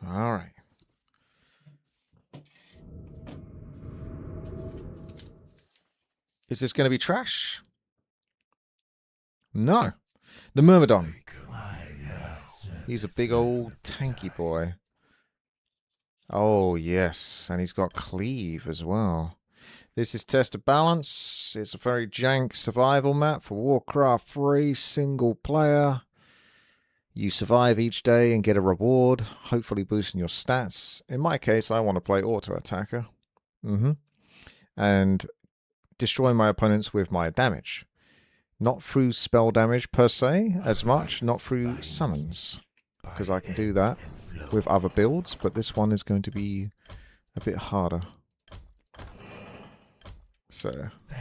All right. Is this going to be trash? No. The Myrmidon. He's a big old tanky boy. Oh, yes. And he's got cleave as well. This is Test of Balance. It's a very jank survival map for Warcraft 3 single player. You survive each day and get a reward, hopefully boosting your stats. In my case, I want to play auto attacker. And destroy my opponents with my damage. Not through spell damage per se, as much, not through summons. Because I can do that with other builds, but this one is going to be a bit harder. So,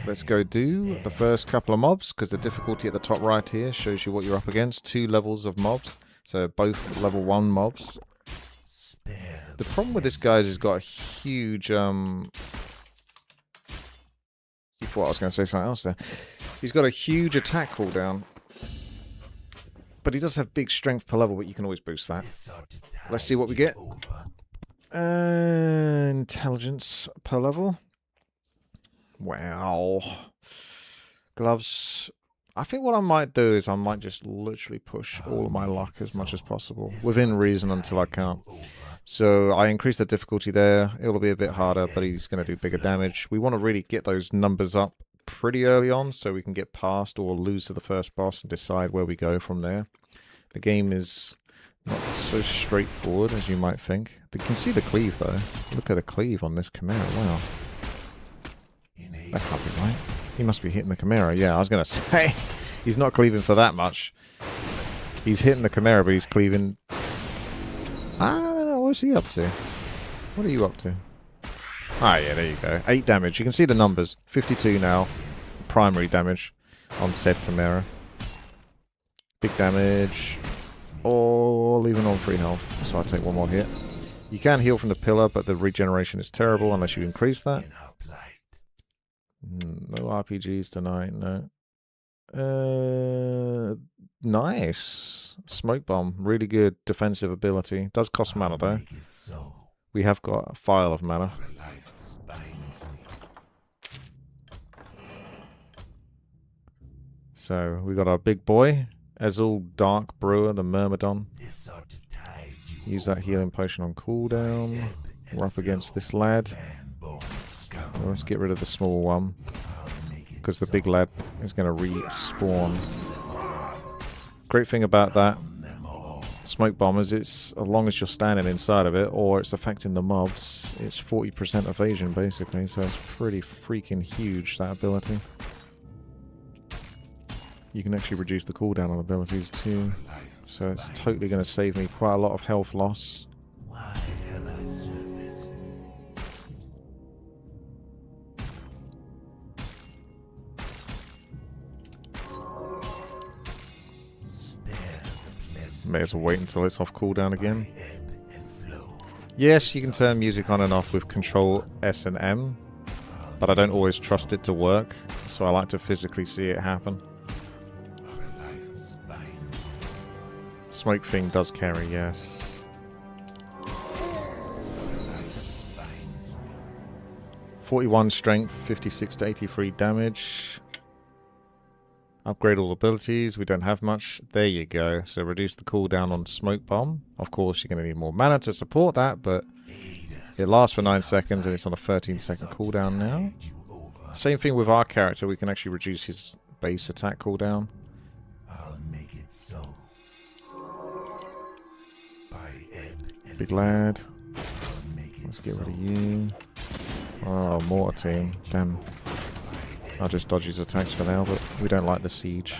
let's go do the first couple of mobs, because the difficulty at the top right here shows you what you're up against. 2 levels of mobs, so both level 1 mobs. The problem with this guy is he's got a huge... You thought I was going to say something else there. He's got a huge attack cooldown. But he does have big strength per level, but you can always boost that. Let's see what we get. Intelligence per level. Wow. Gloves. I think what I might do is I might just literally push all of my luck as much as possible. Within reason until I can't. So I increase the difficulty there. It'll be a bit harder, but he's going to do bigger damage. We want to really get those numbers up pretty early on so we can get past or lose to the first boss and decide where we go from there. The game is not so straightforward as you might think. You can see the cleave though. Look at the cleave on this Chimera. Wow. That can't be right. He must be hitting the Chimera. Yeah, I was going to say, he's not cleaving for that much. He's hitting the Chimera, but he's cleaving... I don't know, what's he up to? What are you up to? Ah, yeah, there you go. 8 damage. You can see the numbers. 52 now. Primary damage on said Chimera. Big damage. Or leaving on 3 health. So I'll take 1 more hit. You can heal from the pillar, but the regeneration is terrible unless you increase that. No RPGs tonight, no. Nice. Smoke bomb. Really good defensive ability. Does cost mana though. We have got a file of mana. So we got our big boy, Ezul Dark Brewer, the Myrmidon. Use that healing potion on cooldown. We're up against this lad. Well, let's get rid of the small one, because the big lad is going to respawn. Great thing about that smoke bomb is it's, as long as you're standing inside of it or it's affecting the mobs, it's 40% evasion basically, so it's pretty freaking huge, that ability. You can actually reduce the cooldown on abilities too, so it's totally going to save me quite a lot of health loss. May as well wait until it's off cooldown again. Yes, you can turn music on and off with Control S and M, but I don't always trust it to work, so I like to physically see it happen. Smoke thing does carry, yes. .41 strength, 56 to 83 damage. Upgrade all abilities. We don't have much. There you go. So reduce the cooldown on Smoke Bomb. Of course, you're going to need more mana to support that, but it lasts for 9 seconds and it's on a 13-second cooldown now. Same thing with our character. We can actually reduce his base attack cooldown. Big lad. Let's get rid of you. Oh, mortar team. Damn. I'll just dodge his attacks for now, but we don't like the siege.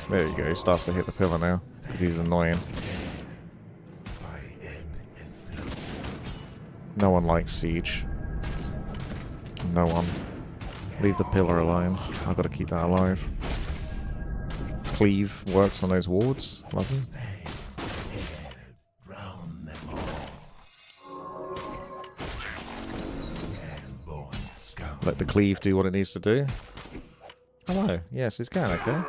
There you go, he starts to hit the pillar now, because he's annoying. No one likes siege. No one. Leave the pillar alone. I've got to keep that alive. Cleave works on those wards. Love them. Let the cleave do what it needs to do. Hello. Yes, it's going okay.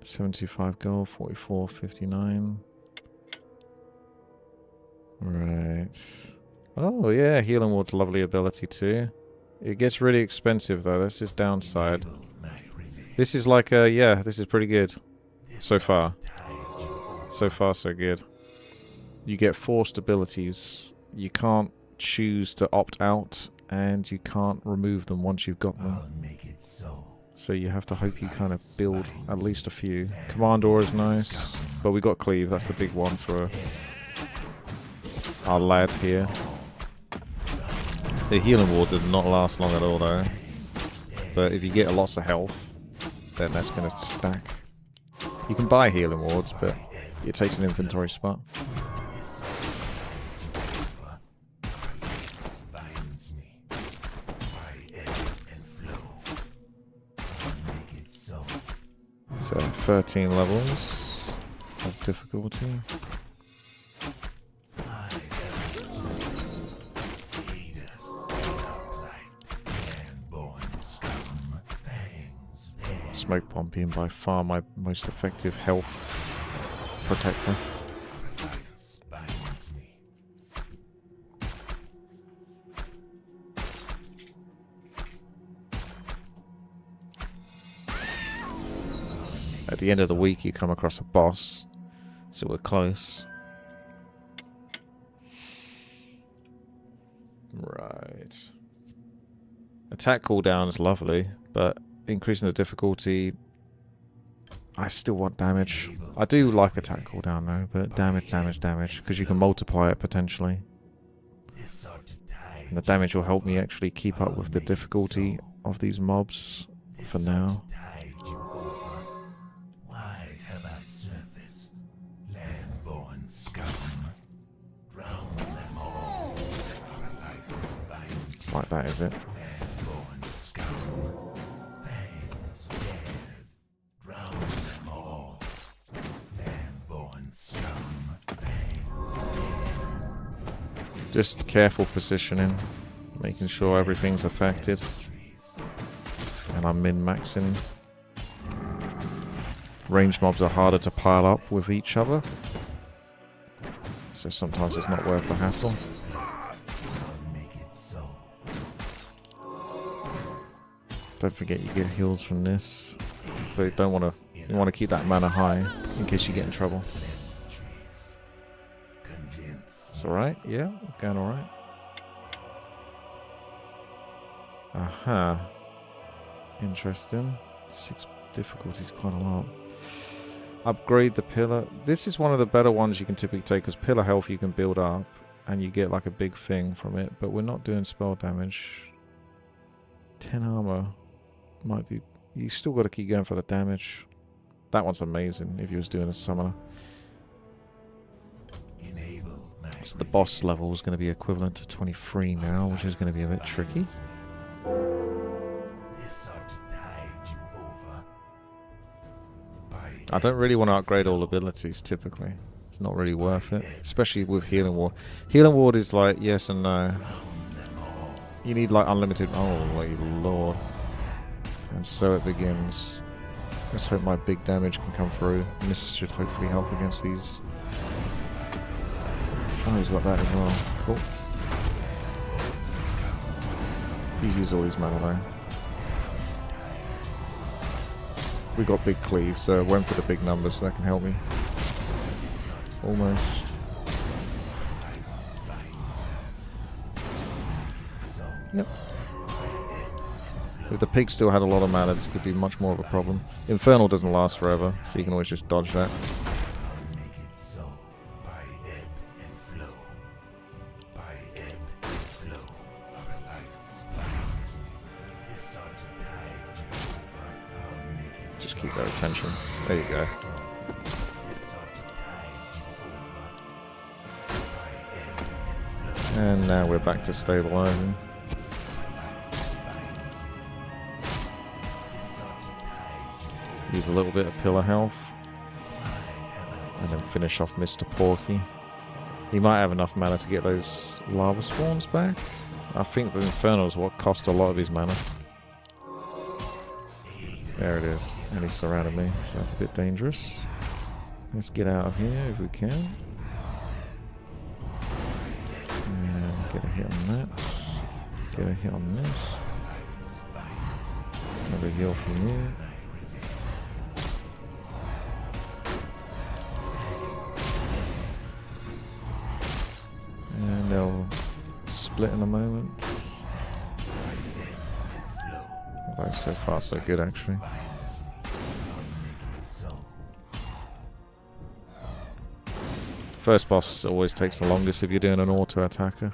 75 gold, 44, 59. Right. Oh, yeah, Healing Ward's a lovely ability too. It gets really expensive though, that's his downside. This is like a, yeah, this is pretty good. So far. So far, so good. You get forced abilities. You can't choose to opt out, and you can't remove them once you've got them. So you have to hope you kind of build at least a few. Commandor is nice, but we got Cleave, that's the big one for our lad here. The Healing Ward does not last long at all though. But if you get lots of health, then that's going to stack. You can buy Healing Wards, but it takes an inventory spot. So 13 levels of difficulty. Smoke bomb being by far my most effective health protector. At the end of the week you come across a boss, so we're close. Right. Attack cooldown is lovely, but increasing the difficulty, I still want damage. I do like attack cooldown though, but damage, because you can multiply it potentially. And the damage will help me actually keep up with the difficulty of these mobs for now. It's like that, is it? Just careful positioning, making sure everything's affected. And I'm min-maxing. Range mobs are harder to pile up with each other, so sometimes it's not worth the hassle. Don't forget you get heals from this, but you don't want to. You want to keep that mana high in case you get in trouble. It's alright, yeah, going alright. Aha. Interesting. 6 difficulties, quite a lot. Upgrade the pillar. This is one of the better ones you can typically take, because pillar health you can build up and you get like a big thing from it, but we're not doing spell damage. 10 armor might be. You still got to keep going for the damage. That one's amazing if you was doing a summoner. So the boss level is going to be equivalent to 23 now, which is going to be a bit tricky. I don't really want to upgrade all abilities typically. It's not really worth it, especially with Healing Ward. Healing Ward is like yes and no. You need like unlimited. Oh my lord! And so it begins. Let's hope my big damage can come through. And this should hopefully help against these. Oh, he's got that as well. Cool. He's used all his mana though. We got big cleave, so I went for the big numbers, so that can help me. Almost. Yep. If the pig still had a lot of mana, this could be much more of a problem. Infernal doesn't last forever, so you can always just dodge that. Just keep their attention. There you go. And now we're back to stabilizing. Use a little bit of pillar health. And then finish off Mr. Porky. He might have enough mana to get those lava spawns back. I think the Infernal is what cost a lot of his mana. There it is. And he surrounded me, so that's a bit dangerous. Let's get out of here if we can. And get a hit on that. Get a hit on this. Another heal from here. And they'll split in a moment. Although so far so good actually. First boss always takes the longest if you're doing an auto attacker.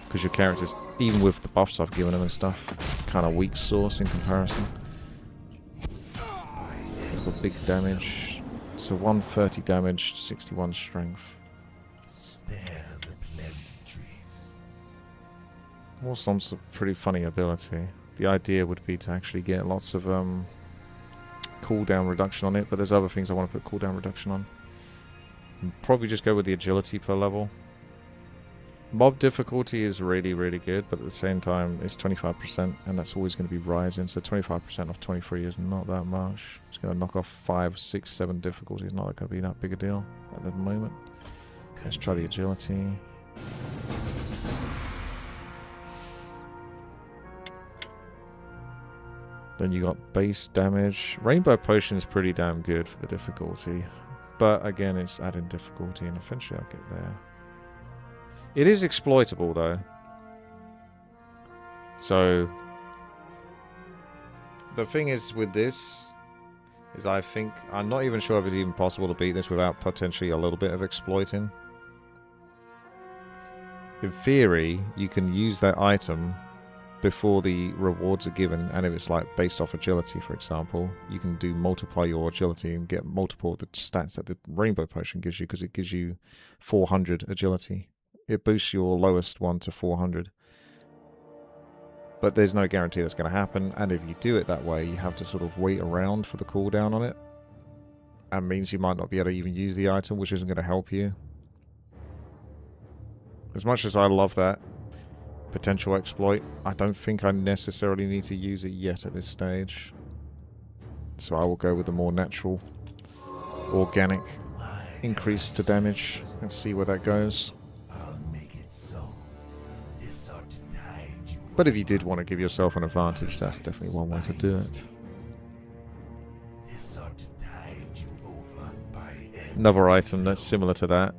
Because your character's, even with the buffs I've given them and stuff, kind of weak source in comparison. They've got big damage. So 130 damage, 61 strength. Warstom's a pretty funny ability. The idea would be to actually get lots of cooldown reduction on it, but there's other things I want to put cooldown reduction on. And probably just go with the agility per level. Mob difficulty is really, really good, but at the same time it's 25%, and that's always going to be rising, so 25% off 23 is not that much. It's going to knock off 5, 6, 7 difficulty. It's not going to be that big a deal at the moment. Let's try the agility. Then you got base damage. Rainbow Potion is pretty damn good for the difficulty. But again, it's adding difficulty, and eventually I'll get there. It is exploitable though. So the thing is with this is I think I'm not even sure if it's even possible to beat this without potentially a little bit of exploiting. In theory, you can use that item before the rewards are given, and if it's like based off agility, for example, you can multiply your agility and get multiple of the stats that the Rainbow Potion gives you, because it gives you 400 agility. It boosts your lowest one to 400. But there's no guarantee that's going to happen, and if you do it that way, you have to sort of wait around for the cooldown on it. And means you might not be able to even use the item, which isn't going to help you. As much as I love that potential exploit, I don't think I necessarily need to use it yet at this stage. So I will go with the more natural, organic increase to damage and see where that goes. But if you did want to give yourself an advantage, that's definitely one way to do it. Another item that's similar to that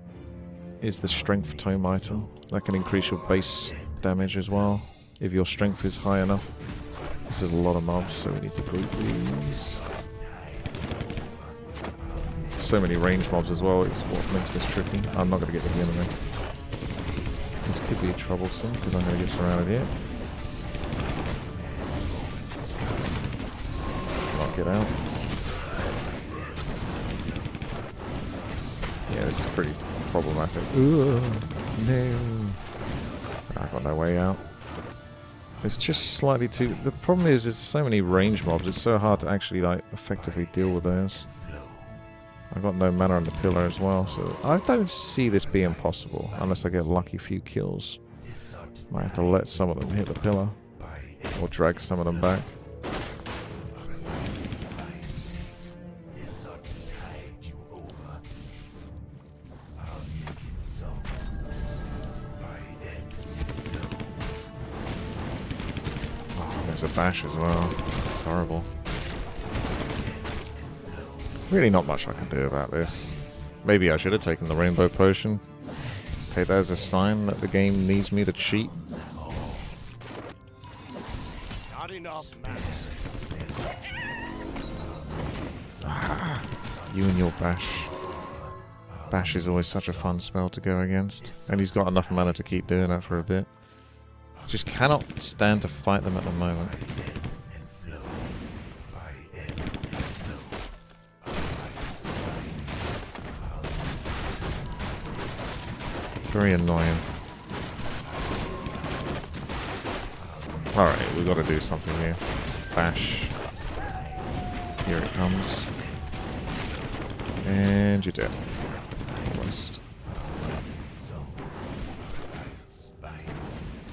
is the Strength Tome item. That can increase your base damage as well, if your strength is high enough. This is a lot of mobs, so we need to group these. So many range mobs as well, it's what makes this tricky. I'm not going to get to the enemy. This could be troublesome, because I'm going to get surrounded here. Knock it out. Yeah, this is pretty problematic. Ooh, no. I got no way out. It's just slightly too... The problem is there's so many range mobs, it's so hard to actually like effectively deal with those. I got no mana on the pillar as well, so I don't see this being possible unless I get a lucky few kills. Might have to let some of them hit the pillar, or drag some of them back. There's a bash as well. It's horrible. Really not much I can do about this. Maybe I should have taken the Rainbow Potion. Take that as a sign that the game needs me to cheat. Not enough, man. You and your bash. Bash is always such a fun spell to go against. And he's got enough mana to keep doing that for a bit. Just cannot stand to fight them at the moment. Very annoying. Alright, we've got to do something here. Bash. Here it comes. And you're dead. Almost.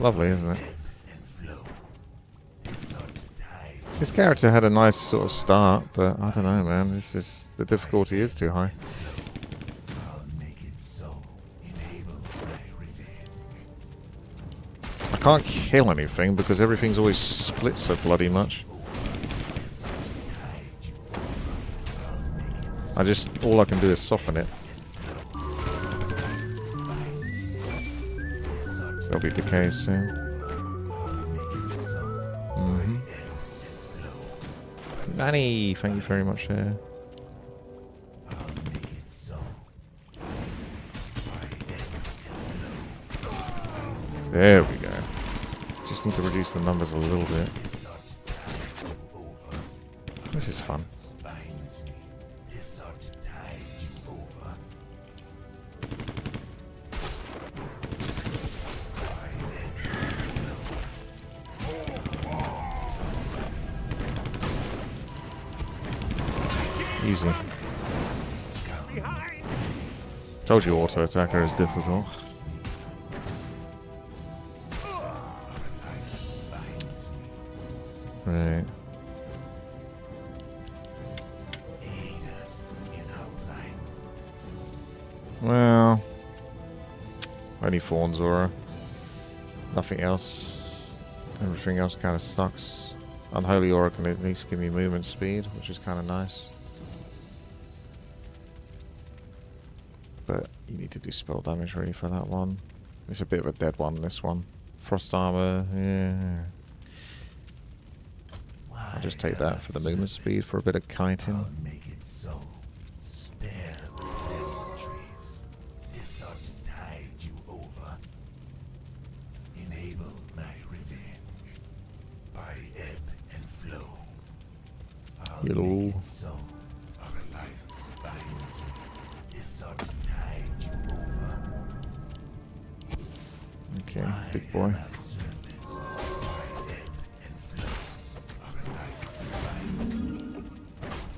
Lovely, isn't it? This character had a nice sort of start, but I don't know, man. This is the difficulty is too high. I can't kill anything because everything's always split so bloody much. All I can do is soften it. There'll be decay soon. Nanny, thank you very much there. There we go. Just need to reduce the numbers a little bit. This is fun. Easy. Told you auto attacker is difficult. Right. Well, only Fawn's aura. Nothing else. Everything else kind of sucks. Unholy aura can at least give me movement speed, which is kind of nice. But you need to do spell damage really for that one. It's a bit of a dead one, this one. Frost armor, yeah. I'll just take that for the movement speed for a bit of kiting. Hello. Okay, big boy.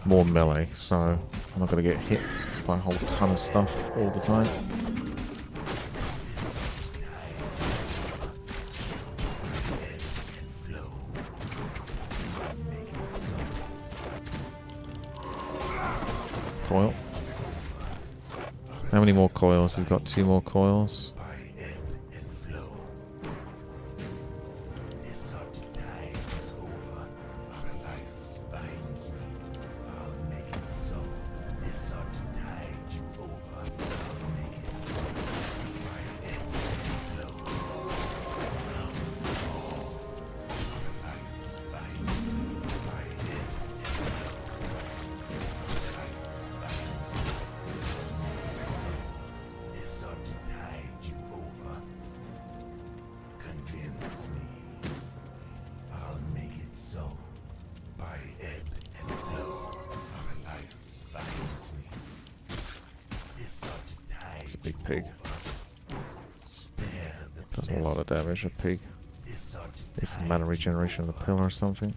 More melee, so I'm not going to get hit by a whole ton of stuff all the time. Coil. How many more coils? He's got 2 more coils. Big pig. Does a lot of damage, a pig. It's some mana regeneration of the pill or something.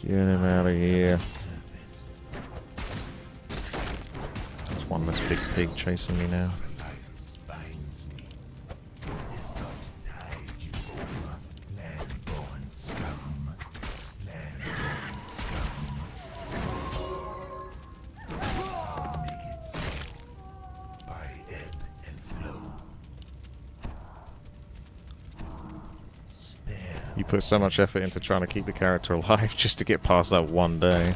Get him out of here. There's one less big pig chasing me now. You put so much effort into trying to keep the character alive just to get past that one day.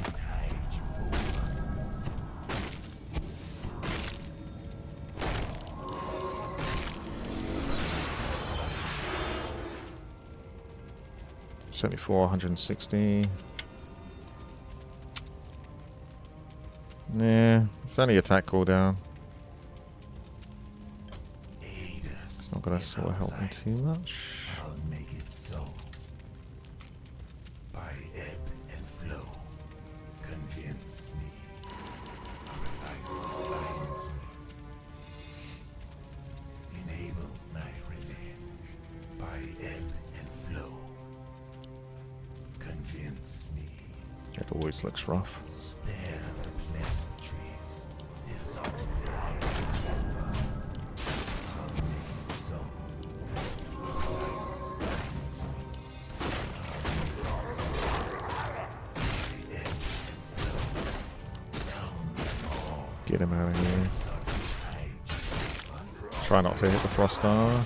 $74, 160. Yeah, it's only attack cooldown. It's not gonna sort of help me too much. It always looks rough. Get him out of here. Try not to hit the frost star.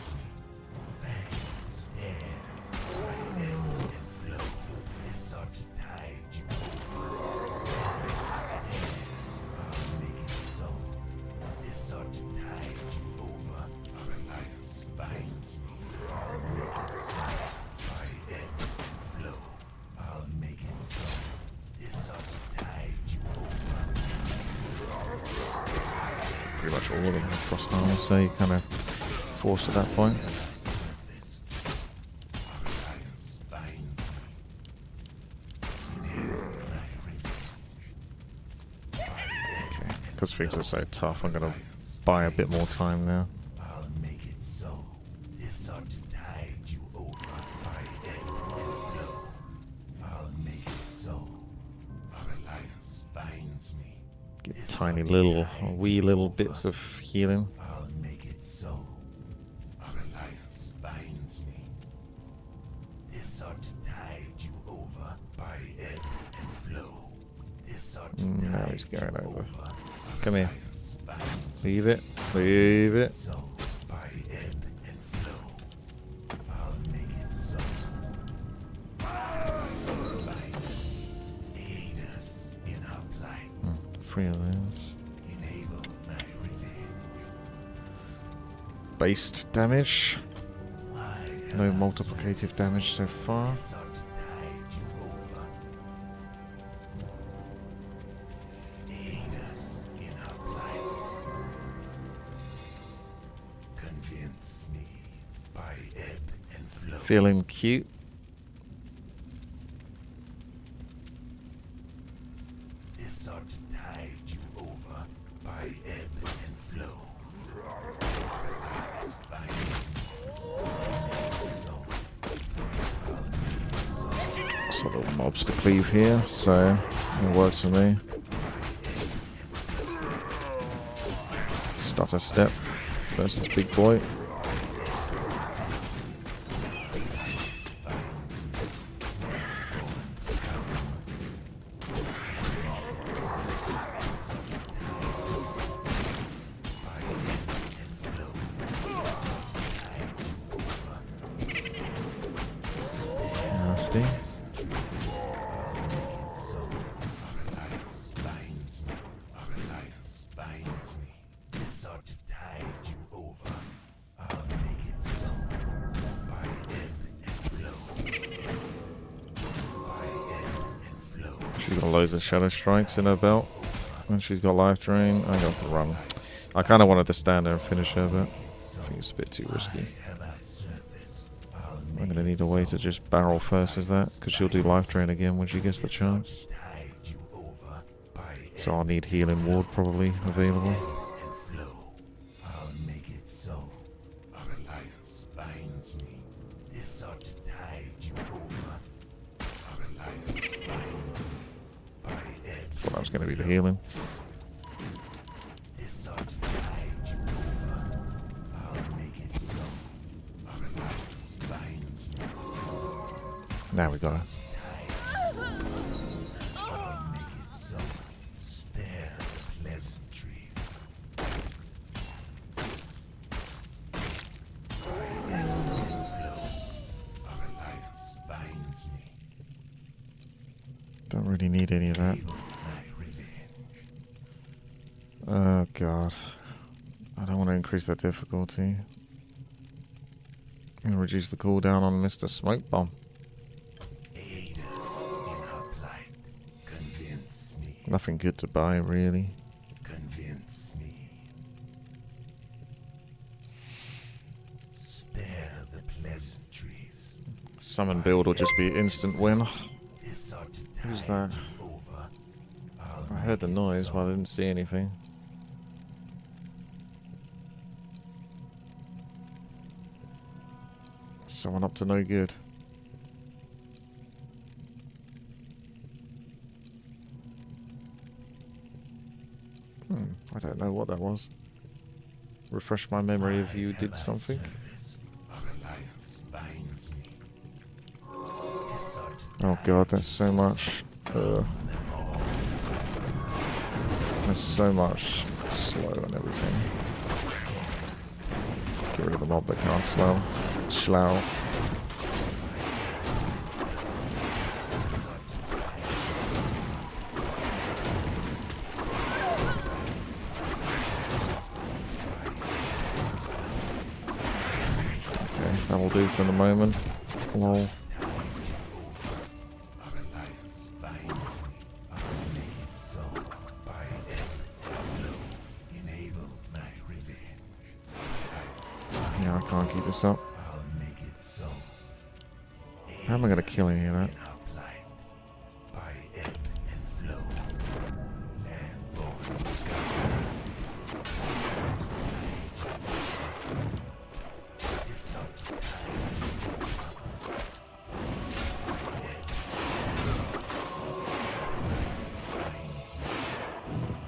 Pretty much all of them have frost armor, so you kind of forced at that point. Okay, because things are so tough, I'm going to buy a bit more time now. Get tiny little, wee little bits of healing. I'll make it so. Our alliance binds me. They sought to tide you over by ebb and flow. They sought to Now he's tide going you over. over. Come here. Alliance binds me. Leave it. Leave it. So by ebb and flow. I'll make it so. Our alliance binds me. Aid us in our plight. 3 of those. Enable my revenge. Based damage. Why No have I multiplicative damage so far. sought to tide you over? Aid us in our plight. Convince me by ebb and flow. Feeling cute. They sought to tide you over by ebb and flow. Alliance binds me. So, Sort of mobs to cleave here, so it works for me. Stutter step versus big boy. Nasty. alliance binds me. Our alliance binds me. They sought to tide you over. I'll make it so. By ebb and flow. By ebb and flow. She's got loads of shadow strikes in her belt. And she's got life drain. I got to run. I kind of wanted to stand there and finish her, but I think it's a bit too risky. Have I surfaced? I'll I'm make going to need a way to just barrel first as that, because she'll do life drain again when she gets the chance. tide you over. By So I'll need healing ward probably available. and flow. I'll make it so. Our alliance binds me. They sought to tide you over. Our alliance binds me. By ebb. Thought that was going to be the healing. They sought to tide you over. I'll make it so. Our alliance binds me. Now we got her. I'll make it so. Spare the pleasantry. By ebb and flow. Our alliance binds me. Don't really need any of that. Feel my revenge. Oh god. I don't want to increase that difficulty. I'm going to reduce the cooldown on Mr. Smoke Bomb. Aid us in our plight. Convince me. Nothing good to buy, really. Convince me. Spare the pleasantries. Summon build will just be instant win. They sought to Who's tide that? you over. I'll I heard the make it noise, so. but I didn't see anything. Someone up to no good. I don't know what that was. Refresh my memory if you did something. Oh god, that's so much. There's so much slow and everything. Get rid of the mob that can't slow. Slow. Okay, that'll do for the moment. Lol. Yeah, I can't keep this up. How am I going to kill any of that?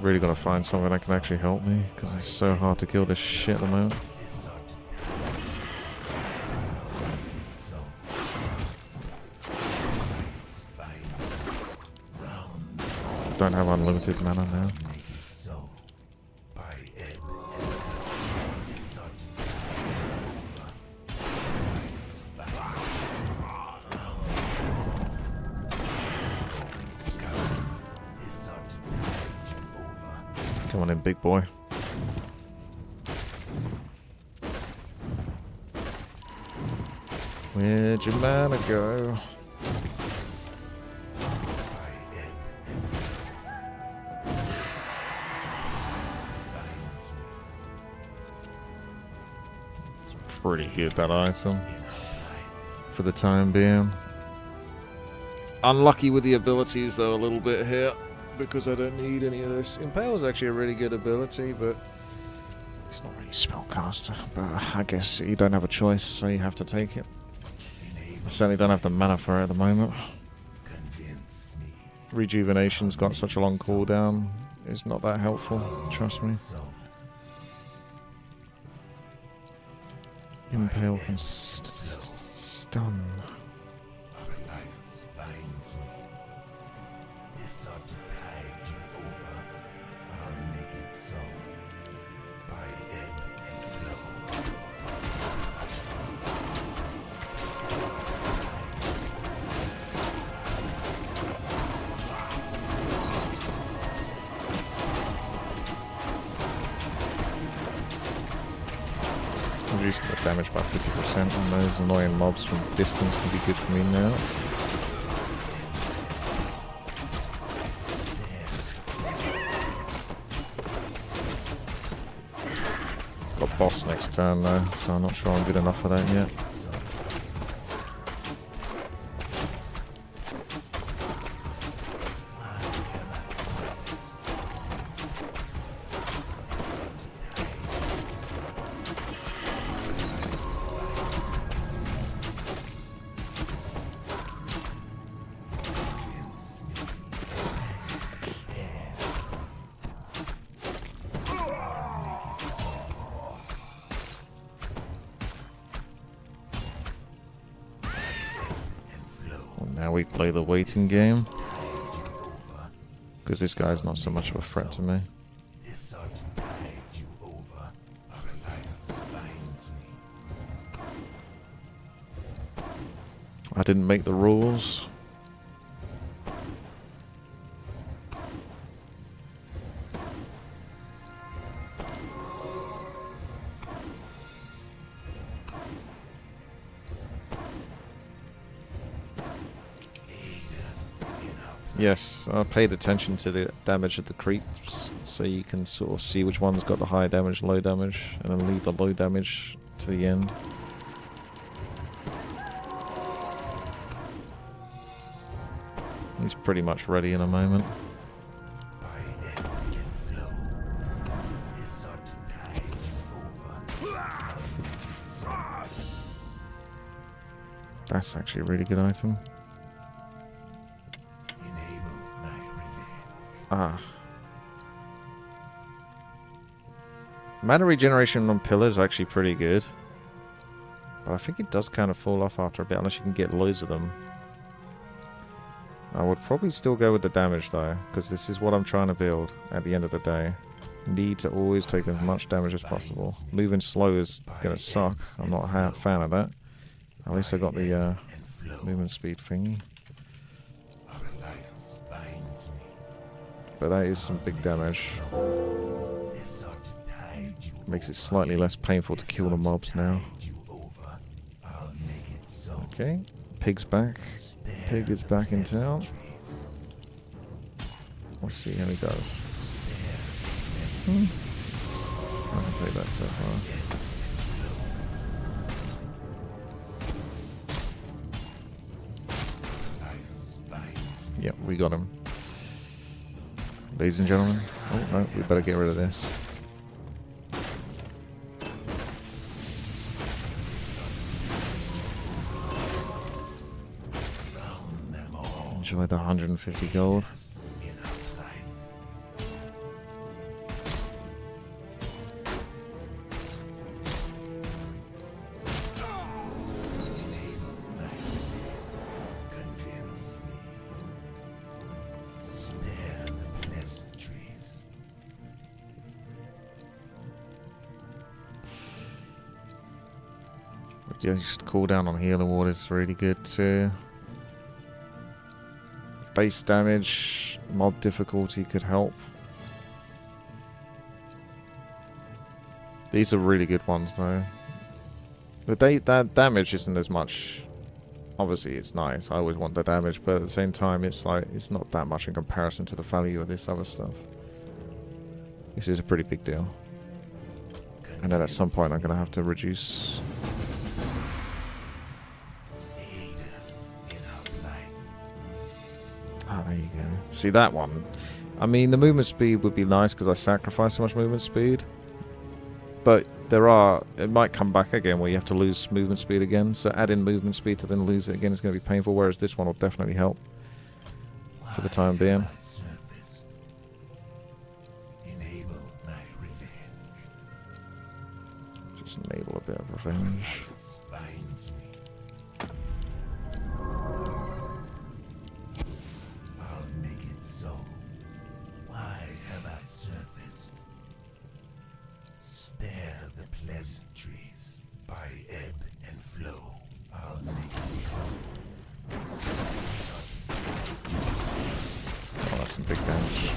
Really got to find something that can actually help me, because it's so hard to kill this shit at the moment. Don't have unlimited mana now. Come on in, big boy. Where'd your mana go? It's pretty good, that item. For the time being. Unlucky with the abilities though a little bit here, because I don't need any of this. Impale is actually a really good ability, but it's not really spellcaster. But I guess you don't have a choice, so you have to take it. I certainly don't have the mana for it at the moment. Rejuvenation's got such a long cooldown. It's not that helpful, trust me. Impale can stun. Reducing the damage by 50% on those annoying mobs from distance can be good for me now. Got boss next turn though, so I'm not sure I'm good enough for that yet. Now we play the waiting game, because this guy's not so much of a threat to me. I didn't make the rules. Yes, I paid attention to the damage of the creeps, so you can sort of see which one's got the high damage, low damage, and then leave the low damage to the end. He's pretty much ready in a moment. That's actually a really good item. Ah. Mana regeneration on pillars is actually pretty good. But I think it does kind of fall off after a bit, unless you can get loads of them. I would probably still go with the damage though, because this is what I'm trying to build at the end of the day. Need to always take as much damage as possible. Moving slow is going to suck. I'm not a fan of that. At least I got the movement speed thingy. But that is some big damage. Makes it slightly less painful to kill the mobs now. Okay, Pig's back. Pig is back in town. Let's see how he does. I can take that so far. Yep, we got him. Ladies and gentlemen. Oh no, we better get rid of this. Enjoy the 150 gold. Just cooldown on healing water is really good too. Base damage, mob difficulty could help. These are really good ones though. That damage isn't as much. Obviously it's nice, I always want the damage, but at the same time it's like it's not that much in comparison to the value of this other stuff. This is a pretty big deal. And then at some point I'm going to have to reduce. Ah, there you go. See that one? I mean, the movement speed would be nice because I sacrifice so much movement speed. But it might come back again where you have to lose movement speed again. So add in movement speed to then lose it again is going to be painful, whereas this one will definitely help for the time being. Just enable a bit of revenge. Some big damage.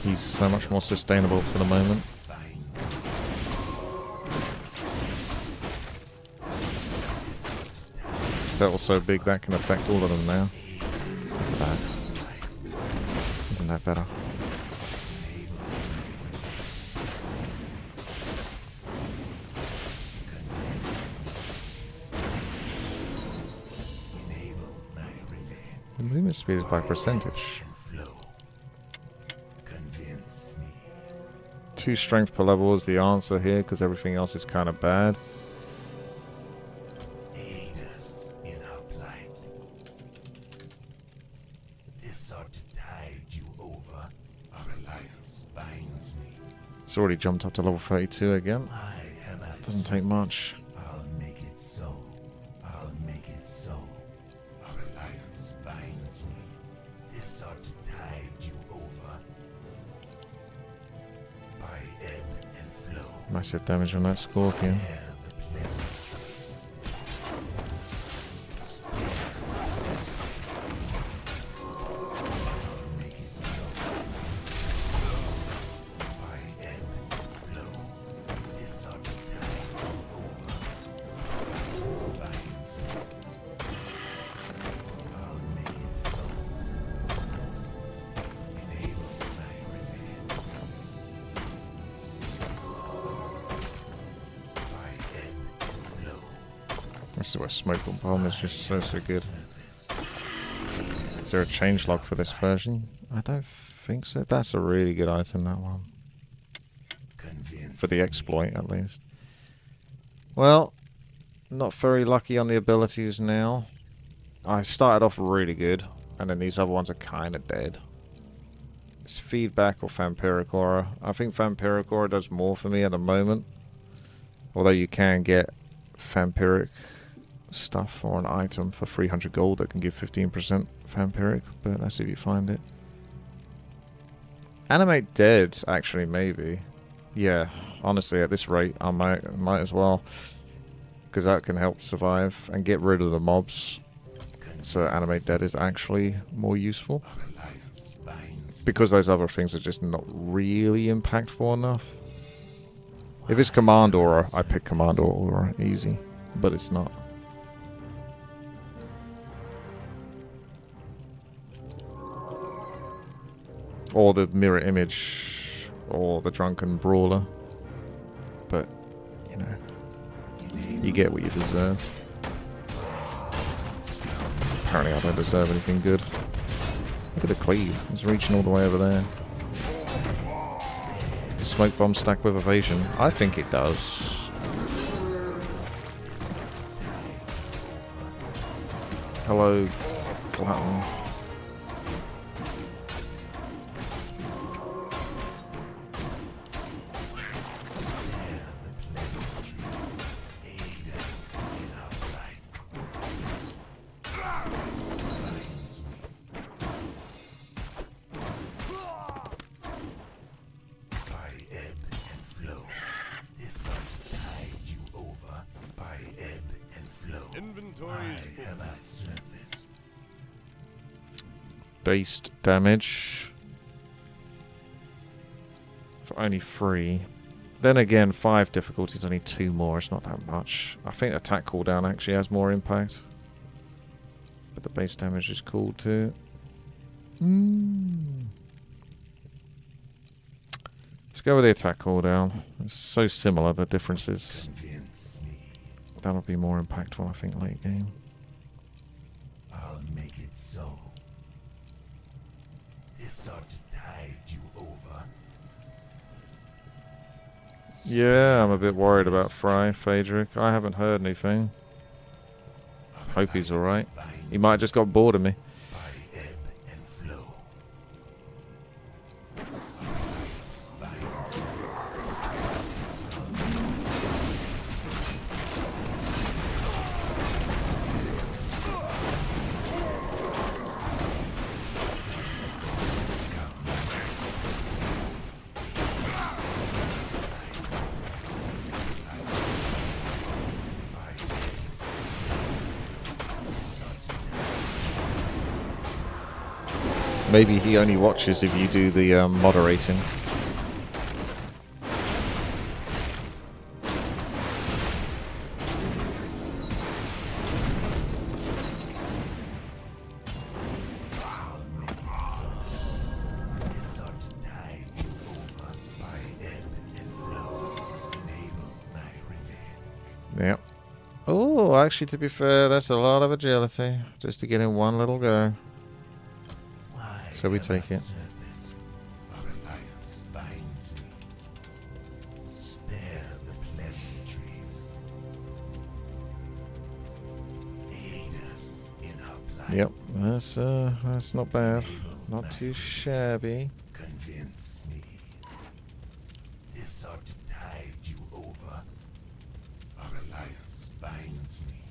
He's so much more sustainable for the moment. Turtle's so big that can affect all of them now. Look at that. Isn't that better? The movement speed is by percentage. 2 strength per level is the answer here because everything else is kind of bad. It's already jumped up to level 32 again. Doesn't take much. Massive damage on that scorpion. This is where Smoke Bomb is just so good. Is there a changelog for this version? I don't think so. That's a really good item, that one. For the exploit, at least. Well, not very lucky on the abilities now. I started off really good, and then these other ones are kind of dead. It's feedback or vampiric aura. I think vampiric aura does more for me at the moment. Although you can get vampiric stuff or an item for 300 gold that can give 15% vampiric, but that's if you find it. Animate dead, actually, maybe. Yeah, honestly, at this rate, I might as well, because that can help survive and get rid of the mobs. So animate dead is actually more useful, because those other things are just not really impactful enough. If it's command aura, I pick command aura easy, but it's not. Or the mirror image, or the drunken brawler. But, you know, you get what you deserve. Apparently I don't deserve anything good. Look at the cleave, it's reaching all the way over there. Does smoke bomb stack with evasion? I think it does. Hello, Glutton. Based damage for only 3. Then again, 5 difficulties, only 2 more. It's not that much. I think attack cooldown actually has more impact, but the base damage is cool too. Let's go with the attack cooldown. It's so similar. The difference is that'll be more impactful, I think, late game. I'll make it so. This ought to tide you over. Yeah, I'm a bit worried about Phaedric. I haven't heard anything. Hope he's alright. He might have just got bored of me. By ebb and flow. Maybe he only watches if you do the moderating. Yep. Oh, actually, to be fair, that's a lot of agility just to get in one little go. So we take it. Yep, that's not bad. Not too shabby. Convince me. This ought to tide you over. Our alliance binds me.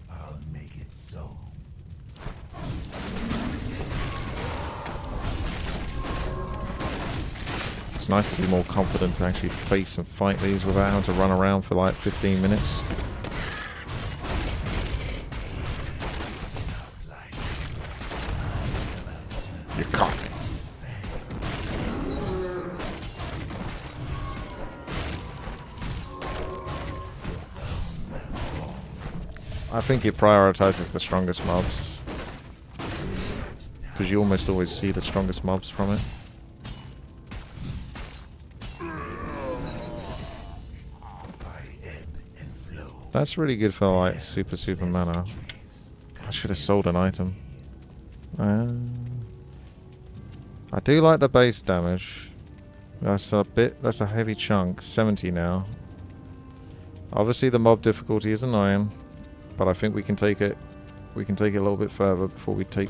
I'll make it so. It's nice to be more confident to actually face and fight these without having to run around for like 15 minutes. You caught me. I think it prioritizes the strongest mobs, because you almost always see the strongest mobs from it. That's really good for like super mana. I should have sold an item. I do like the base damage. That's a heavy chunk. 70 now. Obviously the mob difficulty is annoying, but I think we can take it We can take it a little bit further before we take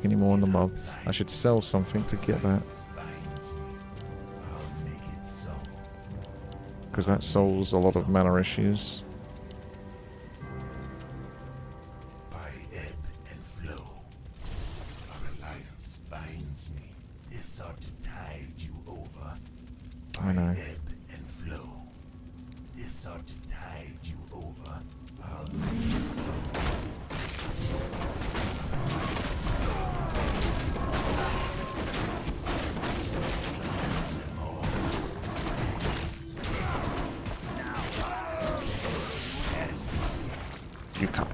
any more on the mob. I should sell something to get that. Because that solves a lot of mana issues. By ebb and flow, our alliance binds me. This sought to tide you over. I know. Ebb and flow. This sought to tide you over. I'll make it so. You can't.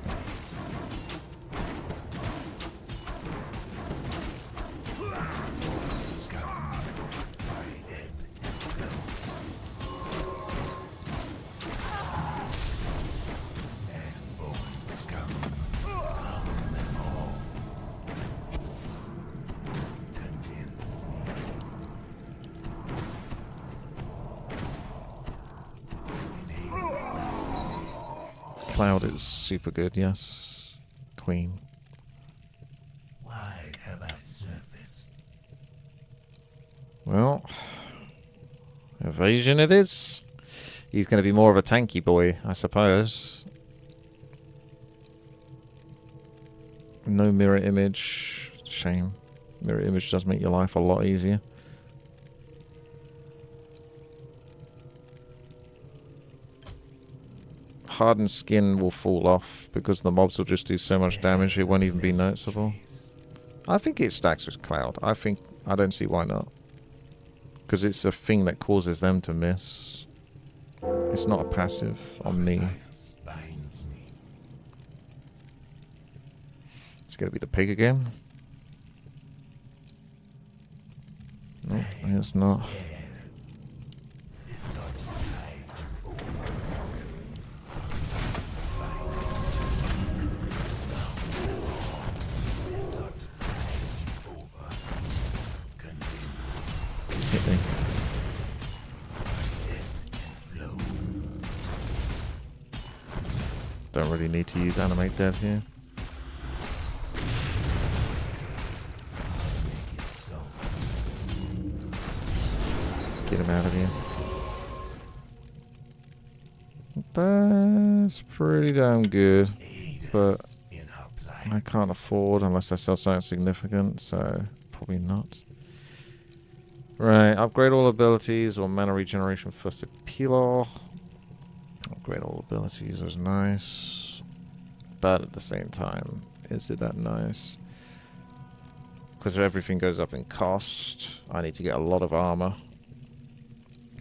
Cloud is super good, yes. Queen. Why have I surfaced? Well, evasion it is. He's going to be more of a tanky boy, I suppose. No mirror image. Shame. Mirror image does make your life a lot easier. Hardened skin will fall off because the mobs will just do so much damage it won't even be noticeable. I think it stacks with Cloud. I don't see why not. Because it's a thing that causes them to miss. It's not a passive on me. It's going to be the pig again. No, it's not. Hit me. Don't really need to use animate dev here. Get him out of here. That's pretty damn good, but I can't afford unless I sell something significant, so probably not. Right, upgrade all abilities or mana regeneration first appeal. Upgrade all abilities is nice, but at the same time, is it that nice? Because everything goes up in cost. I need to get a lot of armor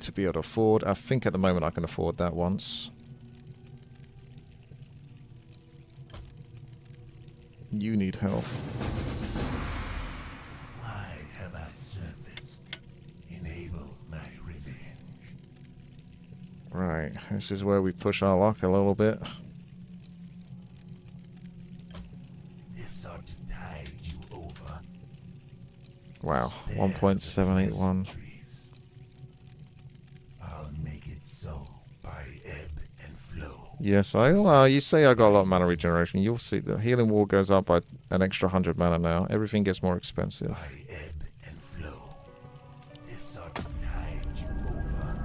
to be able to afford. I think at the moment I can afford that once. You need health. Why have I surfaced? Enable my revenge. Right, this is where we push our luck a little bit. This ought to tide you over. Wow, 1.781. I'll make it so by ebb and flow. Yes, well, you say I got a lot of mana regeneration. You'll see the healing wall goes up by an extra 100 mana now. Everything gets more expensive. By ebb and flow. This ought to tide you over.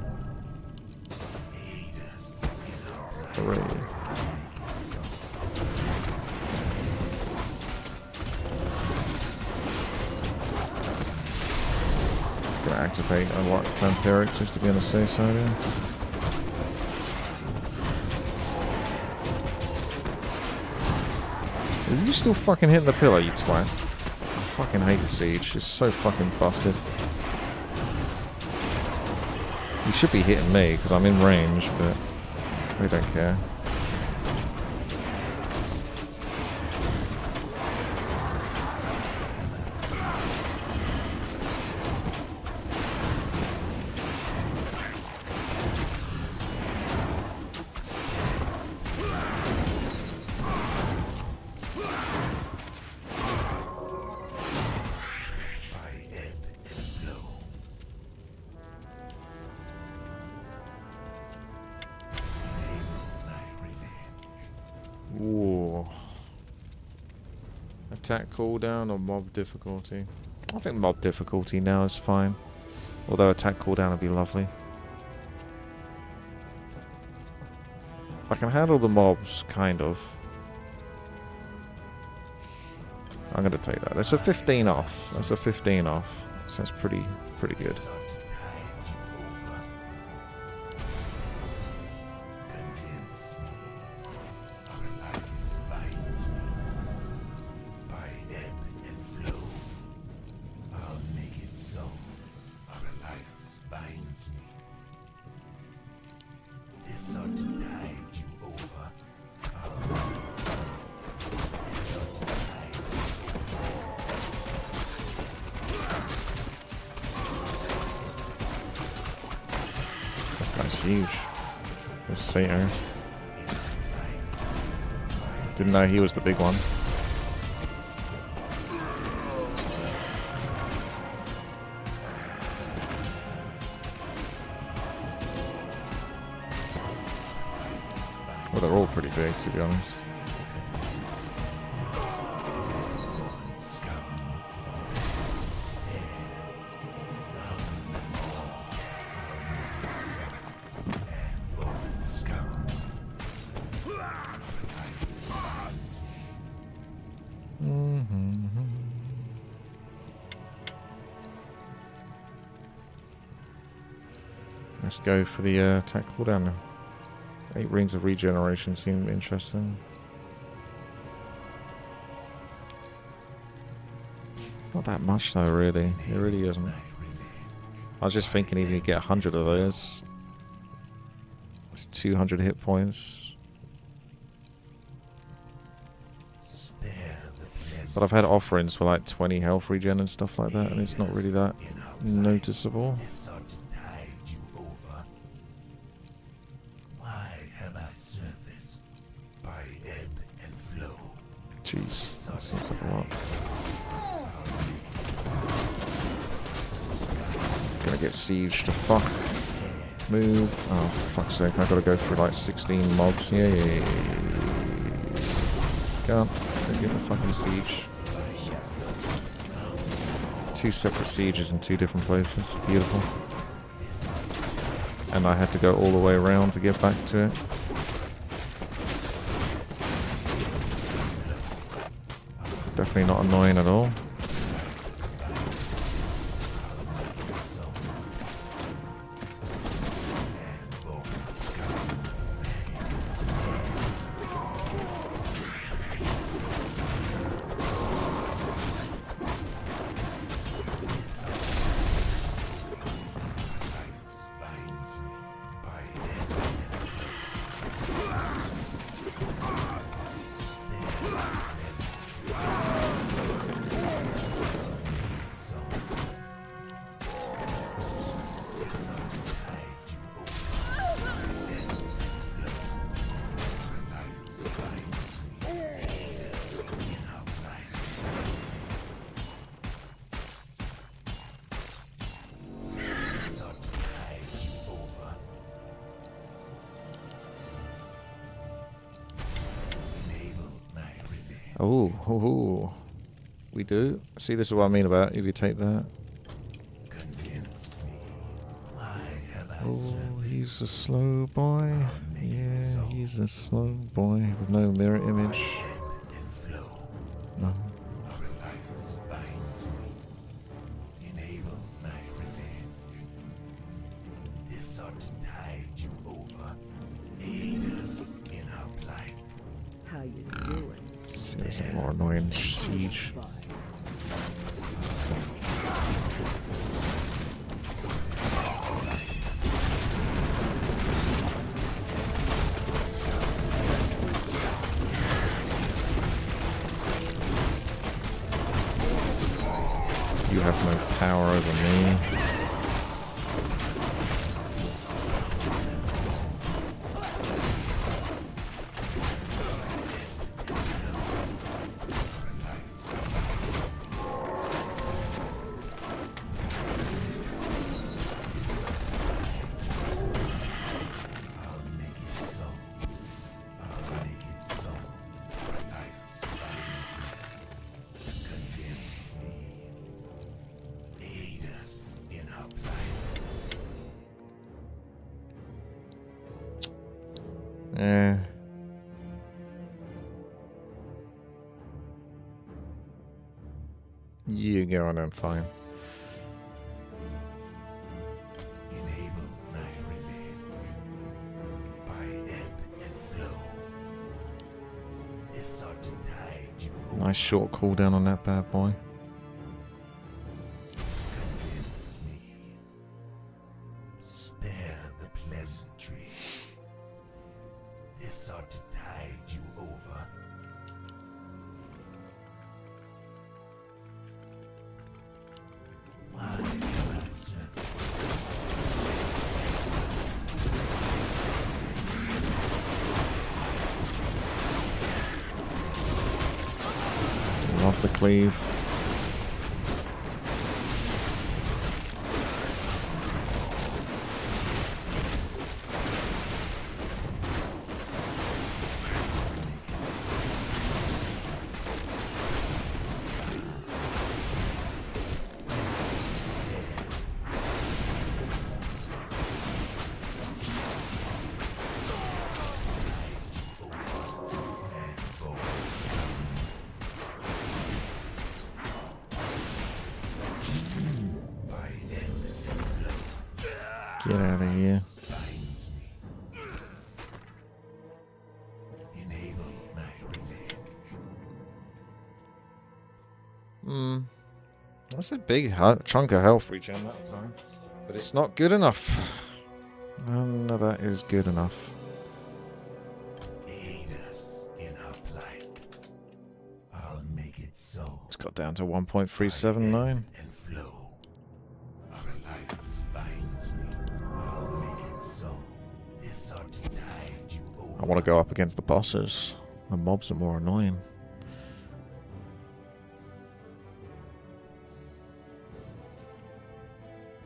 Aid us in our Hooray. I'll make it so. Gonna activate unlock Vampiric just to be on the safe side here. Are you still fucking hitting the pillar, you twat? I fucking hate the siege. It's so fucking busted. You should be hitting me because I'm in range, but we don't care. attack cooldown or mob difficulty? I think mob difficulty now is fine. Although attack cooldown would be lovely. I can handle the mobs, kind of. I'm going to take that. That's a 15 off. That's a 15 off. So that's pretty good. That's huge. This Sato. Didn't know he was the big one. Well, they're all pretty big, to be honest. Let's go for the attack cooldown now. 8 rings of regeneration seem interesting. It's not that much though, really. It really isn't. I was just thinking if you get 100 of those, it's 200 hit points. But I've had offerings for like 20 health regen and stuff like that, and it's not really that noticeable. Jeez, that seems like a lot. Gonna get sieged to fuck. Move. Oh, for fuck's sake, I gotta go through like 16 mobs. Yeah. Can't get the fucking siege. 2 separate sieges in 2 different places. Beautiful. And I had to go all the way around to get back to it. Definitely not annoying at all. Oh, we do. See, this is what I mean about if you take that. Oh, he's a slow boy. Yeah, he's a slow boy with no mirror image. No. How you doing? See, there's a more annoying siege. You have no power over me. Eh. You go on and fine. Enable my revenge by ebb and flow. This ought to tide you over. Nice short cooldown on that bad boy. Convince me. Spare the pleasantry. This ought to tide you over. Why am I served? Love the cleave. Get out of here. Binds me. Enable my revenge. Hmm. That's a big chunk of health regen that time. But it's not good enough. None of that is good enough. Aid us in our plight. I'll make it so. It's got down to 1.379. And flow. Our alliance binds me. I'll make it so. This ought to tide you over. I want to go up against the bosses. The mobs are more annoying.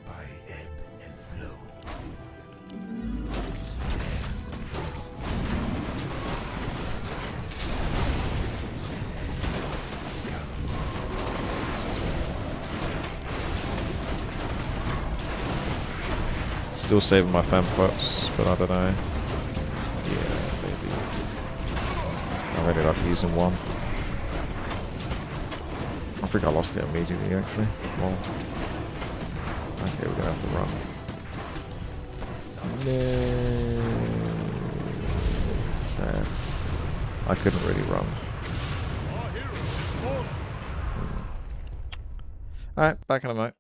By ebb and flow. Still saving my fan pots, but I don't know. Yeah, maybe. I ended up using one. I think I lost it immediately, actually. Well, okay, we're gonna have to run. No. Sad. I couldn't really run. Alright, back in a minute.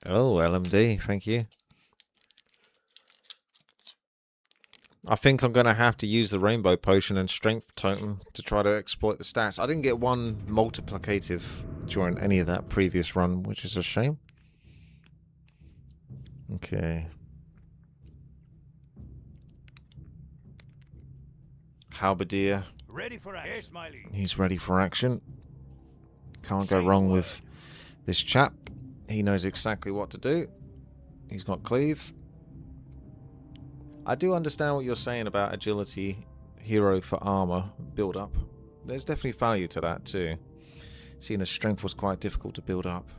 Oh, LMD, thank you. I think I'm going to have to use the rainbow potion and strength totem to try to exploit the stats. I didn't get one multiplicative during any of that previous run, which is a shame. Okay. Halberdier. Ready for action. Yes, my liege. He's ready for action. Can't go wrong with this chap. He knows exactly what to do. He's got cleave. I do understand what you're saying about agility, hero for armor, build up. There's definitely value to that too. Seeing as strength was quite difficult to build up.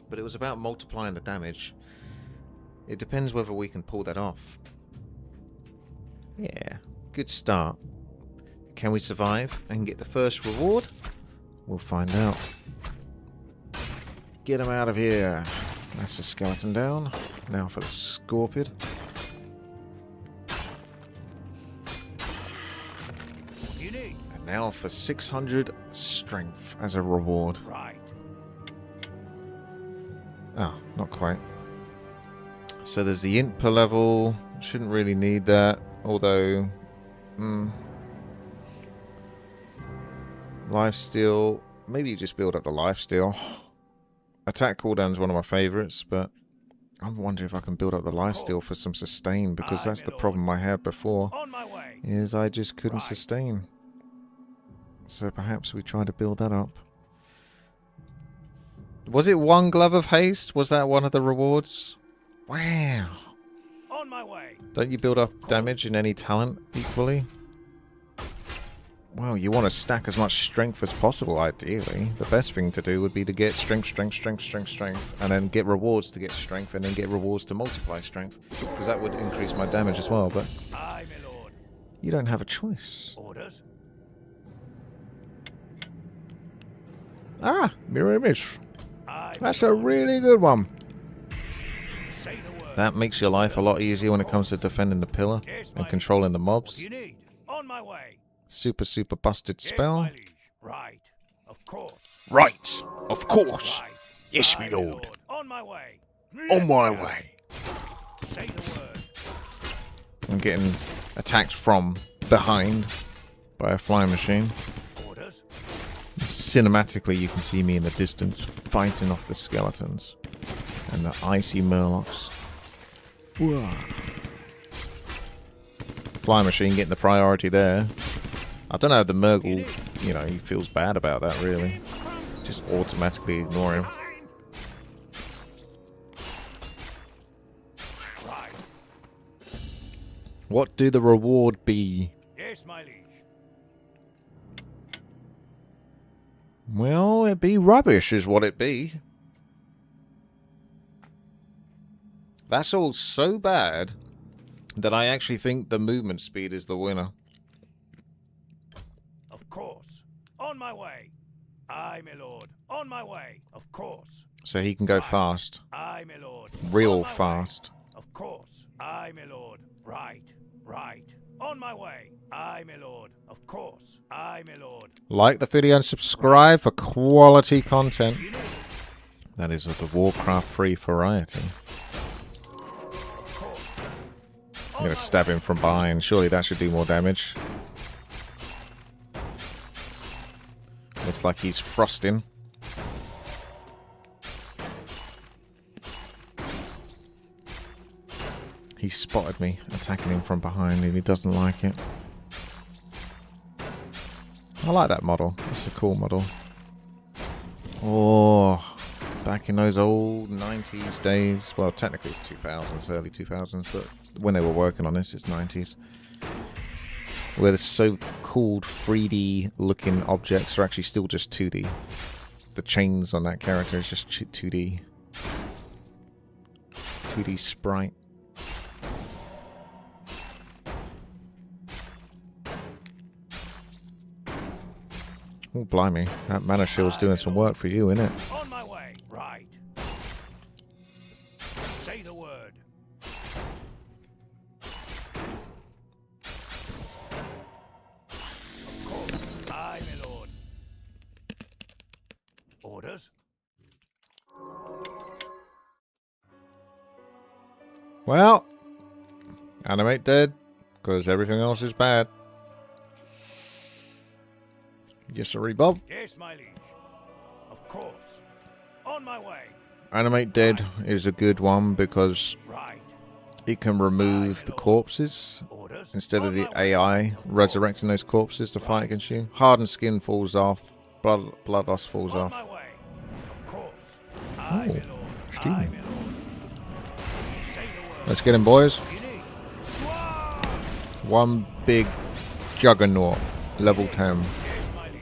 But it was about multiplying the damage. It depends whether we can pull that off. Yeah, good start. Can we survive and get the first reward? We'll find out. Get him out of here. That's the skeleton down. Now for the scorpion. And now for 600 strength as a reward. Right. Oh, not quite. So there's the int per level. Shouldn't really need that. Although, lifesteal. Maybe you just build up the lifesteal. Attack cooldown's one of my favourites, but I'm wondering if I can build up the lifesteal for some sustain, because that's the problem I had before. On my way. Is I just couldn't sustain. So perhaps we try to build that up. Was it 1 glove of haste? Was that one of the rewards? Wow. On my way. Don't you build up damage in any talent equally? Well, you want to stack as much strength as possible, ideally. The best thing to do would be to get strength, strength, strength, strength, strength, and then get rewards to get strength, and then get rewards to multiply strength, because that would increase my damage as well, but Aye, my lord. you don't have a choice. Orders. Ah, mirror image. Aye, That's a really good one. say the word. That makes your life a lot easier when it comes to defending the pillar Yes, and my controlling the What mobs. do you need? On my way. Super, super busted Yes, spell. my liege. Right. Of course. Right, of course. Right. Yes, Aye, my lord. On my way. On my way. Say the word. I'm getting attacked from behind by a flying machine. Orders. Cinematically, you can see me in the distance fighting off the skeletons and the icy murlocs. Whoa. Flying machine getting the priority there. I don't know if the Murgle, you know, he feels bad about that, really. Just automatically ignore him. Right. What do the reward be? Yes, my liege. Well, it be rubbish is what it be. That's all so bad that I actually think the movement speed is the winner. Of course. On my way. Aye, my lord. On my way. Of course. So he can go fast. Aye, my lord. Real On my way. fast. Of course. Aye, my lord. Right. Right. On my way. Aye, my lord. Of course. Aye, my lord. Like the video and subscribe for quality content. That is of the Warcraft free variety. I'm going to stab him from behind. Surely that should do more damage. Looks like he's frosting. He spotted me attacking him from behind and he doesn't like it. I like that model. It's a cool model. Oh, back in those old 90s days. Well, technically it's 2000s, early 2000s, but when they were working on this, it's 90s. Where the so-called 3D looking objects are actually still just 2D. The chains on that character is just 2D. 2D sprite. Oh, blimey. That mana shield's doing some work for you, isn't it? On my way. Right. Say the word. Of course. Aye, my lord. Orders. Well, animate dead, because everything else is bad. Yes, sir, Bob. Yes, my liege. Of course. On my way. Animate dead is a good one because Right. it can remove the corpses Orders. instead of On the my way. AI Of course. resurrecting those corpses to fight against you. Hardened skin falls off, bloodlust falls On off. my way. Of course. Aye, my lord. excuse Aye, me. my lord. Say the word. Let's get him, boys. You need. Wah! One big juggernaut, level 10. Yes, my liege.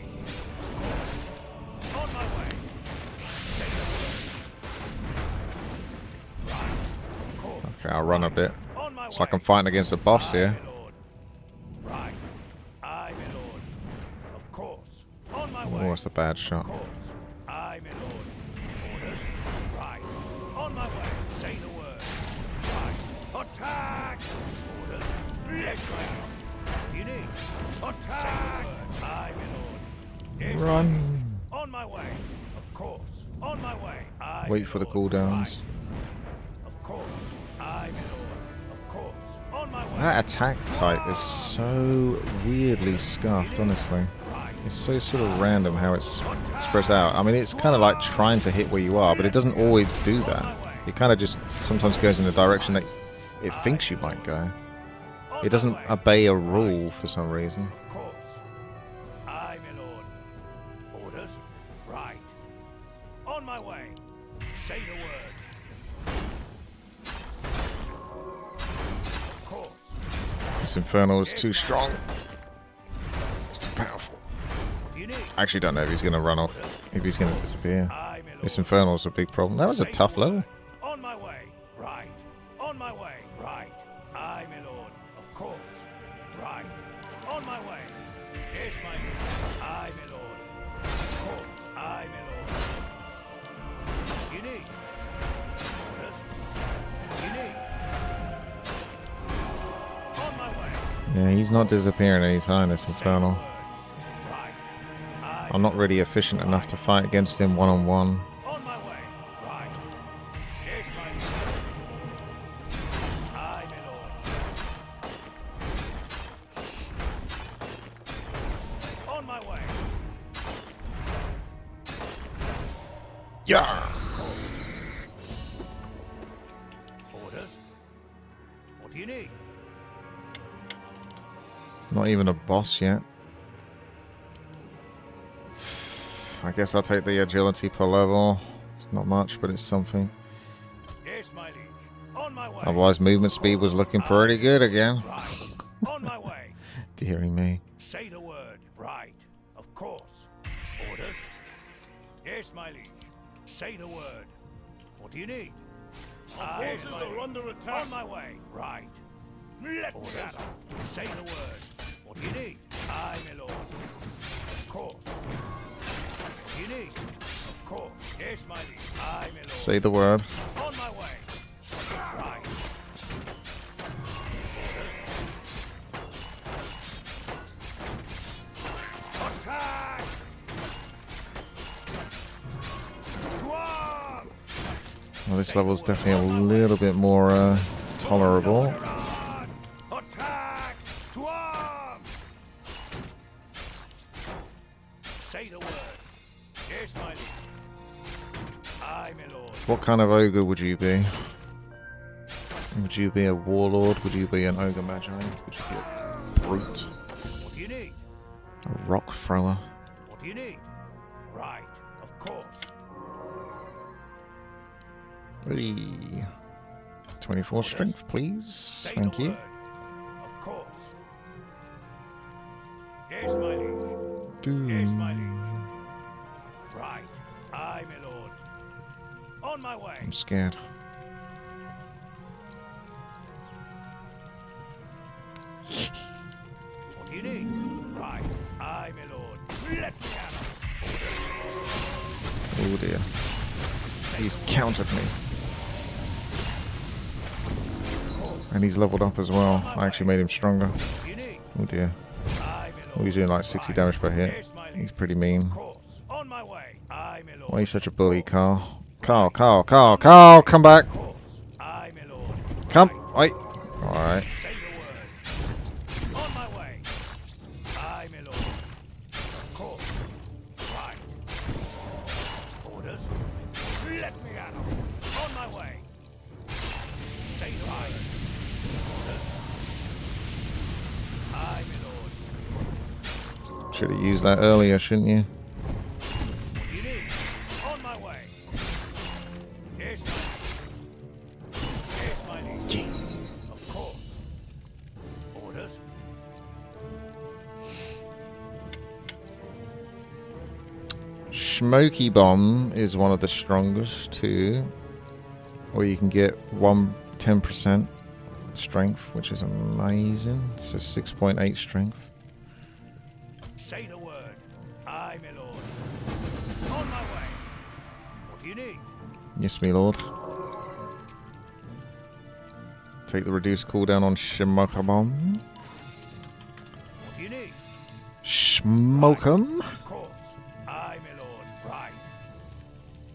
On my way. Say the word. Right. Of course. Okay, I'll run a bit. On my It's like way. I'm fighting against a boss Aye, here. my lord. Right. Aye, my lord. Of course. On my Oh, way. that's a bad shot. Of course. Aye, my lord. Orders. Right. On my way. Say the word. Right. Attack! Orders. Let's go. You need. Attack! Aye, my lord. Yes, Run. on my way. Of course. On my way. Aye, Wait my for the lord. cooldowns. Right. Of course. Aye, my lord. Of course. On my way. That attack type is so weirdly scuffed, honestly. Right. It's so sort of random how it's spread out. I mean, it's kind of like trying to hit where you are, but it doesn't always do that. It kind of just sometimes goes in the direction that it thinks you might go. On It doesn't my way. obey a rule for some reason. Of course. Aye, my lord. Orders. Right. On my way. Say the word. Of course. This Infernal is too strong. It's too powerful. What do you need? I actually don't know if he's going to run off, if he's going to disappear. Aye, my lord. This Infernal is a big problem. That was a Say tough the word. level. On my way. Right. On my way. Right. Aye, my lord. Of course. Right. On my way. Yes, my lord. Aye, my lord. Of course. Aye, my lord. You need. Orders. You need. On my way. Yeah, he's not disappearing anytime, this Infernal. Right. Aye, I'm not really efficient enough to fight against him one-on-one. on my way. Right. Yes, my lord. Aye, my lord. On my way. Yeah. Orders. What do you need? Not even a boss yet. I guess I'll take the agility per level. It's not much, but it's something. Yes, my liege. On my way. Otherwise, movement speed was looking pretty good again. Right. On my way. Dearie me. Say the word. Right. Of course. Orders. Yes, my liege. Say the word. What do you need? Our Yes, forces my are liege. under attack. On my way. Right. Orders. Say the word. What do you need? Aye, my lord. Of course. What do you need? Of course. Yes, my liege. Aye, my lord. Say the word. On my way. Right. Orders. Attack! To arms! Well, this level's definitely a little bit more tolerable. Run! Attack! To arms! Say the word. Yes, my liege. Aye, my lord. What kind of ogre would you be? Would you be a warlord? Would you be an ogre magi? Would you be a brute? What do you need? A rock thrower? What do you need? Right, of course. Hey. 24 strength, please. Say Thank the you. word. Of course. Yes, my liege. Yes, my liege. Right. Aye, my lord. On my way. I'm scared. What do you need? Right. Aye, my lord. Let me have it. Oh dear. He's countered me. And he's leveled up as well. I actually made him stronger. What do you need? Oh dear. Aye, my Oh, lord. he's doing like 60 damage per hit. Yes, my He's liege. pretty mean. Of course. On my way. Aye, my lord. Why are you such a bully, Carl? Carl, come back! Of course. Aye, my lord. Come. Wait. Alright. Say the word. On my way. Aye, my lord. Of course. Right. Orders. Let me at 'em. On my way. Say the word. Orders. Aye, my lord. Should have used that earlier, shouldn't you? What do you need? On my way. Yes, my liege. Yes, my liege. Of course. Orders. Smoky Bomb is one of the strongest too. Or you can get 10% strength, which is amazing. It's a 6.8 strength. Say the word. Aye, my lord. On my way. What do you need? Yes, me lord. Take the reduced cooldown on Smoky Bomb. What do you need? Smoke 'em. Of course. Aye, my lord. Right.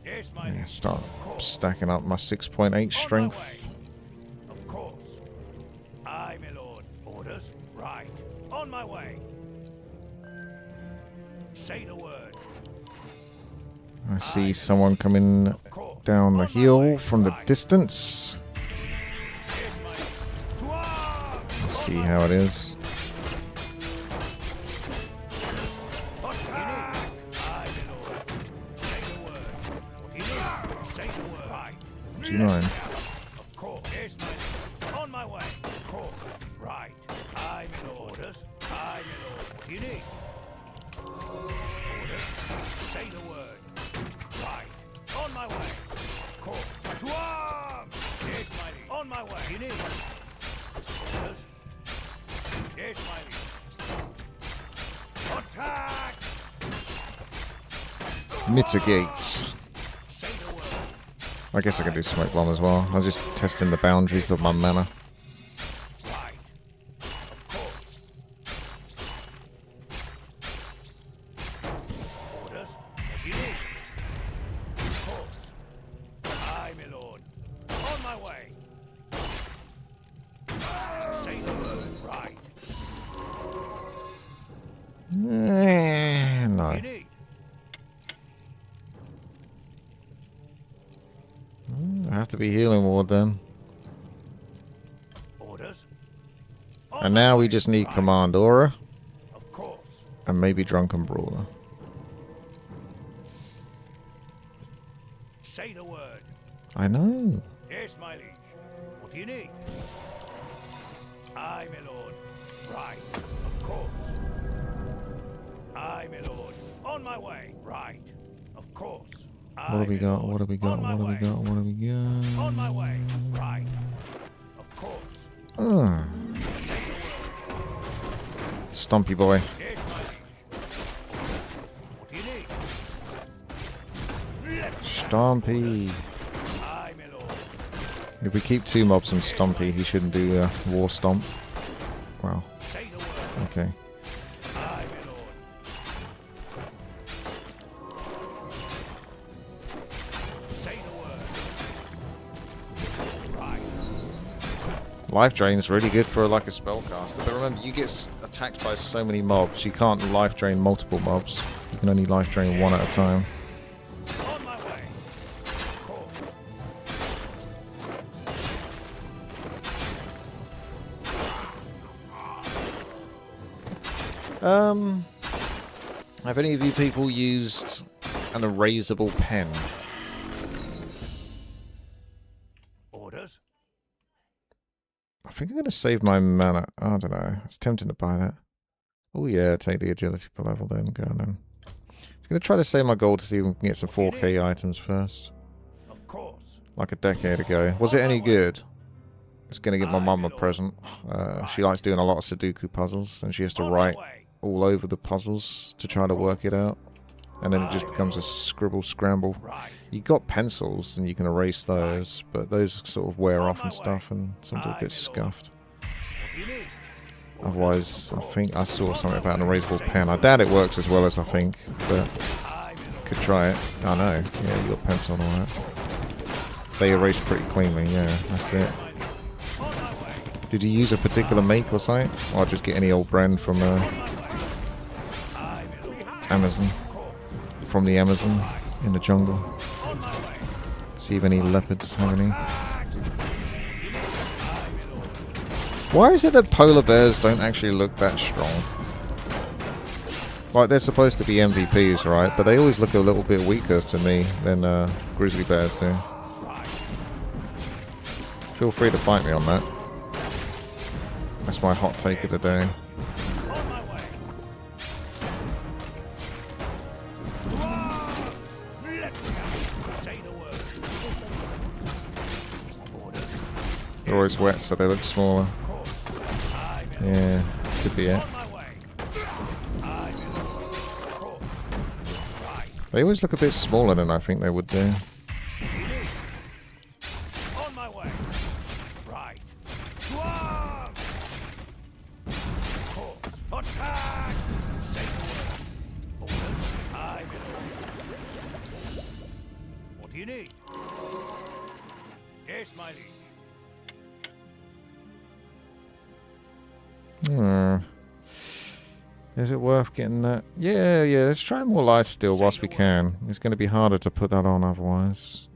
Yes, my Yeah, liege. start Of course. stacking up my 6.8 On my strength. way. Of course. Aye, my lord. Orders. Right. On my way. Say the word. I see someone coming Of course. down the On my hill way. from the Right. distance. Yes, my liege. To arms! Let's On see my how it way. is. Attack! Aye, my lord. Say the word. What do you need? Say the word. Right. Do you mind? Of course. Yes, my liege. On my way. Of course. Right. Aye, my lord. Orders. Aye, my lord. What do you need? Orders. Say the word. Right. On my way. Of course. To arms! Yes, my liege. On my way. What do you need? Orders. Yes, my liege. Attack! Mitigates. Say the word. I guess I can do Smoke Bomb as well. I was just testing the boundaries of my mana. Right. Of course. Orders. What do you need? Of course. Aye, my lord. On my way. Say the word. Right. No. What do you need? I have to be Healing Ward then. Orders. On And my now we way. just need Right. Command Aura Of course. and maybe Drunken Brawler. Say the word. I know. Yes, my liege. What do you need? Aye, my lord. Right. Of course. Aye, my lord. On my way. Right. Of course. What do we got? What do we got? What do we got? What do we got? On my way. Right. Of course. Ugh. Say the word. Stumpy boy. Yes, my liege. What do you need? Let me Stompy. Aye, my lord. If we keep two mobs and Stumpy, he shouldn't do a War Stomp. Wow. Say the word. Okay. Aye, my lord. Say the word. Right. Life Drain is really good for like a spellcaster. But remember, you get attacked by so many mobs. You can't Life Drain multiple mobs. You can only Life Drain one at a time. On my way. Of course. Have any of you people used an erasable pen? Orders. I think I'm going to save my mana. I don't know. It's tempting to buy that. Oh yeah, take the agility per level then. Go on then. I'm going to try to save my gold to see if we can get some 4K items first. Of course. Like a decade ago. Was it any good? It's going to get my mum a present. She likes doing a lot of Sudoku puzzles, and she has to On my write way. all over the puzzles to try to work it out. And then it just becomes a scribble scramble. Right. You got pencils and you can erase those, but those sort of wear On off my and stuff and sometimes Aye, a bit my lord. scuffed. What do you need? Otherwise, I think I saw something about an erasable Say pen. the I word. doubt it works as well as I think, but Aye, my lord. could try it. I know. Yeah, you got pencil and all that. They erase pretty cleanly, yeah, that's it. My liege. Did you use a particular make or something? Or I'll just get any old brand from Amazon. From the Amazon in the jungle. See if any leopards have any. Why is it that polar bears don't actually look that strong? Like, they're supposed to be MVPs, right? But they always look a little bit weaker to me than grizzly bears do. Feel free to fight me on that. That's my hot take of the day. They're always wet, so they look smaller. Yeah, could be it. They always look a bit smaller than I think they would do. On my way. Right. Attack! Orders. I'm in order. What do you need? Yes, my liege. Is it worth getting that? Yeah, let's try more lifesteal whilst we can. It's going to be harder to put that on otherwise.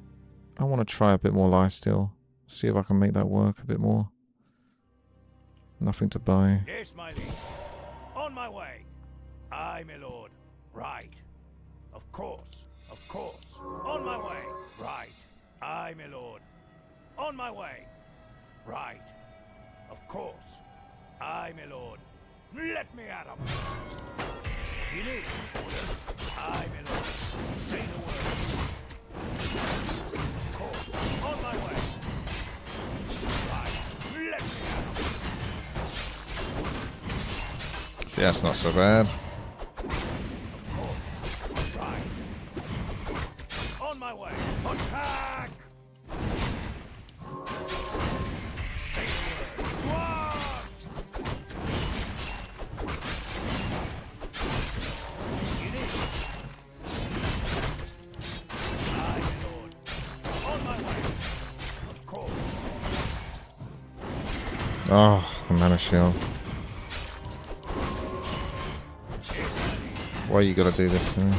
I want to try a bit more lifesteal. See if I can make that work a bit more. Nothing to buy. Yes, my liege. On my way. Aye, my lord. Right. Of course. Of course. On my way. Right. Aye, my lord. On my way. Right. Of course. Aye, my lord. Let me at him. What do you need? Orders. Aye, my lord. Say the word. Of course. On my way. Right. Let me at him. See, that's not so bad. Of course. Right. On my way. Attack! Say the word. Dwarf! Oh, the mana shield. Why you gotta do this to me?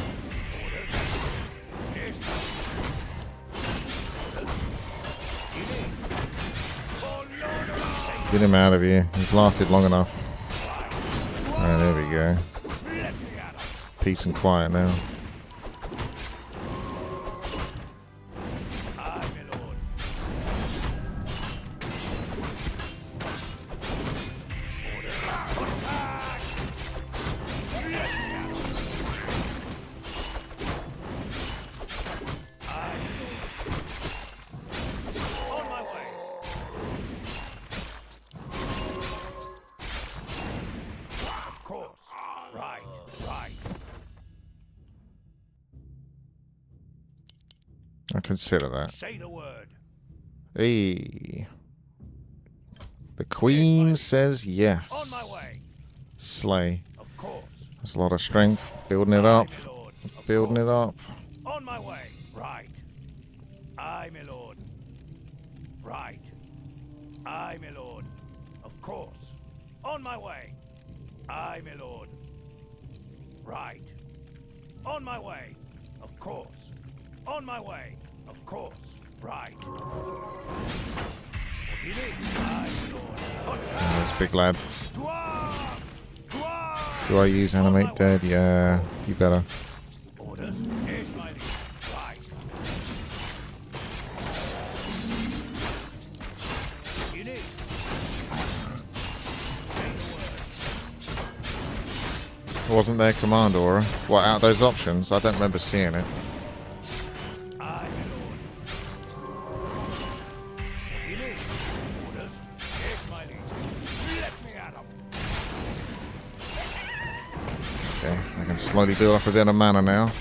Get him out of here. He's lasted long enough. Alright, there we go. Peace and quiet now. I consider that. Say the word. Hey. The Queen says yes. On my way. Slay. Of course. That's a lot of strength. Building it up. Aye, my lord. Of Building it course. up. On my way. Right. Aye, my lord. Right. Aye, my lord. Of course. On my way. Aye, my lord. Right. On my way. Of course. On my way. Of course. Right. What do you need? Aye, my lord. Oh, that's big lad. Dwarf! Dwarf! Do I use animate dead? Yeah, you better. Orders. Yes, my liege. Right. You need. Say the word. Wasn't there command aura? What, out of those options? I don't remember seeing it. Aye, my lord. What do you need? Orders. Yes, my liege. Let me at him. Okay, I can slowly build up a bit of mana now.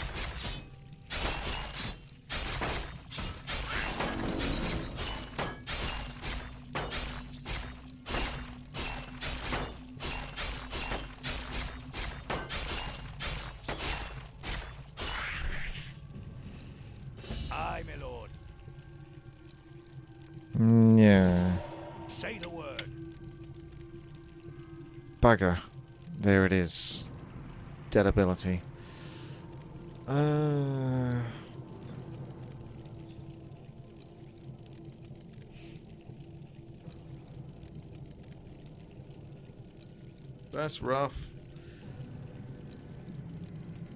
Aye, my lord. Yeah. Say the word. bugger. There it is. Dead ability. That's rough.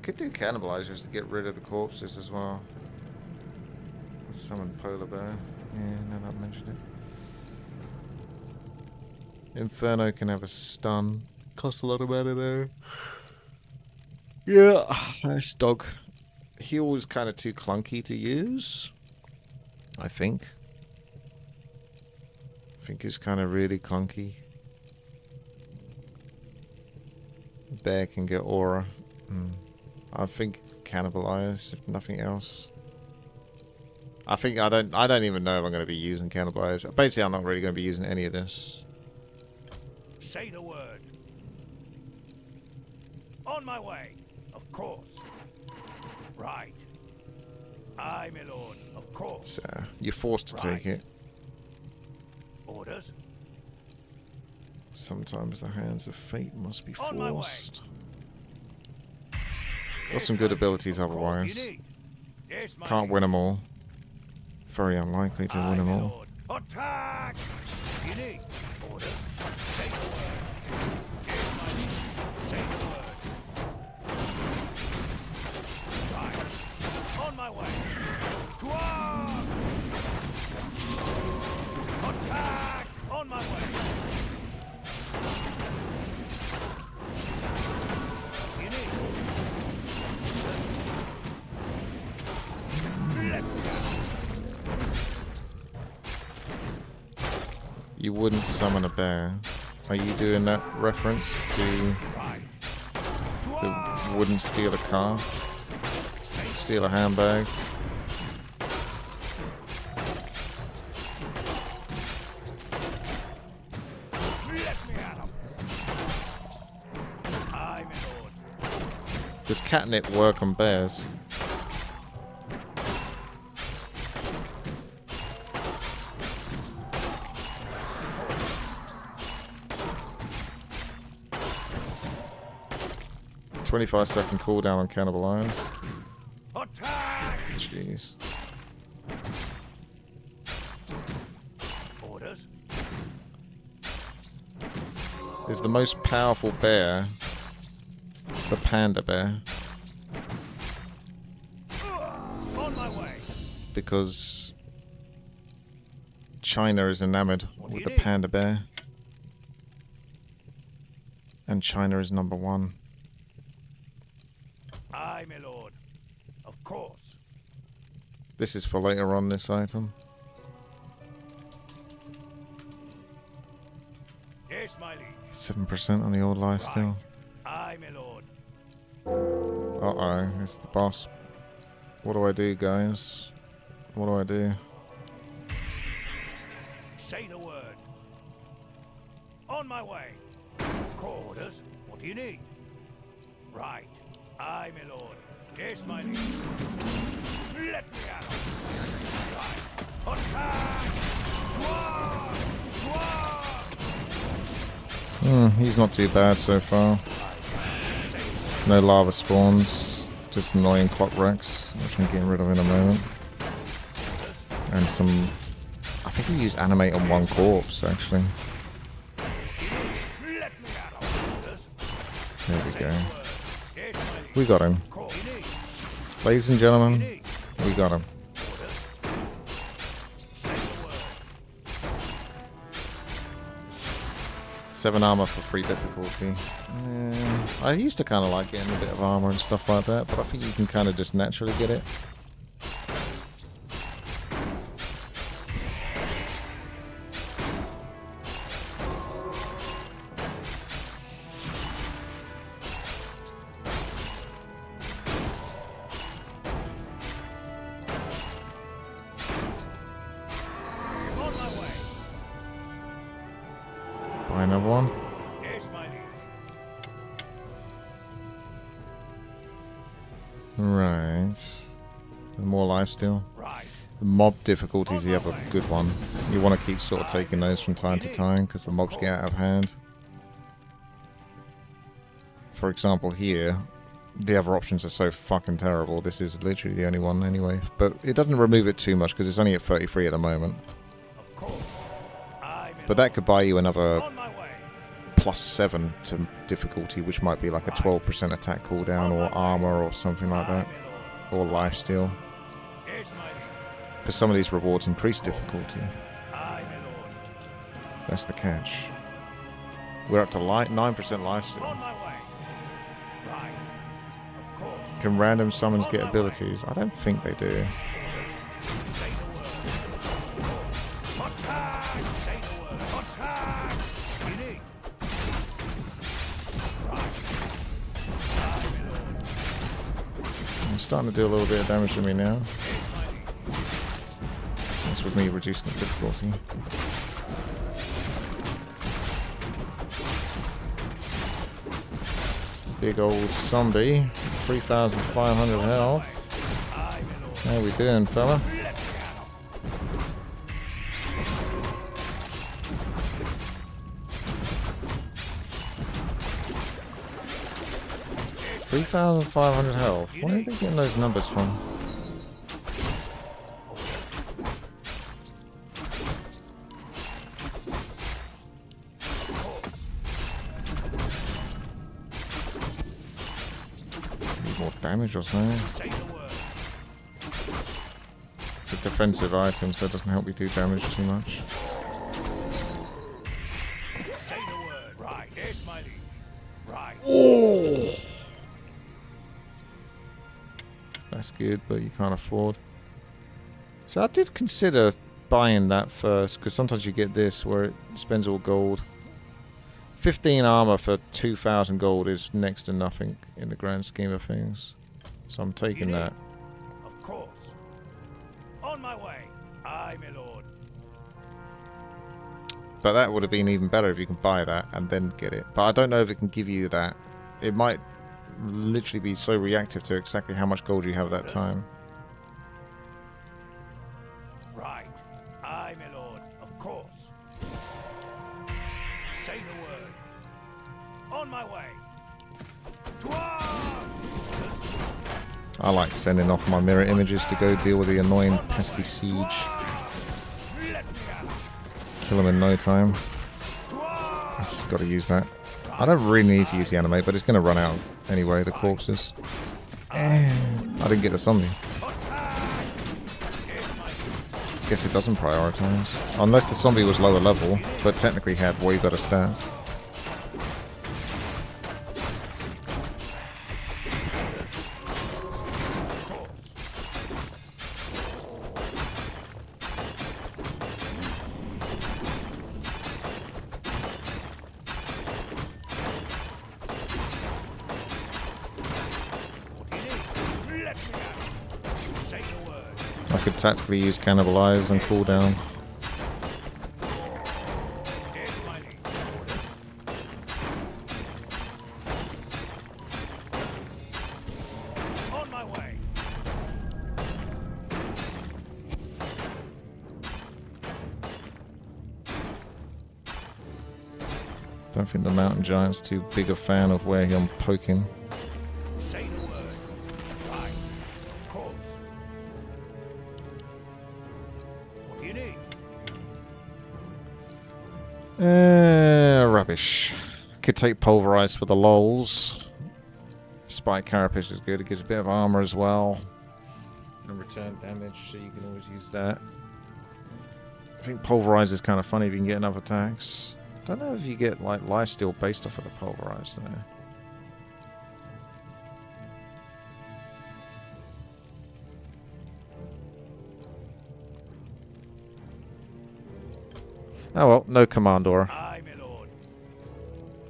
Could do cannibalize just to get rid of the corpses as well. Let's summon polar bear. Yeah, no, not mentioned it. Inferno can have a stun. Costs a lot of mana though. Yeah, nice dog. Heal was kind of too clunky to use, I think. I think it's kind of really clunky. Bear can get aura. I think cannibalize, if nothing else. I think I don't even know if I'm going to be using cannibalize. Basically, I'm not really going to be using any of this. Say the word. On my way, of course. Right. Aye, my lord, of course. So you're forced to take it. Orders. Sometimes the hands of fate must be On my way. forced. Got some good abilities otherwise. Yes, my Can't liege. win them all. Very unlikely to Aye, win them my all. lord. Attack! You need orders. Say the word. Yes, my liege. Say the word. Right. On my way. To arms! Attack! On my way. You need. Let me go. You wouldn't summon a bear. Are you doing that reference to Right. the wouldn't steal a car? Steal a handbag? Let me at 'em. Aye, my lord. Does catnip work on bears? "25-second cooldown on cannibalize." Attack! Jeez. Orders. Is the most powerful bear the panda bear? On my way. Because China is enamored What do with you the need? panda bear. And China is number one. Aye, my lord. Of course. This is for later on, this item. Yes, my liege. 7% on the old life still. Aye, my lord. Uh-oh, it's the boss. What do I do, guys? What do I do? Say the word. On my way. Orders. What do you need? Right. Aye, my lord. Yes, my liege. Let me at 'em. Right. Attack! He's not too bad so far. No lava spawns. Just annoying clock wrecks, which I'm getting rid of in a moment. And some... I think he used animate on one corpse, actually. Let me at 'em. Orders. There we go. Yes, my liege. We got him. Call. You need. Ladies and gentlemen, Need. we got him. Orders. Say the word. 7 armor for free difficulty. I used to kind of like getting a bit of armor and stuff like that, but I think you can kind of just naturally get it. On my way. Buy another one. Yes, my liege. Right. More life steal. Right. The mob difficulty is the other good one. You want to keep sort of taking those from time to time because the mobs get out of hand. for example, here, the other options are so fucking terrible. This is literally the only one anyway. But it doesn't remove it too much because it's only at 33 at the moment. Of course. But that could buy you another On my way. +7 to difficulty, which might be like a 12% attack cooldown or armor or something like that. Or lifesteal. Yes, my liege. Because some of these rewards increase difficulty. Aye, my lord. That's the catch. We're up to 9% lifesteal. On my way. Right. Of course. Can random summons get abilities? I don't think they do. Say the word. Attack! Say the word. Attack! You need. Right. Aye, my lord. It's starting to do a little bit of damage to me now. Yes, my liege. That's with me reducing the difficulty. Big old zombie. 3,500 health. Aye, my lord. How we doing, fella? Let me out. 3,500 health. Where are they getting those numbers from? Need more damage or something. Say the word. It's a defensive item, so it doesn't help me do damage too much. Say the word. Right. Yes, my liege. Right. Oh! That's good, but you can't afford. So I did consider buying that first, because sometimes you get this where it spends all gold. 15 armor for 2,000 gold is next to nothing in the grand scheme of things. So I'm taking You that. Of course. On my way. Aye, my lord. But that would have been even better if you can buy that and then get it. But I don't know if it can give you that. It might literally be so reactive to exactly how much gold you have at that time. Right. Aye, my lord. Of course. Say the word. On my way. To arms! I like sending off my mirror images to go deal with the annoying pesky siege. Let me out. Kill them in no time. To arms! Just got to use that. I don't really need to use the animate, but it's going to run out anyway, the corpses. I didn't get the zombie. Attack! Yes, my liege. Guess it doesn't prioritize. Unless the zombie was lower level, but technically had way better stats. Of course. What do you need? Let me out. Say the word. I could tactically use Cannibalize and cooldown. Yes, my liege. On my way. Don't think the Mountain Giant's too big a fan of where I'm poking. Say the word. Right. Of course. What do you need? Rubbish. Could take Pulverize for the lols. Spike Carapace is good. It gives a bit of armor as well. And return damage, so you can always use that. I think Pulverize is kind of funny if you can get enough attacks. Don't know if you get like lifesteal based off of the Pulverize though. Oh well, no Commandor. Aye, my lord.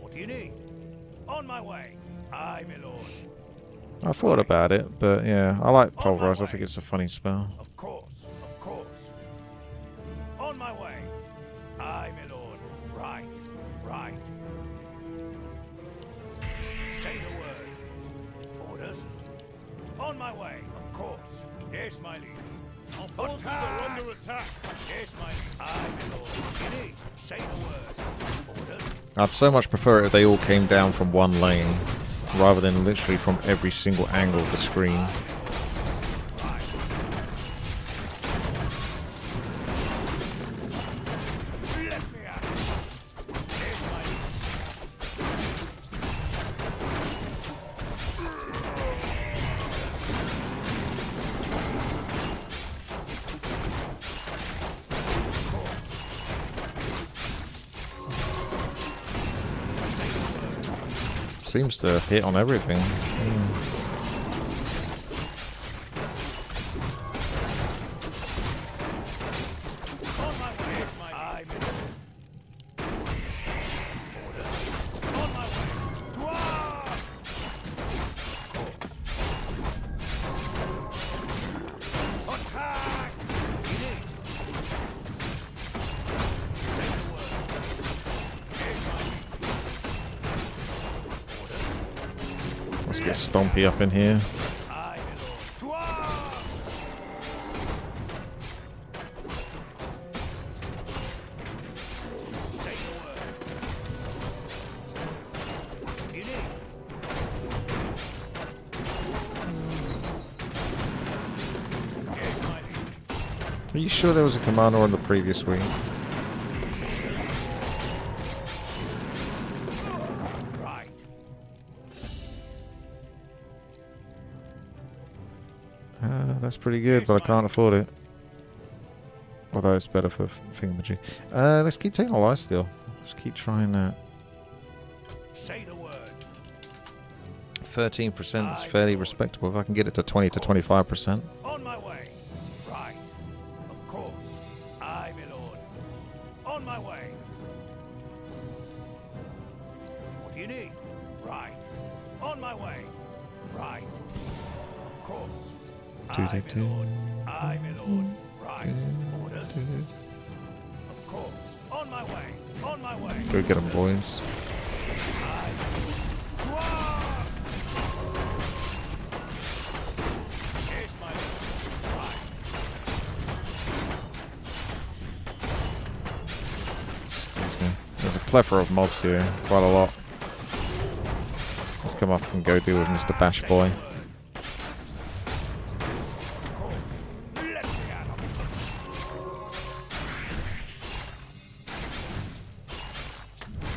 What do you need? On my way. Aye, my lord. I thought about it, but yeah, I like On my Pulverize. I way. think it's a funny spell. Of course. Of course. On my way. Aye, my lord. Right. Right. Say the word. Orders. On my way. Of course. Yes, my liege. Our forces are under attack. Yes, my liege. Aye, my lord. What do you need? Say the word. Orders. I'd so much prefer it if they all came down from one lane. rather than literally from every single angle of the screen. Seems to hit on everything. Let's get Stompy up in here. Are you sure there was a commander on the previous week? That's pretty good, but I can't afford it. Although it's better for thingamajig. Let's keep taking a life steal. Just keep trying that. Say the word. 13% is fairly respectable. If I can get it to 20 to 25%. On my way. Right. Of course. Aye, my lord. On my way. What do you need? Right. On my way. Right. Of course. Aye, my lord. Aye, my lord. Right. Orders. Of course. On my way. On my way. Go get them, boys. Aye. Wah! Yes, my lord. Right. Excuse me. There's a plethora of mobs here. Quite a lot. Let's come up and go deal with Mr. Bash Boy.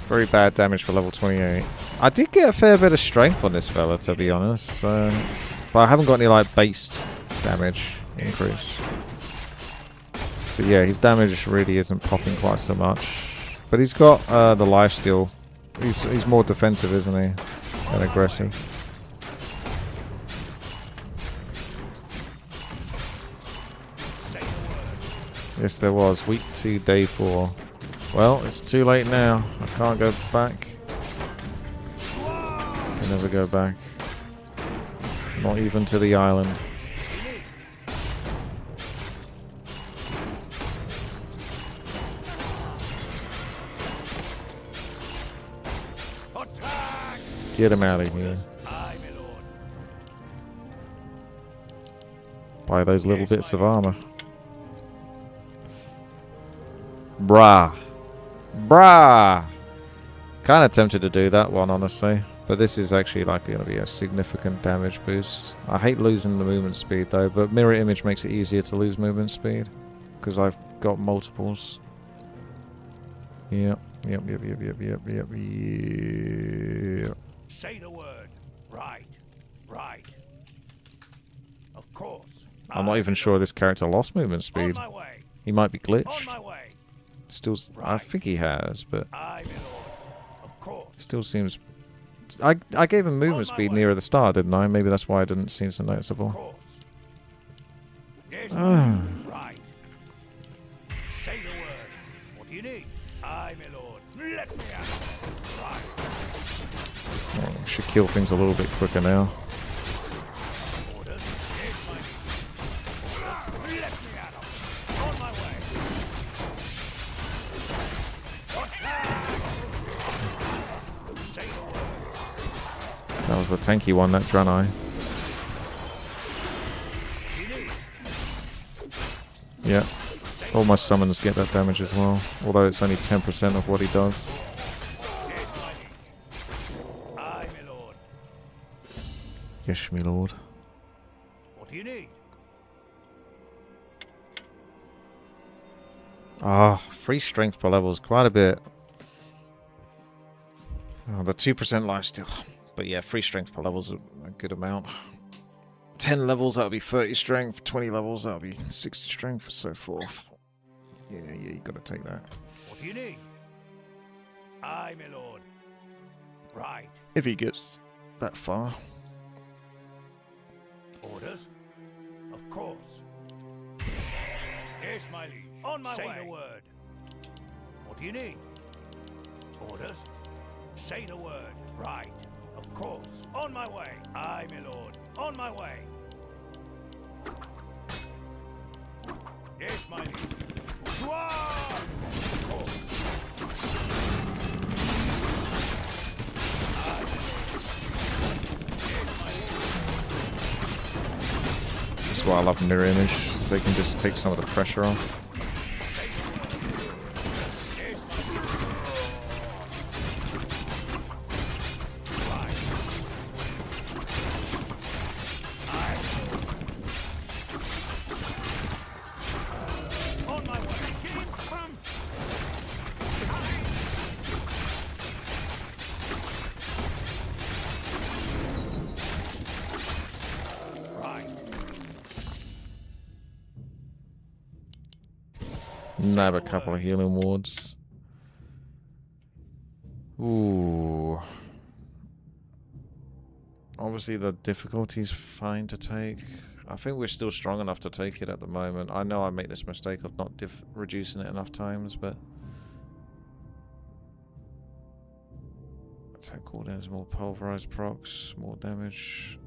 Very bad damage for level 28. I did get a fair bit of strength on this fella, to be honest. But I haven't got any, like, based damage increase. So yeah, his damage really isn't popping quite so much. But he's got the lifesteal. He's more defensive, isn't he? Than aggressive. Yes, there was. Week 2, day 4. Well, it's too late now. I can't go back. I can never go back. Not even to the island. Get him out of here. Buy those little bits of armor. Brah. Brah! Kind of tempted to do that one, honestly. But this is actually like going to be a significant damage boost. I hate losing the movement speed though, but mirror image makes it easier to lose movement speed. Because I've got multiples. Yep. Say the word. Right. Right. Of course. I'm not even sure this character lost movement speed. On my way. He might be On glitched. my way. Still, I think he has, but Aye, my lord. Of course. still seems... I gave him movement speed nearer the start, didn't I? Maybe that's why it didn't seem so Of noticeable. course. Yes, Ah. right. Say the word. What do you need? Aye, my lord. Let me out. Right. Well, we should kill things a little bit quicker now. Orders. Yes, my lord. Let me out. On my way. Say the word. That was the tanky one, that Draenei. You need. Yeah. All my summons get that damage as well. Although it's only 10% of what he does. Yes, my liege. Aye, my lord. Yes, my lord. What do you need? Ah, free strength per level is quite a bit. Oh, the 2% lifesteal. But yeah, free strength per level is a good amount. 10 levels, that'll be 30 strength. 20 levels, that'll be 60 strength, and so forth. Yeah, you gotta take that. What do you need? Aye, my lord. Right. If he gets that far. Orders? Of course. Yes, my liege. On my way. Say the word. What do you need? Orders? Say the word. Right. Of course. On my way. Aye, my lord. On my way. Yes, my liege. Of course. That's why I love mirror image. They can just take some of the pressure off. Nab a couple of healing wards. Ooh. Obviously the difficulty's fine to take. I think we're still strong enough to take it at the moment. I know I make this mistake of not reducing it enough times, but... Attack cooldowns, more pulverized procs, more damage.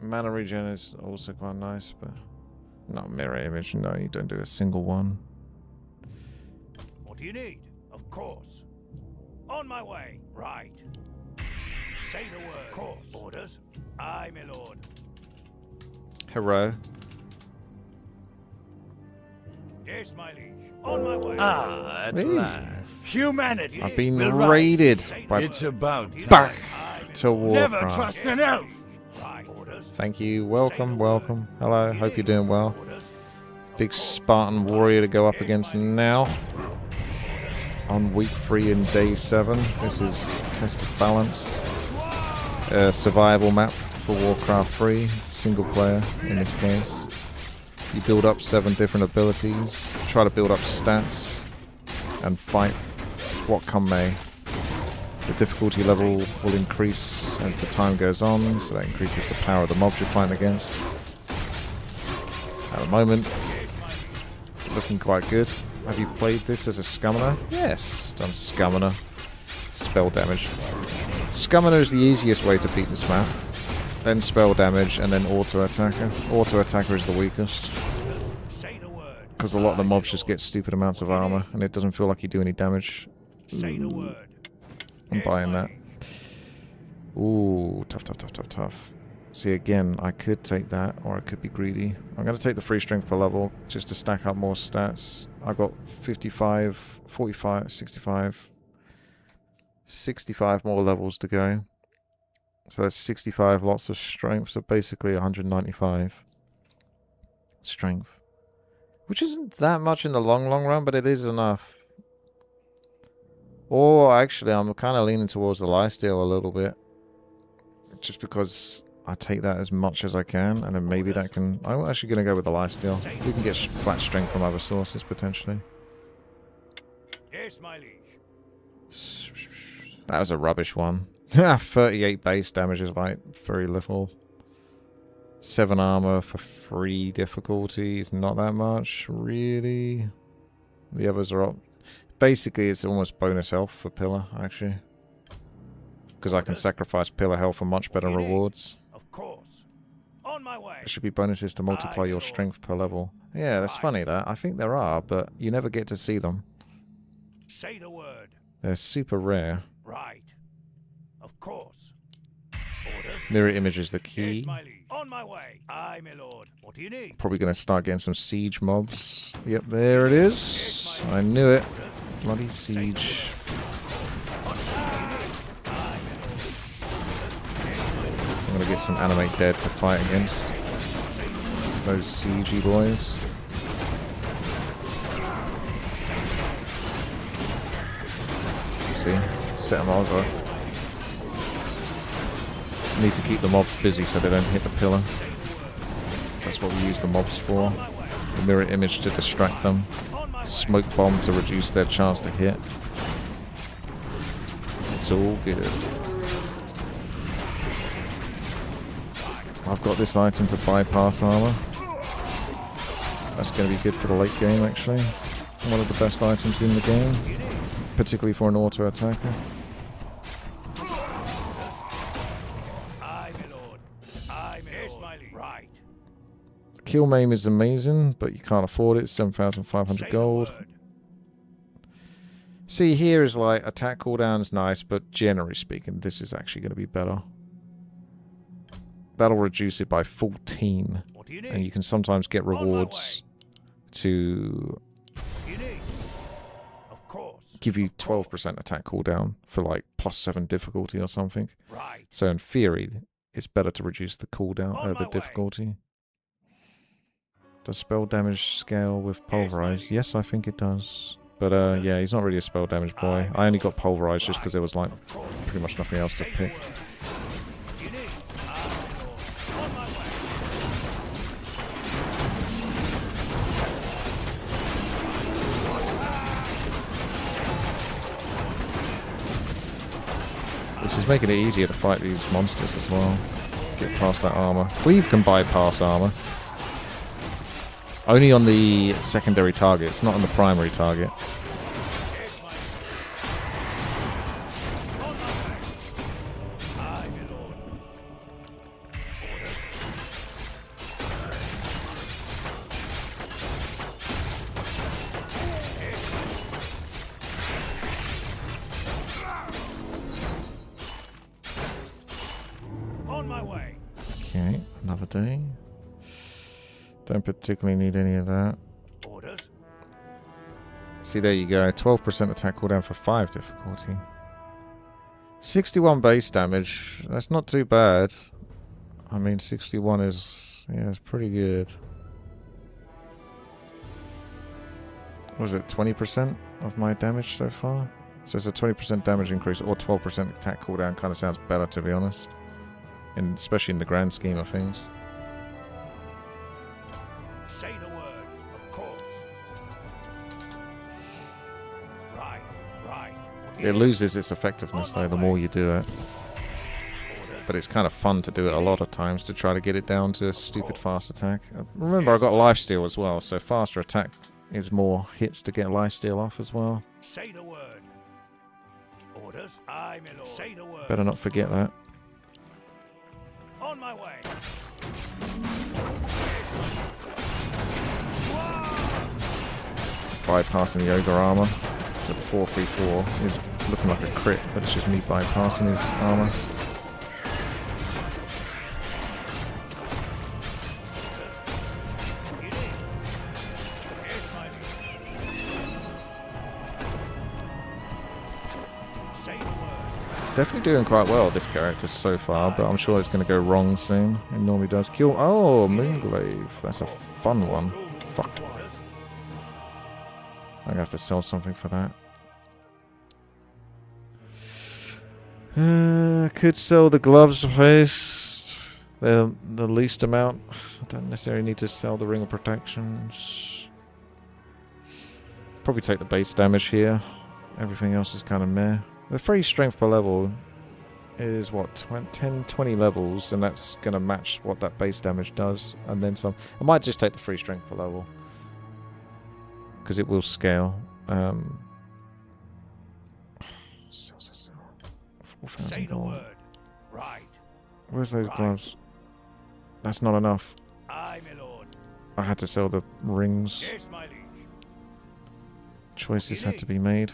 Mana regen is also quite nice, but... Not mirror image, no, you don't do a single one. What do you need? Of course. On my way. Right. Say the word. Of course. Orders? Aye, my lord. Hero. Yes, my liege. On my way. Ah, at Hey. last. Humanity. I've been will rise. raided by It's about time. back to Never Warcraft. trust an elf. Right. Orders? Thank you. Welcome, welcome. Hello, hope you're doing well. Big Spartan warrior to go up against now. On week 3 and day 7. This is Test of Balance. Survival map for Warcraft 3. Single player in this case. You build up 7 different abilities. Try to build up stats. And fight what come may. The difficulty level will increase as the time goes on, so that increases the power of the mobs you're fighting against. At the moment, looking quite good. Have you played this as a Scummoner? Yes, done Scummoner. Spell damage. Scummoner is the easiest way to beat this map. Then spell damage, and then auto-attacker. Auto-attacker is the weakest. Because a lot of the mobs just get stupid amounts of armor, and it doesn't feel like you do any damage. Say the word. I'm buying that. Ooh, tough, tough, tough, tough, tough. See, again, I could take that, or I could be greedy. I'm going to take the free strength per level, just to stack up more stats. I've got 55, 45, 65. 65 more levels to go. So that's 65 lots of strength, so basically 195 strength. Which isn't that much in the long run, but it is enough. Or actually, I'm kind of leaning towards the lifesteal a little bit. Just because I take that as much as I can, and then maybe that can... I'm actually going to go with the lifesteal. We can get flat strength from other sources, potentially. Yes, my liege. That was a rubbish one. 38 base damage is like very little. 7 armor for 3 difficulties, not that much, really. The others are up. Basically, it's almost bonus health for Pillar, actually. Because I can sacrifice Pillar health for much better rewards. Of course. On my way. There should be bonuses to multiply your strength per level. Yeah, that's funny that. I think there are, but you never get to see them. Say the word. They're super rare. Right. Of course. Orders. Mirror image is the key. Yes, my liege. On my way. Aye, my lord. What do you need? Probably going to start getting some siege mobs. Yep, there it is. I knew it. Bloody siege. I'm going to get some animate dead to fight against those siegey boys. See? Set them over. Need to keep the mobs busy so they don't hit the pillar. So that's what we use the mobs for. The mirror image to distract them. Smoke bomb to reduce their chance to hit. It's all good. I've got this item to bypass armor. That's going to be good for the late game, actually. One of the best items in the game, particularly for an auto attacker. Right. Kill maim is amazing, but you can't afford it. 7,500 gold. See, here is like attack cooldown is nice, but generally speaking, this is actually going to be better. That'll reduce it by 14, and you can sometimes get rewards to give you 12% attack cooldown for like +7 difficulty or something. Right. So in theory, it's better to reduce the cooldown, the difficulty. Does spell damage scale with pulverize? Yes, I think it does. But yeah, he's not really a spell damage boy. I only got pulverized just because there was like pretty much nothing else to pick. This is making it easier to fight these monsters as well. Get past that armor. Cleave can bypass armor. Only on the secondary targets, not on the primary target. On my way. Okay, another day. Don't particularly need any of that. Orders. See, there you go. 12% attack cooldown for 5 difficulty. 61 base damage. That's not too bad. I mean, 61 is... yeah, it's pretty good. What was it, 20% of my damage so far? So it's a 20% damage increase or 12% attack cooldown. Kind of sounds better, to be honest. Especially in the grand scheme of things. Say the word, of course. Right, right. It loses its effectiveness, though, the more you do it. But it's kind of fun to do it a lot of times to try to get it down to a stupid fast attack. Remember, I got lifesteal as well, so faster attack is more hits to get lifesteal off as well. Say the word. Orders. I, my lord. Say the word. Better not forget that. On my way. Bypassing the ogre armor. So the 434 is looking like a crit, but it's just me bypassing his armor. Definitely doing quite well, this character so far, but I'm sure it's going to go wrong soon. It normally does. Kill. Oh, Moonglaive. That's a fun one. Fuck. I'm going to have to sell something for that. Could sell the gloves first. They're the least amount. I don't necessarily need to sell the ring of protections. Probably take the base damage here. Everything else is kind of meh. The free strength per level is what, 10, 20 levels, and that's going to match what that base damage does, and then some. I might just take the free strength per level because it will scale. Sell. 4,000 gold. Right. Where's those gloves? That's not enough. Aye, my lord. I had to sell the rings. Yes, my liege. Choices had to be made.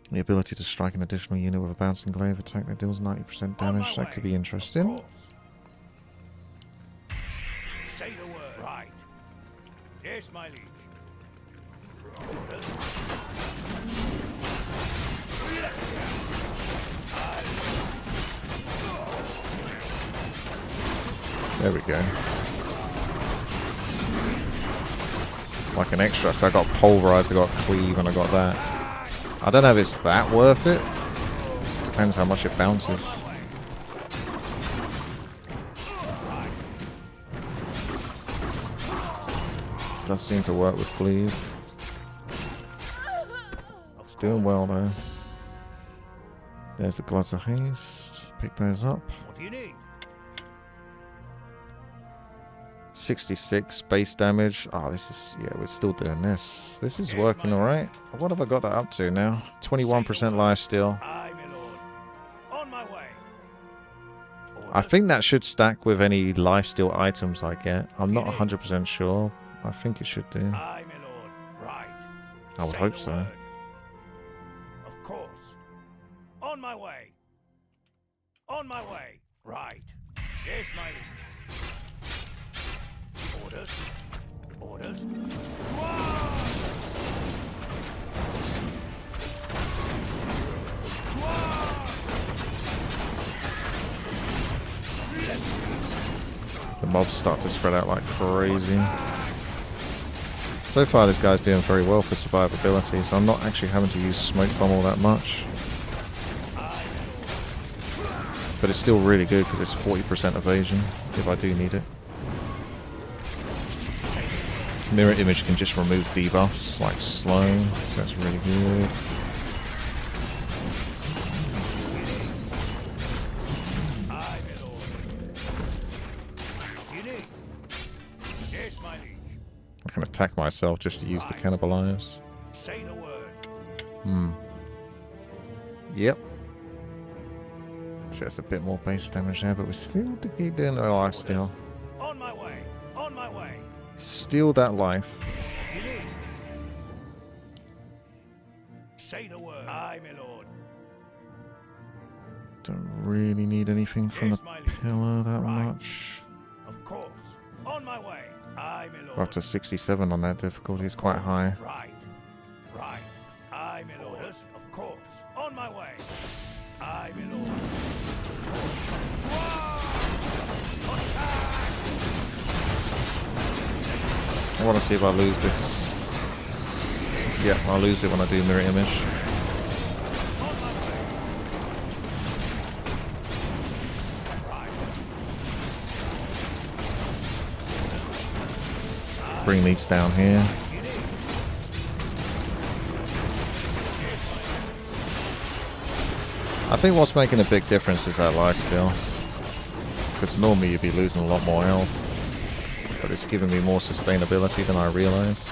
The ability to strike an additional unit with a bouncing glaive attack that deals 90% damage. That could be interesting. Say the word. Right. Yes, my liege. There we go. It's like an extra. So I got pulverized, I got cleave, and I got that. I don't know if it's that worth it. Depends how much it bounces. Does seem to work with cleave. It's doing well though. There's the gloves of haste. Pick those up. What do you need? 66 base damage. Oh, this is, yeah, we're still doing this. This is working alright. What have I got that up to now? 21% lifesteal. Aye, my lord. On my way. I think that should stack with any lifesteal items I get. I'm not 100% sure. I think it should do. Aye, my lord. Right. I would Say hope the so. word. Of course. On my way. On my way. Right. Yes, my liege. Orders. Orders. The mobs start to spread out like crazy. So far this guy's doing very well for survivability, so I'm not actually having to use smoke bomb all that much. But it's still really good because it's 40% evasion if I do need it. Mirror image can just remove debuffs like slow, so that's really good. I can attack myself just to use the cannibalize. Say the word. Yep. So that's a bit more base damage there, but we still to keep doing the lifesteal. On my way. On my way. Steal that life. You need. Say the word. Aye, my lord. Don't really need anything from the pillar that much. Of course. On my way. Aye, my lord. We're up to 67 on that difficulty, it's quite high. Right. Right. Aye, my lord. Orders. Of course. On my way. Aye, my lord. I want to see if I lose this. Yeah, I'll lose it when I do mirror image. Bring these down here. I think what's making a big difference is that lifesteal. Because normally you'd be losing a lot more health. But it's giving me more sustainability than I realized.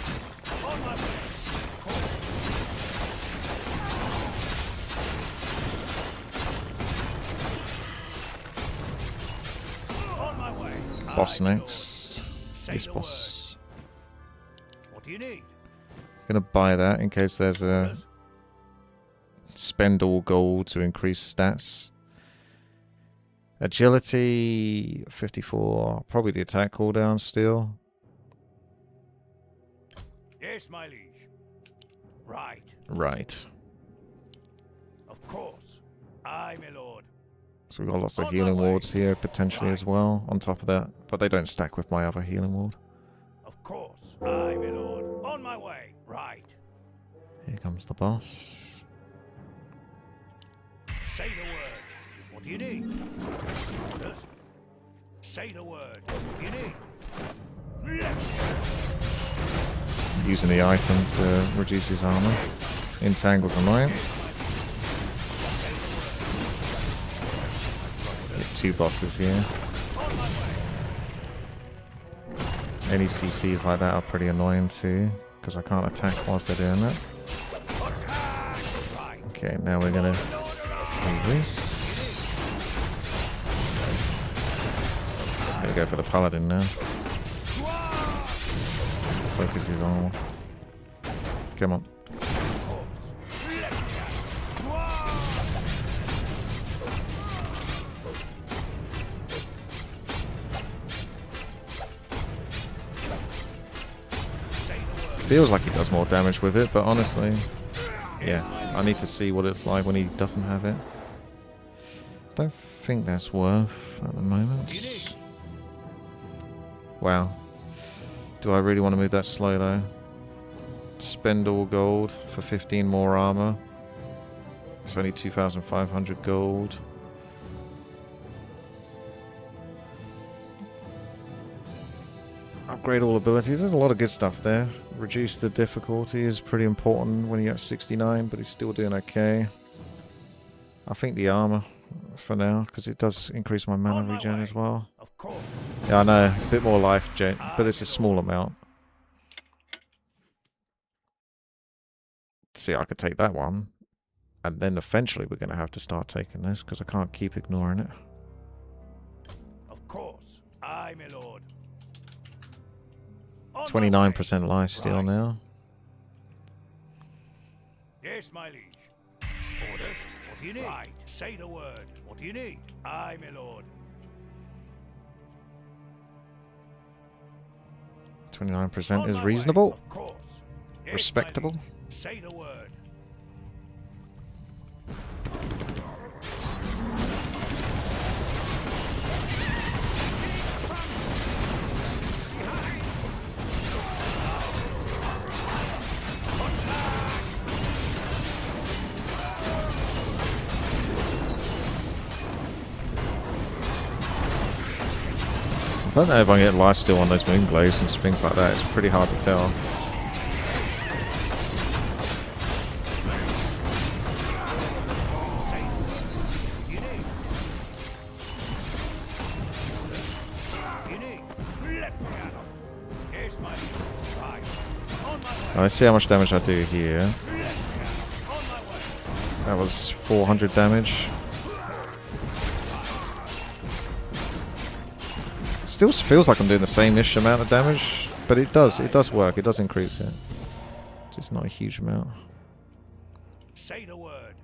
Boss next. This boss. What do you need? Gonna buy that in case there's a spend all gold to increase stats. Agility 54, probably the attack cooldown still. Yes, my liege. Right. Right. Of course. Aye, my lord. So we've got lots of healing wards here potentially as well on top of that, but they don't stack with my other healing ward. Of course. Aye, my lord. On my way. Right. Here comes the boss. Say the word. What do you need? Orders. Say the word. What do you need? Using the item to reduce his armor. Entangle's annoying. Get two bosses here. Any CCs like that are pretty annoying too, because I can't attack whilst they're doing that. Okay, now we're gonna do this. Gonna go for the paladin now. Focus his armor. Come on. Feels like he does more damage with it, but honestly, yeah, I need to see what it's like when he doesn't have it. Don't think that's worth at the moment. Wow. Do I really want to move that slow though? Spend all gold for 15 more armor. It's only 2,500 gold. Upgrade all abilities. There's a lot of good stuff there. Reduce the difficulty is pretty important when you're at 69, but he's still doing okay. I think the armor for now, because it does increase my mana regen as well. Of course. Yeah, I know. A bit more life gen, but it's a small amount. See, I could take that one. And then eventually we're going to have to start taking this, because I can't keep ignoring it. Of course. Aye, my lord. On my 29% way. life steal Right. now. Yes, my liege. Orders? What do you need? Right. Say the word. What do you need? Aye, my lord. 29% On is my way. reasonable. Of course. Yes, my Respectable. liege. Say the word. I don't know if I can get lifesteal on those moon glaives and things like that. It's pretty hard to tell. You need. You need. Let me at 'em. Yes, my liege. Right. On my way. Now, let's see how much damage I do here. Let me at 'em. On my way. That was 400 damage. Still feels like I'm doing the same-ish amount of damage, but it does work. It does increase it. Just not a huge amount. Say the word.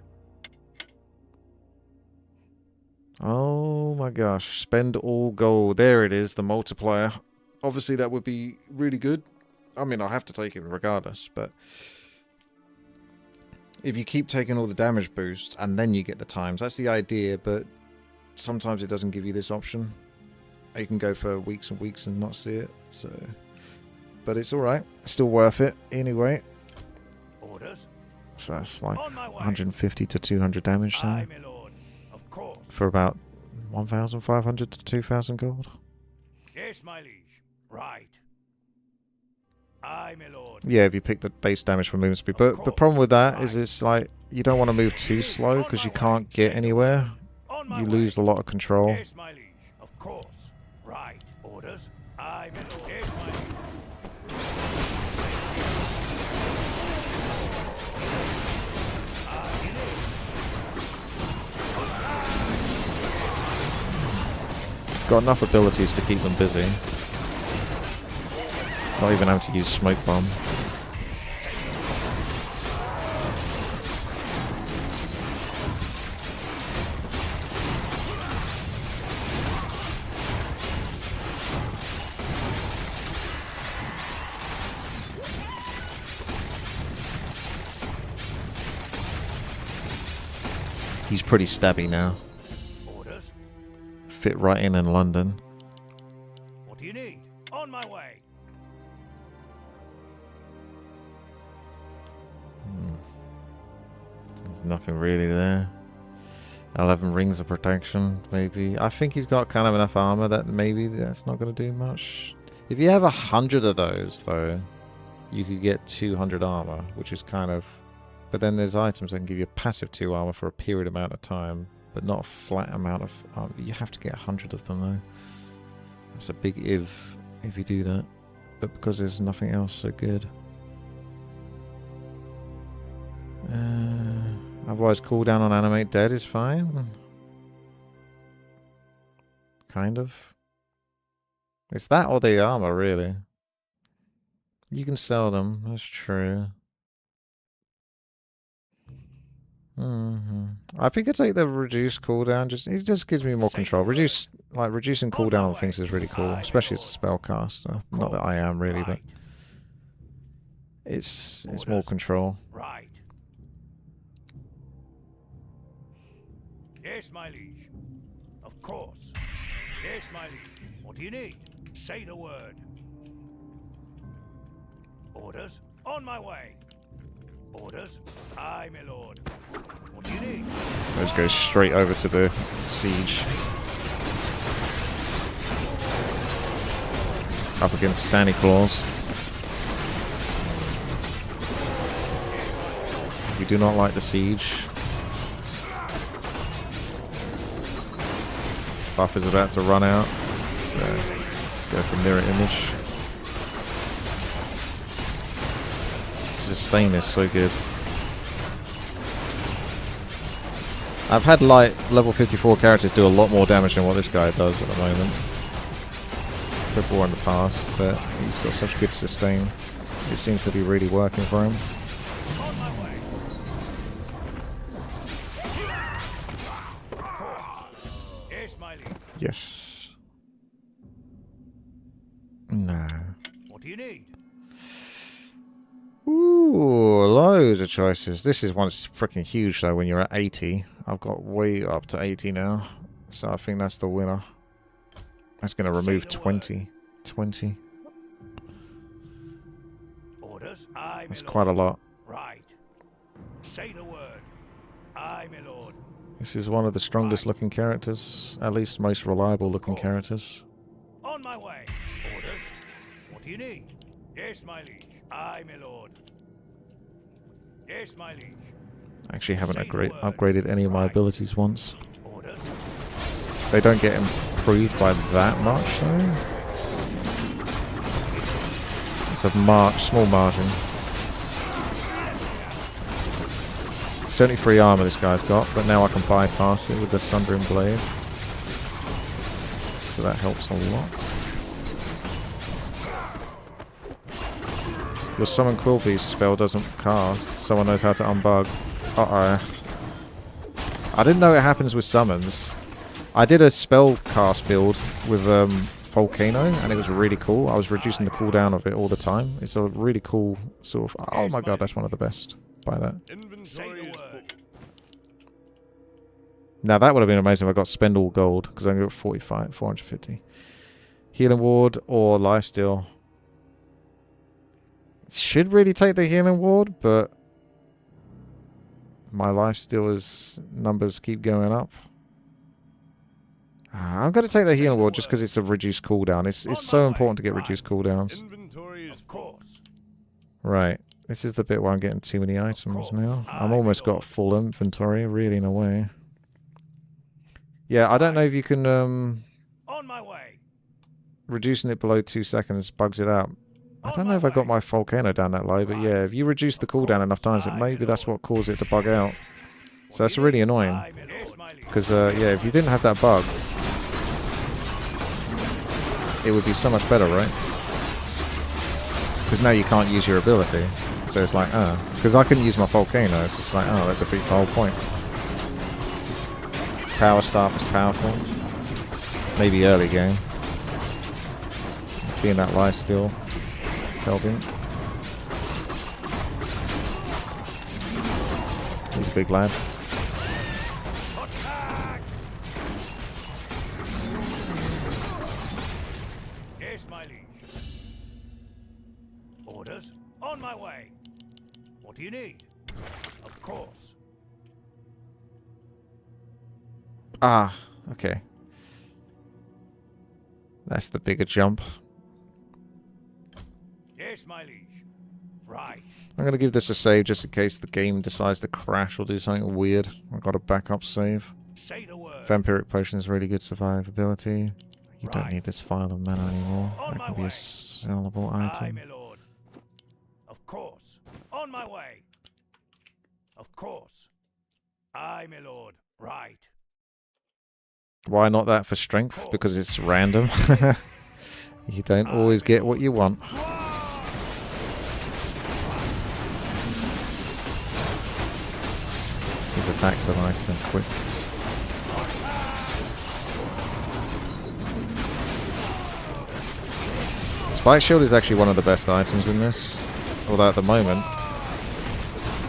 Oh my gosh. Spend all gold. There it is, the multiplier. Obviously that would be really good. I mean, I'll have to take it regardless, but if you keep taking all the damage boost and then you get the times, that's the idea, but sometimes it doesn't give you this option. You can go for weeks and weeks and not see it, so... But it's alright. Still worth it anyway. Orders? So that's like On my way. 150 to 200 damage Aye, now. my lord. Of course. For about 1,500 to 2,000 gold. Yes, my liege. Right. Aye, my lord. Yeah, if you pick the base damage for movement speed. But the problem with that is it's like, you don't want to move too slow because you can't get anywhere. On my You way. lose a lot of control. Yes, my liege. Of course. Right. Orders? Aye, my lord. Yes, my liege. Aye, you need. Got enough abilities to keep them busy. Not even having to use smoke bomb. He's pretty stabby now. Orders? Fit right in London. What do you need? On my way. There's nothing really there. 11 rings of protection, maybe. I think he's got kind of enough armor that maybe that's not going to do much. If you have 100 of those, though, you could get 200 armor, which is kind of... But then there's items that can give you a passive 2 armor for a period amount of time, but not a flat amount of armor. You have to get 100 of them, though. That's a big if you do that. But because there's nothing else so good. Otherwise, cooldown on animate dead is fine. Kind of. It's that or the armor, really. You can sell them, that's true. I think I'd take the reduced cooldown. It just gives me more control. Reducing cooldown on things is really cool, especially as a spellcaster. Not that I am really, but it's more control. Right. Yes, my liege. Of course. Yes, my liege. What do you need? Say the word. Orders? On my way. Orders? Aye, my lord. What do you need? Let's go straight over to the siege. Up against Santa Claus. We do not like the siege. Buff is about to run out. So go for mirror image. Sustain is so good. I've had like level 54 characters do a lot more damage than what this guy does at the moment. Before in the past, but he's got such good sustain. It seems to be really working for him. On my way. Yes, my liege. Yes. No. What do you need? Ooh, loads of choices. This is one's freaking huge though when you're at 80. I've got way up to 80 now. So I think that's the winner. That's going to remove 20. 20. Orders? Aye, That's my quite a lord. lot. Right. Say the word. Aye, my lord. This is one of the strongest looking characters. At least most reliable looking Cool. characters. On my way. Orders? What do you need? Yes, my liege. Aye, my lord. Yes, my liege. I actually haven't Say the word. upgraded any of my Right. abilities once. Orders? They don't get improved by that much though. It's a small margin. 73 armor this guy's got, but now I can bypass it with the Sundering Blade. So that helps a lot. Your Summon Quillbeast spell doesn't cast. Someone knows how to unbug. Uh-oh. I didn't know it happens with summons. I did a spell cast build with Volcano, and it was really cool. I was reducing the cooldown of it all the time. It's a really cool sort of... Oh my god, that's one of the best. Buy that. Inventory is full. Now that would have been amazing if I got spend all gold, because I got 45, 450. Healing Ward or Lifesteal. Should really take the Healing Ward, but my Lifesteal's numbers keep going up. I'm going to take the Healing Ward just because it's a reduced cooldown. It's so important to get reduced cooldowns. Inventory is Of course. Right. This is the bit where I'm getting too many items now. I'm almost got full inventory, really, in a way. Yeah, I don't know if you can... On my way. reducing it below 2 seconds bugs it out. I don't know if I got my Volcano down that low, but yeah, if you reduce the cooldown enough times, maybe that's what caused it to bug out. So that's really annoying. Aye, my lord. Because, yeah, if you didn't have that bug, it would be so much better, right? Because now you can't use your ability. So it's like, because I couldn't use my Volcano, it's just like, that defeats the whole point. Power Staff is powerful. Maybe early game. Seeing that lifesteal, it's helping. He's a big lad. Yes, my liege. Orders? On my way. What do you need? Of course. Ah, okay. That's the bigger jump. Yes, my liege. Right. I'm going to give this a save just in case the game decides to crash or do something weird. I've got a backup save. Say the word. Vampiric Potion is really good survivability. You don't Right. need this file of mana anymore. On That my can be a way. sellable Aye, item. my lord. Of course. On my way. Of course. Aye, my lord. Right. Why not that for strength? Because it's random. You don't always get what you want. His attacks are nice and quick. Spike Shield is actually one of the best items in this. Although at the moment,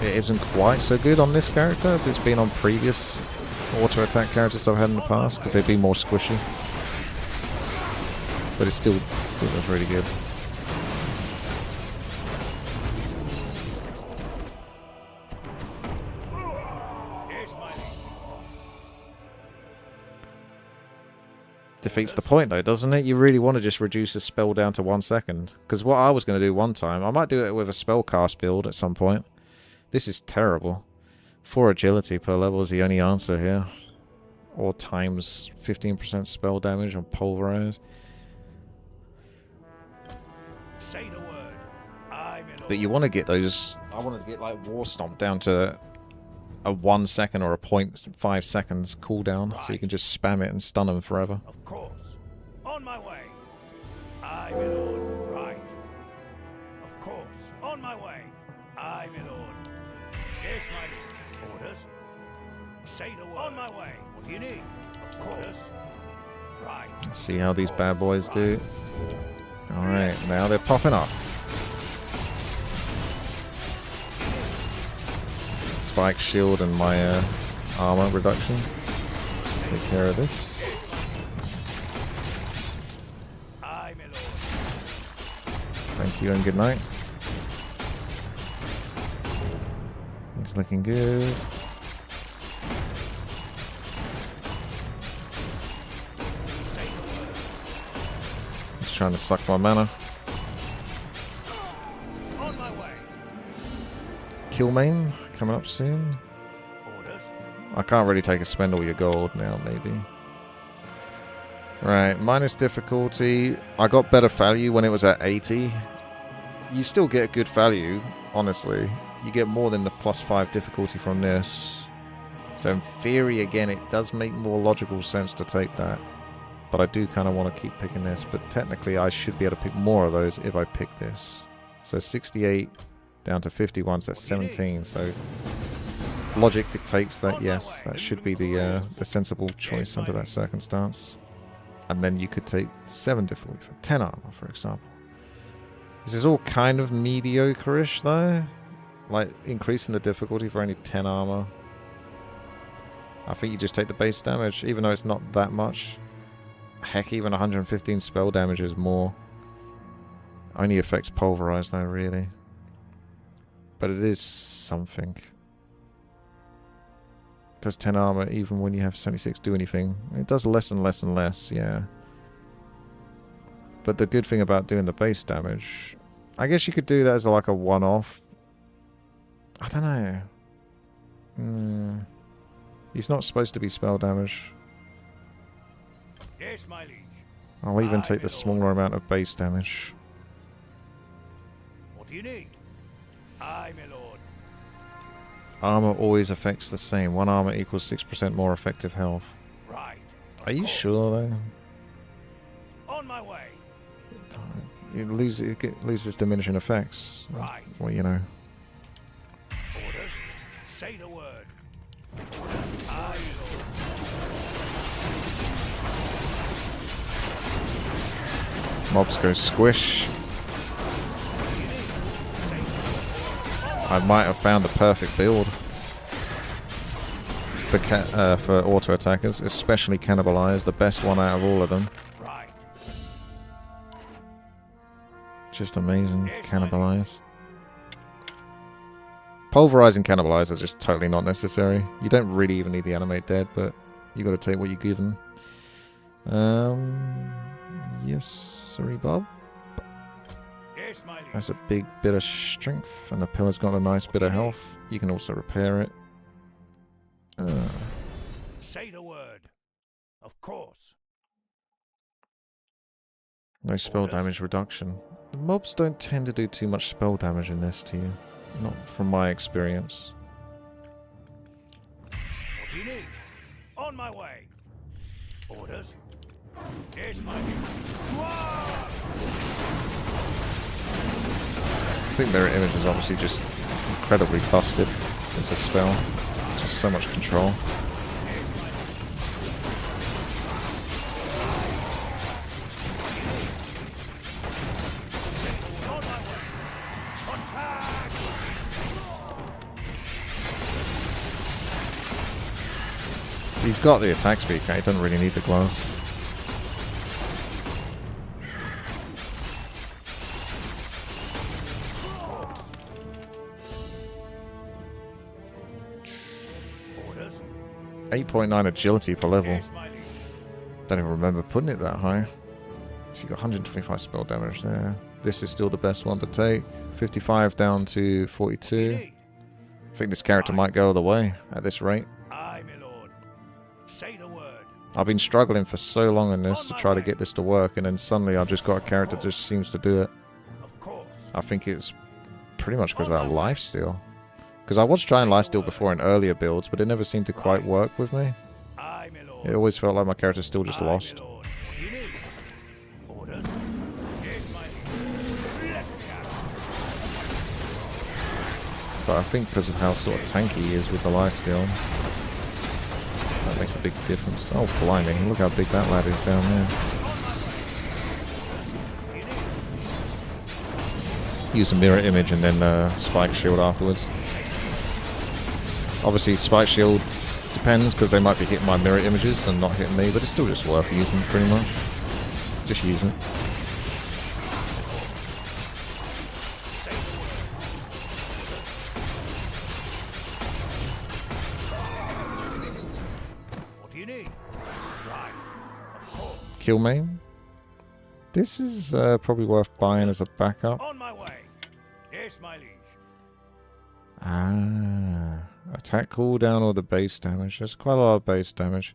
it isn't quite so good on this character as it's been on previous auto attack characters I've had in the past, because they've been more squishy. But it still does really good. Yes, my liege. Defeats the point though, doesn't it? You really want to just reduce the spell down to 1 second. Because what I was going to do one time, I might do it with a spellcast build at some point. This is terrible. 4 agility per level is the only answer here. Or times 15% spell damage on pulverize. Say the word. I, my lord. But you want to get those... I wanted to get like War Stomp down to a 1 second or a 0.5 seconds cooldown. So you can just spam it and stun them forever. Of course. On my way. I, my lord. Right. Of course. On my way. I, my lord. Yes, my liege. Orders. Say the word. On my way. What do you need? Of course. Right. Let's see how these bad boys do. Alright, now they're popping up. Spike shield and my armor reduction. Take care of this. I, my lord. Thank you and good night. He's looking good. He's trying to suck my mana. On my way. Kill main coming up soon. Orders. I can't really take a spend all your gold now, maybe. Right, minus difficulty. I got better value when it was at 80. You still get good value, honestly. You get more than the +5 difficulty from this. So in theory, again, it does make more logical sense to take that. But I do kind of want to keep picking this. But technically, I should be able to pick more of those if I pick this. So 68 down to 51, so that's 17. So logic dictates that, yes, that should be the sensible choice under that circumstance. And then you could take 7 difficulty for 10 armor, for example. This is all kind of mediocre-ish, though. Like, increasing the difficulty for only 10 armor. I think you just take the base damage, even though it's not that much. Heck, even 115 spell damage is more. Only affects pulverize, though, really. But it is something. Does 10 armor even when you have 76 do anything? It does less and less and less, yeah. But the good thing about doing the base damage, I guess you could do that as like a one-off. I don't know. He's not supposed to be spell damage. Yes, my liege. I'll even Aye, take my the smaller amount of base damage. What do you need? Aye, my lord. Armor always affects the same. 1 armor equals 6% more effective health. Right. Of Are you course. sure, though? On my way. It loses diminishing effects. Right. Well, you know. Orders. Say the word. Orders. Aye, lord. Mobs go squish. What do you need? Say the word. I might have found the perfect build for auto attackers, especially cannibalize, the best one out of all of them. Right. Just amazing. Yes, Cannibalize. Pulverize and cannibalize are just totally not necessary. You don't really even need the animate dead, but you got to take what you're given. Yes, sorry, Bob. Yes, my liege. That's a big bit of strength, and the pillar's got a nice bit of health. You can also repair it. Say the word. Of course. No spell Orders. damage reduction. The mobs don't tend to do too much spell damage in this to you. Not from my experience. What do you need? On my way. Orders. Yes, my liege. Whoa! I think Mirror Image is obviously just incredibly busted. It's a spell. Just so much control. Yes, my liege. On my way. Attack! He's got the attack speed, he doesn't really need the gloves. 8.9 agility per level. Yes, my liege. Don't even remember putting it that high. So you got 125 spell damage there. This is still the best one to take. 55 down to 42. Indeed. I think this character might go all the way at this rate. Aye, my lord. Say the word. I've been struggling for so long in this to try to get this to work, and then suddenly I've just got a character that just seems to do it. Of course. I think it's pretty much because of that lifesteal. Because I was trying lifesteal before in earlier builds, but it never seamed to quite work with me. Aye, my lord. It always felt like my character still just Aye, lost. my lord. What do you need? Orders? Yes, my liege. Let me out. But I think because of how sort of tanky he is with the lifesteal, that makes a big difference. Oh, blimey, look how big that lad is down there. Use a mirror image and then spike shield afterwards. Obviously spike shield depends because they might be hitting my mirror images and not hitting me, but it's still just worth using pretty much. Just use it. What do you need? Right. Of course. Kill main. This is probably worth buying as a backup. On my way. Yes, my liege. Ah, attack cooldown or the base damage. There's quite a lot of base damage.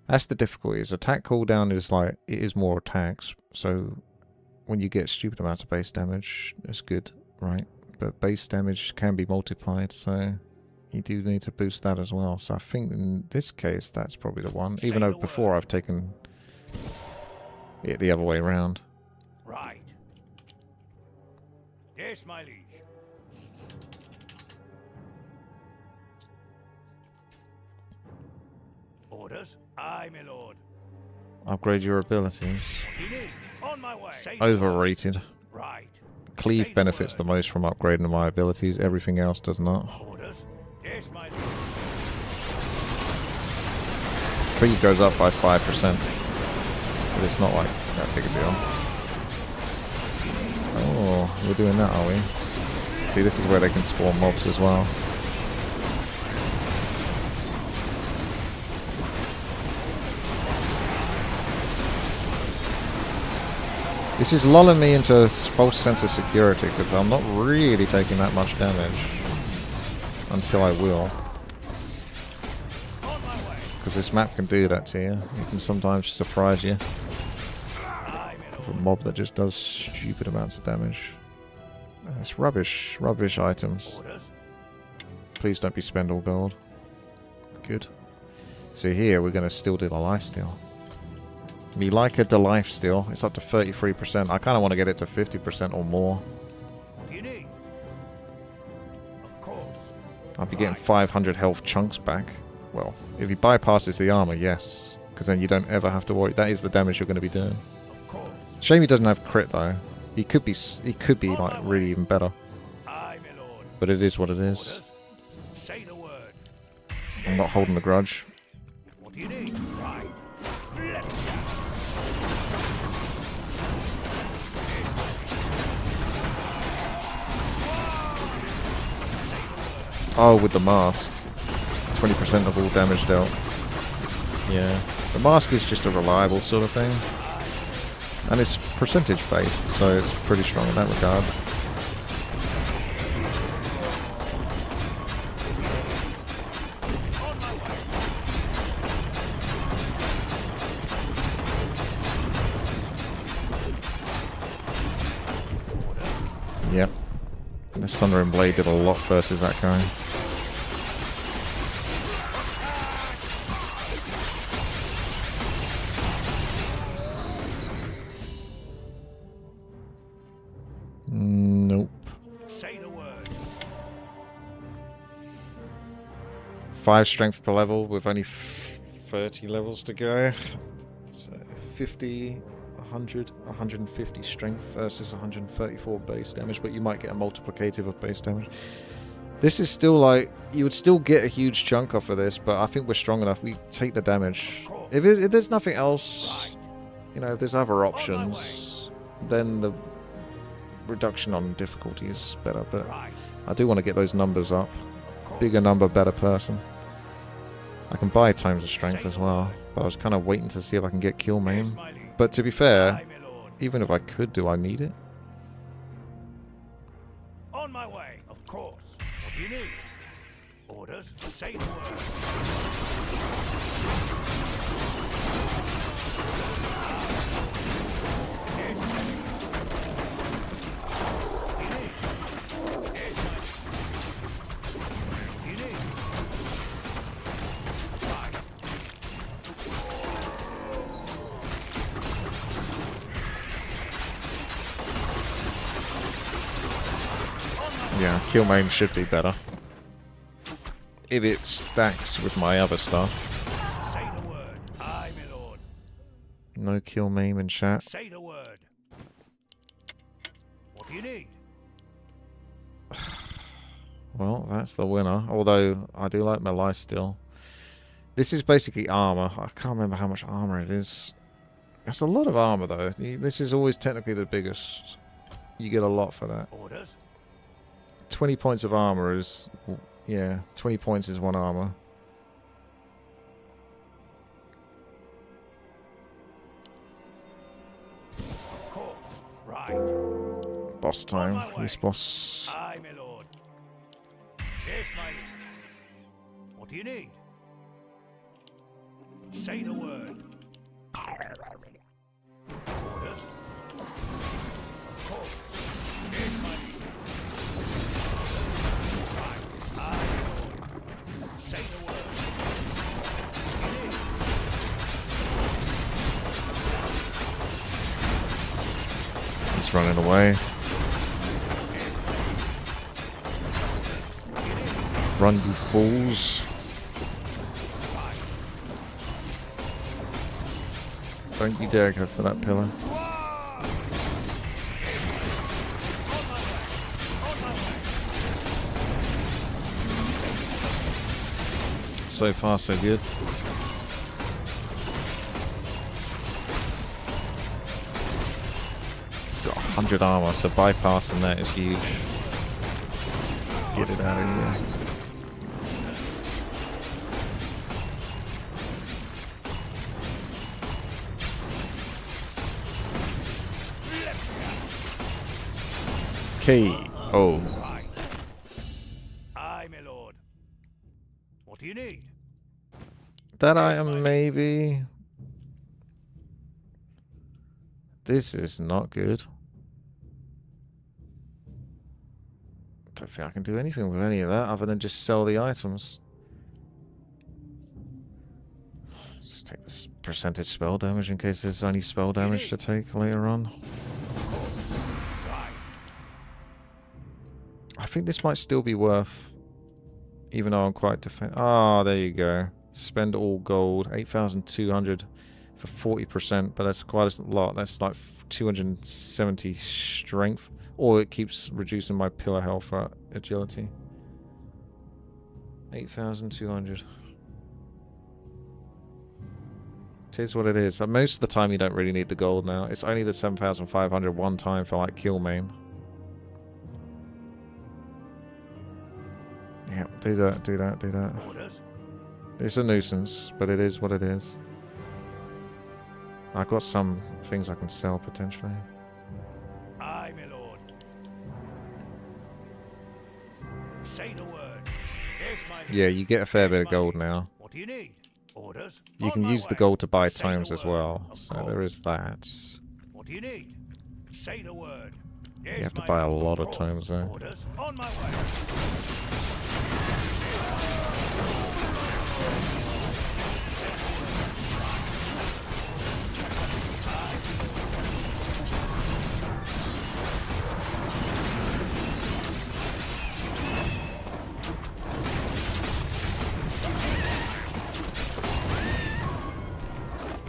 That's the difficulty. Is attack cooldown is like it is more attacks, so when you get stupid amounts of base damage, it's good, right? But base damage can be multiplied, so you do need to boost that as well. So I think in this case that's probably the one. Even though before I've taken it the other way around. Right. Yes, my liege. Orders? Aye, my lord. Upgrade your abilities. What do you need? On my way. Say the word. Overrated. Right. Cleave Say the benefits the word. most from upgrading my abilities. Everything else does not. Orders? Yes, my liege. Cleave goes up by 5%. But it's not like that big a deal. Oh, we're doing that, are we? See, this is where they can spawn mobs as well. This is lulling me into a false sense of security because I'm not really taking that much damage until I will. On my way. Because this map can do that to you. It can sometimes surprise you. Aye, my lord. A mob that just does stupid amounts of damage. It's rubbish. Rubbish items. Orders? Please don't be spend all gold. Good. So here we're going to still do the lifesteal. Me like a lifesteal. It's up to 33%. I kind of want to get it to 50% or more. What do you need? Of course. I'll be getting 500 health chunks back. Well, if he bypasses the armor, yes. Because then you don't ever have to worry. That is the damage you're going to be doing. Of course. Shame he doesn't have crit though. He could be like really even better. Aye, my lord. But it is what it is. Orders? Say the word. I'm not holding the grudge. What do you need? Right. Let me out. Oh, with the mask. 20% of all damage dealt. Yeah. The mask is just a reliable sort of thing. And it's percentage based, so it's pretty strong in that regard. Yep. The Sundering Blade did a lot versus that guy. Nope. Say the word. 5 strength per level with only 30 levels to go. So 50, 100, 150 strength versus 134 base damage, but you might get a multiplicative of base damage. This is still like, you would still get a huge chunk off of this, but I think we're strong enough. We take the damage. If there's nothing else, you know, if there's other options, then the reduction on difficulty is better, but Right. I do want to get those numbers up. Bigger number, better person. I can buy times of strength as well, but I was kind of waiting to see if I can get kill Yes, maim. my liege. But to be fair, Aye, my lord. even if I could, do I need it? On my way, of course. What do you need? Orders? Say the word. Yes, my liege. What do you need? Yes, my liege. What do you need? Right. Yeah, kill maim should be better. If it stacks with my other stuff. Say the word. Aye, my lord. No kill maim in chat. Say the word. What do you need? Well, that's the winner. Although, I do like my life still. This is basically armor. I can't remember how much armor it is. That's a lot of armor, though. This is always technically the biggest. You get a lot for that. Orders? 20 points of armor is... Yeah, 20 points is one armor. Of course. Right. Boss time. my way. This boss... Aye, my lord. Yes, my liege. What do you need? Say the word. Orders? Of course. Yes, my liege. Right. Aye, my lord. Say the word. What do you need? He's running away. Run, you fools. Don't you dare go for that pillar. So far, so good. It's got 100 armor, so bypassing that is huge. Get it out of here. K.O. Right. Aye, my lord. What do you need? That Yes, item, my- maybe. This is not good. Don't think I can do anything with any of that other than just sell the items. Let's just take this percentage spell damage in case there's any spell damage to take later on. Right. I think this might still be worth, even though I'm quite Ah, there you go. Spend all gold, 8,200 for 40%, but that's quite a lot. That's like 270 strength, or it keeps reducing my pillar health for agility. 8,200. It is what it is. Most of the time you don't really need the gold now. It's only the 7,500 one time for like kill maim. Yeah, do that, do that, do that. Orders? It's a nuisance, but it is what it is. I've got some things I can sell potentially. Aye, my lord. Say the word. Yes, my liege. Yeah, you get a fair Yes, bit of my gold liege. now. What do you need? Orders? You On can my use the way. gold to buy Say the times as word. well, Of so there course. is that. What do you need? Say the word. Yes, You have to my buy a liege. lot of course. times though. Orders? On my way.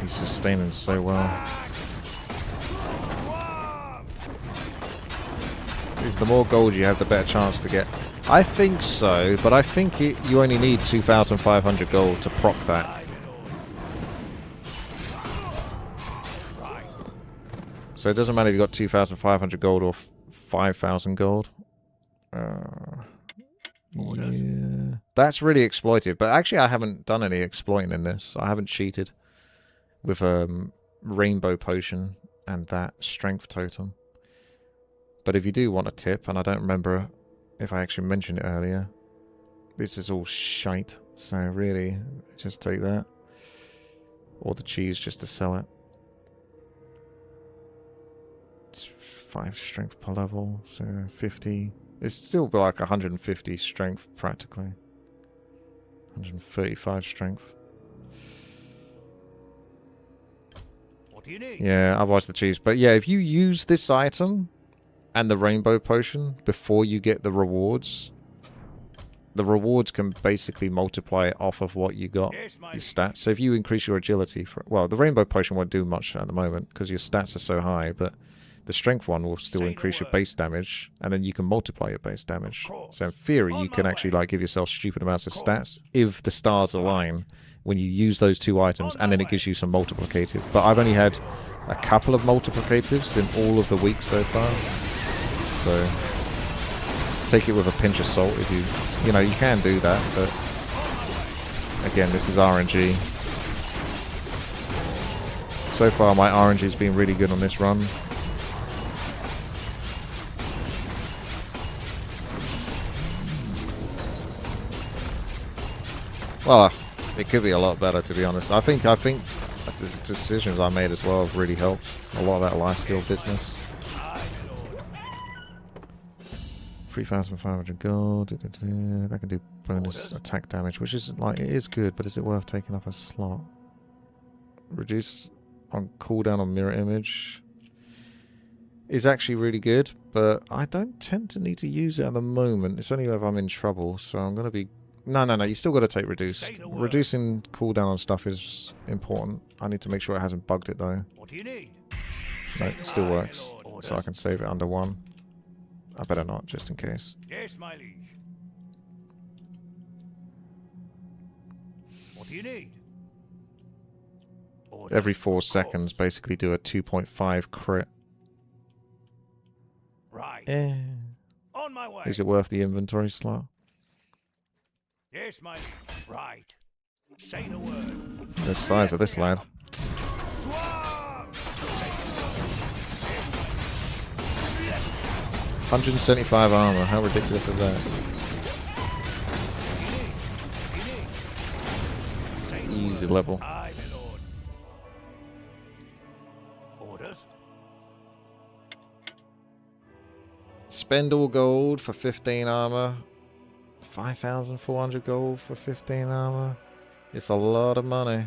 He's sustaining so well. Is the more gold you have, the better chance to get. I think so, but I think you only need 2,500 gold to proc that. Aye, my lord. Right. So it doesn't matter if you got 2,500 gold or 5,000 gold. Yeah. That's really exploitive. But actually, I haven't done any exploiting in this. I haven't cheated with rainbow potion and that strength totem. But if you do want a tip, and I don't remember if I actually mentioned it earlier, this is all shite. So really, just take that. Or the cheese just to sell it. It's 5 strength per level, so 50. It's still like 150 strength practically. 135 strength. What do you need? Yeah, otherwise the cheese. But yeah, if you use this item and the rainbow potion before you get the rewards can basically multiply it off of what you got, Yes, my your liege. stats. So if you increase your agility, well, the rainbow potion won't do much at the moment because your stats are so high, but the strength one will still Say the increase your word. base damage, and then you can multiply your base damage. course. So in theory, On you my can actually way. like give yourself stupid amounts of Of stats if the stars align when you use those 2 items, On and my then it way. gives you some multiplicative. But I've only had a couple of multiplicatives in all of the weeks so far, so take it with a pinch of salt if you know, you can do that, but again, this is RNG. So far, my RNG's been really good on this run. Well, it could be a lot better, to be honest. I think the decisions I made as well have really helped. A lot of that lifesteal business. 3,500 gold. That can do bonus attack damage, which is like, it is good, but is it worth taking up a slot? Reduce on cooldown on mirror image is actually really good, but I don't tend to need to use it at the moment. It's only if I'm in trouble, so I'm going to be... No, you still got to take reduce. Say the word. Reducing cooldown on stuff is important. I need to make sure it hasn't bugged it though. What do you need? No, it still works, Lord. so I can save it under 1. I better not, just in case. Yes, my liege. What do you need? Orders. Every 4 Of seconds, course. basically do a 2.5 crit. Right. On my way. Is it worth the inventory slot? Yes, my liege. Right. Say the word. The size of this lad. To arms! 175 armor, how ridiculous is that? Say the Easy word. level. Aye, my lord. Orders. Spend all gold for 15 armor. 5,400 gold for 15 armor. It's a lot of money.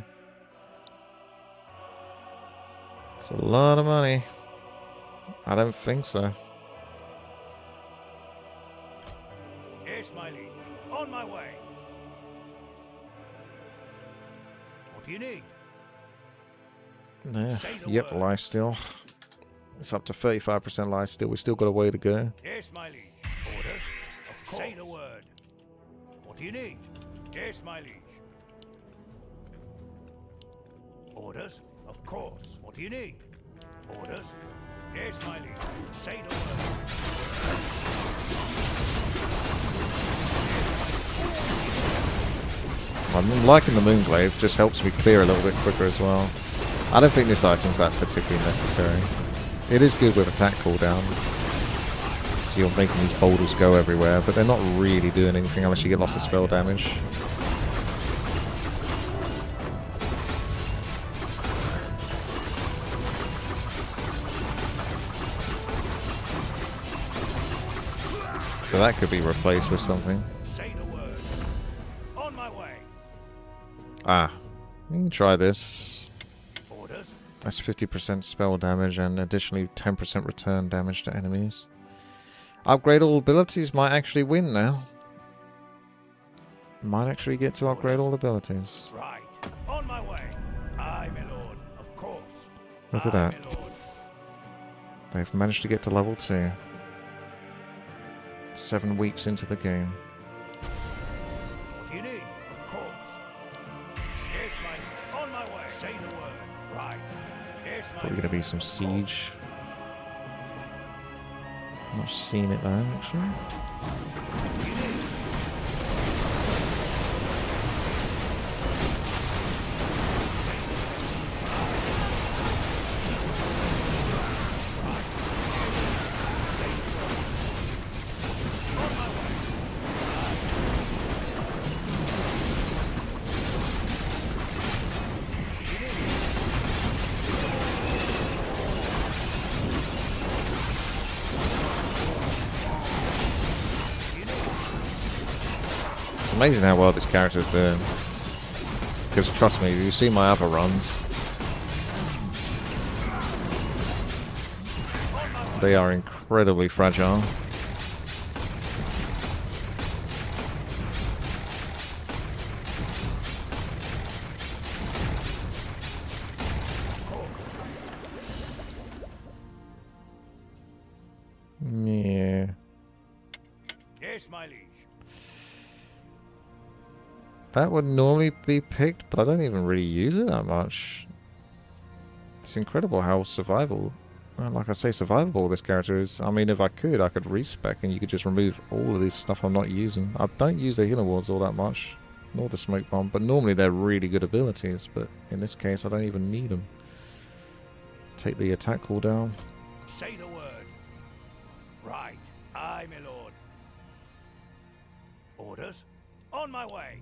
It's a lot of money. I don't think so. Yes, my liege. On my way. What do you need? Yeah. Say the Yep, word. lifesteal. It's up to 35% lifesteal. We still got a way to go. Yes, my liege. Orders. Of course. Say the word. What do you need? Yes, my liege. Orders. Of course. What do you need? Orders. Yes, my liege. Say the word. I'm liking the Moonglaive, just helps me clear a little bit quicker as well. I don't think this item's that particularly necessary. It is good with attack cooldown, so you're making these boulders go everywhere, but they're not really doing anything unless you get lots of spell damage. So that could be replaced with something. Say the word. On my way. Ah, you can try this. Orders. That's 50% spell damage and additionally 10% return damage to enemies. Upgrade all abilities might actually win now. Might actually get to upgrade all abilities. Right. On my way. Aye, my lord. Of course. Look at Aye, that. my lord. They've managed to get to level 2. 7 weeks into the game. What do you need? Of course. Yes, my. On my way. Say the word. Right. Yes, my. Probably going to be some siege. I've not seen it though, actually. It's amazing how well this character's doing. Because trust me, if you see my other runs, they are incredibly fragile. Yeah. Yes, my liege. That would normally be picked, but I don't even really use it that much. It's incredible how survivable, like I say, survivable this character is. I mean, if I could respec and you could just remove all of this stuff I'm not using. I don't use the healing wards all that much, nor the smoke bomb, but normally they're really good abilities, but in this case I don't even need them. Take the attack cooldown. Say the word. Right. Aye, my lord. Orders? On my way.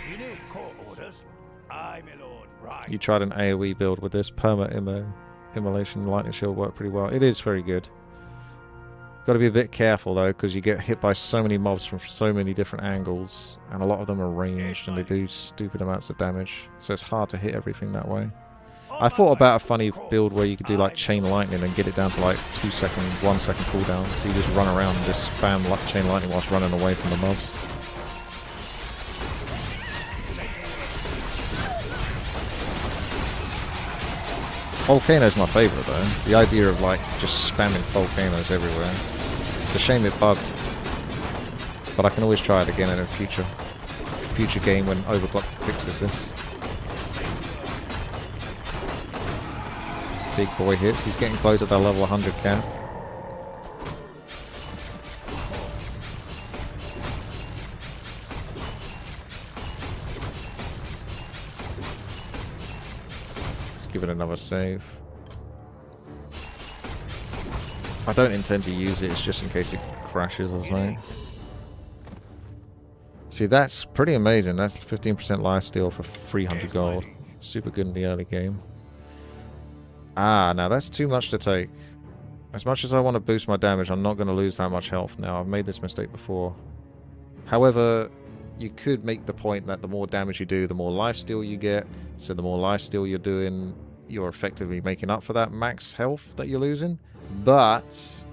You need court orders? Aye, my lord. Right. You tried an AoE build with this immolation lightning shield worked pretty well. It is very good. Got to be a bit careful though, because you get hit by so many mobs from so many different angles, and a lot of them are ranged and they do stupid amounts of damage, so it's hard to hit everything that way. I thought about a funny build where you could do like chain lightning and get it down to like 2 second, 1 second cooldown, so you just run around and just spam chain lightning whilst running away from the mobs. Volcano's my favourite though. The idea of like just spamming volcanoes everywhere. It's a shame it bugged, but I can always try it again in a future game when Overclock fixes this. Big boy hits. He's getting close at that level 100 cap. Give it another save. I don't intend to use it, it's just in case it crashes or something. See, that's pretty amazing. That's 15% lifesteal for 300 gold. Super good in the early game. Ah, now that's too much to take. As much as I want to boost my damage, I'm not going to lose that much health now. I've made this mistake before. However, you could make the point that the more damage you do, the more lifesteal you get. So the more lifesteal you're doing, you're effectively making up for that max health that you're losing. But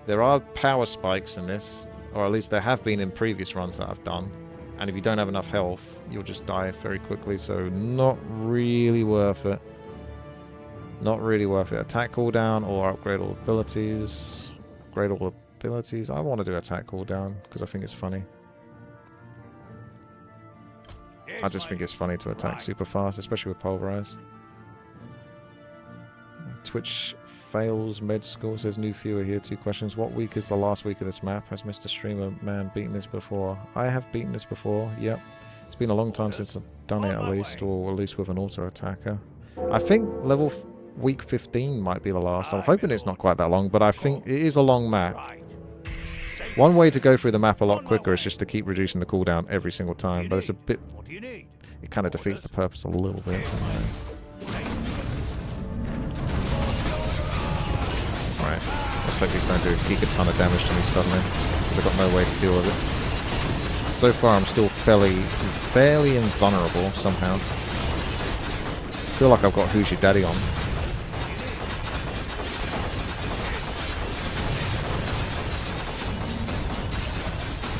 there are power spikes in this, or at least there have been in previous runs that I've done. And if you don't have enough health, you'll just die very quickly. So not really worth it. Not really worth it. Attack cooldown or upgrade all abilities. Upgrade all abilities. I want to do attack cooldown because I think it's funny. I just think it's funny to attack super fast, especially with Pulverize. Twitch fails med score says new viewer here. 2 questions. What week is the last week of this map? Has Mr. Streamer Man beaten this before? I have beaten this before, yep. It's been a long time since I've done it at least, or at least with an auto attacker. I think week 15 might be the last. I'm hoping it's not quite that long, but I think it is a long map. One way to go through the map a lot quicker is just to keep reducing the cooldown every single time, but it's a bit... It kind of defeats the purpose a little bit. Alright, let's hope these don't do a giga ton of damage to me suddenly, because I've got no way to deal with it. So far I'm still fairly invulnerable somehow. I feel like I've got Who's Your Daddy on.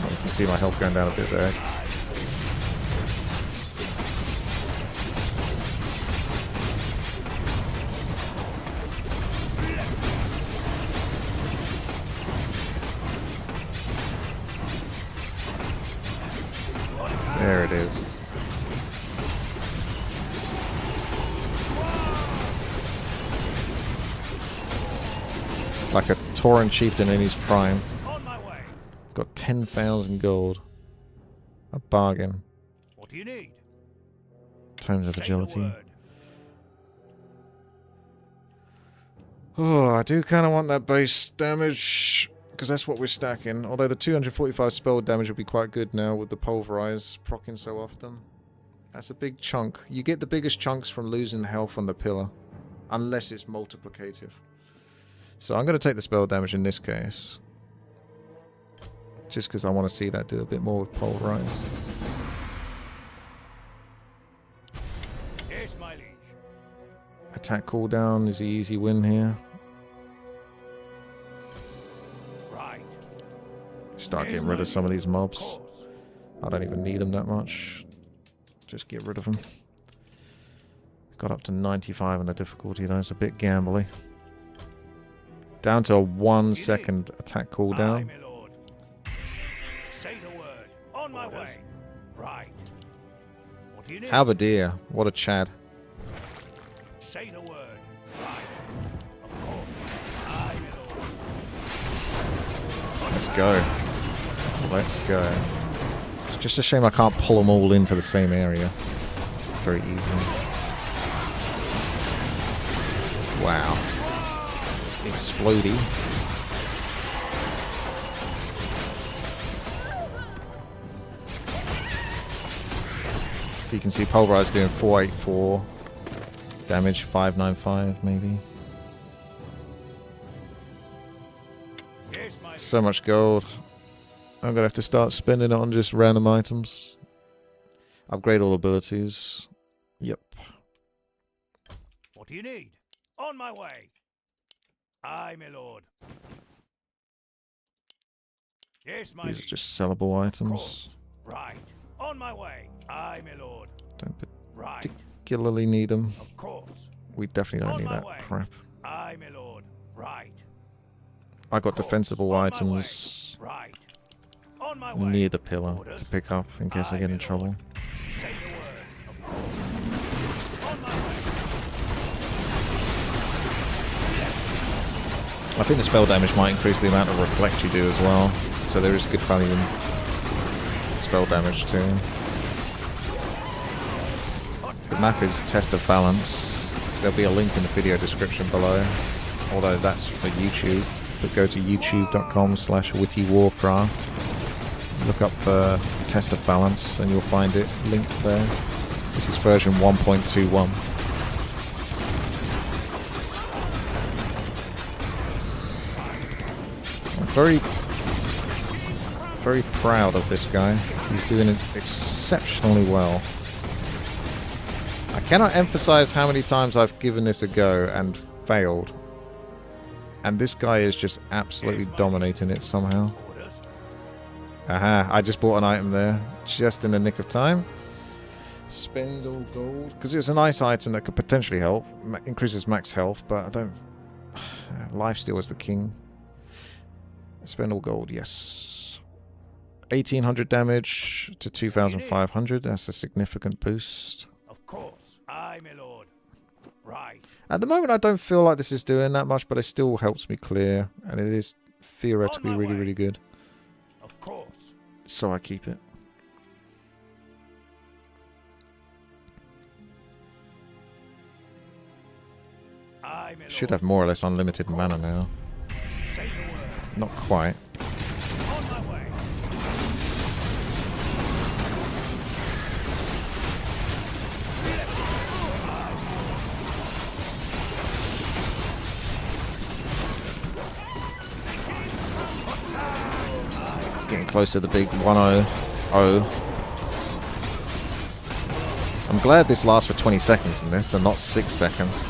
You can see my health going down a bit there. There it is. Like a Tauran chieftain in his prime. On my way. Got 10,000 gold. A bargain. What do you need? Tomes of Say the agility. word. Oh, I do kind of want that base damage, because that's what we're stacking. Although the 245 spell damage will be quite good now with the pulverize proccing so often. That's a big chunk. You get the biggest chunks from losing health on the pillar, unless it's multiplicative. So I'm going to take the spell damage in this case, just because I want to see that do a bit more with pulverize. Yes, my liege. Attack cooldown is the easy win here. Right. Start Yes, getting rid my of some of liege. these mobs. Course. I don't even need them that much. Just get rid of them. Got up to 95 in the difficulty, though. It's a bit gambly. Down to a 1 second attack Aye, cooldown. my lord. Say the word. On my way. Right. What do you need? Halberdier. What a Chad. Say the word. Right. Of course. Aye, my lord. Let's go. Let's go. It's just a shame I can't pull them all into the same area. Very easily. Wow. Explodey. So you can see Pulverize doing 484 damage, 595 maybe. Yes, my So much gold. I'm gonna have to start spending it on just random items. Upgrade all abilities. Yep. What do you need? On my way. Aye, my lord. Yes, my These are liege. just sellable Of items. course. Right. On my way. Aye, my lord. Don't Right. particularly need them. Of course. We definitely don't On need my that way. crap. Aye, my lord. Right. I got Of course. defensible On my items Right. On my way. near the pillar Orders. to pick up in case I Aye, get my in trouble. lord. Say the word. Of course. On my way. I think the spell damage might increase the amount of reflect you do as well. So there is good value in spell damage too. The map is Test of Balance. There'll be a link in the video description below. Although that's for YouTube. But go to youtube.com/Witty Warcraft. Look up Test of Balance and you'll find it linked there. This is version 1.21. I'm very proud of this guy. He's doing it exceptionally well. I cannot emphasize how many times I've given this a go and failed. And this guy is just absolutely dominating it somehow. Orders. Aha, I just bought an item there, just in the nick of time. Spend all gold. Because it's a nice item that could potentially help. Increases max health, but I don't... Lifesteal is the king. Spend all gold, yes. 1800 damage to 2500. That's a significant boost. Of course. Aye, my lord. Right. At the moment, I don't feel like this is doing that much, but it still helps me clear. And it is theoretically On my really, way. really good. Of course. So I keep it. Aye, my Should lord. have more or less unlimited mana now. Say the word. Not quite. On my way. It's getting close to the big 1-0. I'm glad this lasts for 20 seconds in this and not 6 seconds.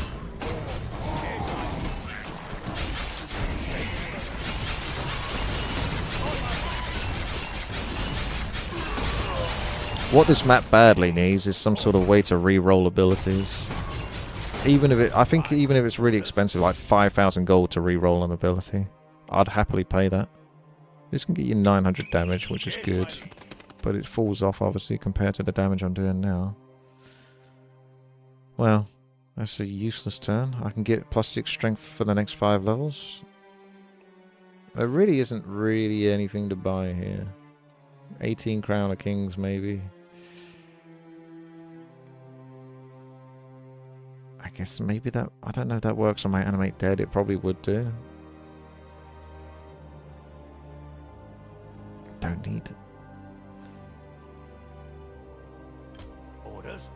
What this map badly needs is some sort of way to re-roll abilities. Even if it, I think even if it's really expensive, like 5,000 gold to re-roll an ability, I'd happily pay that. This can get you 900 damage, which is good, but it falls off obviously compared to the damage I'm doing now. Well, that's a useless turn. I can get +6 strength for the next 5 levels. There really isn't really anything to buy here. 18 Crown of Kings, maybe. I guess maybe that... I don't know if that works on my Animate Dead. It probably would do. Don't need it. Orders?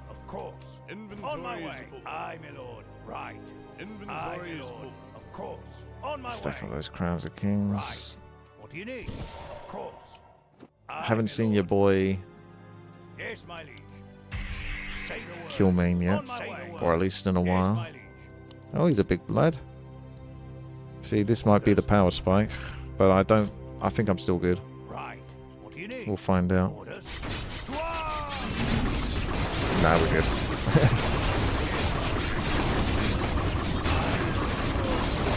Of course. Inventory On my is way. full. Aye, my lord. Right. Aye, Inventory my is lord. full. Of course. On my Stack way. up those Crowns of Kings. Right. What do you need? Of course. Aye, Haven't my seen lord. your boy Yes, my liege. Say the word. kill Maim yet. On my way. Or at least in a Yes, while. my liege. Oh, he's a big lad. See, this might be the power spike, but I don't... I think I'm still good. Right. What do you need? We'll find out. Orders. Nah, we're good.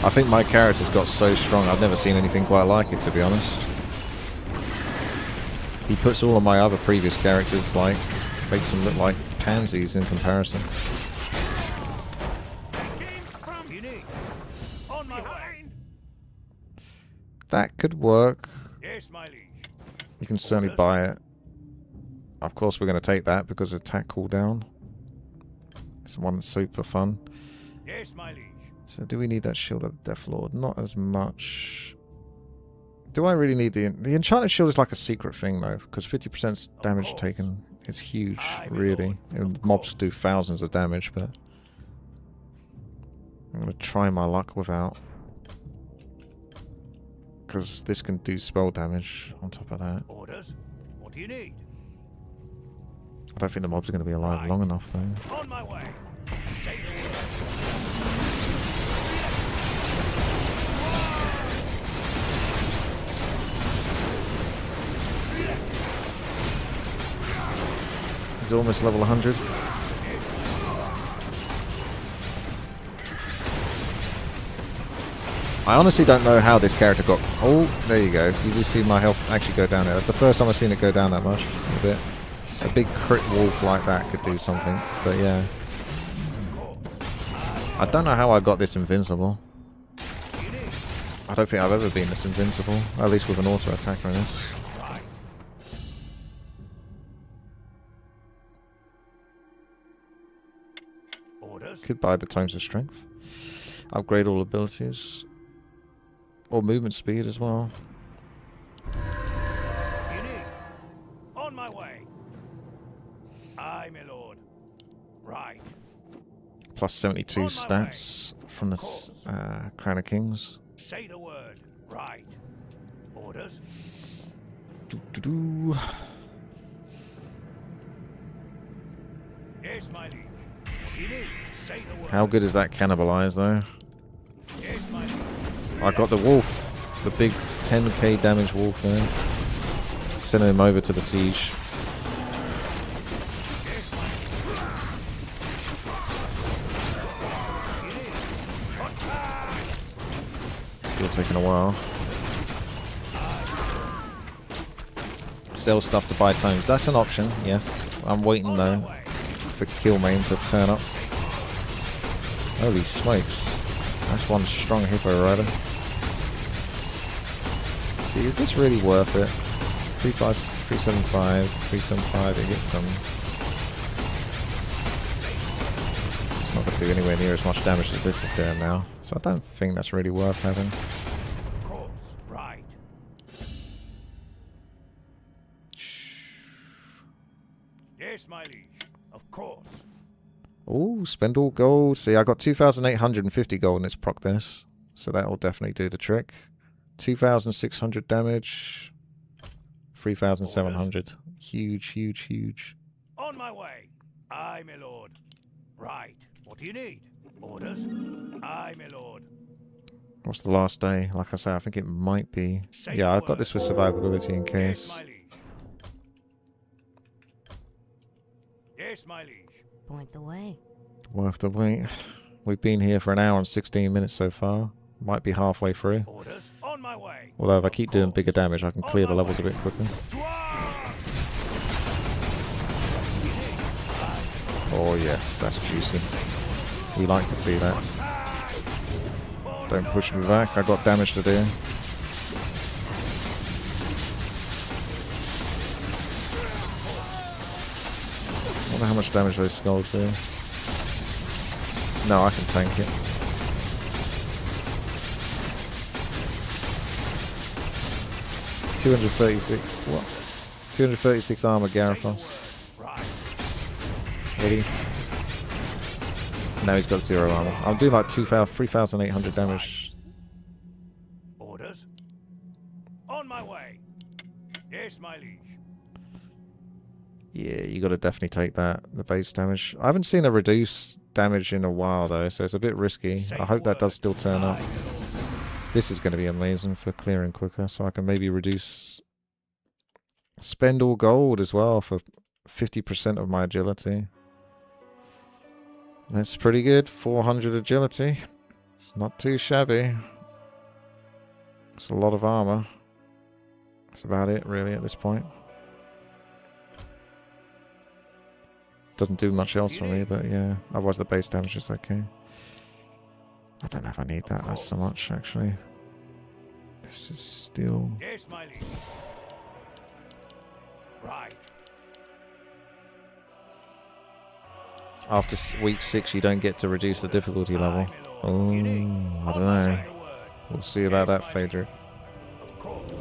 I think my character's got so strong, I've never seen anything quite like it, to be honest. He puts all of my other previous characters, like, makes them look like pansies in comparison. What do you need? On my way. That could work. Yes, my liege. You can certainly buy it. Of course we're going to take that because of attack cooldown. It's one that's super fun. Yes, my liege. So do we need that Shield of the Death Lord? Not as much. Do I really need the Enchanted Shield is like a secret thing though, because 50% damage taken is huge, really. And mobs do thousands of damage, but I'm going to try my luck without. Because this can do spell damage on top of that. Orders. What do you need? I don't think the mobs are going to be alive long enough though. On my way. Say the word. He's almost level 100. I honestly don't know how this character got... Oh, there you go. You just see my health actually go down there. That's the first time I've seen it go down that much. A bit. A big crit wolf like that could do something. But yeah. I don't know how I got this invincible. I don't think I've ever been this invincible. At least with an auto attacker in this. Could buy the Tomes of Strength. Upgrade all abilities. Or movement speed as well. You need. On my way. Aye, my lord. Right. Plus 72 stats from the Crown of Kings. Say the word. Right. Orders. Doo-doo-doo. Yes, my liege. What do you need? Say the word. How good is that cannibalize though? Yes, my liege. I got the wolf. The big 10k damage wolf there. Sending him over to the siege. Still taking a while. Sell stuff to buy Tomes. That's an option, yes. I'm waiting though for Killmaim to turn up. Holy smokes. That's one strong hippo rider. See, is this really worth it? 375, 375, it gets some. It's not going to do anywhere near as much damage as this is doing now. So I don't think that's really worth having. Of course. Right. Yes, my liege. Of course. Oh, spend all gold. See, I got 2,850 gold in this proc this. So that will definitely do the trick. 2,600 damage. 3,700. Huge, huge, huge. On my way. Aye, my lord. Right. What do you need? Orders? Aye, my lord. What's the last day? Like I say, I think it might be... Yeah, I've got this with survivability in case. Yes, my liege. Yes, my liege. Point the way. Worth the wait. We've been here for an hour and 16 minutes so far. Might be halfway through. Orders? On my way. Although if I keep doing bigger damage, I can clear the levels a bit quicker. Oh yes, that's juicy. We like to see that. Don't push me back. I got damage to do. I wonder how much damage those skulls do. No, I can tank it. $236. What? 236 armor, Garithos. Right. Ready? No, he's got 0 armor. I'm doing like 3,800 damage. Orders? On my way. Yes, my liege. Yeah, you got to definitely take that, the base damage. I haven't seen a reduce damage in a while though, so it's a bit risky. I hope that does still turn up. This is going to be amazing for clearing quicker, so I can maybe reduce... Spend all gold as well for 50% of my agility. That's pretty good. 400 agility. It's not too shabby. It's a lot of armor. That's about it, really, at this point. Doesn't do much else for me, but yeah. Otherwise, the base damage is okay. I don't know if I need that so much, actually. This is still... Yes, my liege. Right. After week 6, you don't get to reduce the difficulty level. Oh, I don't know. We'll see about that, Phaedric. Of course.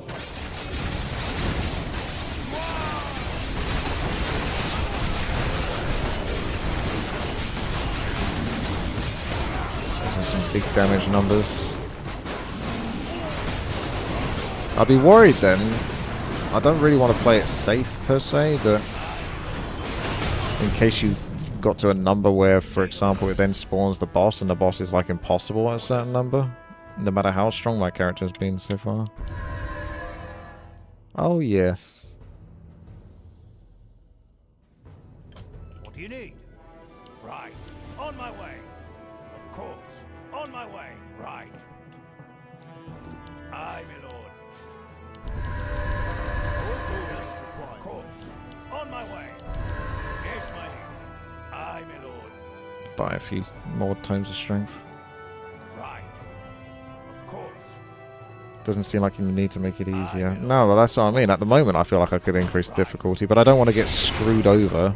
Those are some big damage numbers. I'd be worried then. I don't really want to play it safe per se, but in case you got to a number where, for example, it then spawns the boss and the boss is like impossible at a certain number, no matter how strong my character has been so far. Oh yes. What do you need? Right. On my way. Of course. On my way. Right. Aye, my lord. Orders. Of course. On my way. Yes, my liege. Aye, my lord. Buy a few more tomes of strength. Right. Of course. Doesn't seem like you need to make it easier. No, well that's what I mean. At the moment I feel like I could increase difficulty, but I don't want to get screwed over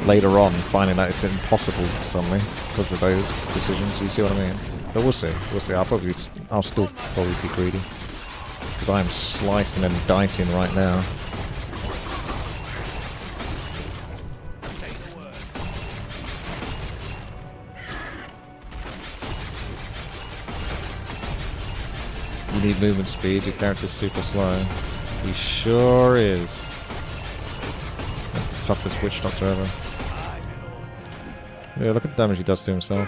later on, finding that it's impossible suddenly because of those decisions. You see what I mean? But we'll see. We'll see. I'll still probably be greedy because I am slicing and dicing right now. You need movement speed. Your character's super slow. He sure is. That's the toughest witch doctor ever. Yeah, look at the damage he does to himself.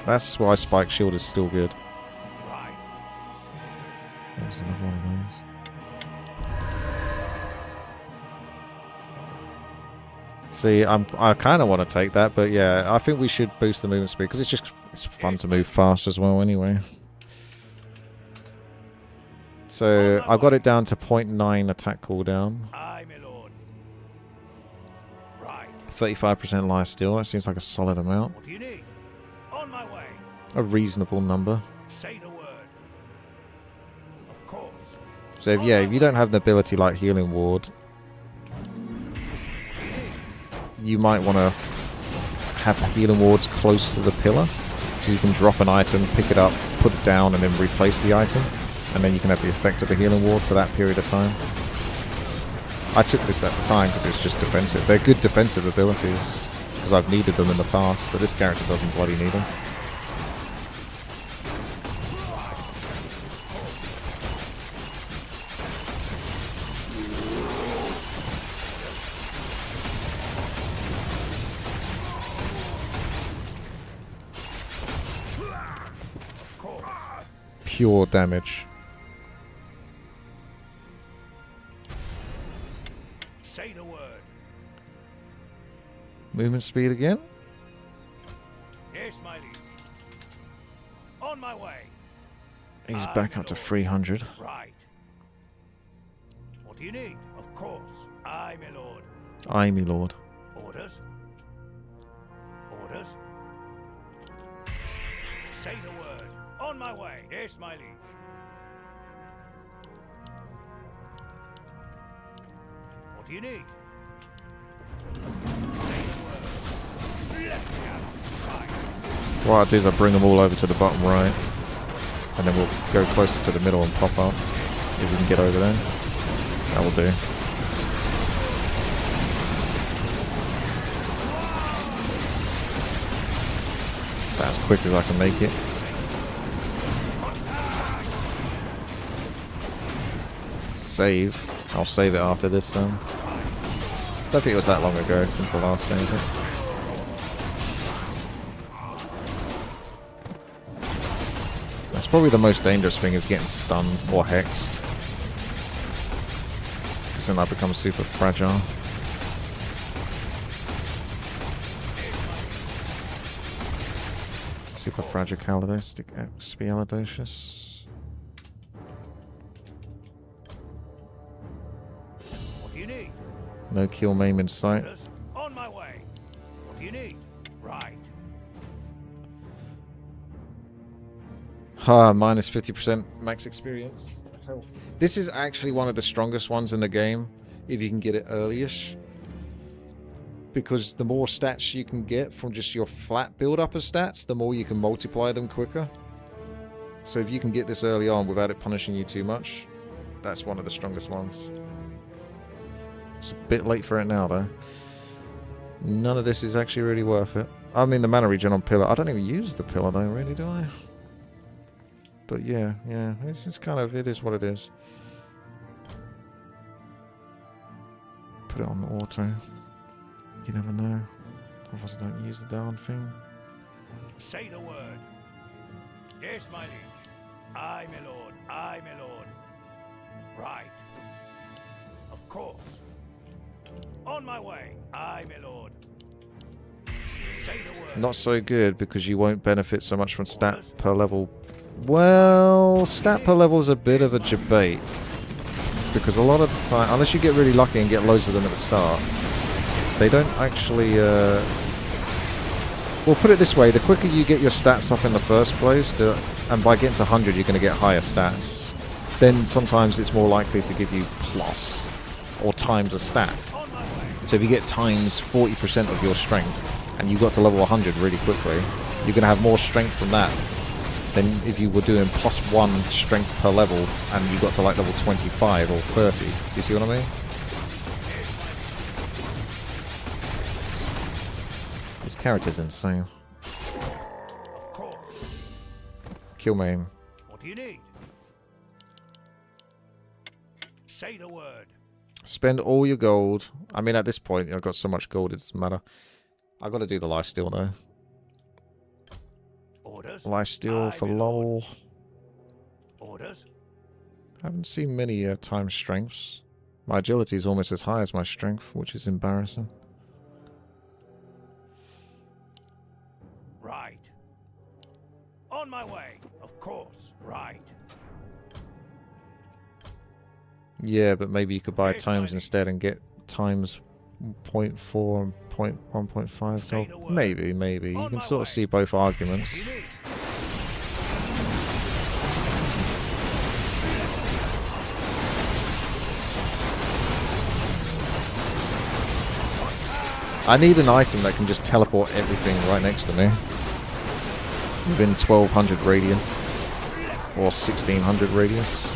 That's why Spike Shield is still good. There's another one of those. See, I kind of want to take that, but yeah, I think we should boost the movement speed because it's fun to move fast as well anyway. So I've got it down to 0.9 attack cooldown. Aye, my lord. Right. 35% life steal. That seems like a solid amount. What do you need? On my way. A reasonable number. Say the word. Of course. So if, yeah, if you don't have the ability like Healing Ward, you might want to have Healing Wards close to the pillar, so you can drop an item, pick it up, put it down, and then replace the item. And then you can have the effect of the Healing Ward for that period of time. I took this at the time because it's just defensive. They're good defensive abilities because I've needed them in the past, but this character doesn't bloody need them. Pure damage. Say the word. Movement speed again? Yes, my liege. On my way. He's back up to 300. Right. What do you need? Of course. Aye, my lord. Aye, me lord. Orders. Orders. Say the word. On my way. Yes, my liege. What do you need? What I'll do is I'll bring them all over to the bottom right. And then we'll go closer to the middle and pop up. If we can get over there. That will do. It's about as quick as I can make it. Save. I'll save it after this then. Don't think it was that long ago since the last save it. That's probably the most dangerous thing, is getting stunned or hexed. Because then I become super fragile. Super fragilexpialidocious. What do you need? No kill maim in sight. Orders. On my way. What do you need? Right. Minus 50% max experience. This is actually one of the strongest ones in the game, if you can get it early-ish. Because the more stats you can get from just your flat build-up of stats, the more you can multiply them quicker. So if you can get this early on without it punishing you too much, that's one of the strongest ones. It's a bit late for it now, though. None of this is actually really worth it. I mean, the mana regen on pillar. I don't even use the pillar, though, really, do I? But yeah, it's just kind of, it is what it is. Put it on auto. You never know. Otherwise I don't use the darn thing. Say the word. Yes, my liege. Aye, my lord. Aye, my lord. Right. Of course. On my way. Aye, my lord. Say the word. Not so good, because you won't benefit so much from stat per level. Well, stat per level is a bit of a debate. Because a lot of the time, unless you get really lucky and get loads of them at the start, they don't actually, well, put it this way, the quicker you get your stats up in the first place, and by getting to 100 you're going to get higher stats, then sometimes it's more likely to give you plus, or times a stat. So if you get times 40% of your strength, and you got to level 100 really quickly, you're going to have more strength from that than if you were doing +1 strength per level, and you got to like level 25 or 30. Do you see what I mean? This character's insane. Of course. Kill maim. What do you need? Say the word. Spend all your gold. I mean, at this point, I've got so much gold, it doesn't matter. I've got to do the lifesteal, though. Orders. Lifesteal for lol. Orders. Haven't seen many time strengths. My agility is almost as high as my strength, which is embarrassing. Right. On my way. Of course. Right. Yeah, but maybe you could buy Yes, times lady. instead and get times 0.4 and 1.5 Say the gold. word. Maybe. You On can my sort way. of see both arguments. What do you need? I need an item that can just teleport everything right next to me. Within 1200 radius. Or 1600 radius.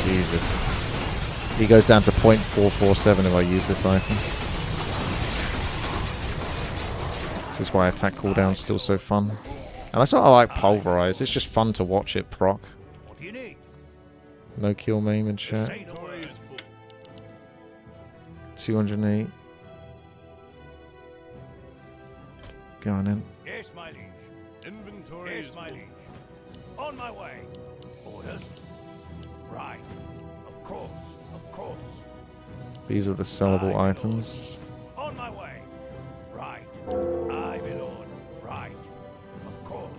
Jesus. He goes down to 0.447 if I use this item. This is why attack cooldown's still so fun. And that's why I like Pulverize. It's just fun to watch it proc. What do you need? No kill maim in chat. Say the word. 208. Going in. Yes, my liege. Inventory Yes, my liege. On my way. Orders. Right. Of course. Of course. These are the sellable items. On my way. Right. Aye, my lord. Right. Of course.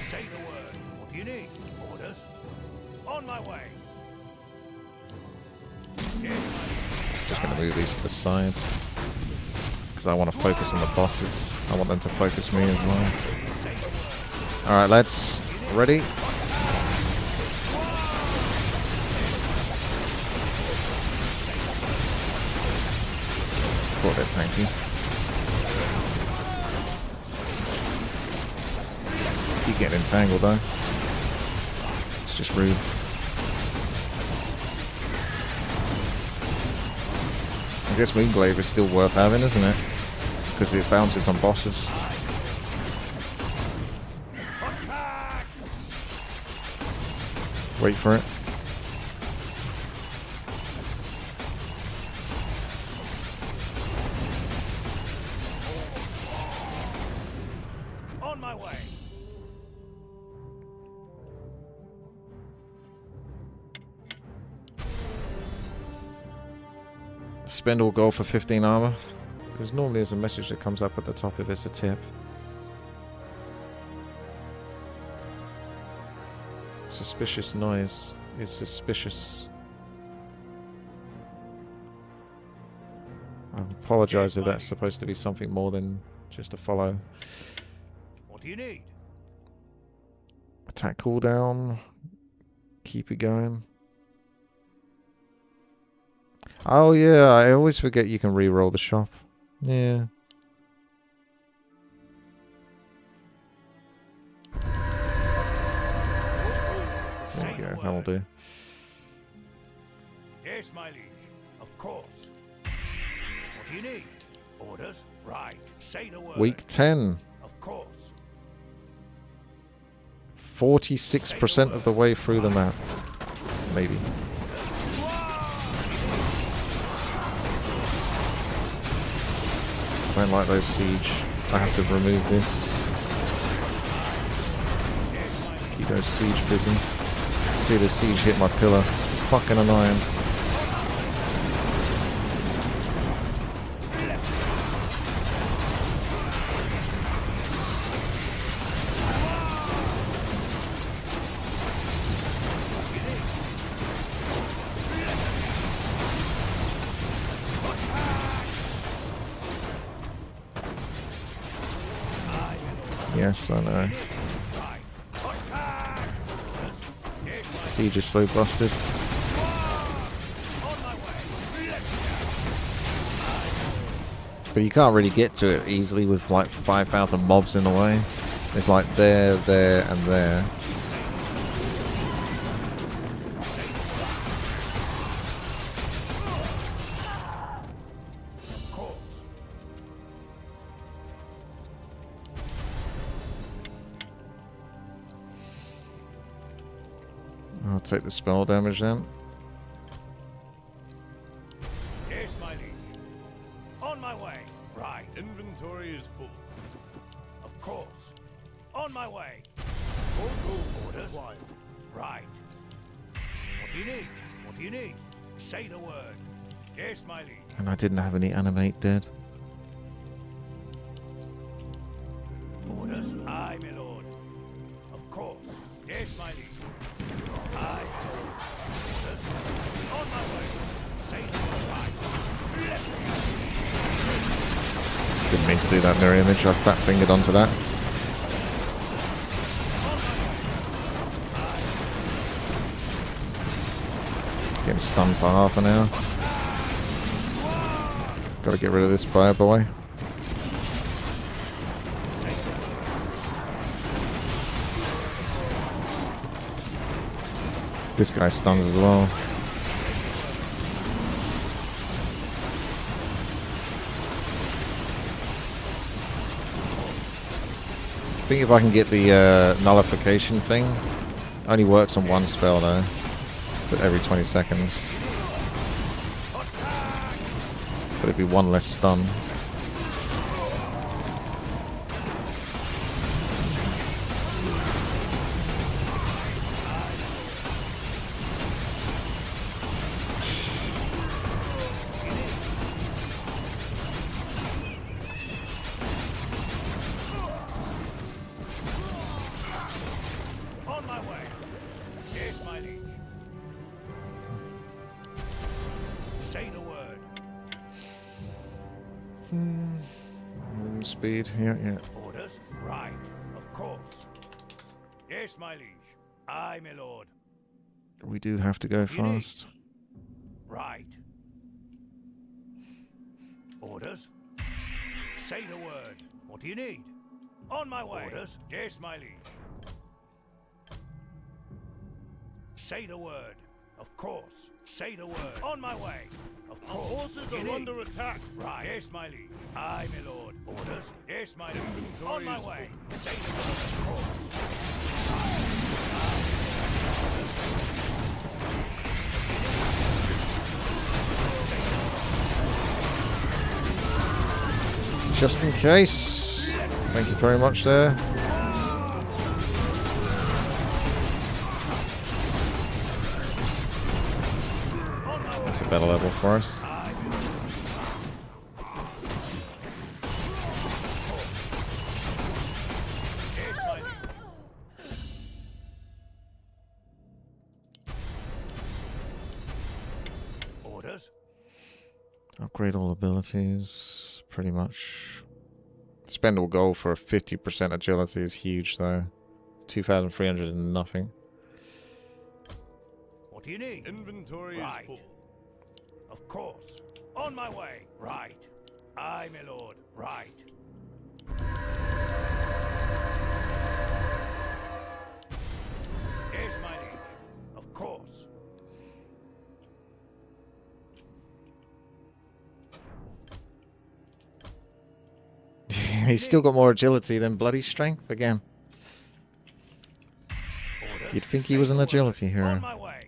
Say the word. What do you need? Orders. On my way. Just going to move these to the side. Because I want to focus on the bosses. I want them to focus me as well. Alright, lads. Ready? Thought they're tanky. Keep getting entangled though. It's just rude. I guess Moonglaive is still worth having, isn't it? Because it bounces on bosses. Wait for it. On my way. Spend all gold for 15 armor. Because normally there's a message that comes up at the top if it's a tip. Suspicious noise is suspicious. I apologize if that's supposed to be something more than just a follow. What do you need? Attack cooldown. Keep it going. Oh yeah, I always forget you can re-roll the shop. Yeah. There we go, that'll do. Yes, my liege. Of course. What do you need? Orders? Right. Say the word. Week 10. Of course. 46% of the way through the map. Maybe. I don't like those siege. I have to remove this. Keep those siege busy. See the siege hit my pillar. It's fucking annoying. Yes, I know. Siege is so busted. But you can't really get to it easily with like 5,000 mobs in the way. It's like there, there, and there. I'll take the spell damage then. Yes, my liege. On my way. Right. Inventory is full. Of course. On my way. Orders. Right. What do you need? What do you need? Say the word. Yes, my liege. And I didn't have any animate dead. Orders. Aye, my lord. Of course. Yes, my liege. Aye. Orders. On my way. Say the word. Right. Didn't mean to do that mirror image. I fat fingered onto that. Getting stunned for half an hour. Gotta get rid of this fire boy. This guy stuns as well. I think if I can get the nullification thing, only works on one spell though, but every 20 seconds. But it'd be one less stun. On my way. Yes, my liege. speed. Yeah, yeah. Orders? Right. Of course. Yes, my liege. Aye, my lord. We do have to go You need- fast. Right. Orders? Say the word. What do you need? On my way. Orders? Yes, my liege. Say the word. Of course. Say the word. On my way. Of course. Our horses are under attack. Right. Yes, my liege. Aye, my lord. Orders? Yes, my liege. On my way. Say the word. Of course. Just in case. Thank you very much there. That's a better level for us. Yes, my liege. Orders? Upgrade all abilities, pretty much. Spend all gold for a 50% agility is huge, though. 2,300 and nothing. What do you need? Inventory Right. is full. Of course. On my way. Right. Aye, my lord. Right. Yes, my liege. Of course. He's still got more agility than bloody strength again. Orders? You'd think he Say was the an word. agility On hero. my way.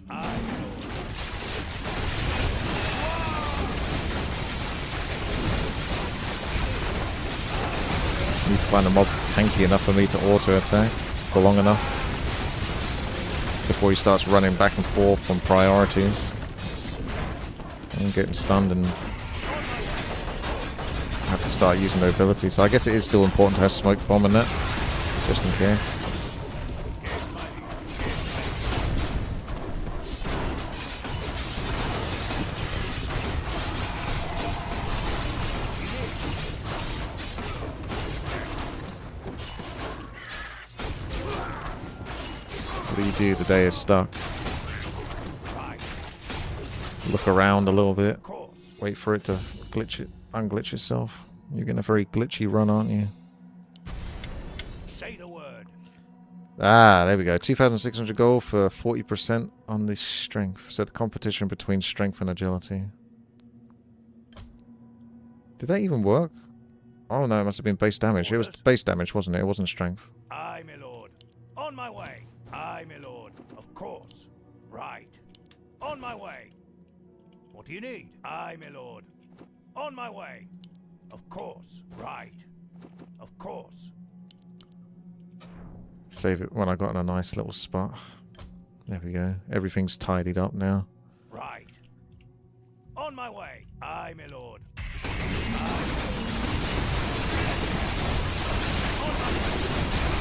Aye, my lord. Need to find a mob tanky enough for me to auto attack for long enough before he starts running back and forth on priorities and getting stunned and have to start using their abilities. So I guess it is still important to have smoke bomb in that, just in case. What do you do? The day is stuck. Look around a little bit. Of course. Wait for it to glitch it, unglitch itself. You're getting a very glitchy run, aren't you? Say the word. Ah, there we go. 2,600 gold for 40% on this strength. So the competition between strength and agility. Did that even work? Oh no, it must have been base damage. It was base damage, wasn't it? It wasn't strength. Aye, my lord. On my way. Aye, my lord. Of course. Right. On my way. What do you need? Aye, my lord. On my way. Of course. Right. Of course. Save it when I got in a nice little spot. There we go. Everything's tidied up now. Right. On my way. Aye, my lord.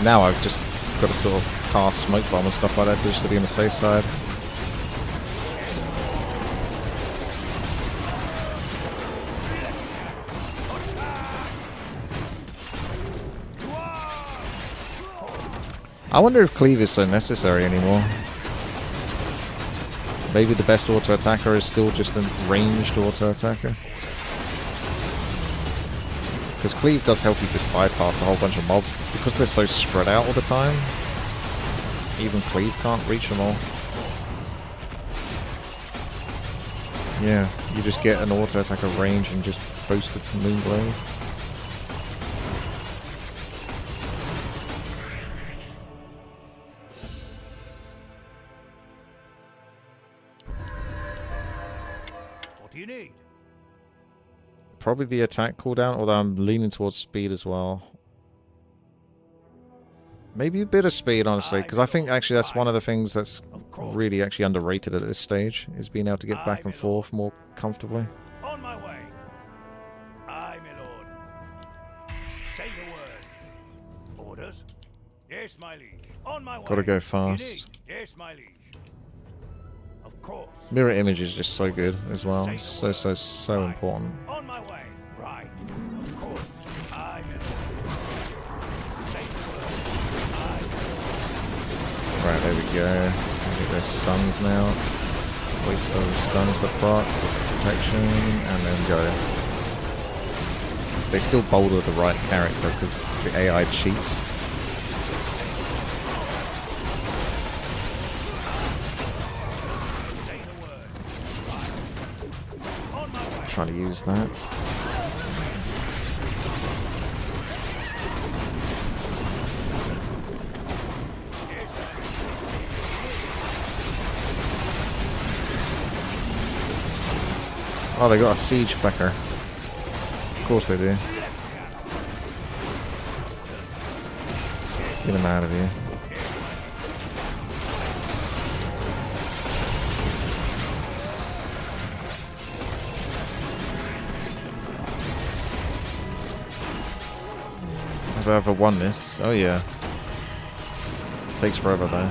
Now I've just got to sort of cast smoke bomb and stuff like that just to be on the safe side. I wonder if cleave is so necessary anymore. Maybe the best auto attacker is still just a ranged auto attacker. Because cleave does help you just bypass a whole bunch of mobs. Because they're so spread out all the time, even cleave can't reach them all. Yeah, you just get an auto attacker range and just boost the Moonblade. What do you need? Probably the attack cooldown, although I'm leaning towards speed as well. Maybe a bit of speed, honestly, because I think actually that's one of the things that's really actually underrated at this stage, is being able to get back and forth more comfortably. On my way. Aye, my lord. Say the word. Orders? Yes, my liege. On my way. Gotta go What do you fast. need? Yes, my liege. Of course. Mirror image is just so good as well. Say the So, word. so, so Right. important. On my way. Right. Of course. go. Get their stuns now. Wait for those stuns to proc, protection, and then go. They still boulder the right character because the AI cheats. Trying to use that. Oh, they got a siege backer. Of course they do. Get him out of here. Have I ever won this? Oh yeah. Takes forever though.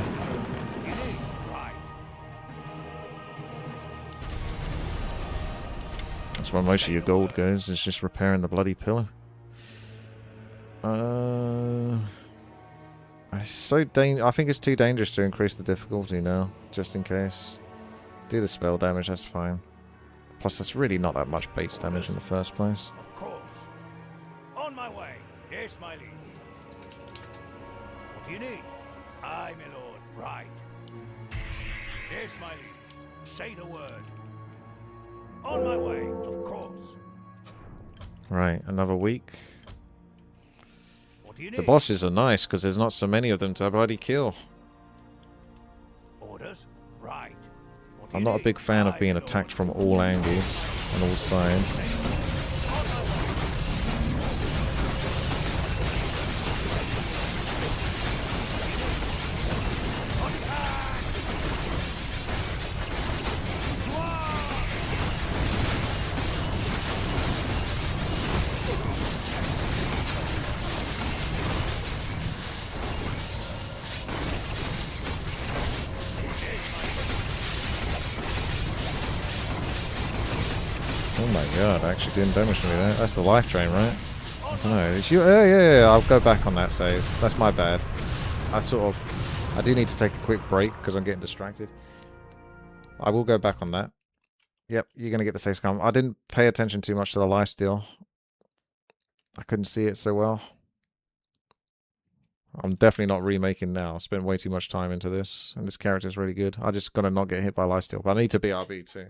That's where most of your gold goes, is just repairing the bloody pillar. It's so I think it's too dangerous to increase the difficulty now, just in case. Do the spell damage, that's fine. Plus, that's really not that much base damage in the first place. Of course. On my way. Yes, my liege. What do you need? Aye, my lord. Right. Yes, my liege. Say the word. On my way, of course. Right, another week. What do you need? The bosses are nice because there's not so many of them to bloody kill. Orders? Right. What do I'm you not a need? big fan of Aye, being my lord. attacked from all angles and all sides. Oh my god, I actually didn't damage me there. That's the life drain, right? I don't know. Is you? Yeah, I'll go back on that save. That's my bad. I do need to take a quick break because I'm getting distracted. I will go back on that. Yep, you're going to get the save scum. I didn't pay attention too much to the lifesteal. I couldn't see it so well. I'm definitely not remaking now. I spent way too much time into this, and this character's really good. I just gotta not get hit by lifesteal, but I need to BRB too.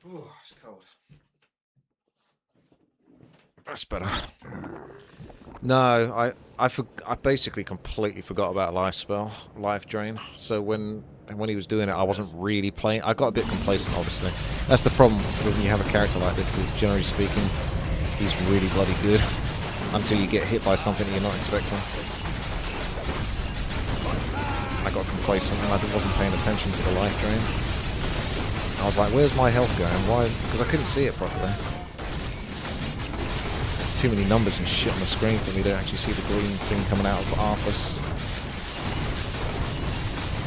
Oh, it's cold. That's better. No, I basically completely forgot about life drain. So when he was doing it, I wasn't really playing. I got a bit complacent, obviously. That's the problem when you have a character like this. Is generally speaking, he's really bloody good until you get hit by something that you're not expecting. I got complacent and I wasn't paying attention to the life drain. I was like, where's my health going? Why? Because I couldn't see it properly. too many numbers and shit on the screen for me to actually see the green thing coming out of Arthas.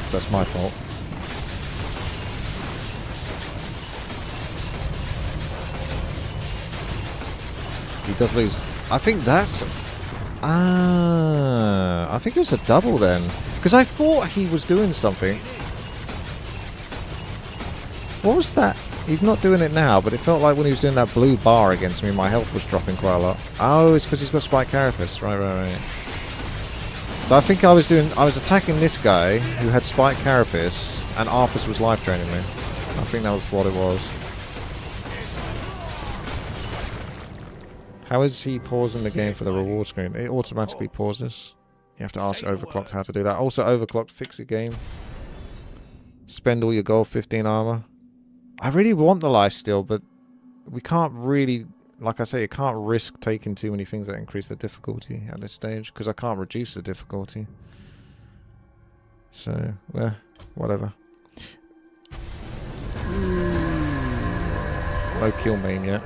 So that's my fault. He does lose. I think that's... I think it was a double then. Because I thought he was doing something. What was that? He's not doing it now, but it felt like when he was doing that blue bar against me, my health was dropping quite a lot. Oh, it's because he's got Spike Carapace. Right. So I think I was attacking this guy who had Spike Carapace, and Arthas was life draining me. I think that was what it was. How is he pausing the game for the reward screen? It automatically pauses. You have to ask Overclocked how to do that. Also, Overclocked, fix the game. Spend all your gold, 15 armor. I really want the lifesteal, but we can't really, like I say, you can't risk taking too many things that increase the difficulty at this stage, because I can't reduce the difficulty. So, well, whatever. No kill main yet.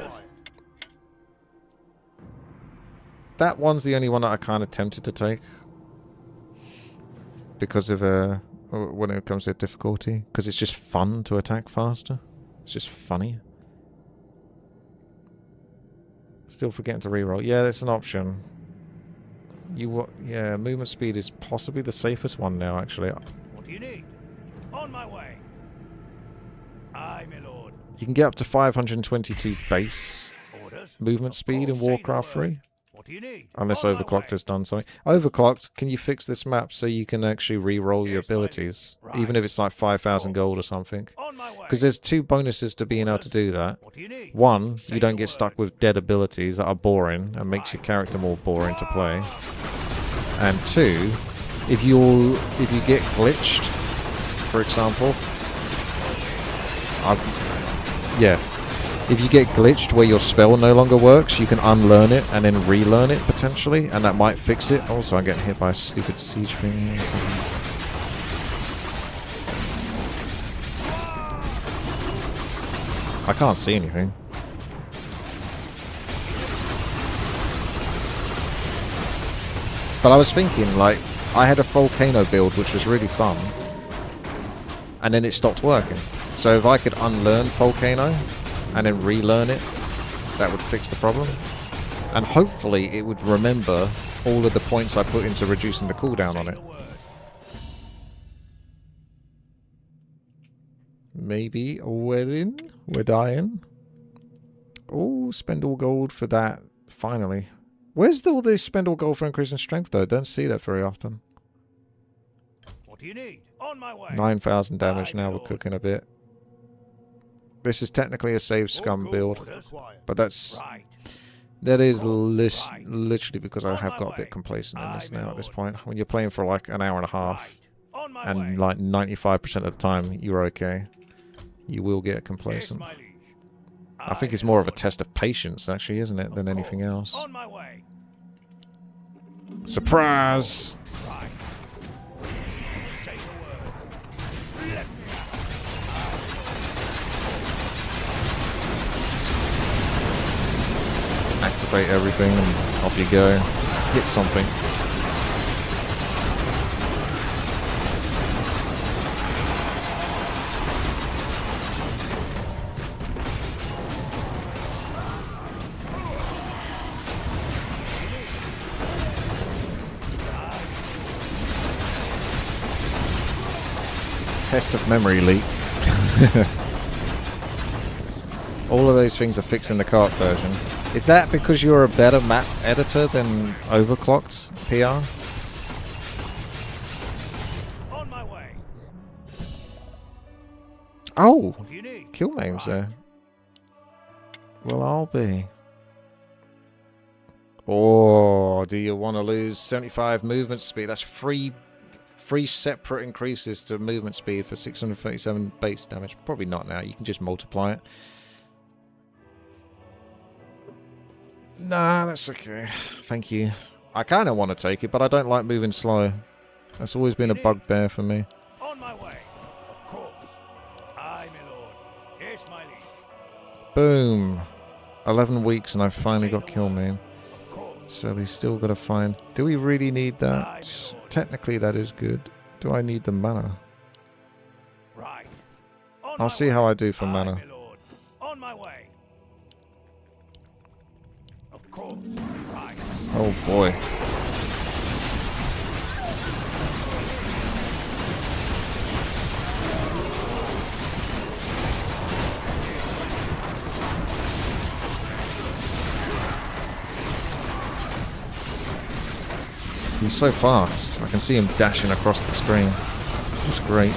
That one's the only one that I kind of tempted to take. Because of, when it comes to difficulty. Because it's just fun to attack faster. It's just funny. Still forgetting to reroll. Yeah, that's an option. Yeah, movement speed is possibly the safest one now, actually. What do you need? On my way. Aye, my lord. You can get up to 522 base Orders? movement speed in Warcraft 3. What do you need? Unless On my Overclocked way. has done something. Overclocked, can you fix this map so you can actually re-roll your abilities? Even if it's like 5,000 gold or something. On my way. Because there's two bonuses to being able to do that. What do you need? One, you don't get stuck with dead abilities that are boring and makes your character more boring to play. And two, if you get glitched, for example, if you get glitched where your spell no longer works, you can unlearn it and then relearn it potentially, and that might fix it. Also, I'm getting hit by a stupid siege thing or something. I can't see anything. But I was thinking, like, I had a volcano build which was really fun, and then it stopped working. So if I could unlearn volcano and then relearn it, that would fix the problem. And hopefully it would remember all of the points I put into reducing the cooldown on it. Maybe we're dying. Oh, spend all gold for that, finally. Where's all this spend all gold for increasing strength though? Don't see that very often. What do you need? On my way. 9,000 damage now, we're cooking a bit. This is technically a save scum build, but that is literally because I have got a bit complacent in this now at this point. When you're playing for like an hour and a half, and like 95% of the time you're okay, you will get complacent. I think it's more of a test of patience, actually, isn't it, than anything else. On my way. Surprise! Right. Say the word. Let me. Activate everything and off you go. Hit something. Test of memory leak. All of those things are fixed in the cart version. Is that because you're a better map editor than Overclocked PR? On my way. Oh! What do you need? Kill names there. Well, I'll be. Oh, do you want to lose 75 movement speed? That's three separate increases to movement speed for 637 base damage. Probably not now. You can just multiply it. Nah, that's okay. Thank you. I kind of want to take it, but I don't like moving slow. That's always been a bugbear for me. On my way. Of course. Aye, my lord. Here's my lead. Boom. 11 weeks and I've finally got kill main. So we still got to find... Do we really need Aye, that? my lord. Technically, that is good. Do I need the mana? Right. On I'll my see way. how I do for Aye, mana. my lord. On my way. Of course. Right. Oh boy. He's so fast. I can see him dashing across the screen. It's great.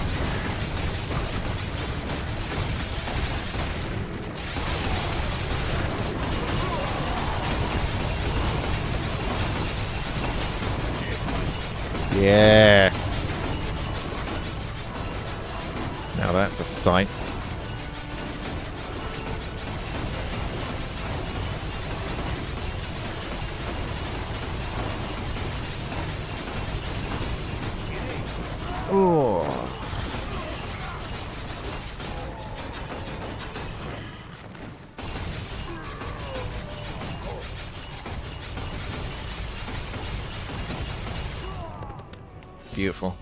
Yes. Now that's a sight. Oh. Beautiful.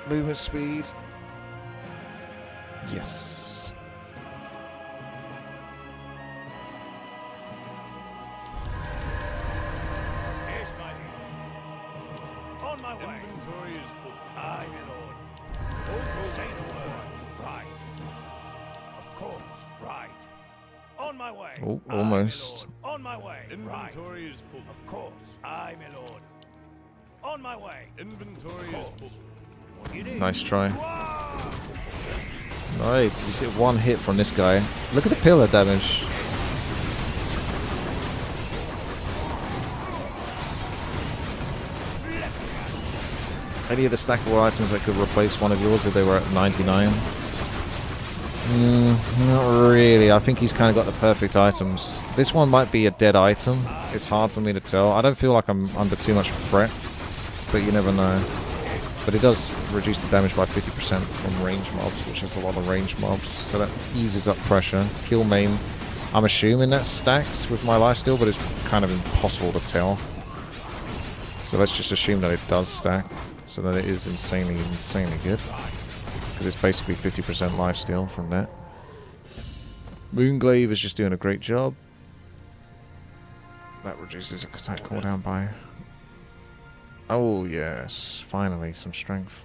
Movement speed. Yes. Yes, my liege. On my way. Inventory is full. Aye, my lord. Say the word. Right. Of course. Right. On my way. Oh, Aye, my almost. lord. On my way. Right. Inventory is full. Of course. Aye, my lord. On my way. Inventory is full. What do you need? Nice try. Wah! Alright, just hit one hit from this guy. Look at the pillar damage. Any of the stackable items that could replace one of yours if they were at 99? Not really. I think he's kind of got the perfect items. This one might be a dead item. It's hard for me to tell. I don't feel like I'm under too much threat, but you never know. But it does reduce the damage by 50% from range mobs, which is a lot of range mobs. So that eases up pressure. Kill main. I'm assuming that stacks with my lifesteal, but it's kind of impossible to tell. So let's just assume that it does stack. So that it is insanely, insanely good. Because it's basically 50% lifesteal from that. Moonglaive is just doing a great job. That reduces attack cooldown by... Oh yes, finally some strength.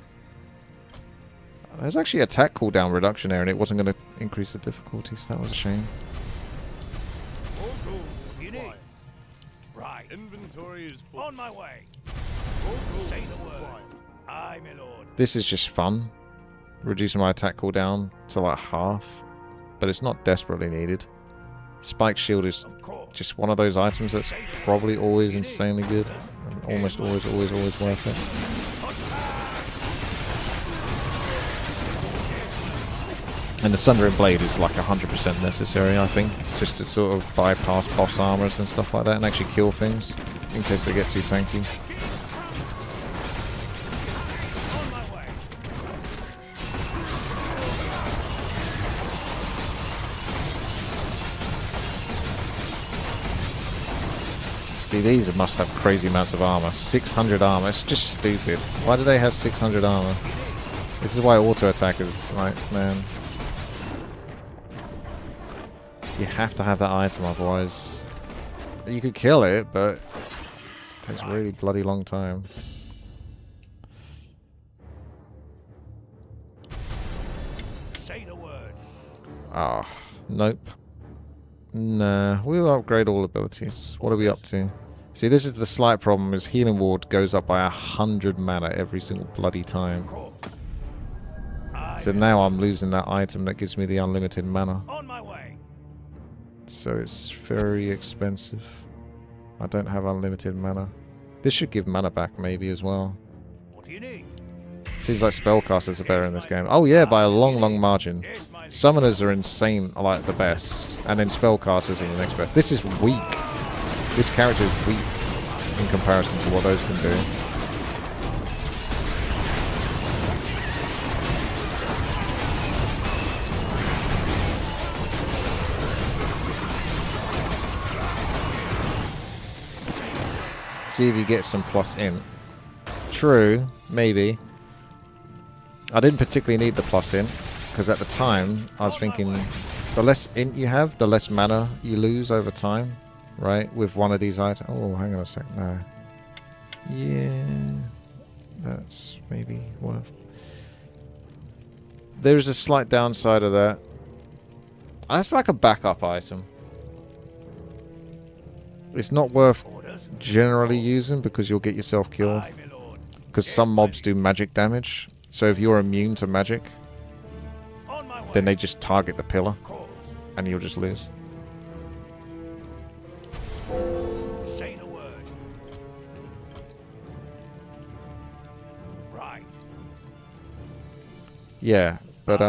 There's actually attack cooldown reduction there and it wasn't going to increase the difficulty, so that was a shame. All good. What do you need? Right. Inventory is full. On my way. Say the word. Aye, my lord. This is just fun. Reducing my attack cooldown to like half. But it's not desperately needed. Spike shield is Of course. just one of those items that's probably always insanely good. And almost always worth it. And the Sundering Blade is like 100% necessary, I think. Just to sort of bypass boss armors and stuff like that and actually kill things. In case they get too tanky. On my way. See, these must have crazy amounts of armor. 600 armor. It's just stupid. Why do they have 600 armor? This is why auto attack is like, man. You have to have that item, otherwise you could kill it, but it takes a really bloody long time. Say the word. Ah, nope. Nah, we'll upgrade all abilities. What are we up to? See, this is the slight problem, is healing ward goes up by 100 mana every single bloody time. Of course. So now I'm losing that item that gives me the unlimited mana. On my way. So it's very expensive. I don't have unlimited mana. This should give mana back maybe as well. What do you need? Seems like spellcasters are better in this game. Oh yeah, by a long, long margin. Yes, my liege. Summoners are insane, are like the best. And then spellcasters are the next best. This is weak. This character is weak. in comparison to what those can do. See if you get some plus int. True, maybe. I didn't particularly need the plus int, because at the time I was thinking the less int you have, the less mana you lose over time, right? With one of these items. Oh, hang on a sec. No. Yeah, that's maybe worth. There's a slight downside of that. That's like a backup item. It's not worth generally using because you'll get yourself killed. Because some mobs do magic damage. So if you're immune to magic, then they just target the pillar and you'll just lose. Say the word. Right. Yeah, but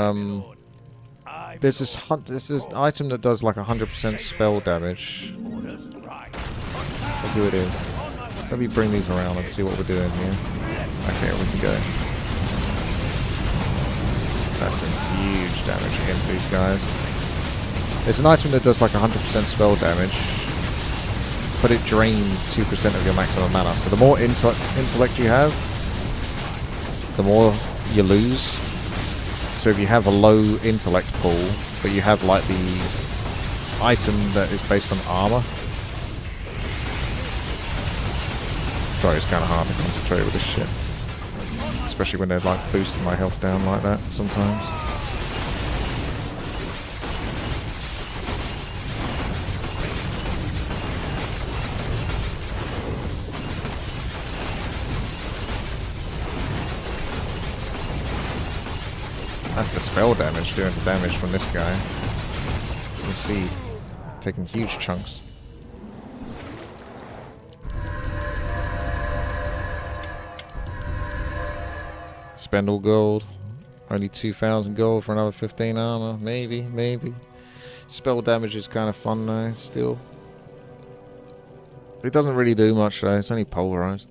there's this item that does like 100% spell damage. Look who it is. Let me bring these around and see what we're doing here. Okay, we can go. That's some huge damage against these guys. There's an item that does like 100% spell damage, but it drains 2% of your maximum mana. So the more intellect you have, the more you lose. So if you have a low intellect pool, but you have like the item that is based on armor. Sorry, it's kind of hard to concentrate with this shit. Especially when they're like boosting my health down like that sometimes. That's the spell damage doing the damage from this guy. You can see, taking huge chunks. Spend all gold. Only 2,000 gold for another 15 armor. Maybe, maybe. Spell damage is kind of fun though, still. It doesn't really do much though, it's only polarized.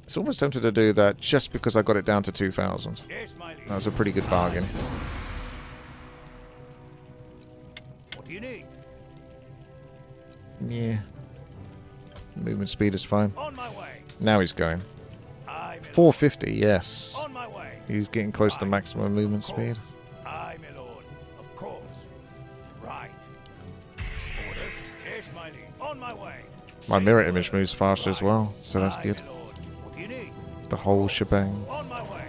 It's almost tempted to do that just because I got it down to 2,000. That was a pretty good bargain. What do you need? Yeah. Movement speed is fine. On my way. Now he's going. I, my 450, yes. lord. On my way. He's getting close to maximum movement speed. I, my lord. Of course. Right. Orders. Yes, my liege. On my way. My mirror image moves faster as well, so that's Aye, good. my lord. What do you need? The whole shebang. On my way.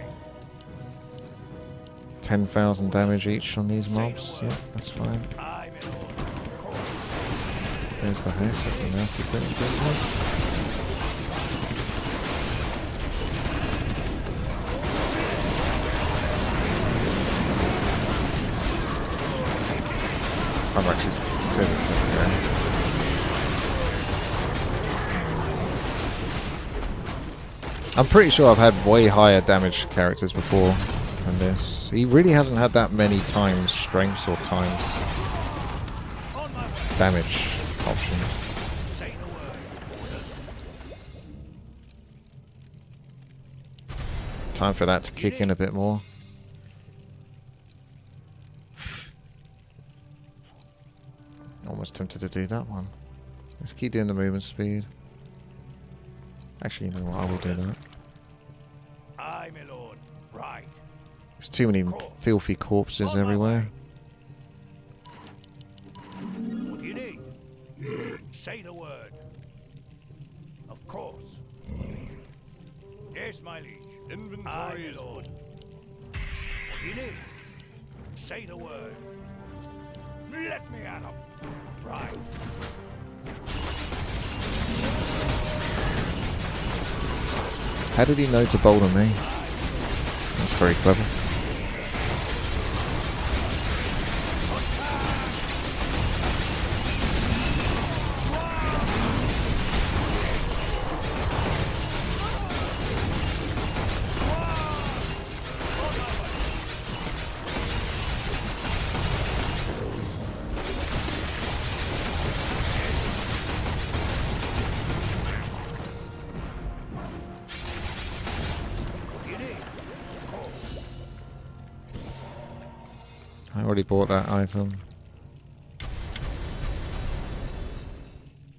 10,000 damage each on these mobs. Yeah, that's fine. I, my lord. Of course. There's the hex. That's a nasty thing. I'm actually I'm pretty sure I've had way higher damage characters before than this. He really hasn't had that many times strengths or times damage options. Say the word. Orders. Time for that to kick in a bit more. Almost tempted to do that one. Let's keep doing the movement speed. Actually, you know what? I will do that. I, my lord. Right. There's too many filthy corpses everywhere. What do you need? Say the word. Of course. Yes, my liege. Aye, Inventory my is full. lord. What do you need? Say the word. Let me at 'em. Right. How did he know to boulder me? That's very clever. I already bought that item.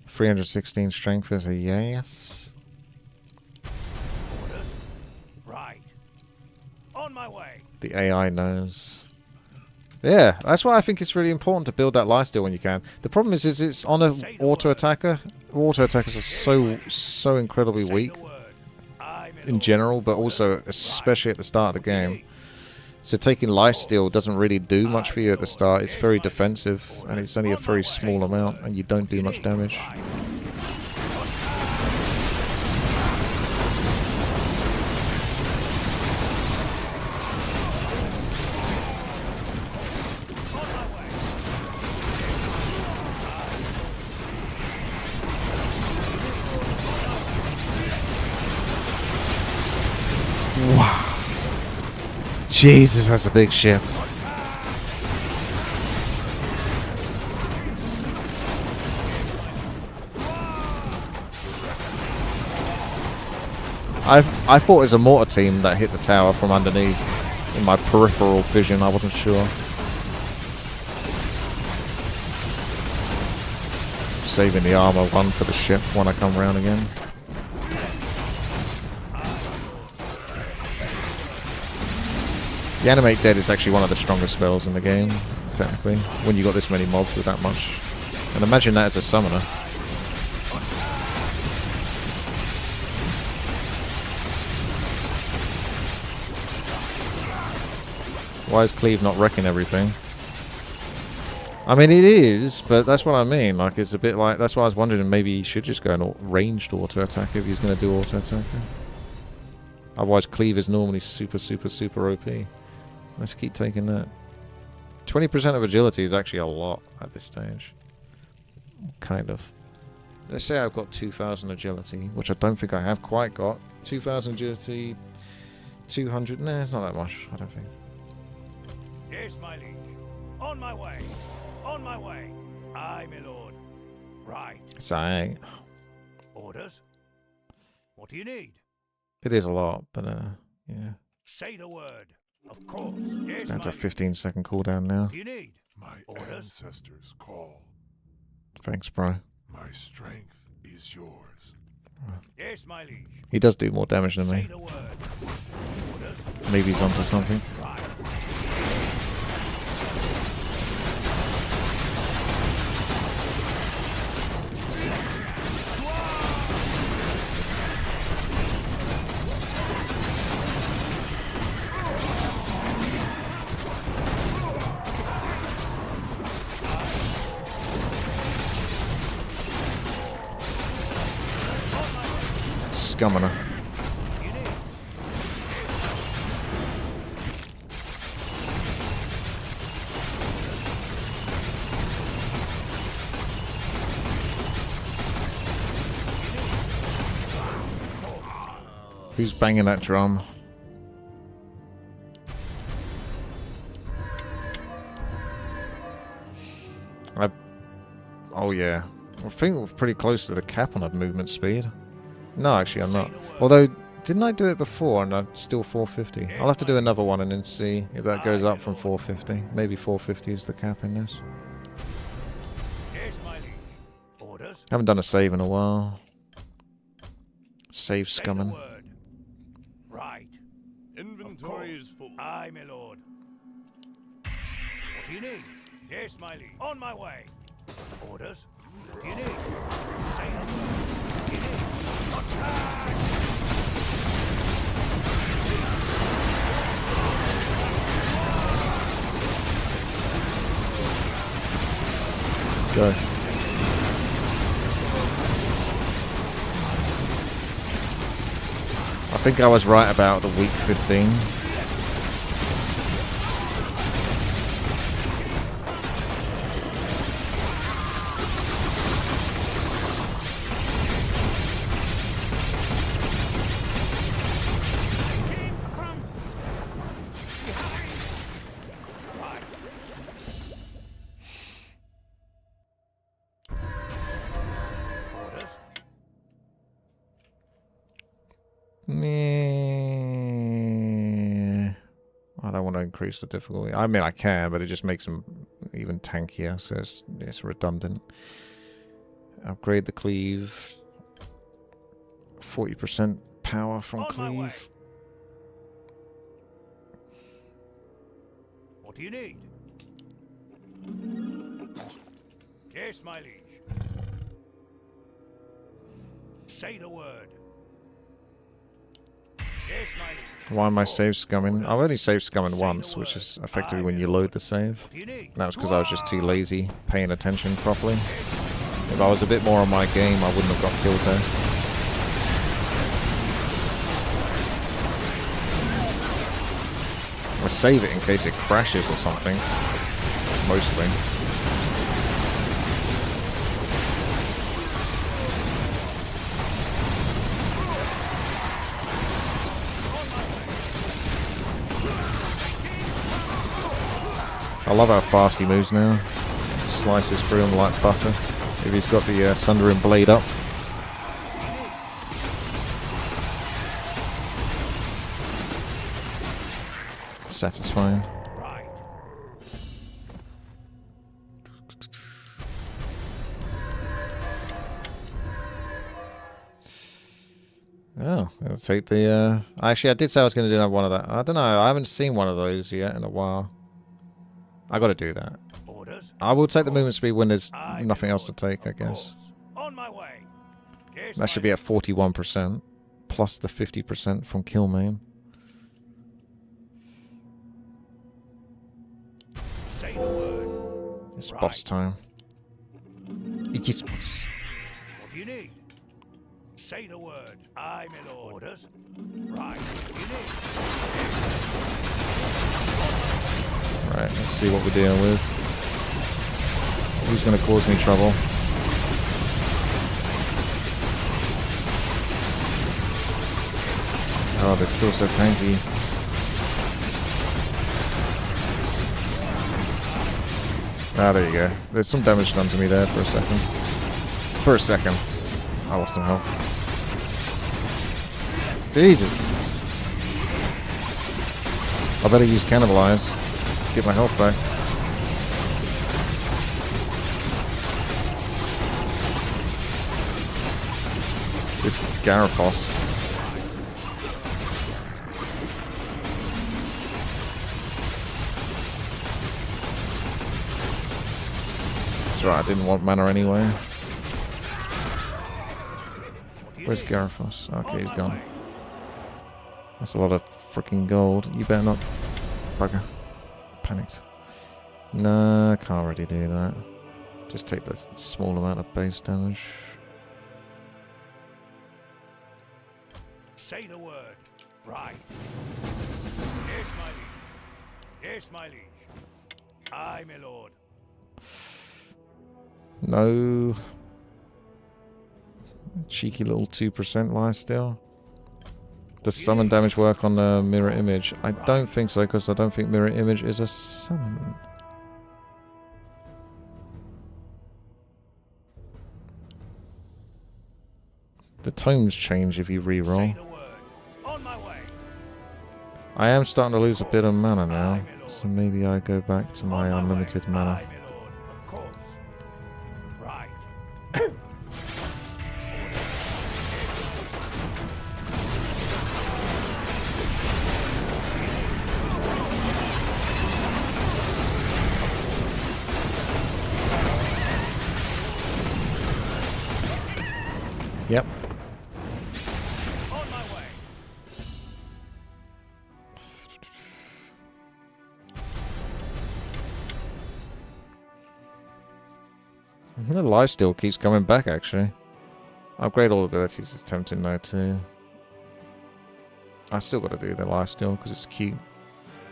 316 strength is a yes. Orders? Right. On my way. The AI knows. Yeah, that's why I think it's really important to build that lifesteal when you can. The problem is it's on a auto attacker. Auto attackers are so incredibly weak in general, but also especially at the start of the game. So taking lifesteal doesn't really do much for you at the start. It's very defensive, and it's only a very small amount, and you don't do much damage. Wow. Jesus, that's a big ship. I thought it was a mortar team that hit the tower from underneath. In my peripheral vision, I wasn't sure. Saving the armor one for the ship when I come round again. The Animate Dead is actually one of the strongest spells in the game, technically, when you got this many mobs with that much. And imagine that as a summoner. Why is Cleave not wrecking everything? I mean, it is, but that's what I mean. Like, it's a bit like... That's why I was wondering maybe he should just go an ranged auto attack if he's going to do auto attacker. Otherwise, Cleave is normally super OP. Let's keep taking that. 20% of agility is actually a lot at this stage. Kind of. Let's say I've got 2,000 agility, which I don't think I have quite got. 2,000 agility, 200... Nah, it's not that much, I don't think. Yes, my liege. On my way. On my way. Aye, my lord. Right. It's alright. Orders? What do you need? It is a lot, but yeah. Say the word. Of course. Yes, It's down to my liege. 15-second cooldown now. What do you need? My Orders? ancestors call. Thanks, bro. My strength is yours. Yes, my liege. He does do more damage than Say me. the word. Orders? Maybe he's onto something. Right. Scummoner. You need? Who's banging that drum? Oh yeah. I think we're pretty close to the cap on our movement speed. No, actually I'm not. Although, didn't I do it before and I'm still 450? I'll have to do another one and then see if that goes up from 450. Maybe 450 is the cap in this. Yes, my liege. Orders? Haven't done a save in a while. Save Say the scumming. word. Right. Inventory is full. Aye, my lord. What do you need? Yes, my liege. On my way. Orders? What do you need? Say the word. What do you need? Go. I think I was right about the week 15. Orders? Meh. I don't want want to increase the difficulty. I mean, I can, but it just makes them even tankier, so it's redundant. Upgrade the cleave. 40% power from On my way. cleave. What do you need? Yes, my liege. Say the word. Yes, my liege. Why am I save scumming? I've only saved scumming once, which is effectively when you load the save. What do you need? And that was because I was just too lazy paying attention properly. If I was a bit more on my game, I wouldn't have got killed there. I save it in case it crashes or something, mostly. I love how fast he moves now. Slices through him like butter. If he's got the Sundering Blade up. Satisfying. Right. Oh, I'll take the... Actually, I did say I was going to do another one of that. I don't know. I haven't seen one of those yet in a while. I got to do that. Orders. I will take the movement speed when there's Aye, nothing my else to lord. take, I Of guess. course. On my way. Yes, That should be at 41%, plus the 50% from kill maim. Say the word. It's Right. boss time. It is boss. What do you need? Say the word. Aye, my lord. Orders. Right. What do you need? Right, let's see what we're dealing with. Who's going to cause me trouble? Oh, they're still so tanky. Ah, there you go. There's some damage done to me there for a second. For a second. I lost some health. Jesus. I better use Cannibalize. Get my health back. This Garifos. That's right, I didn't want mana anyway. Where's Garifos? Okay, he's gone. That's a lot of freaking gold. You better not... Bugger. Panicked. Nah, can't really do that. Just take the small amount of base damage. Say the word. Right. Yes, my liege. Yes, my liege. Aye, my lord. No. Cheeky little 2% lifesteal. Does summon damage work on the mirror image? I don't think so, because I don't think mirror image is a summon. The tomes change if you Say reroll. the word. On my way. I am starting to lose a bit of mana now, so maybe I go back to my On unlimited way. mana. Aye, my lord. Of course. Right. Yep. On my way. The lifesteal keeps coming back, actually. Upgrade all abilities is tempting now, too. I still got to do the lifesteal, because it's cute.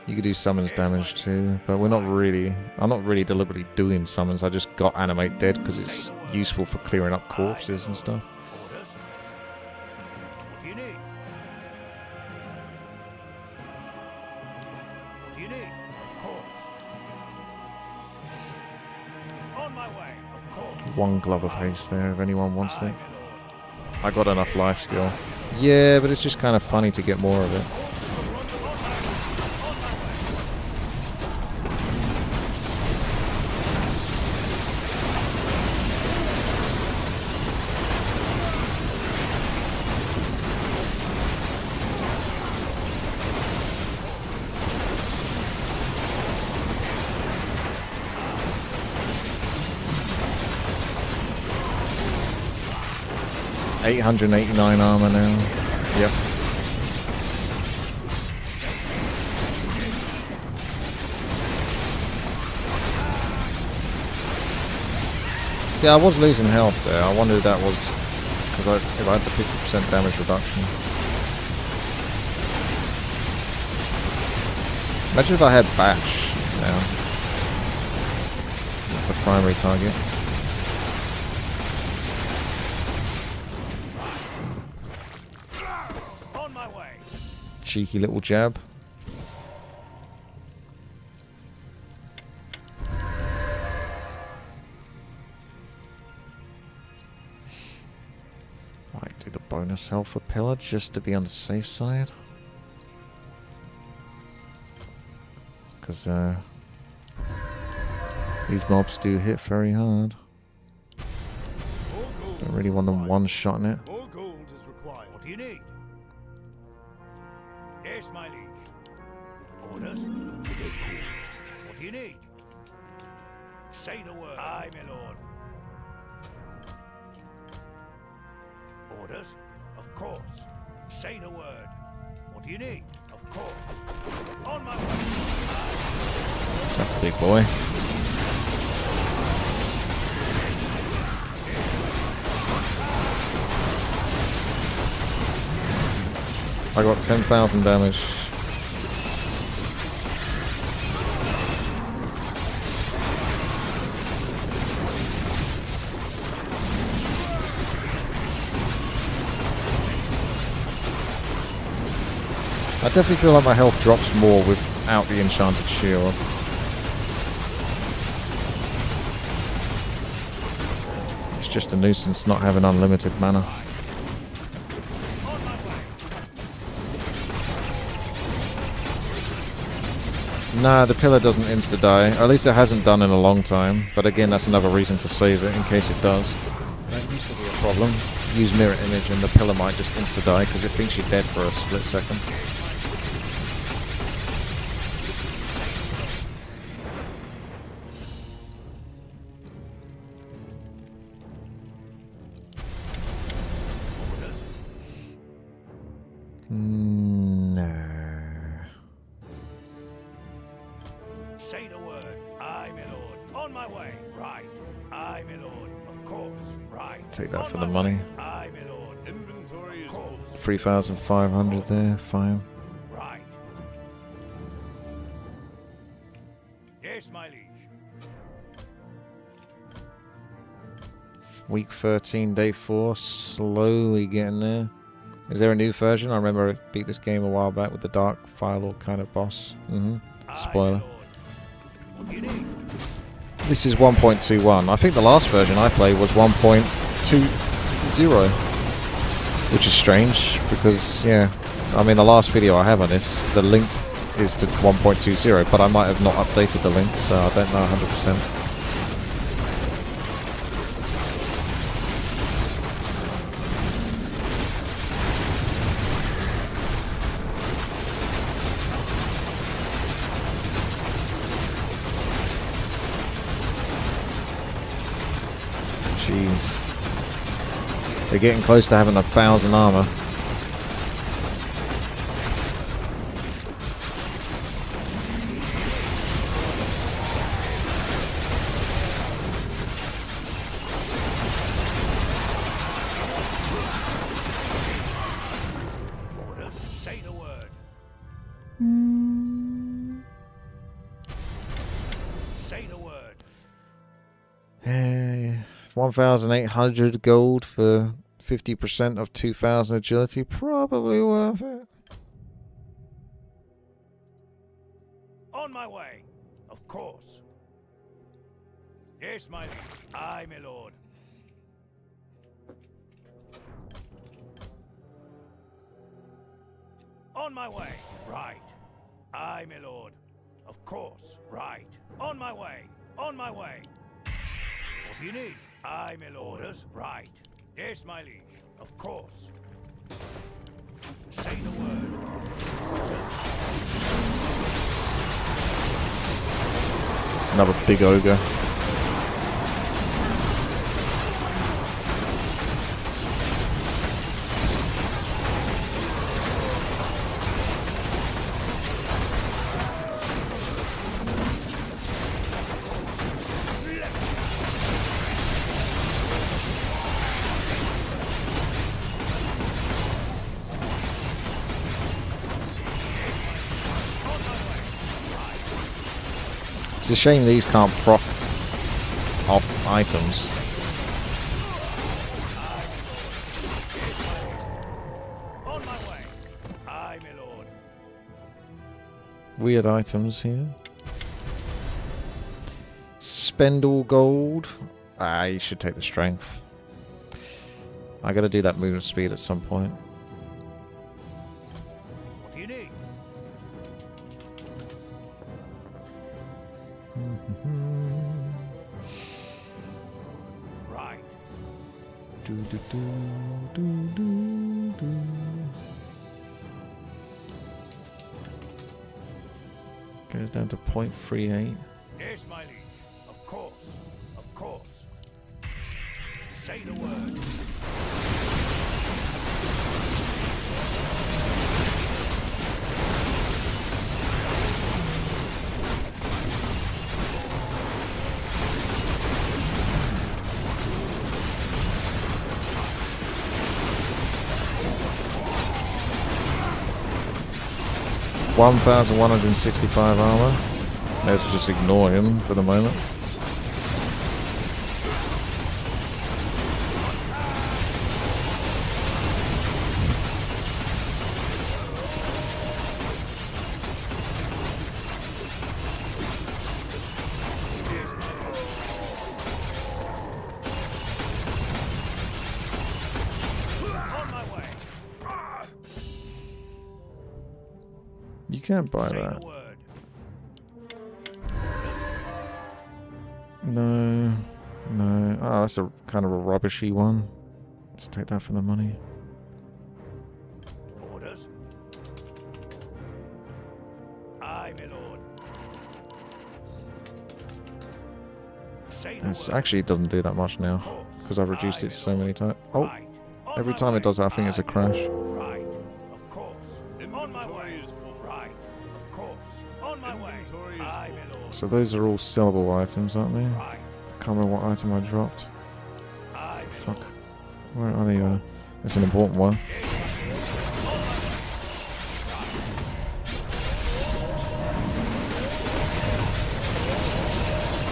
You could do summons damage, too. But we're not really... I'm not really deliberately doing summons. I just got Animate Dead, because it's useful for clearing up corpses and stuff. Orders. What do you need? What do you need? Of course. On my way. Of course. One glove of haste there, if anyone wants Aye, it. my lord. I got enough lifesteal. Yeah, but it's just kind of funny to get more of it. 889 armor now. Yep. See, I was losing health there. I wondered if that was because if I had the 50% damage reduction. Imagine if I had Batch now. The primary target. On my way. Cheeky little jab. Might do the bonus health for Pillar just to be on the safe side. Because these mobs do hit very hard. Don't really want them one-shotting it. More gold is required. What do you need? Yes, my liege. Orders? Stay cool. What do you need? Say the word. Aye, my lord. Orders? Of course. Say the word. What do you need? Of course. On my way. That's a big boy. I got 10,000 damage. I definitely feel like my health drops more without the enchanted shield. It's just a nuisance not having unlimited mana. Nah, the pillar doesn't insta-die. Or at least it hasn't done in a long time. But again, that's another reason to save it in case it does. That used to be a problem. Use mirror image and the pillar might just insta-die because it thinks you're dead for a split second. Nah. Say the word. Aye, my lord. On my way. Right. Aye, my lord. Of course. Right. Take that On for the my money. way. Aye, my lord. Inventory is full. 3,500 there, fine. Right. Yes, my liege. Week 13, day 4, slowly getting there. Is there a new version? I remember I beat this game a while back with the Dark Firelord kind of boss. Spoiler. Aye, my lord. What do you need? This is 1.21. I think the last version I played was 1.20. Which is strange, because, yeah, I mean, the last video I have on this, the link is to 1.20, but I might have not updated the link, so I don't know 100%. Jeez. They're getting close to having 1,000 armor. Orders. Say the word. Say the word. Hey, 1,800 gold for 50% of 2,000 agility. Probably worth it. On my way. Of course. Yes, my liege. Aye, my lord. On my way. Right. Aye, my lord. Of course. Right. On my way. On my way. What do you need? Aye, my lord. Orders. Right. Yes, my liege. Of course. Say the word. It's another big ogre. It's a shame these can't proc off items. On my way. Aye, my lord. Weird items here. Spend all gold. Ah, you should take the strength. I gotta do that movement speed at some point. What do you need? Right. Do, do, do, do, do, do. Goes down to 0.38. Yes, my liege. Of course. Of course. Say the word. 1,165 armor. Let's just ignore him for the moment. On my way. You can't buy Say that. the word. No. No. Oh, that's a kind of a rubbishy one. Let's take that for the money. Orders. Aye, my lord. Say the It's word. actually it doesn't do that much now Of course. because I've reduced Aye, it my so lord. many times. Oh, Right. On every my time way. it does that, I think it's a Aye, my crash. lord. Right. Of course. On my way. Right. Of course. On my way. Inventory is Aye, full. my lord. So those are all sellable items, aren't they? Right. Can't remember what item I dropped. Aye, my Fuck. lord. Where are they? It's an important one.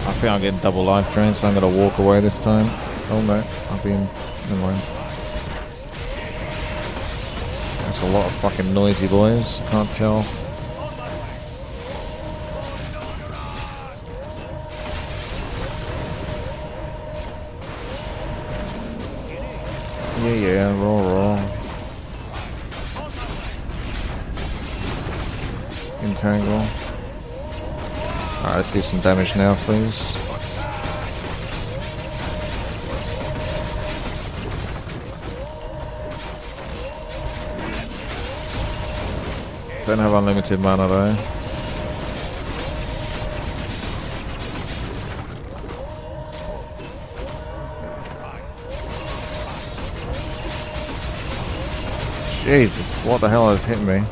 I think I'm getting double life drain, so I'm going to walk away this time. Oh no, I'll be in. Never mind. That's a lot of fucking noisy boys. Can't tell. Yeah, roll. Entangle. Alright, let's do some damage now, please. Don't have unlimited mana though. Jesus, what the hell has hit me?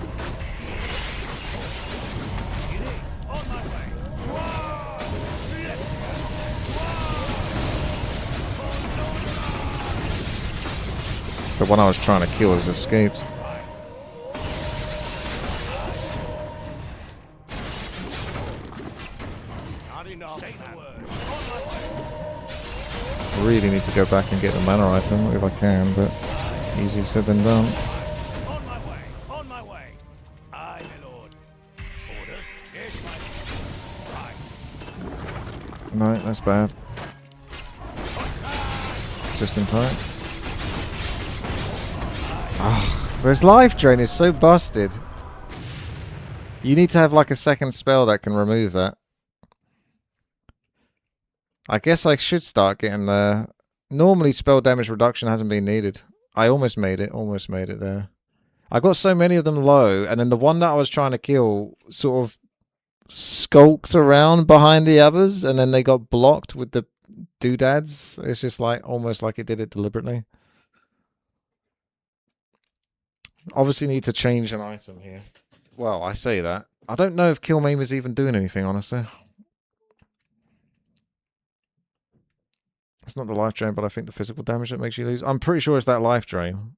The one I was trying to kill has escaped. Not enough. Say the word. I really need to go back and get the mana item if I can, but easier said than done. On my way. On my way. Aye, my lord. Orders. Yes, my lord. Right. No, that's bad. Just in time. Ah, this life drain is so busted. You need to have like a second spell that can remove that. I guess I should start getting normally spell damage reduction hasn't been needed. I almost made it there. I got so many of them low, and then the one that I was trying to kill sort of skulked around behind the others, and then they got blocked with the doodads. It's just like almost like it did it deliberately. Obviously need to change an item here. Well, I say that. I don't know if Kill Maim is even doing anything, honestly. It's not the life drain, but I think the physical damage that makes you lose. I'm pretty sure it's that life drain.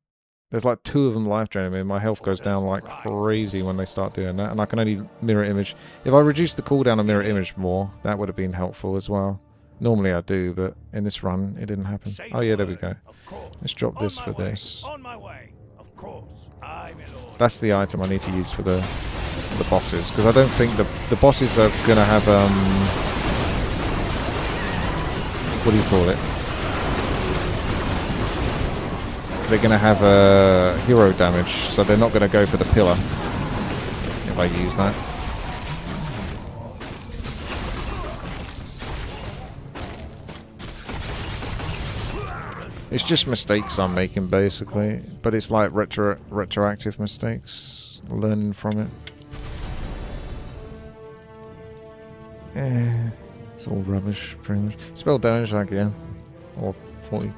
There's like 2 of them life draining me, and my health goes down like crazy when they start doing that. And I can only mirror image. If I reduced the cooldown of mirror image more, that would have been helpful as well. Normally I do, but in this run, it didn't happen. Oh yeah, there we go. Let's drop this for this. On my way. Of course. I, my lord. That's the item I need to use for the bosses, because I don't think the bosses are gonna have what do you call it? They're gonna have hero damage, so they're not gonna go for the pillar if I use that. It's just mistakes I'm making, basically, but it's like retroactive mistakes, learning from it. Yeah, it's all rubbish, pretty much. Spell damage again, or 40,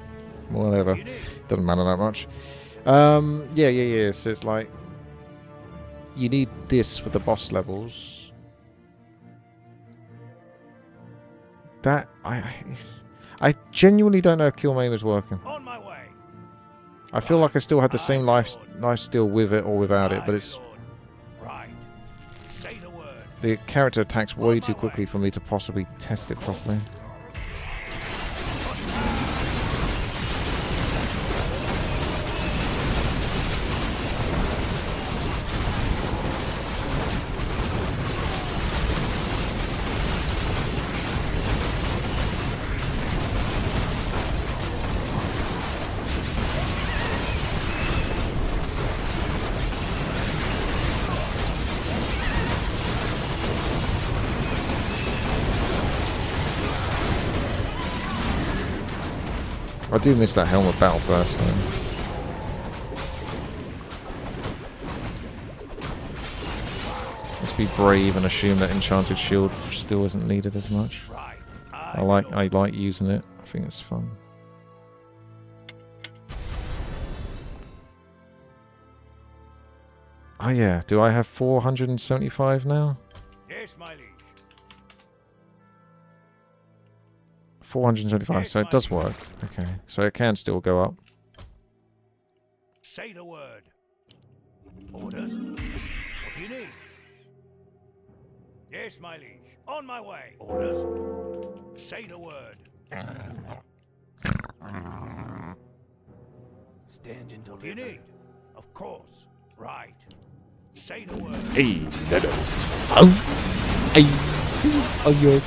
whatever. Doesn't matter that much. Yeah. So it's like you need this for the boss levels. That I genuinely don't know if kill maim is working. On my way. I feel like I still had the same life steal with it or without it, but it's Right. Say the word. the character attacks way too quickly for me to possibly test it properly. I do miss that helmet battle first though. Let's be brave and assume that enchanted shield still isn't needed as much. Right. I like using it. I think it's fun. Oh yeah, do I have 475 now? Yes, my liege. 475, so it does work. Okay, so it can still go up. Say the word. Orders. What do you need? Yes, my liege. On my way. Orders. Say the word. Stand and What do you deliver. need? Of course. Right. Say the word. Hey, no. Oh, hey, oh, yeah.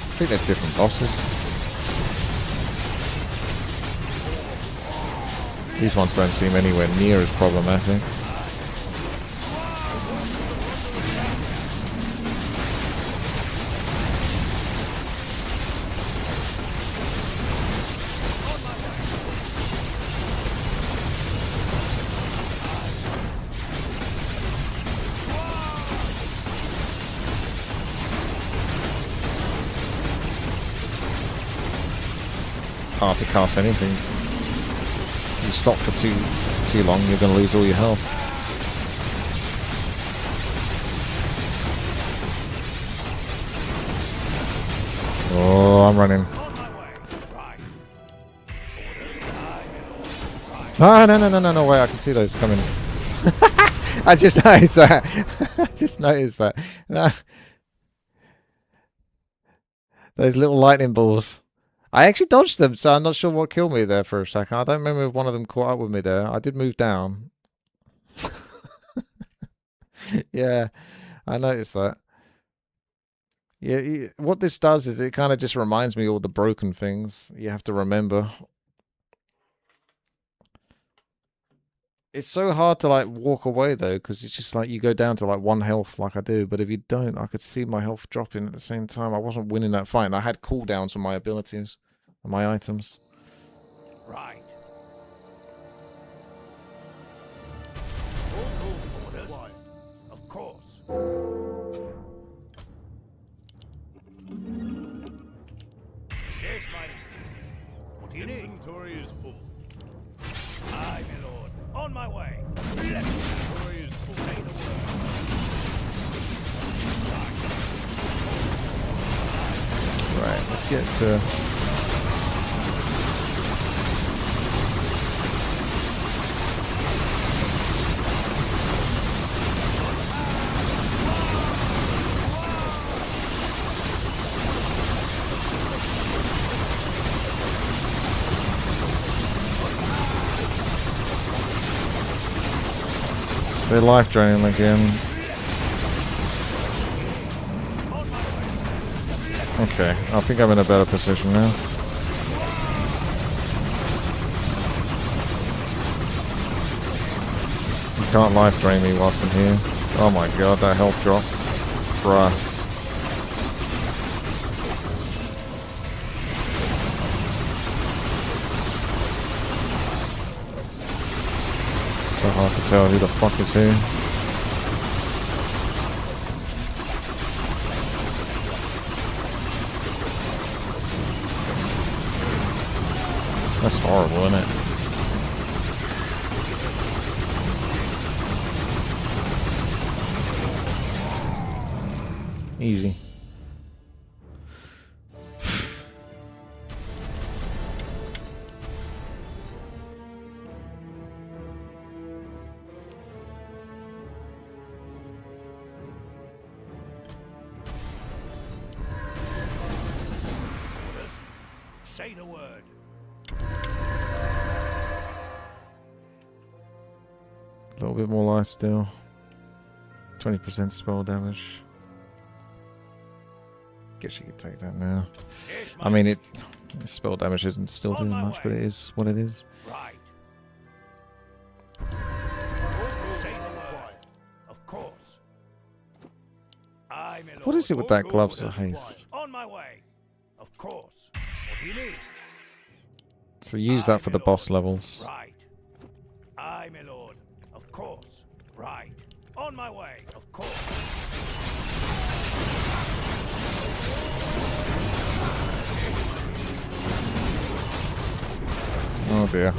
I think they're different bosses. These ones don't seem anywhere near as problematic. Hard to cast anything. You stop for too long, you're going to lose all your health. Oh, I'm running. On my way. Right. Orders. No, wait, I can see those coming. I just noticed that. I just noticed that. No. Those little lightning balls. I actually dodged them, so I'm not sure what killed me there for a second. I don't remember if one of them caught up with me there. I did move down. Yeah, I noticed that. Yeah, what this does is it kind of just reminds me of all the broken things you have to remember. It's so hard to like walk away though, because it's just like you go down to like 1 health like I do, but if you don't, I could see my health dropping at the same time. I wasn't winning that fight, and I had cooldowns on my abilities and my items. Right. Orders. Of course. Yes, my liege. What do you need? Inventory is full. Aye, my lord. On my way. Inventory is full. Say the word. Let's get to... They're life draining again. Okay, I think I'm in a better position now. You can't life drain me whilst I'm here. Oh my god, that health drop. Bruh. So hard to tell who the fuck is who. That's horrible, isn't it? Easy. Say the word. A little bit more life still. 20% spell damage. Guess you could take that now. I mean, spell damage isn't still doing much, but it is what it is. Right. Say the word. Of course. What is it with that gloves of haste? On my way. Of course. What do you need? So use that for the boss levels. Right. Aye, my lord. Of course. Right. On my way. Of course. Oh dear.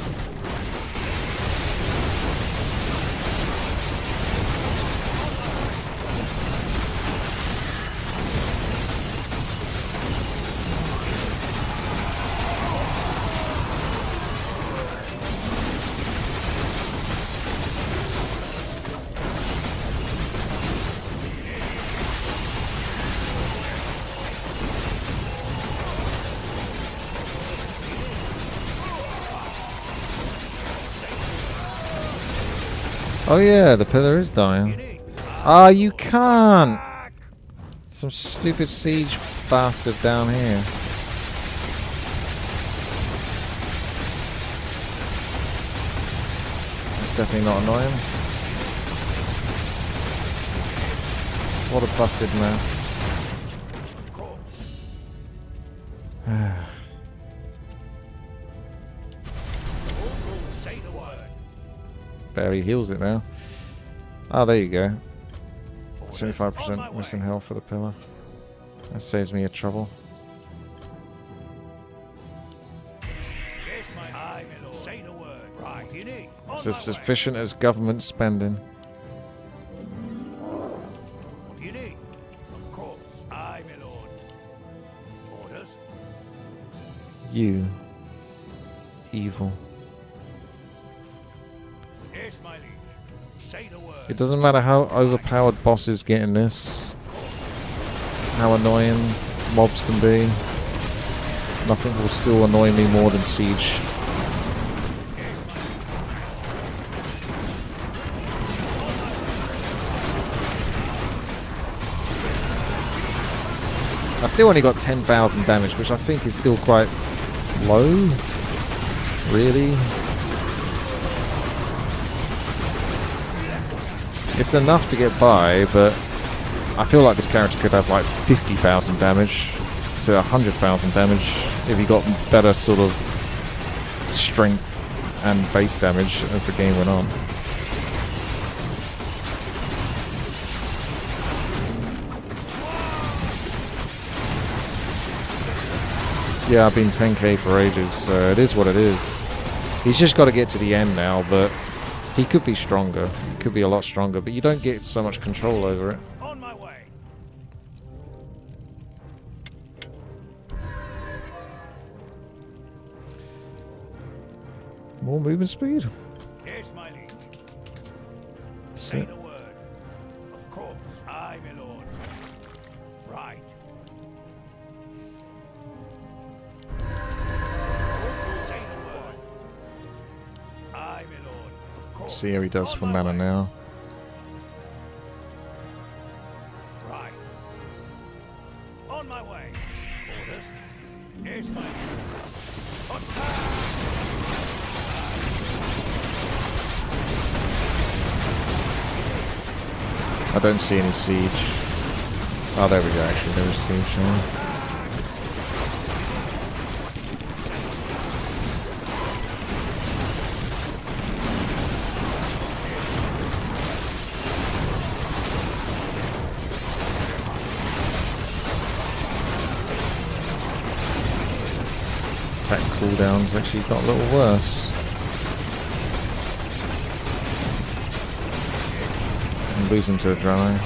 Oh yeah, the pillar is dying. Ah, you can't! Some stupid siege bastard down here. That's definitely not annoying. What a busted man. Barely heals it now. Oh, there you go. 75% missing health for the pillar. That saves me a trouble. It's as sufficient as government spending. What do you need? Of course. Aye, my lord. Orders? You. Evil. Yes, my liege. Say the word. It doesn't matter how overpowered bosses get in this. How annoying mobs can be. Nothing will still annoy me more than Siege. I still only got 10,000 damage, which I think is still quite low. Really? It's enough to get by, but I feel like this character could have like 50,000 damage to 100,000 damage if he got better sort of strength and base damage as the game went on. Yeah, I've been 10k for ages, so it is what it is. He's just got to get to the end now, but he could be stronger. He could be a lot stronger, but you don't get so much control over it. On my way. More movement speed. Yes, my liege. That's Say it. the word. Of course. Aye, my lord. Right. Say the word. Aye, my lord. Of course. See how he does On for my mana way. now. Right. On my way. Orders. Yes, my lord. I don't see any siege. Oh, there we go. Actually, there is siege now. Attack cooldowns actually got a little worse. I'm losing to a dry.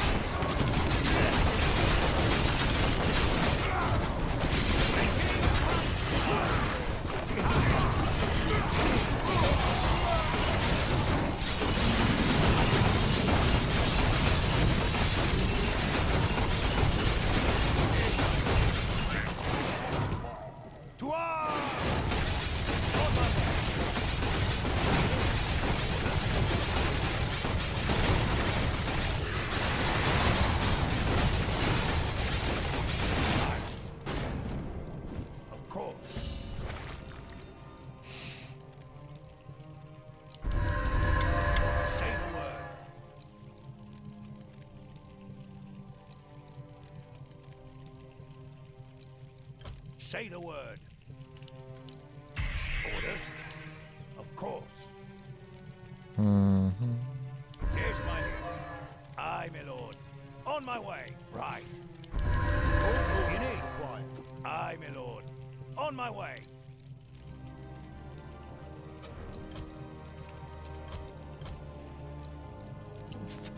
To arms! On my way. Of course. Say the word. Say the word. Orders? Of course. Yes, my liege. Aye, my lord. On my way. Right. You need quiet. Aye, my lord. On my way.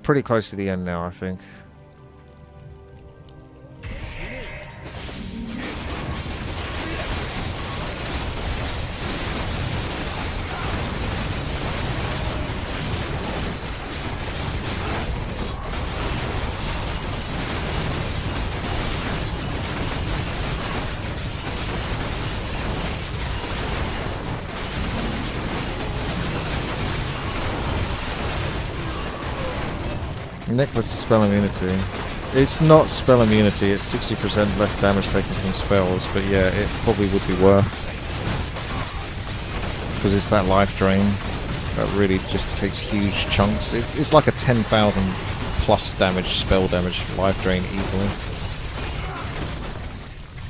Pretty close to the end now, I think. Necklace of spell immunity. It's not spell immunity, it's 60% less damage taken from spells, but yeah, it probably would be worth. Because it's that life drain that really just takes huge chunks. It's like a 10,000 plus damage, spell damage, life drain easily.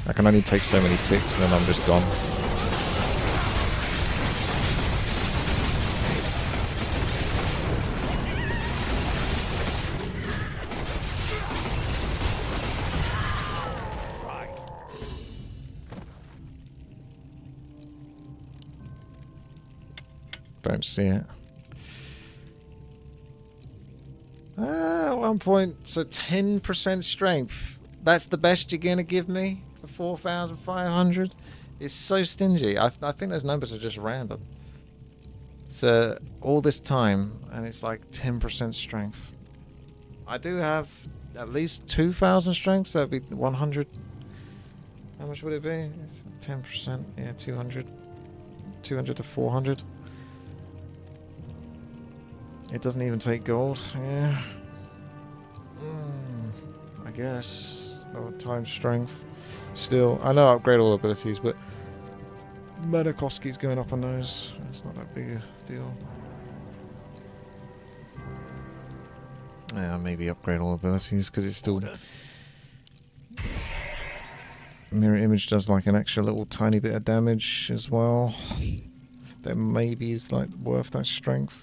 I can only take so many ticks and then I'm just gone. Don't see it. At one point, so 10% strength. That's the best you're gonna give me for 4,500? It's so stingy. I think those numbers are just random. So all this time, and it's like 10% strength. I do have at least 2,000 strength, so that'd be 100. How much would it be? It's 10%. Yeah, 200. 200 to 400. It doesn't even take gold, yeah. I guess. Oh, times strength. Still, I know I upgrade all abilities, but Madakoski's going up on those. It's not that big a deal. Yeah, maybe upgrade all abilities, because it's still... Mirror Image does like an extra little tiny bit of damage as well. That maybe is like worth that strength.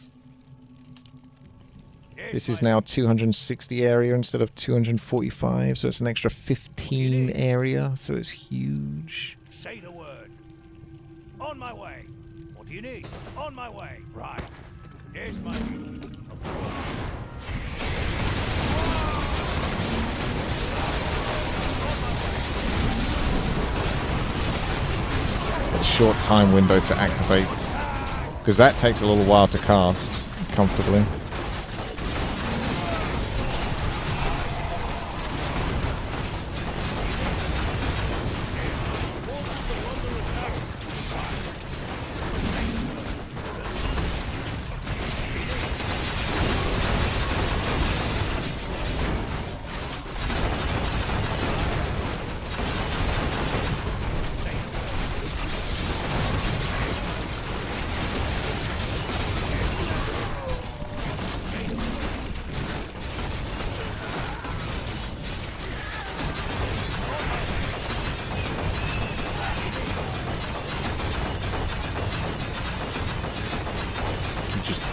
This is now 260 area instead of 245, so it's an extra 15 area, so it's huge. Say the word. On my way. What do you need? On my way. Right. Yes, my liege. Of course. A short time window to activate Because that takes a little while to cast comfortably.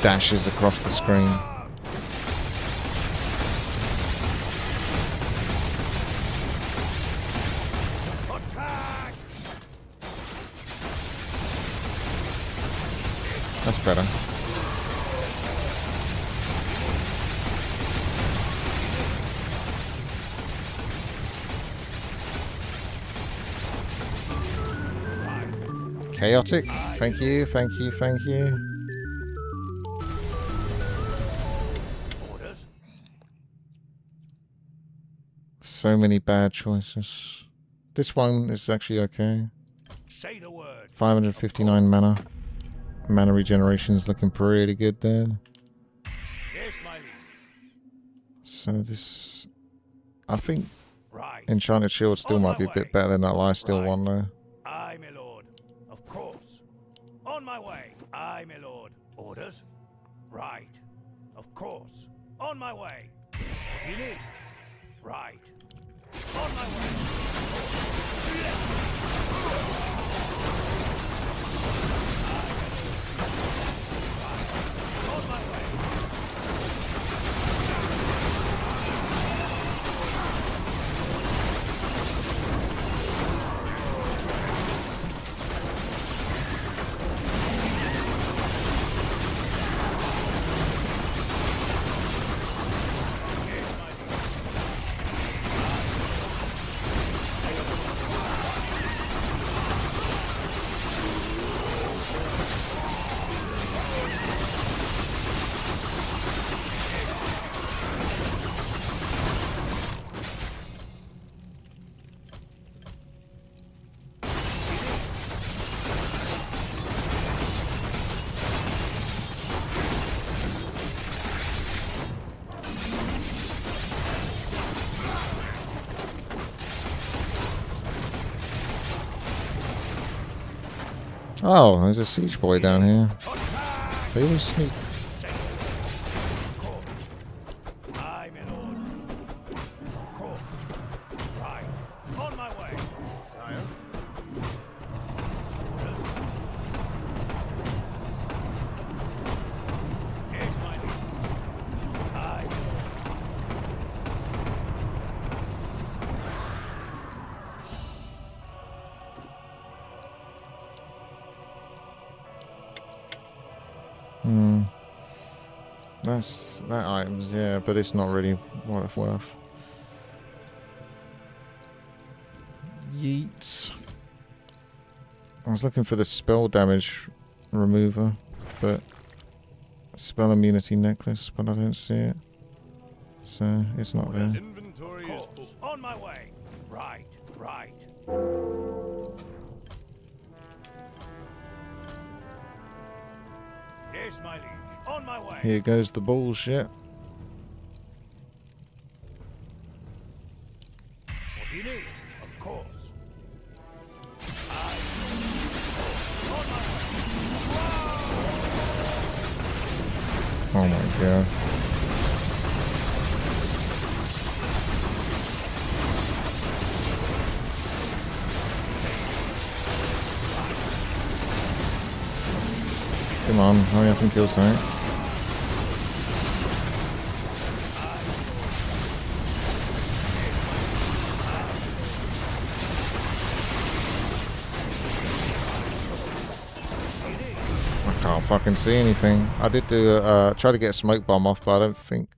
Dashes across the screen. That's better. Chaotic. Thank you, thank you, thank you. So many bad choices. This one is actually okay. Say the word. 559 mana. Mana regeneration is looking pretty good there. Yes, my liege. So this... I think Right. Enchanted Shield still On might my be a bit way. better than that Lifesteal Right. one though. Aye, my lord. Of course. On my way. Aye, my lord. Orders? Right. Of course. On my way. What do you need? Right. On my way. On my way. Oh, there's a siege boy down here. They always sneak. Aye, my lord. Of course. Right. On my way. Sire. Orders. Yes, my liege. Aye, my lord. Hmm. That item's, yeah, but it's not really what it's worth. Yeet. I was looking for the spell damage remover, but spell immunity necklace, but I don't see it. So it's not there. Inventory is Course. full. On my way. Right. Right. Yes, my liege. On my way. Here goes the bullshit. What do you need? Of course. Aye. On my way. Oh my god. Come on, hurry up and kill something. I can't fucking see anything. I did do try to get a smoke bomb off, but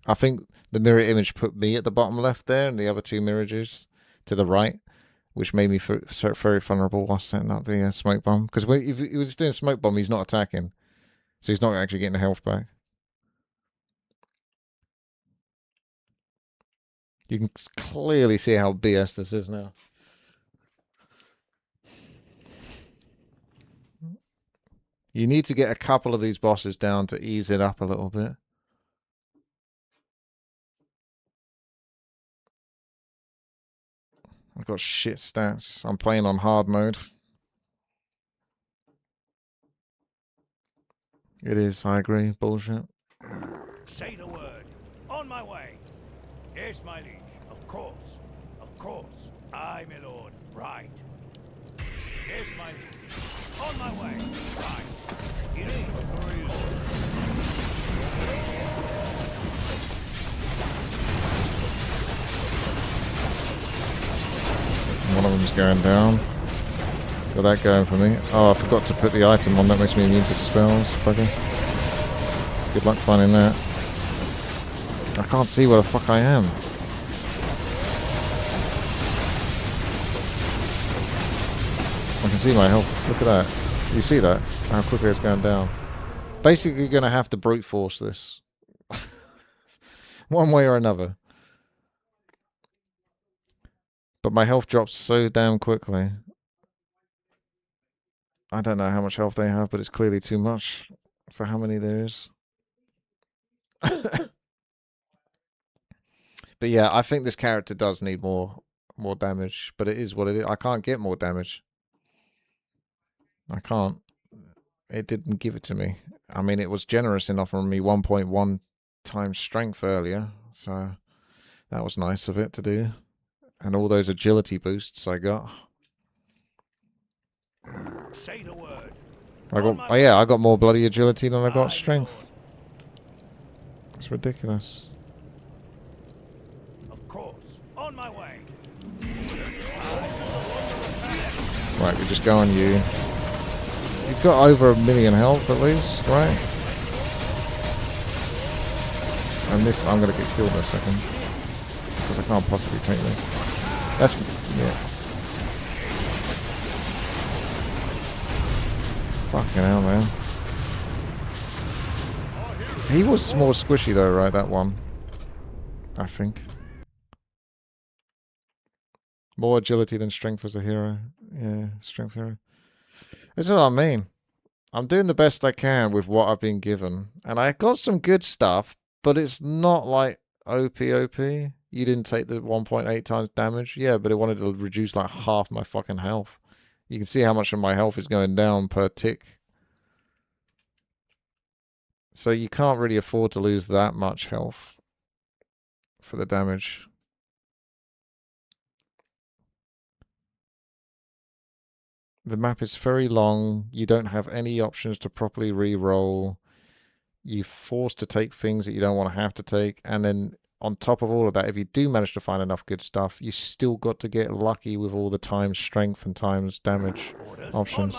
I think the mirror image put me at the bottom left there, and the other two mirrors to the right, which made me very vulnerable while setting up the smoke bomb. Because if he was doing smoke bomb, he's not attacking. So he's not actually getting the health back. You can clearly see how BS this is now. You need to get a couple of these bosses down to ease it up a little bit. I've got shit stats. I'm playing on hard mode. It is, I agree. Bullshit. Say the word. On my way. Yes, my liege. Of course. Of course. Aye, my lord. Right. Yes, my liege. On my way. Right. You One of them's going down. Got that going for me. Oh, I forgot to put the item on. That makes me immune to spells. Bugger. Good luck finding that. I can't see where the fuck I am. I can see my health. Look at that. You see that? How quickly it's going down. Basically going to have to brute force this. One way or another. But my health drops so damn quickly. I don't know how much health they have, but it's clearly too much for how many there is. But yeah, I think this character does need more damage, but it is what it is. I can't get more damage. I can't. It didn't give it to me. I mean, it was generous in offering me 1.1 times strength earlier, so that was nice of it to do. And all those agility boosts I got. say the word. I got more bloody agility than I got strength. It's ridiculous. Of course. On my way. Right, we just go on you. He's got over 1 million health at least, right? And this, I'm gonna get killed in a second. Because I can't possibly take this. That's, yeah. Fucking hell, man. He was more squishy though, right, that one? I think. More agility than strength as a hero. Yeah, strength hero. That's what I mean. I'm doing the best I can with what I've been given. And I got some good stuff, but it's not like OP. You didn't take the 1.8 times damage. Yeah, but it wanted to reduce like half my fucking health. You can see how much of my health is going down per tick. So you can't really afford to lose that much health for the damage. The map is very long. You don't have any options to properly re-roll. You're forced to take things that you don't want to have to take. And then on top of all of that, if you do manage to find enough good stuff, you still got to get lucky with all the times strength and times damage options.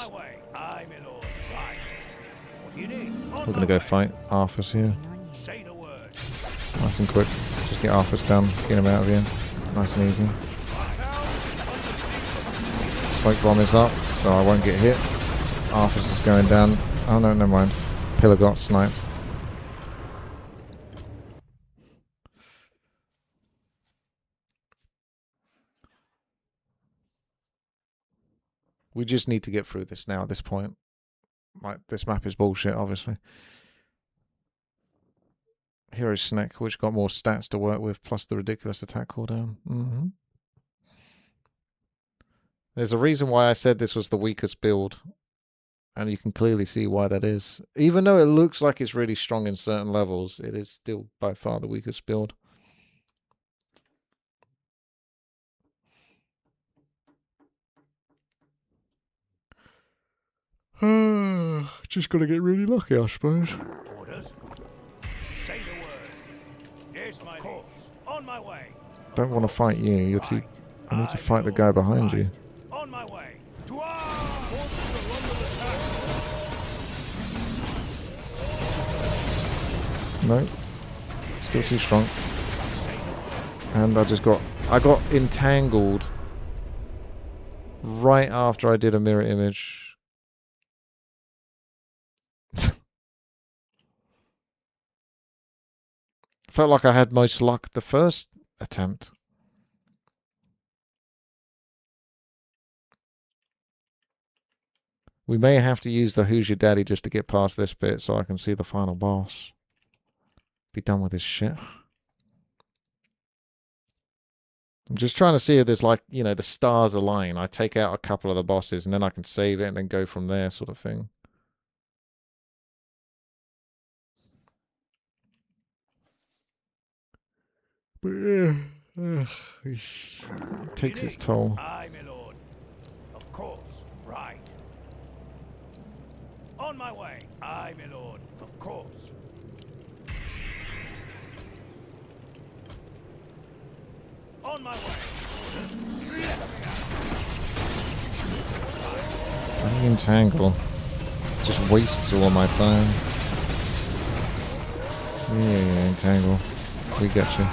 We're going to go fight Arthur's here. Nice and quick. Just get Arthur's done. Get him out of here. Nice and easy. Smoke bomb is up, so I won't get hit. Arthur's is going down. Oh no, never mind. Pillar got sniped. We just need to get through this now at this point. Like, this map is bullshit, obviously. Hero Snack, which got more stats to work with, plus the ridiculous attack cooldown. There's a reason why I said this was the weakest build. And you can clearly see why that is. Even though it looks like it's really strong in certain levels, it is still by far the weakest build. Just gotta get really lucky, I suppose. Orders. Say the word. Yes, my course. On my way. Don't want to fight you. You're too. I need to fight the guy behind you. On my way. No. Still too strong. And I got entangled right after I did a mirror image. Felt like I had most luck the first attempt. We may have to use the Who's Your Daddy just to get past this bit so I can see the final boss. Be done with this shit. I'm just trying to see if there's like, you know, the stars align. I take out a couple of the bosses and then I can save it and then go from there sort of thing. But yeah, it takes its toll. Aye, my lord. Of course. Right. On my way. Aye, my lord. Of course. On my way. Bloody entangle. Just wastes all my time. Yeah, entangle. We got you.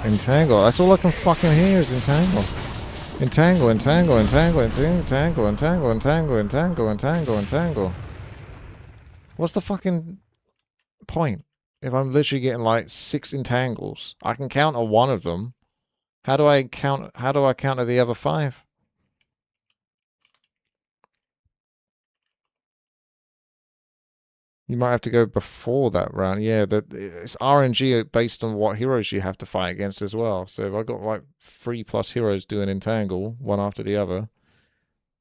Entangle. That's all I can fucking hear is entangle. Entangle, entangle, entangle, entangle, entangle, entangle, entangle, entangle, entangle. What's the fucking point? If I'm literally getting like 6 entangles, I can counter one of them. How do I counter the other 5? You might have to go before that round. Yeah, it's RNG based on what heroes you have to fight against as well. So if I got like 3+ heroes doing entangle, one after the other,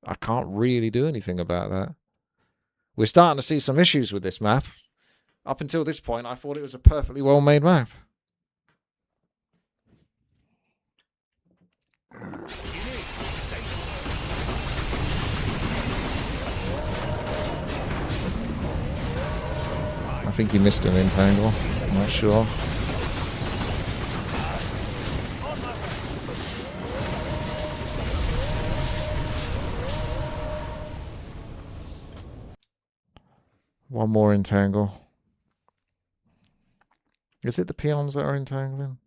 I can't really do anything about that. We're starting to see some issues with this map. Up until this point, I thought it was a perfectly well-made map. I think he missed an entangle. I'm not sure. One more entangle. Is it the peons that are entangling?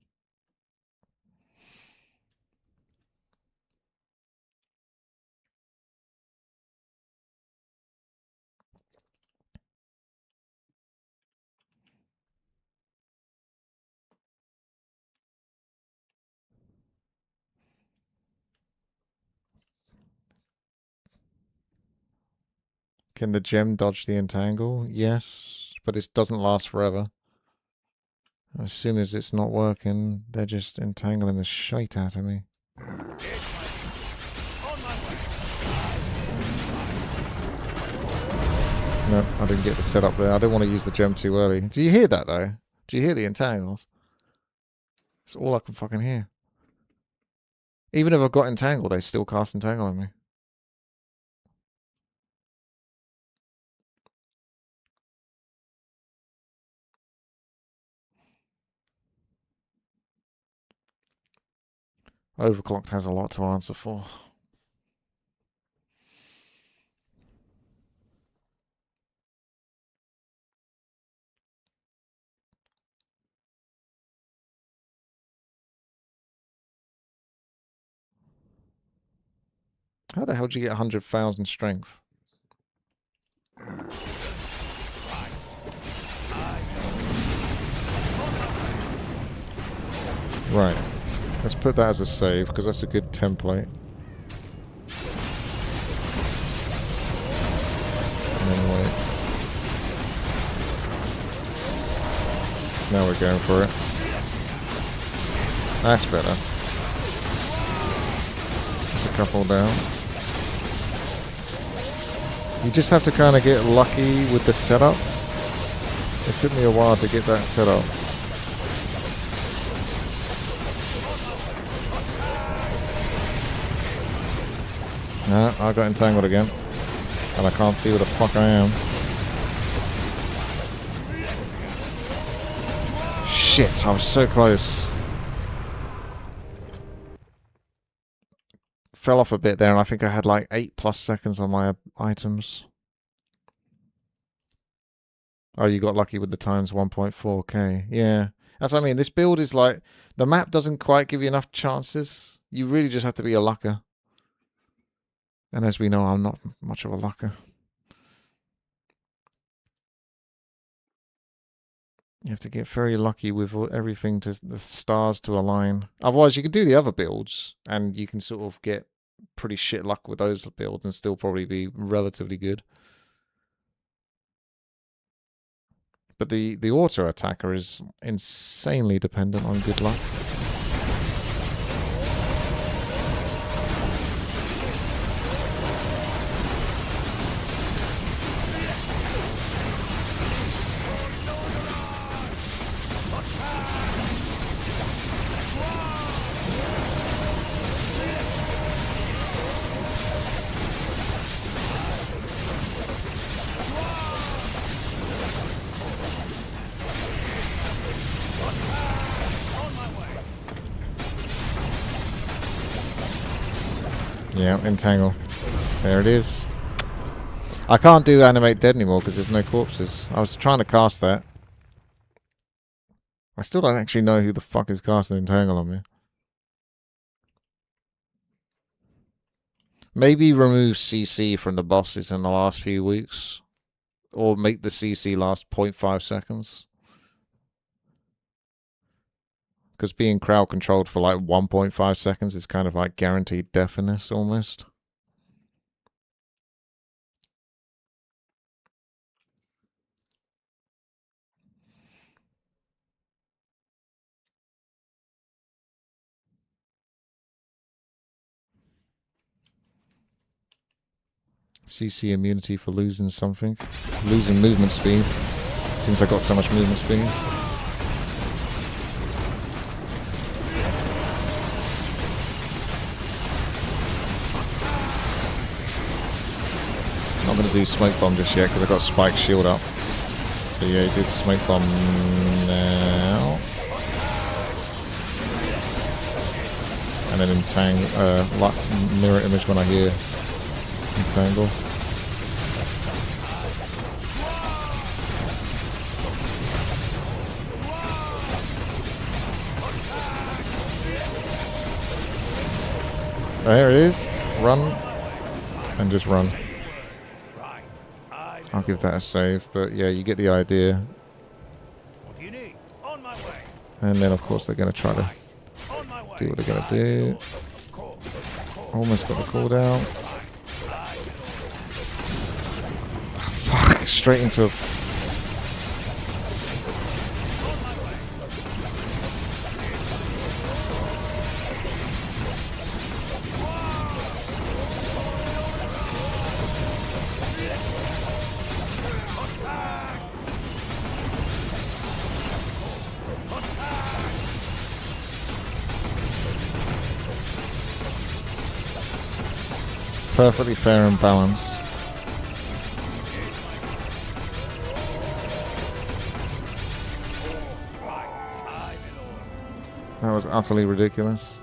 Can the gem dodge the entangle? Yes, but it doesn't last forever. As soon as it's not working, they're just entangling the shite out of me. No, I didn't get the setup there. I don't want to use the gem too early. Do you hear that, though? Do you hear the entangles? It's all I can fucking hear. Even if I've got entangled, they still cast entangle on me. Overclocked has a lot to answer for. How the hell do you get 100,000 strength? Right. Let's put that as a save, because that's a good template. And then wait. Now we're going for it. That's better. Just a couple down. You just have to kind of get lucky with the setup. It took me a while to get that set up. No, I got entangled again. And I can't see where the fuck I am. Shit, I was so close. Fell off a bit there, and I think I had like 8+ seconds on my items. Oh, you got lucky with the times 1.4k. Yeah. That's what I mean. This build is like, the map doesn't quite give you enough chances. You really just have to be a lucker. And as we know, I'm not much of a lucker. You have to get very lucky with everything to the stars to align. Otherwise, you can do the other builds, and you can sort of get pretty shit luck with those builds and still probably be relatively good. But the auto attacker is insanely dependent on good luck. Yeah, entangle. There it is. I can't do animate dead anymore because there's no corpses. I was trying to cast that. I still don't actually know who the fuck is casting entangle on me. Maybe remove CC from the bosses in the last few weeks. Or make the CC last 0.5 seconds. Because being crowd controlled for like 1.5 seconds is kind of like guaranteed deafness almost. CC immunity for losing something. Losing movement speed. Since I got so much movement speed. Not going to do smoke bomb just yet because I got spike shield up. So yeah, he did smoke bomb now. And then entangle, mirror image when I hear entangle. There it is. Run. And just run. I'll give that a save, but yeah, you get the idea. What do you need? On my way. And then of course they're going to try to do what they're going to do. Almost got the cooldown. Fuck, straight into a... Perfectly fair and balanced. That was utterly ridiculous.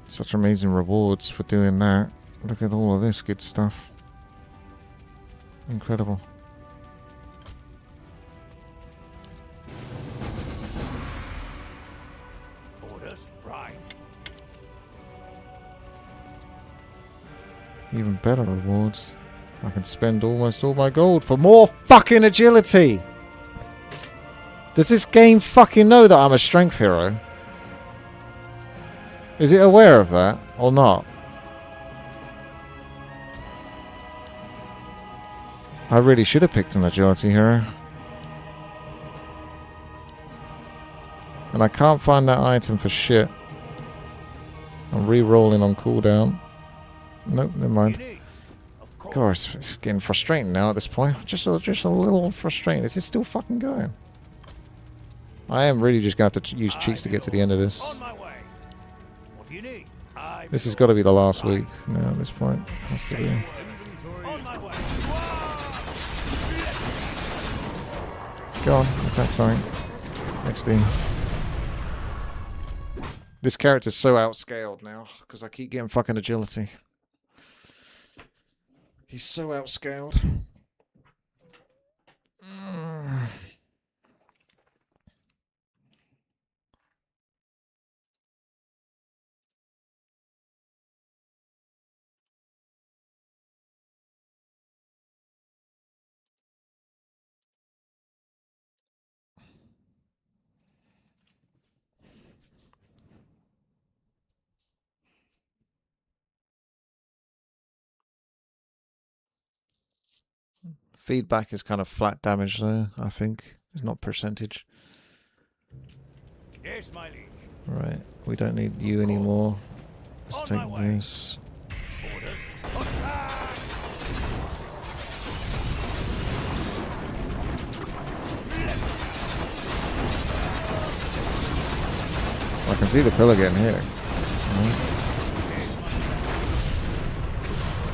Such amazing rewards for doing that. Look at all of this good stuff. Incredible. Even better rewards. I can spend almost all my gold for more fucking agility! Does this game fucking know that I'm a strength hero? Is it aware of that, or not? I really should have picked an agility hero. And I can't find that item for shit. I'm re-rolling on cooldown. Nope, never mind. God, it's getting frustrating now at this point. Just a little frustrating. Is this still fucking going? I am really just going to have to use cheats to get to the end of this. This has got to be the last week now at this point. Has to be. Go on, attack something. Next team. This character's so outscaled now because I keep getting fucking agility. He's so outscaled. Feedback is kind of flat damage there, I think. It's not percentage. Yes, my liege. Right, we don't need you anymore. Let's On my take way. this. Orders. Attack! I can see the pillar getting hit.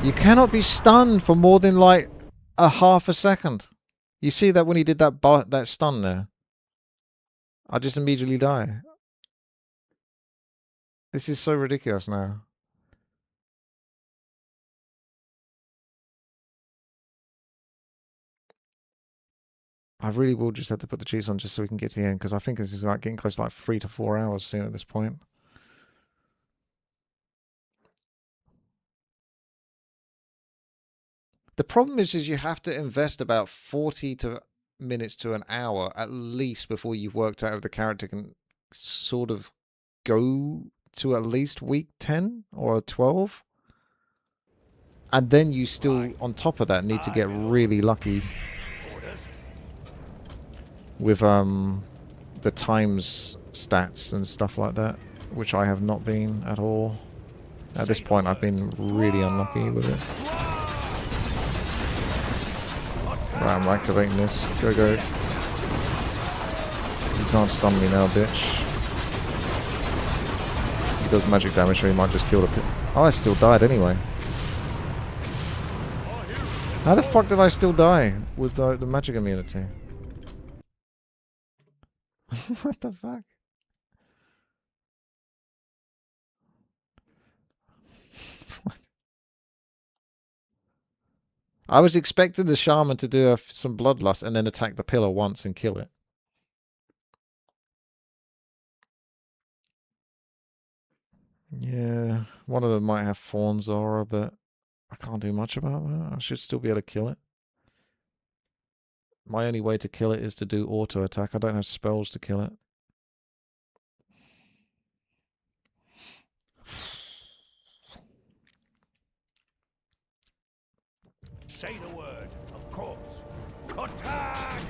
You cannot be stunned for more than like a half a second. You see that when he did that stun there? I just immediately die. This is so ridiculous now. I really will just have to put the cheese on just so we can get to the end, because I think this is like getting close to like 3 to 4 hours soon at this point. The problem is you have to invest about 40 minutes to an hour at least before you've worked out if the character can sort of go to at least week 10 or 12. And then you still, on top of that, need to get really lucky with the times stats and stuff like that, which I have not been at all. At this point, I've been really unlucky with it. Right, I'm activating this. Go, go. You can't stun me now, bitch. He does magic damage, so he might just kill the pit. Oh, I still died anyway. How the fuck did I still die with the magic immunity? What the fuck? What? I was expecting the shaman to do some bloodlust and then attack the pillar once and kill it. Yeah, one of them might have Fawn's aura, but I can't do much about that. I should still be able to kill it. My only way to kill it is to do auto attack. I don't have spells to kill it. Say the word, of course. Attack!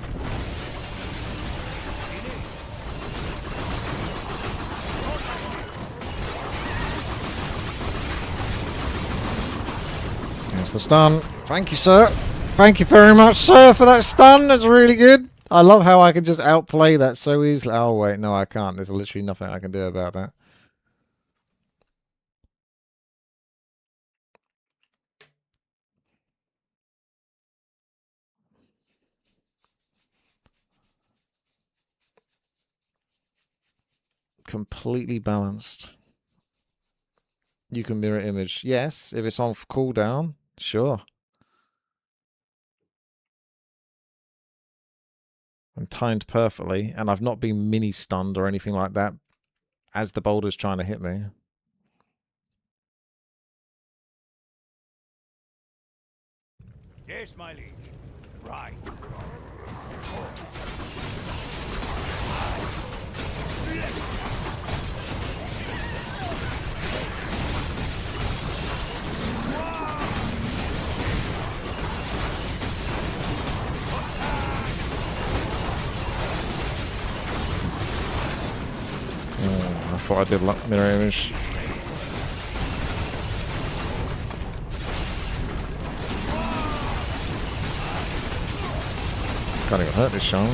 There's the stun. Thank you, sir. Thank you very much, sir, for that stun. That's really good. I love how I can just outplay that so easily. Oh, wait. No, I can't. There's literally nothing I can do about that. Completely balanced. You can mirror image. Yes, if it's on cooldown, sure. I'm timed perfectly, and I've not been mini stunned or anything like that as the boulder's trying to hit me. Yes, my liege. Right. Oh, I thought I did mirror image. Can't even hurt this shaman. I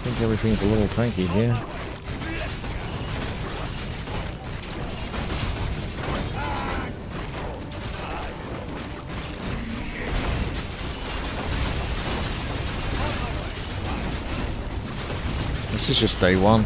think everything's a little tanky here. This is just day one.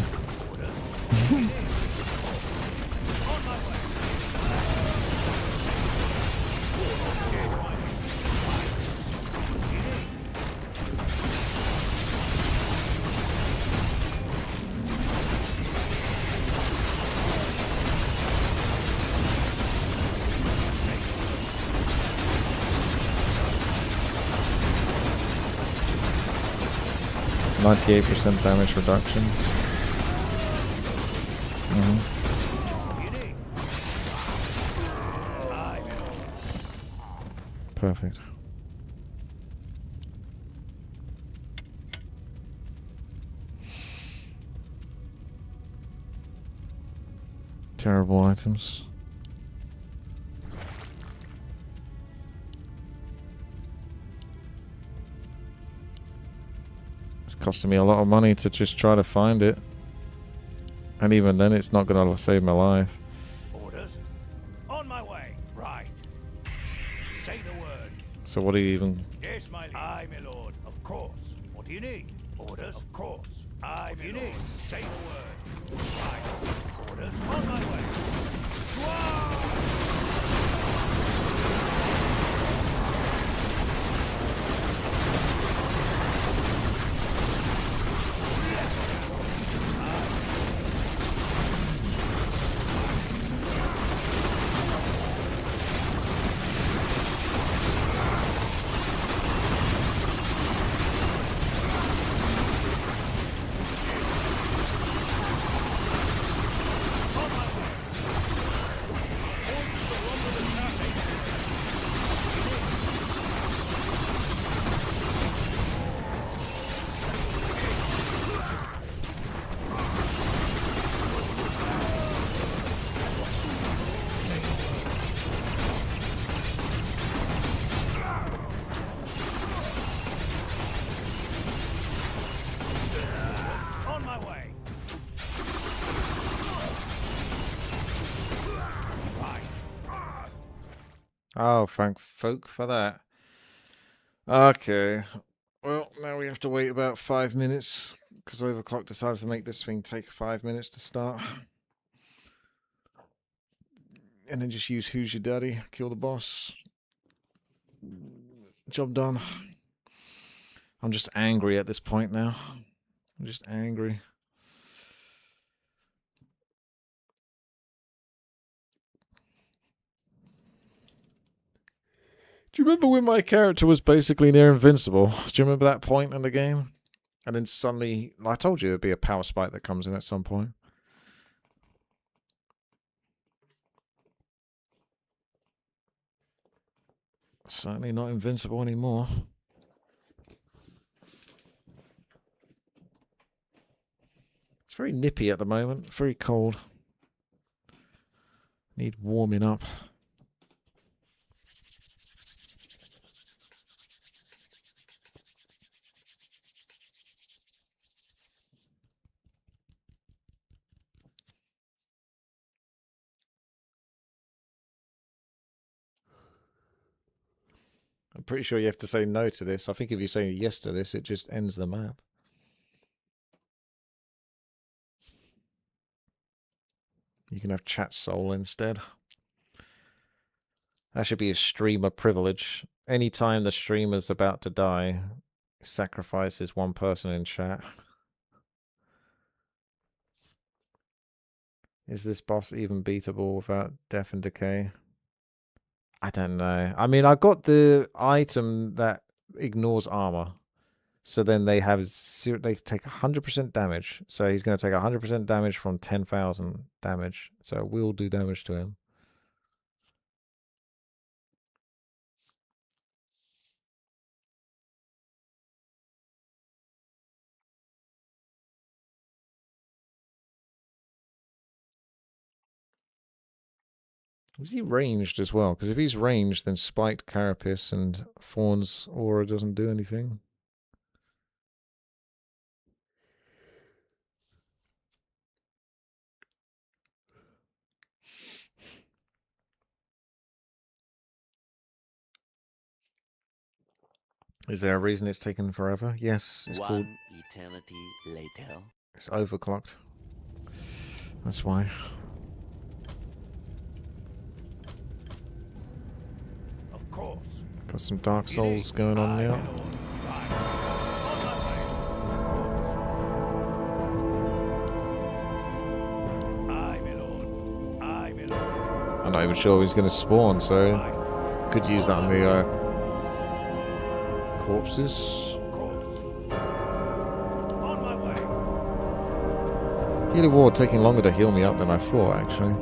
%98 damage reduction. Perfect. Terrible items. It's costing me a lot of money to just try to find it. And even then, it's not going to save my life. Orders? On my way. Right. Say the word. So what do you even... Yes, my liege. Aye, my lord. Of course. What do you need? Orders? Of course. Aye, my lord. Say the word. Right. Orders? On my way. On my way. Right. Oh, thank folk for that. Okay. Well, now we have to wait about 5 minutes because Overclock decided to make this thing take 5 minutes to start. And then just use Who's Your Daddy, kill the boss. Job done. I'm just angry at this point now. I'm just angry. Do you remember when my character was basically near invincible? Do you remember that point in the game? And then suddenly, I told you there'd be a power spike that comes in at some point. Certainly not invincible anymore. It's very nippy at the moment, very cold. Need warming up. I'm pretty sure you have to say no to this. I think if you say yes to this, it just ends the map. You can have chat soul instead. That should be a streamer privilege. Anytime the streamer's about to die, sacrifices one person in chat. Is this boss even beatable without death and decay? I don't know. I mean, I've got the item that ignores armor. So then they have they take 100% damage. So he's going to take 100% damage from 10,000 damage. So it will do damage to him. Is he ranged as well? Because if he's ranged, then Spiked Carapace and Fawn's Aura doesn't do anything. Is there a reason it's taken forever? Yes, it's called... One eternity later. It's overclocked. That's why. Of course. Got some Dark Souls going on now. I'm not even sure he's going to spawn, so could use that on the corpses. Healing Ward taking longer to heal me up than I thought, actually.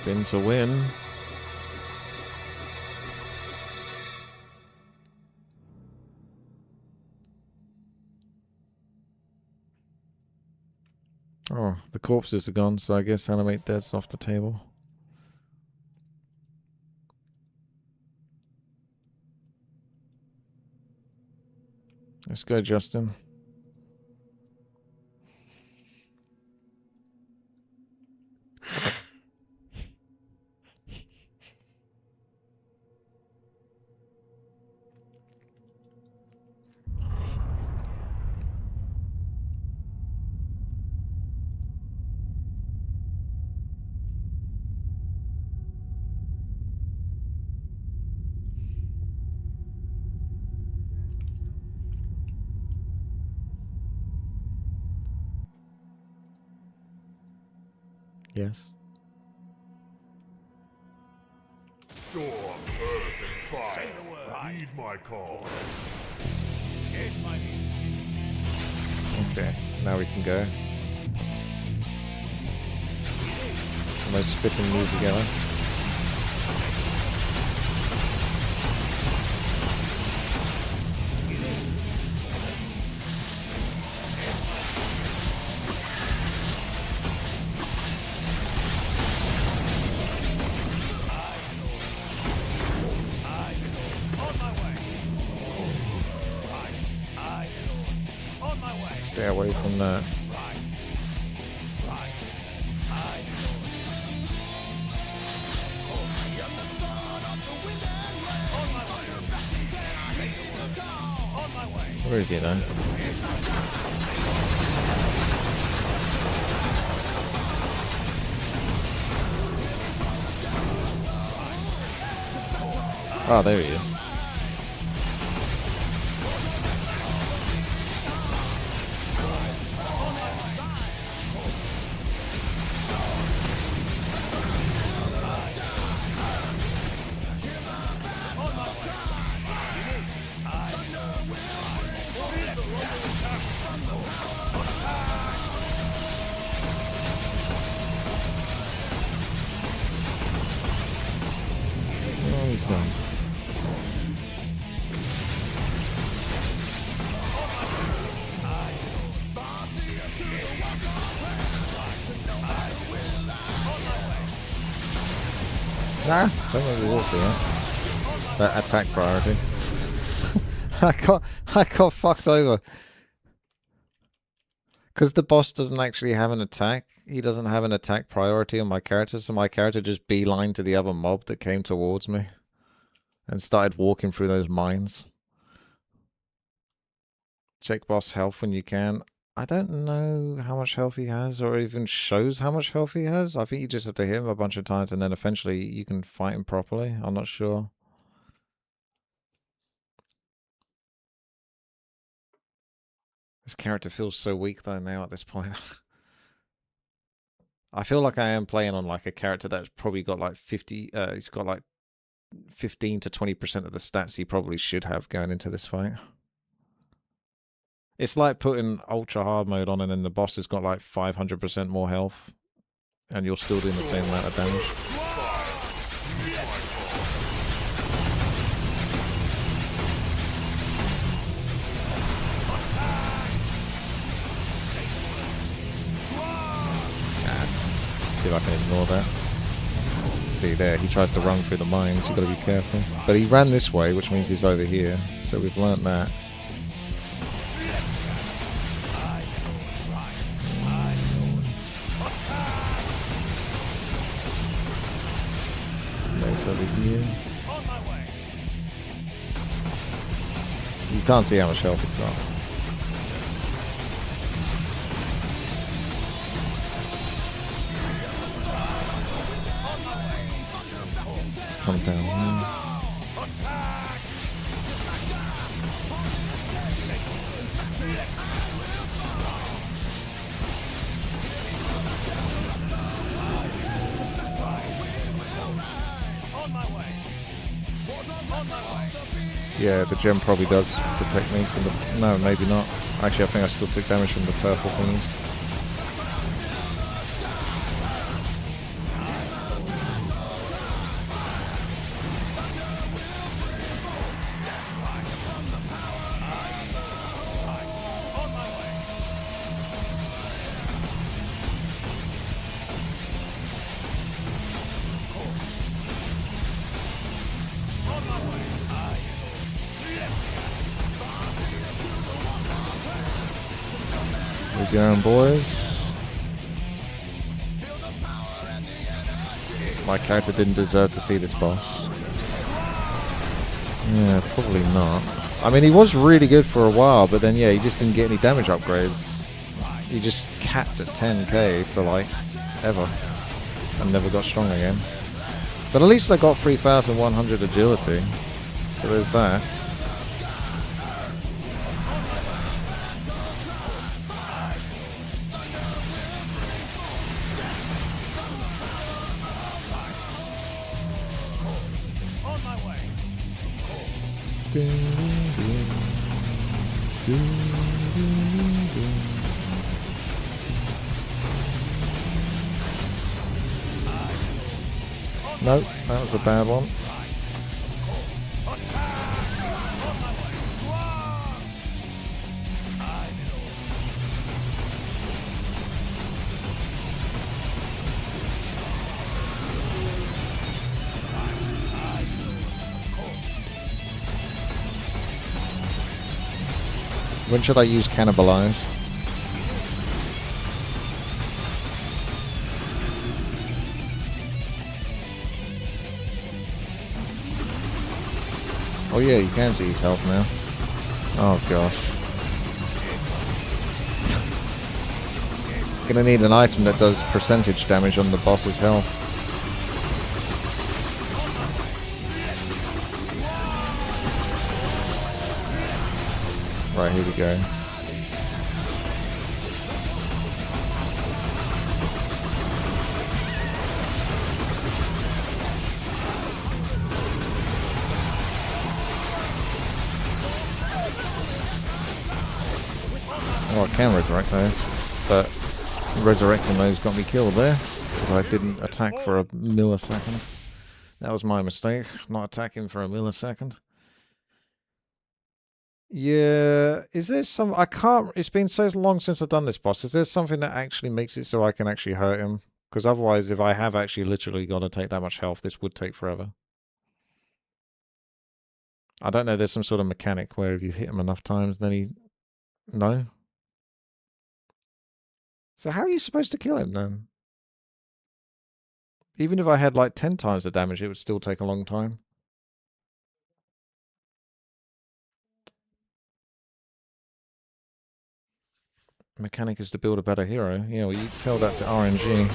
Spin to win. Oh, the corpses are gone, so I guess animate dead's off the table. Let's go, Justin. Yes. Sure, Earth and Say fire. the word. Heed my call. Yes, my liege. Okay, now we can go. The most fitting music ever. Stay away from that. Where is he then? Oh, there he is. Oh, he's gone. Nah, don't make me walk here. That attack priority. I got fucked over. Because the boss doesn't actually have an attack. He doesn't have an attack priority on my character, so my character just beelined to the other mob that came towards me. And started walking through those mines. Check boss health when you can. I don't know how much health he has, or even shows how much health he has. I think you just have to hit him a bunch of times, and then eventually you can fight him properly. I'm not sure. This character feels so weak though now at this point. I feel like I am playing on like a character that's probably got like 50, he's got like 15 to 20% of the stats he probably should have going into this fight. It's like putting ultra hard mode on and then the boss has got like 500% more health and you're still doing the same amount of damage. See if I can ignore that. See there, he tries to run through the mines, you've got to be careful. But he ran this way, which means he's over here, so we've learnt that. Next over here. You can't see how much health he's got. Come down here. Yeah, the gem probably does protect me from the... No, maybe not. Actually, I think I still took damage from the purple things. going, boys. My character didn't deserve to see this boss. Yeah, probably not. I mean, he was really good for a while, but then, yeah, he just didn't get any damage upgrades. He just capped at 10k for, like, ever. And never got strong again. But at least I got 3,100 agility. So there's that. On my way. Nope, that was a bad one. When should I use Cannibalize? Oh yeah, you can see his health now. Oh gosh. Gonna need an item that does percentage damage on the boss's health. Right, here we go. Oh, I can resurrect those, but resurrecting those got me killed there because I didn't attack for a millisecond. That was my mistake, not attacking for a millisecond. Yeah, is there some... I can't... It's been so long since I've done this boss. Is there something that actually makes it so I can actually hurt him? Because otherwise, if I have actually literally got to take that much health, this would take forever. I don't know, there's some sort of mechanic where if you hit him enough times, then he... No? So how are you supposed to kill him then? Even if I had like 10 times the damage, it would still take a long time. Mechanic is to build a better hero. Yeah, well, you tell that to RNG.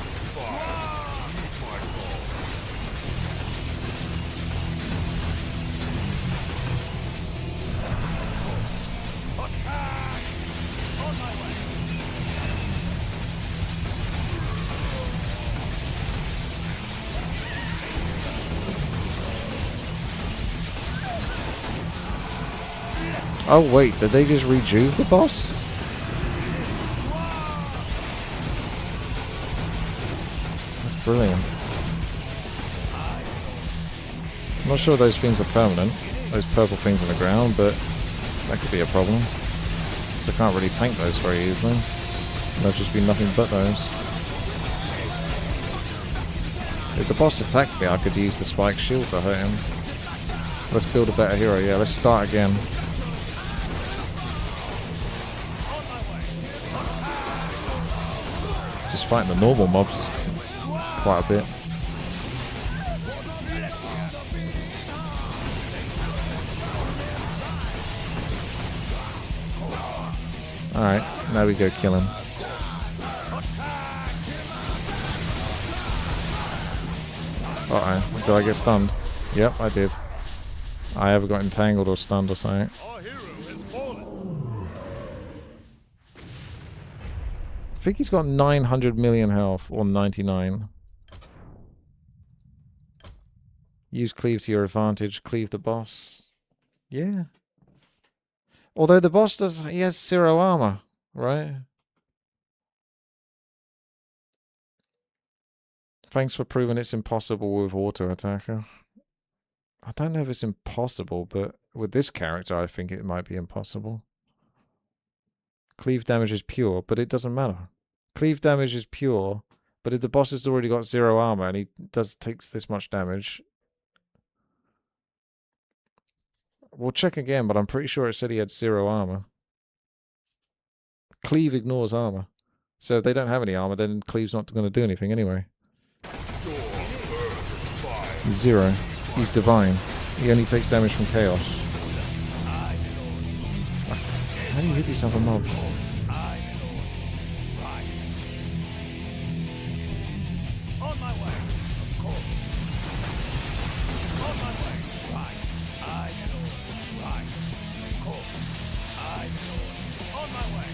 Oh wait, did they just rejuve the boss? That's brilliant. I'm not sure those things are permanent, those purple things on the ground, but that could be a problem. Because I can't really tank those very easily. There'll just be nothing but those. If the boss attacked me, I could use the spike shield to hurt him. Let's build a better hero, yeah, let's start again. Just fighting the normal mobs is quite a bit. Alright, now we go kill him. Uh-oh, did I get stunned? Yep, I did. I ever got entangled or stunned or something. Our hero has fallen. I think he's got 900 million health, or 99. Use cleave to your advantage, cleave the boss. Yeah. Although the boss does, he has 0 armor, right? Thanks for proving it's impossible with auto attacker. I don't know if it's impossible, but with this character I think it might be impossible. Cleave damage is pure, but it doesn't matter. Cleave damage is pure, but if the boss has already got 0 armor and he takes this much damage... We'll check again, but I'm pretty sure it said he had 0 armor. Cleave ignores armor. So if they don't have any armor, then Cleave's not going to do anything anyway. 0. He's divine. He only takes damage from chaos. How do you hit these other mobs? On my way, of course. On my way, right. I Lord, right. Of course. I Lord. On my way.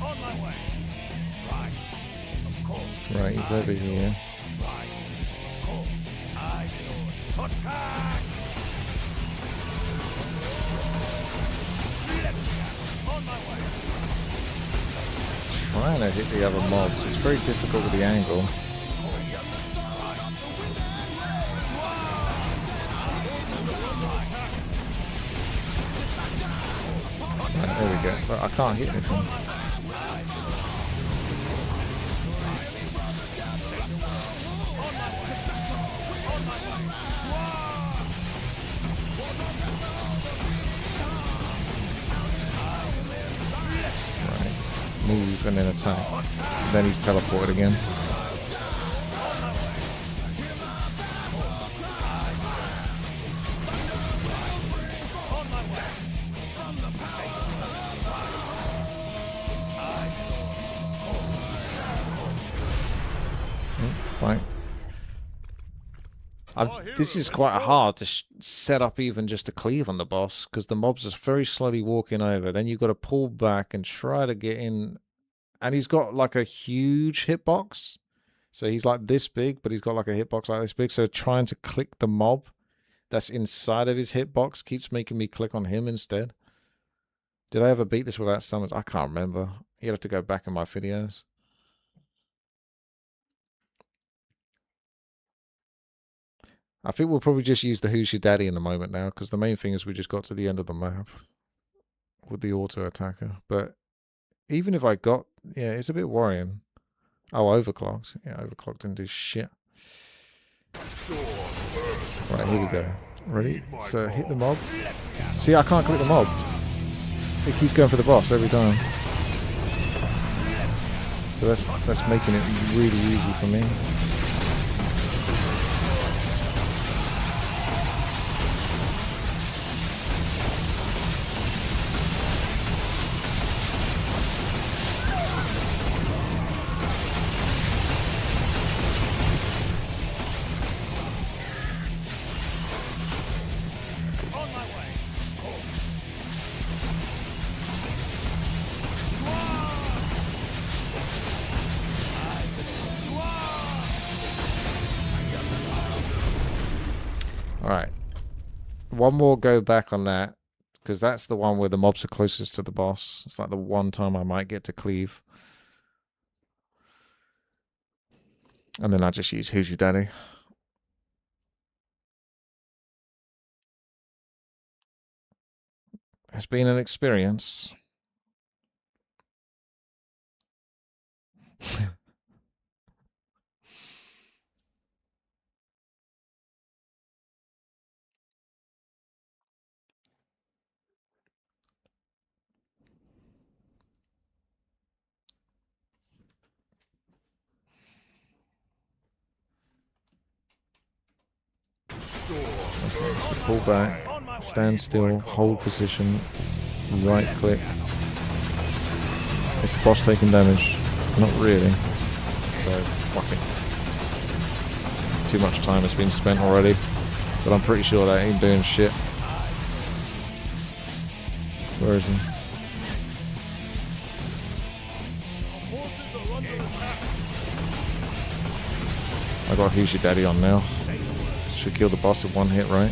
On my way. Right. Of course. Right, he's over here. Right. Of course. I Lord. Attack! On my way. Trying to hit the other mobs. It's very difficult with the angle. Right, there we go. But I can't hit anything. Move and then attack. Then he's teleported again. Right. This is quite hard to set up even just to cleave on the boss, because the mobs are very slowly walking over. Then you've got to pull back and try to get in. And he's got like a huge hitbox. So he's like this big, but he's got like a hitbox like this big. So trying to click the mob that's inside of his hitbox keeps making me click on him instead. Did I ever beat this without summons? I can't remember. You'd have to go back in my videos. I think we'll probably just use the Who's Your Daddy in a moment now, because the main thing is we just got to the end of the map with the auto attacker. But even if I got, yeah, it's a bit worrying. Oh, overclocked. Yeah, overclocked didn't do shit. Right, here we go. Ready? So hit the mob. See, I can't click the mob. It keeps going for the boss every time. So that's making it really easy for me. Alright. One more go back on that, because that's the one where the mobs are closest to the boss. It's like the one time I might get to cleave. And then I just use Who's Your Daddy. It's been an experience. So pull back, stand still, hold position, right click. Is the boss taking damage? Not really. So, fuck it. Too much time has been spent already, but I'm pretty sure that ain't doing shit. Where is he? I got Who's Your Daddy on now. Should kill the boss with one hit, right?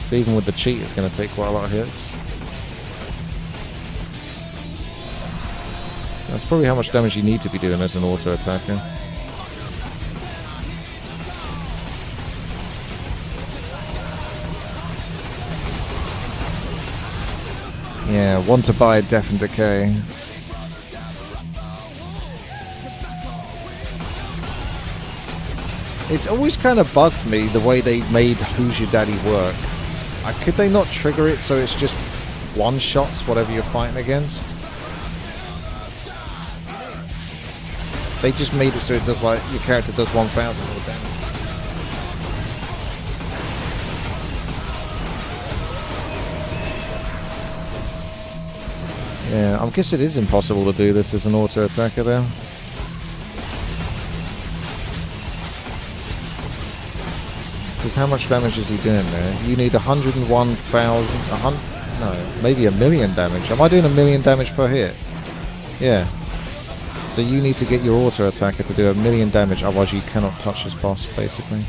So even with the cheat, it's going to take quite a lot of hits. That's probably how much damage you need to be doing as an auto attacker. Yeah, want to buy Death and Decay. It's always kind of bugged me the way they made Who's Your Daddy work. Could they not trigger it so it's just one shots whatever you're fighting against? They just made it so it does like your character does 1,000 more damage. Yeah, I guess it is impossible to do this as an auto attacker there. Because how much damage is he doing there? You need 101,000, no, maybe 1,000,000 damage. Am I doing 1,000,000 damage per hit? Yeah. So you need to get your auto attacker to do 1,000,000 damage, otherwise you cannot touch this boss, basically.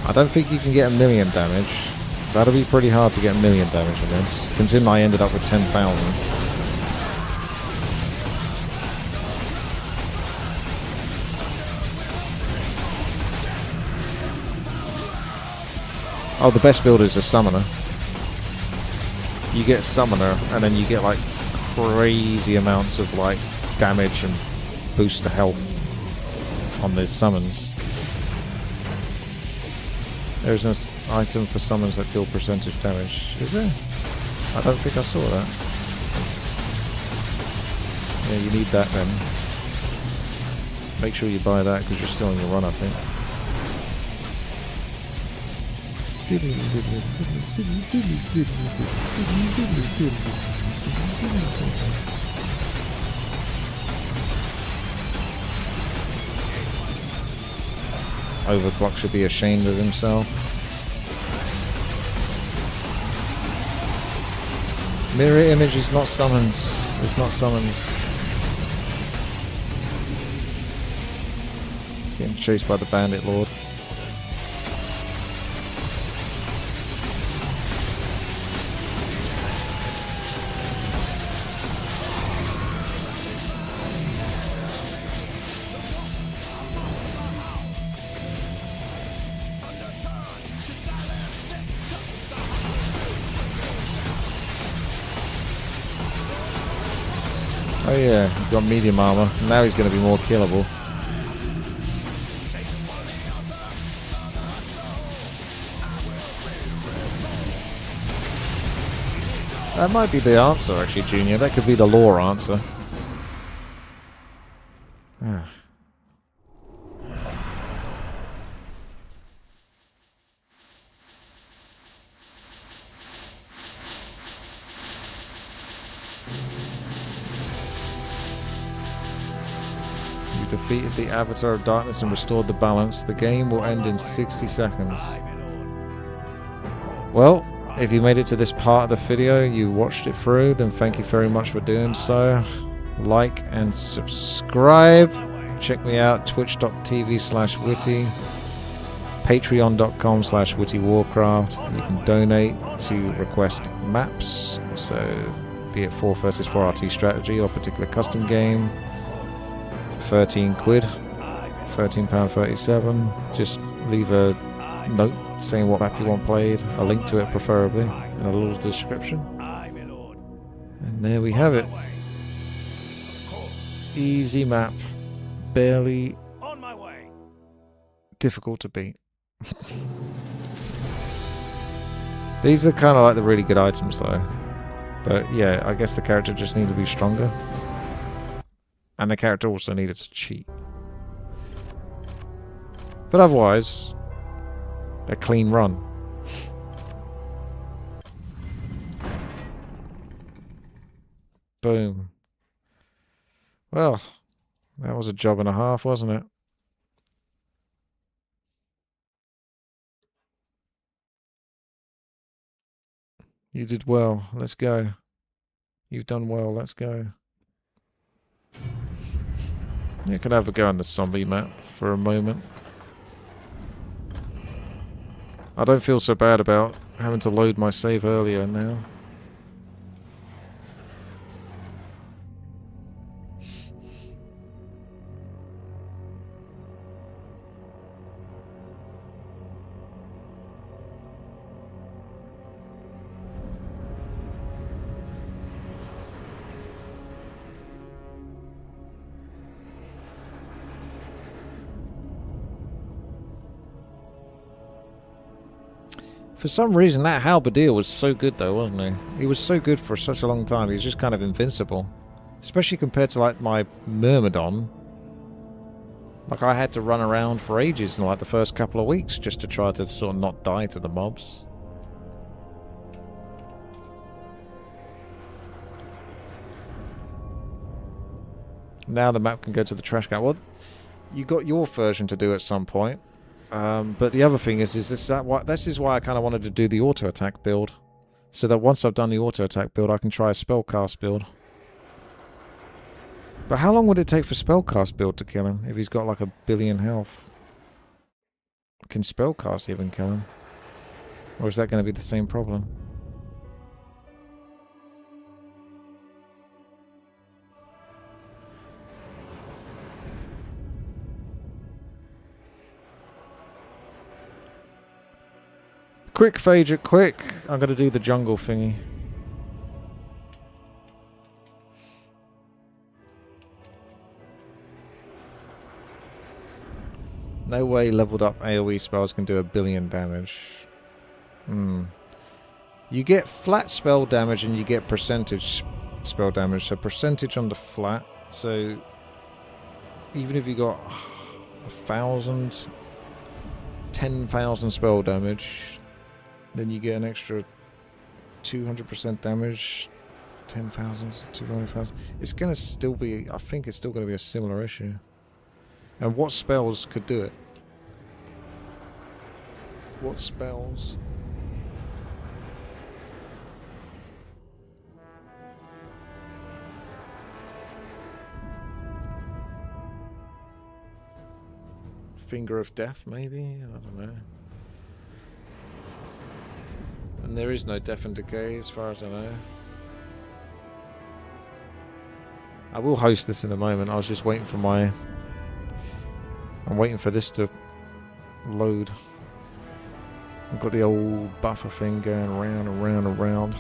I don't think you can get 1,000,000 damage. That'll be pretty hard to get 1,000,000 damage in this, considering I ended up with 10,000. Oh, the best build is a summoner. You get summoner, and then you get like crazy amounts of like damage and boost to health on these summons. There's an item for summons that deal percentage damage. Is there? I don't think I saw that. Yeah, you need that then. Make sure you buy that because you're still on your run, I think. Overclock should be ashamed of himself. Mirror image is not summons. It's not summons. Getting chased by the bandit lord. Oh yeah, he's got medium armor. Now he's going to be more killable. That might be the answer, actually, Junior. That could be the lore answer. Ah. Defeated the Avatar of Darkness and restored the balance. The game will end in 60 seconds. Well, if you made it to this part of the video, you watched it through, then thank you very much for doing so. Like and subscribe. Check me out, twitch.tv/witty, patreon.com/witty warcraft. You can donate to request maps, so be it 4 versus 4 RT strategy or particular custom game. 13 quid, £13.37. Just leave a note saying what map you want played, a link to it preferably, and a little description. And there we have it. Easy map, barely difficult to beat. These are kind of like the really good items though. But yeah, I guess the character just needed to be stronger. And the character also needed to cheat. But otherwise, a clean run. Boom. Well, that was a job and a half, wasn't it? You did well. Let's go. You've done well. Let's go. You can have a go on the zombie map for a moment. I don't feel so bad about having to load my save earlier now. For some reason, that halberdier was so good, though, wasn't he? He was so good for such a long time. He was just kind of invincible. Especially compared to, like, my Myrmidon. Like, I had to run around for ages in, like, the first couple of weeks just to try to sort of not die to the mobs. Now the map can go to the trash can. Well, you got your version to do at some point. But the other thing is this is why I kind of wanted to do the auto attack build, so that once I've done the auto attack build, I can try a spellcast build. But how long would it take for spellcast build to kill him if he's got like 1 billion health? Can spellcast even kill him, or is that going to be the same problem? Quick, Phaedric, quick! I'm going to do the jungle thingy. No way leveled up AoE spells can do 1 billion damage. You get flat spell damage and you get percentage spell damage. So percentage on the flat. So even if you got 1,000, 10,000 spell damage, then you get an extra 200% damage. 10,000, 200,000. It's going to still be, I think it's still going to be a similar issue. And what spells could do it? What spells? Finger of Death, maybe? I don't know. And there is no Death and Decay, as far as I know. I will host this in a moment. I was just waiting for my... I'm waiting for this to load. I've got the old buffer thing going around and round and round.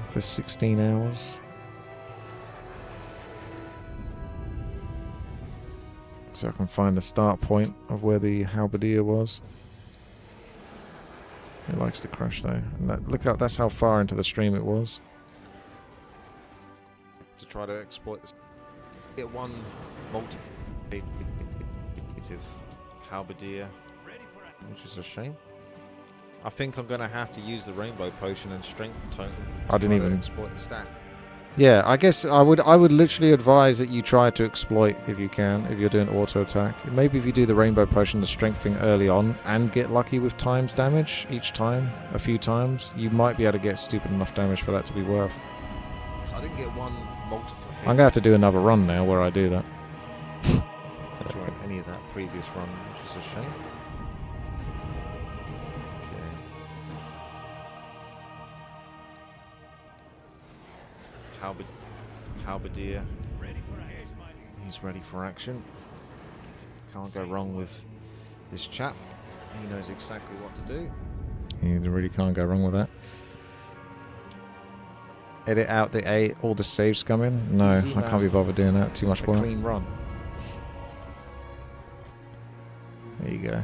For 16 hours. So I can find the start point of where the halberdier was. It likes to crash though. And that, look out, that's how far into the stream it was. To try to exploit this. Get one multi-native halberdier, which is a shame. I think I'm going to have to use the rainbow potion and strength token. I didn't even exploit the stat. Yeah, I guess I would literally advise that you try to exploit if you can, if you're doing auto attack. Maybe if you do the rainbow potion, the strength thing early on, and get lucky with times damage each time, a few times, you might be able to get stupid enough damage for that to be worth. So I didn't get one multiplicator. I'm going to have to do another run now where I do that. I didn't join any of that previous run, which is a shame. Okay. Halberdier. He's ready for action. Can't go wrong with this chap. He knows exactly what to do. You really can't go wrong with that. Edit out the all the saves come in. No, I can't be bothered doing that. Too much work. Clean run. There you go.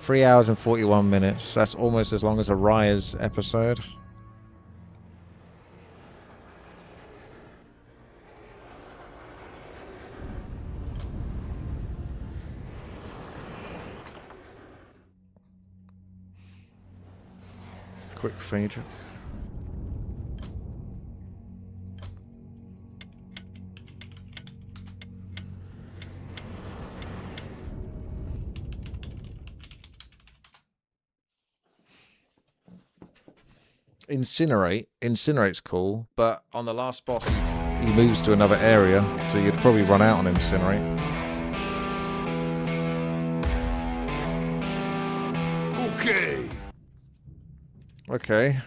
3 hours and 41 minutes. That's almost as long as a Rise episode. Quick Phaedric. Incinerate. Incinerate's cool, but on the last boss he moves to another area, so you'd probably run out on Incinerate. Okay. Okay.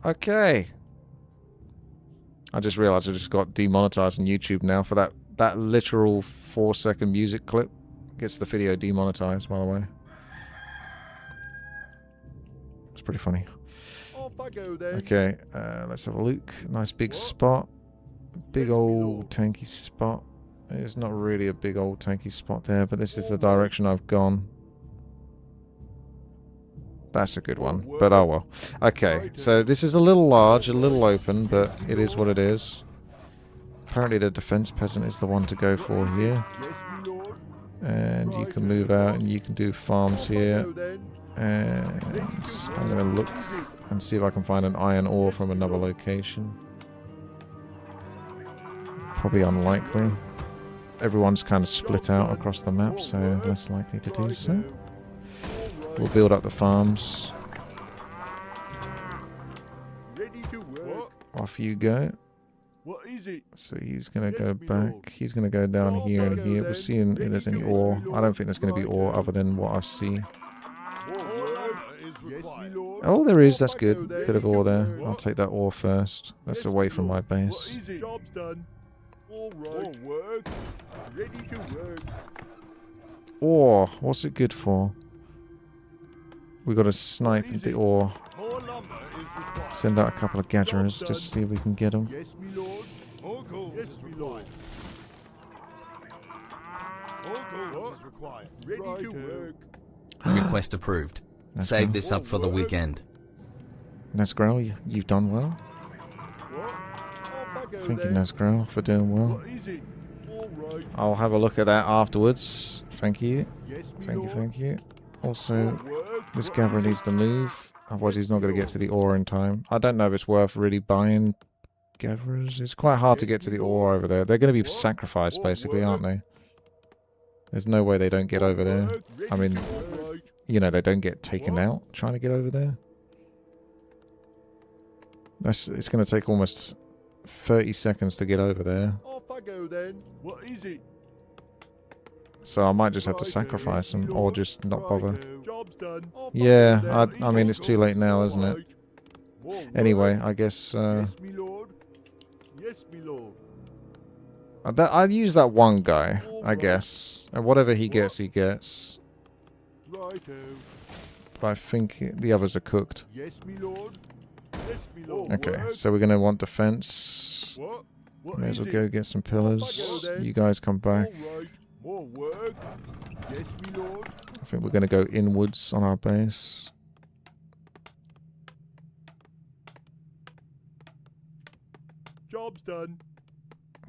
Okay. I just realized I just got demonetized on YouTube now for that literal 4-second music clip. Gets the video demonetized, by the way. It's pretty funny. Off I go then. Okay, let's have a look. Nice big spot. big old tanky spot. There's not really a big old tanky spot there, but this is the direction I've gone. That's a good one, but oh well. Okay, so this is a little large, a little open, but it is what it is. Apparently the defense peasant is the one to go for here. And you can move out and you can do farms here. And I'm going to look and see if I can find an iron ore from another location. Probably unlikely. Everyone's kind of split out across the map, so less likely to do so. We'll build up the farms. Ready to work. Off you go. What is it? So he's going to go back. He's going to go down here and here. We'll see if there's any ore. I don't think there's going to be ore other than what I see. Oh, there is. That's good. Bit of ore there. I'll take that ore first. That's away from my base. Job's done. All right. Work. Ready to work. Ore. What's it good for? We got to snipe the ore. More lumber is required. Send out a couple of gatherers just to see if we can get them. Yes, me lord. More gold is required. More gold is required. Ready to work. Request approved. That's Save right. this up for the weekend. Nesgrel, you've done well. What? Thank you, Nesgrel, for doing well. What is it? All right. I'll have a look at that afterwards. Thank you. Yes, me Thank you, lord. thank you. Also, Work. this What gatherer is it? needs to move. Otherwise, he's not going to get to the ore in time. I don't know if it's worth really buying gatherers. It's quite hard to get to the ore over there. They're going to be sacrificed, basically, aren't they? There's no way they don't get over there. I mean, you know, they don't get taken out trying to get over there. It's going to take almost 30 seconds to get over there. Off I go then. What is it? So I might just have to sacrifice them or just not bother. Job's done. Off Yeah, I go then. I mean, it's too late now, isn't it? More work. Anyway, I guess Yes, me lord. Yes, me lord. I'd use that one guy, I guess. And whatever he gets, he gets. Righto. But I think the others are cooked. Yes, me lord. Yes, me lord. Okay, Work. so we're going to want defense. What? What May as is well it? go get some Off I go pillars. then. You guys come back. All right. More work. Yes, me lord. I think we're going to go inwards on our base. Job's done.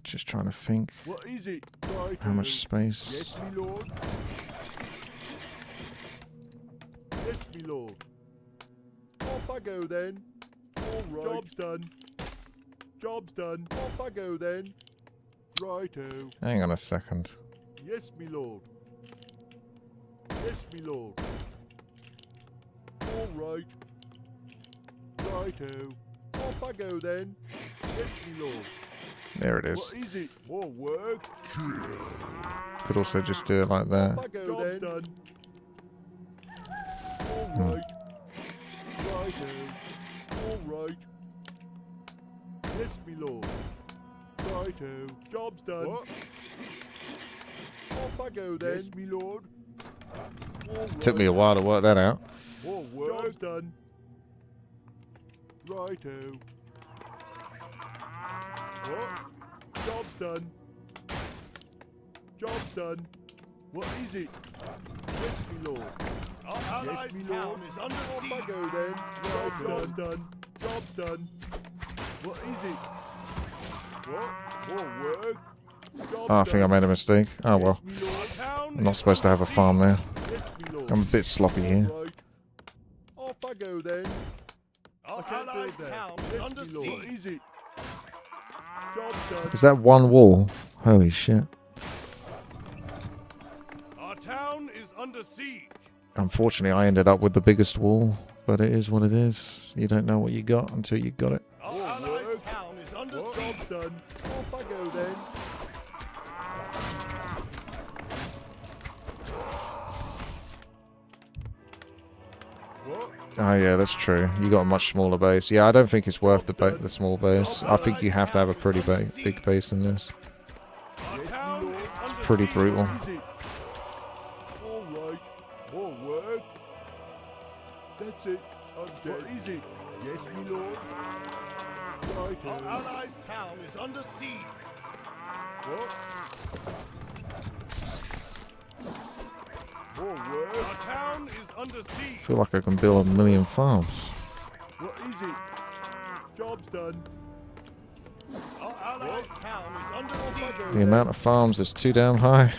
Just trying to think What is it? Righto. how much space. Yes, me lord. Yes, me lord. Off I go then. All right. Job's done. Job's done. Off I go then. Righto. Hang on a second. Yes, me lord. Yes, me lord. All right. Righto. Off I go then. Yes, me lord. There it is. What is it? More work? Could also just do it like that. Off I go Job's then. Done. All Hmm. right. Righto. All right. Yes, me lord. Righto. Job's done. What? Off I go then. Yes, me lord. All Took me a right. while to work that out. More work. Job's done. Righto. What? Job's done. Job's done. What is it? Yes, me lord. Our allies' Yes, me town lord. is under Off siege. I go then. Job's done. Job's done. What is it? What? More work? Job's Oh, I think I done. made a mistake. Oh well. Yes, me lord. Our town I'm not is supposed to have a farm there. Yes, me lord. I'm a bit sloppy here. All right. Off I go then. Our I can't allies' build there. town is Yes, under me lord. What siege. is it? Job's done. Is that one wall? Holy shit. Our town is under siege. Unfortunately, I ended up with the biggest wall, but it is what it is. You don't know what you got until you got it. Our More allies' work. town is under What? siege. Job's done. Off I go then. What? Oh yeah, that's true. You got a much smaller base. Yeah, I don't think it's worth the small base. I think you have to have a pretty big base in this. Our Yes, town me lord. is under Pretty siege. brutal. What is it? All right. More work. That's it. I'm dead. What is it? Yes, me lord. Right. Our allies' town is under siege. What? More work. Our town is under I siege. feel like I can build a million farms. What is it? Job's done. Our allies' town is under siege. The amount of farms is too damn high.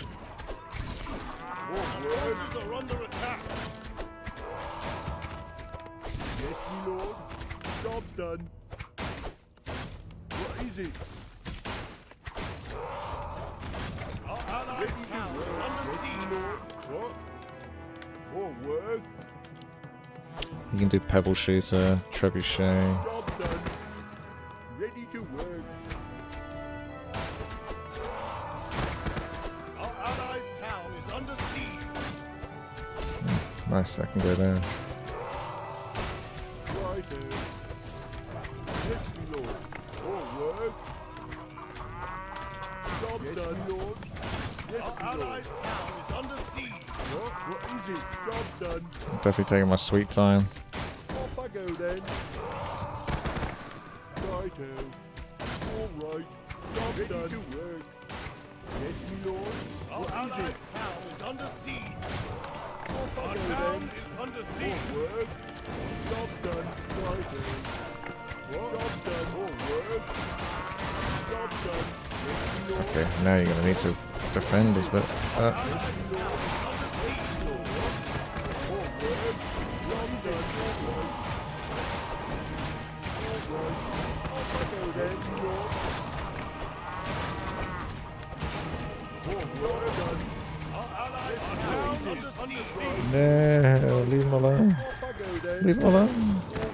More work. Forces are under attack. Yes, my lord. Job's done. What is it? Our allies' town is under Yes, siege. my lord. What? More work. You can do pebble shooter, trebuchet. Job's done. Ready to work. Our allies' town is under siege. Nice, that can go there. Righto. Yes, my lord. More work. Job's done, my lord. Yes, Our my lord. allies' town is under siege. What is it? Job's done. I'm definitely taking my sweet time. Off I go then. Righto. All right. Job's ready done. To work. Yes, my lord. Our What is allies' it? town is under siege. Off I Our go town then. is under All siege. work. Job's done. Righto. What? Job's done. All work. Job's done. Yes, my lord. Okay, now you're gonna need to defend us, but Yes, my lord. All work. Job's done. All right. All right. Off I go then, my lord. All work done. Our allies' town is under siege. no, leave him alone. Off I go then. Leave him alone. All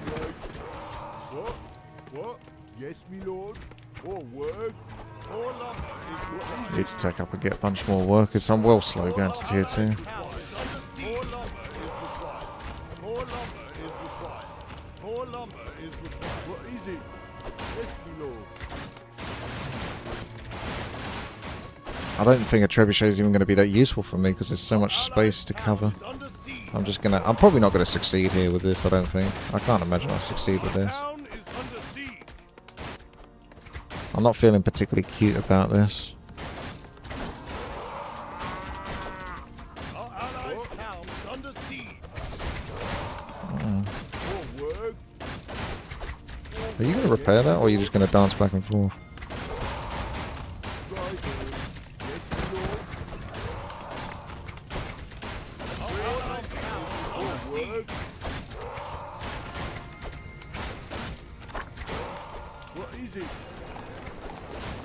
right. What? What? Yes, me lord. All work. More lumber is required. Need to take up and get a bunch more workers. I'm well slow going to tier 2. Town is under siege. More lumber is required. More lumber is required. More lumber is required. What is it? Yes, me lord. I don't think a trebuchet is even going to be that useful for me because there's so much space to cover. Is under siege. I'm probably not going to succeed here with this, I don't think. I can't imagine I'll succeed with this. Town is under siege. I'm not feeling particularly cute about this. Our allies' town is under siege. All work. Are you going to repair that or are you just going to dance back and forth? Righto. Yes, me lord. Our allies' town is All under siege. work. What is it?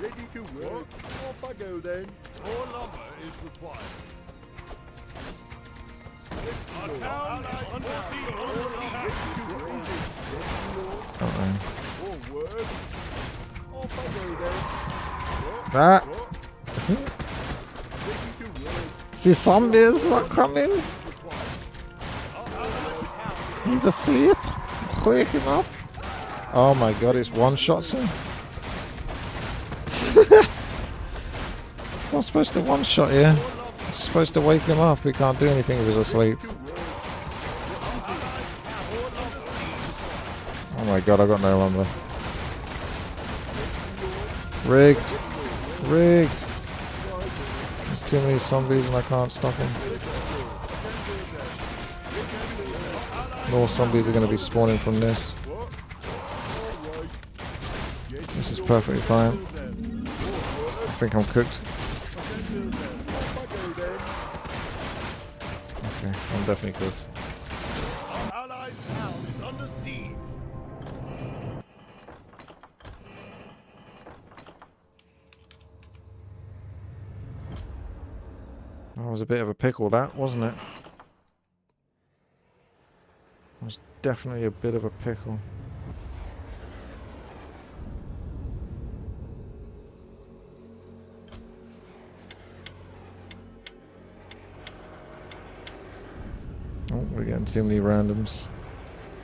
Ready to work. Off I go then. More lumber is required. Yes, me Our lord. town is under siege. Under attack. What is it? Yes, me lord. Uh-oh. All work. Off I go then. What? Ah! What? Ready to work. The zombies are coming! Our allies' town is He's asleep! Wake him up! Oh my god, it's one-shots him! I'm supposed to one-shot here. I'm supposed to wake him up. He can't do anything if he's asleep. Oh my god, I got no lumber. Rigged! Rigged! There's too many zombies and I can't stop them. More zombies are going to be spawning from this. This is perfectly fine. I think I'm cooked. Okay, I'm definitely cooked. Our allies' town is under siege. That was a bit of a pickle, that, wasn't it? It was definitely a bit of a pickle. Oh, we're getting too many randoms.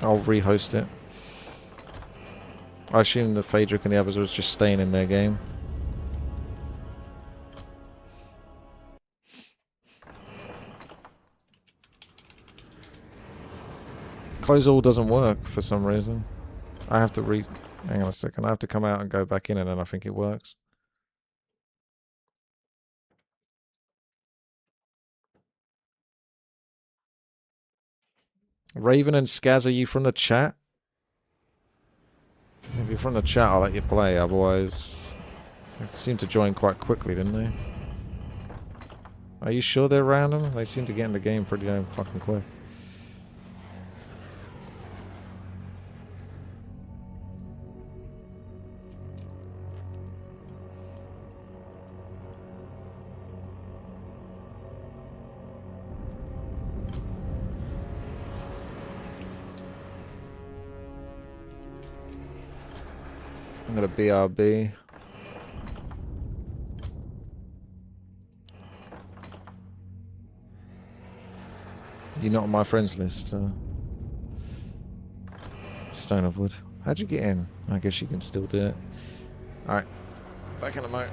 I'll rehost it. I assume the Phaedric and the others was just staying in their game. Close all doesn't work for some reason. I have to Hang on a second. I have to come out and go back in, and then I think it works. Raven and Skaz, are you from the chat? If you're from the chat, I'll let you play. Otherwise, they seem to join quite quickly, didn't they? Are you sure they're random? They seem to get in the game pretty damn fucking quick. I'm gonna BRB. You're not on my friends list. Stone of Wood. How'd you get in? I guess you can still do it. Alright. Back in a moment.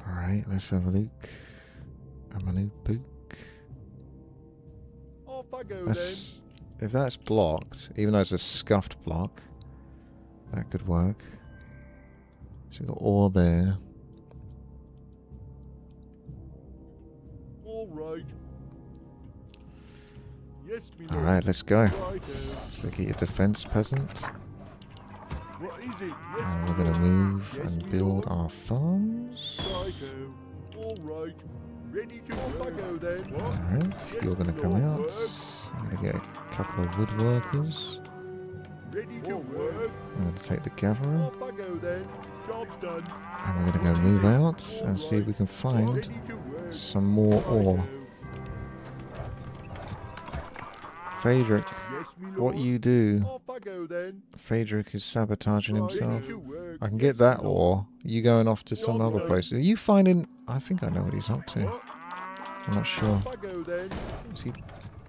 Alright, let's have a look. I'm a new book. Off I go If that's blocked, even though it's a scuffed block, that could work. So we've got ore there. then. All right. Yes, me lord. Alright, let's go. Righto. So get your defense, peasant. What is it? Yes, And me we're going to lord. move Yes, and me build lord. our farms. Righto. All right. Ready to off I go then. What? Alright, you're going to come out. I'm going to get a couple of woodworkers. Ready to work. I'm going to take the gatherer. Off I go then. Job's done. And we're going to go move out and see if we can find Ready to work. some more ore. Righto. Phaedric, Yes, me lord. what you do? Off I go then. Phaedric is sabotaging himself. Ready to work. I can Yes, get that me lord. ore. You going off to some Job other done. place? Are you finding... I think I know what he's up to. What? I'm not sure. Off I go then. Is he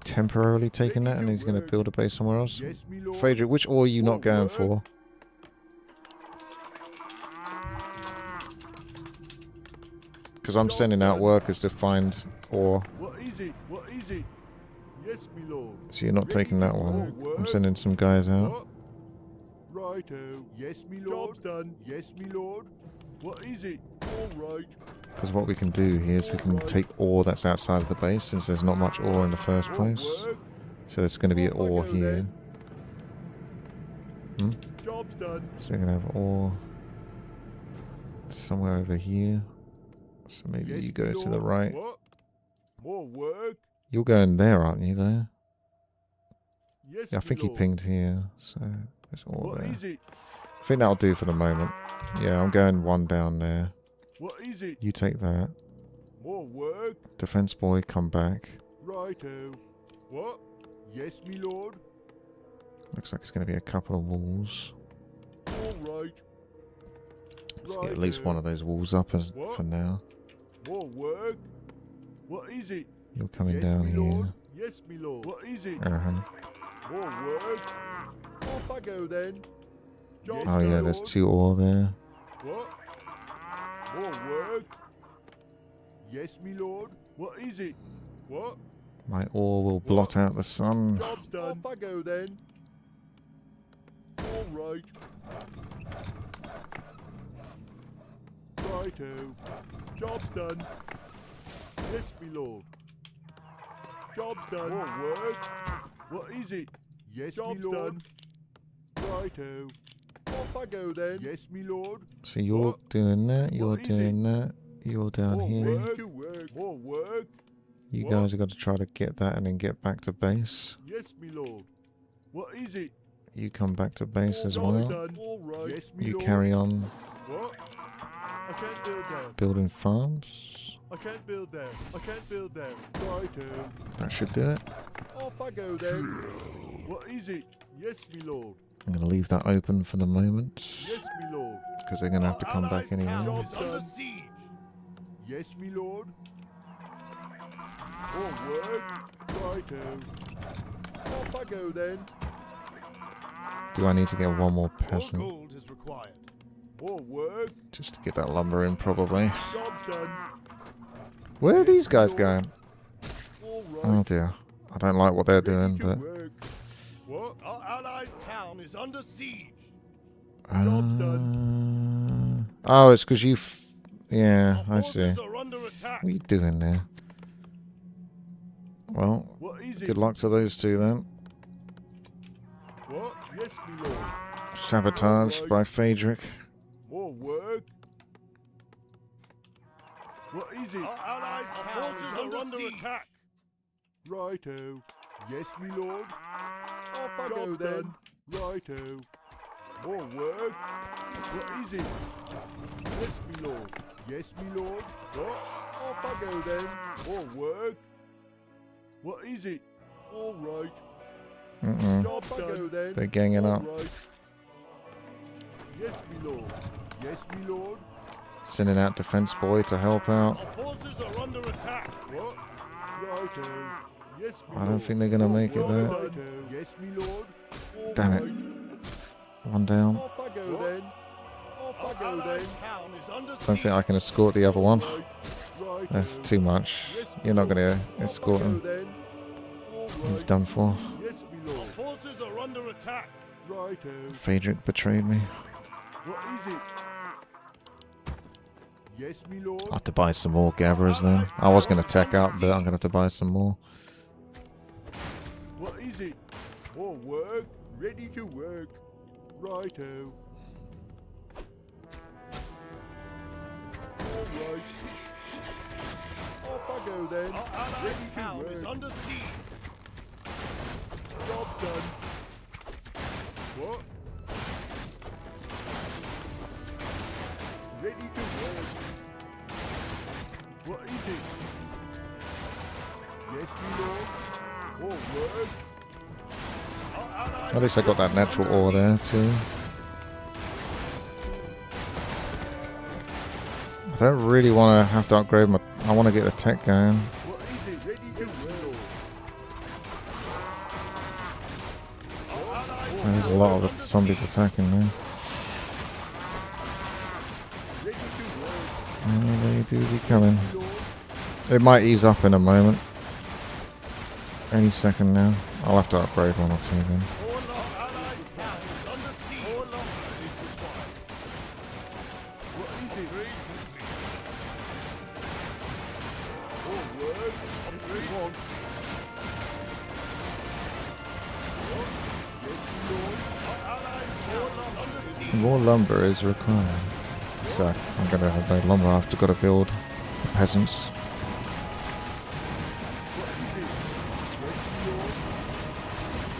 temporarily taking that and he's going to build a base somewhere else? Yes, me lord. Phaedric, which ore are you not going for? Because I'm sending out workers to find ore. What is it? What is it? Yes, me lord. So you're not Ready taking to that one. war, I'm work. sending some guys out. What? Righto. Yes, me lord. Job's done. Yes, me lord. What is it? All right. Because what we can do here is we can take ore that's outside of the base, since there's not much ore in the first All place. work. So there's going to be Off I ore go here. then. Job's done. So we're going to have ore somewhere over here. So maybe Yes, you me go to the lord. right. What? More work? You're going there, aren't you, there? Yes, Yeah, I me think he lord. pinged here. So there's ore What there. is it? I think that'll do for the moment. Yeah, I'm going one down there. What is it? You take that. More work? Defense boy, come back. Righto. What? Yes, me lord. Looks like it's going to be a couple of walls. All right. Let's get at least one of those walls up as, What? for now. More work? What is it? You're coming Yes, down me here. lord. Yes, me lord. What is it? Uh-huh. More work? Off I go then. Job's Oh yeah, done, there's lord. 2 ore there. What? More work? Yes, me lord. What is it? What? My ore will blot out the sun. Job's done. Off I go then. All right. Righto. Job's done. Yes, me lord. Job's done. More work? What is it? Yes, Job's me lord. Righto. Off I go then. Yes, me lord. So you're What? doing that, you're What is doing that, you're down More here. work to work. More work? You What? guys have got to try to get that and then get back to base. Yes, me lord. What is it? You come back to base as well. Done. All right. Yes, me You lord. carry on What? I can't build there. building farms. I can't build there. I can't build there. Righto. That should do it. Off I go then. What is it? Yes, me lord. I'm going to leave that open for the moment. Yes, me lord. Because they're going to have to come back anyway. Job's done. Yes, me lord. All work. Righto. Off I go then. Do I need to get one more More peasant? gold is required. All work. Just to get that lumber in, probably. Job's done. Where are these guys going? All right. Oh dear. I don't like what they're doing, Ready to but... work. What? Our allies' town is under siege. Job's Oh, it's because you... Yeah, Our I see. forces are under attack. What are you doing there? Well, What is it? good luck to those two then. What? Yes, me lord. Sabotaged by Phaedric. More work. What is it? Our allies' town is under attack. Righto. Yes, me lord. Off I go then. Righto. More work. What is it? Yes, me lord. Yes, me lord. What? Off I go then. More work. What is it? All right. Off I go then. They're ganging All up. right. Yes, me lord. Yes, me lord. Sending out Defense Boy to help out. Our forces are under attack. What? Righto. Yes, me I don't lord. think they're going to make it All there. right. Yes, me lord. All Damn it. right. One down. Off I go then. Off Our I go then. allies' town is under Don't siege. think I can escort the other one. Right. That's too much. You're not going to escort him. He's done for. Yes, me Our lord. forces are under attack. Righto. Phaedric betrayed me. What is it? Yes, me lord. I'll have to buy some more gatherers then. I was going to tech up, but I'm going to have to buy some more. What is it? More work. Ready to work. Righto. All right. Off I go then. Our allies' Ready to town is work. under siege. Job done. What? Ready to work. What is it? Yes, me lord. More work. Our allies' At least I got that natural ore there too. I don't really want to have to upgrade my... I want to get the tech going. What is it? Ready to work. There's a lot of zombies attacking there. Ready to work. They do be coming. It might ease up in a moment. Any second now. I'll have to upgrade one or two then. All allied towns under siege. All lumber is required. What is it? More work. What do you want? What? Yes, my lord. Allied towns under siege. More lumber is required. So I'm gonna have no lumber. I've got to build the peasants. What is it? Yes, my lord.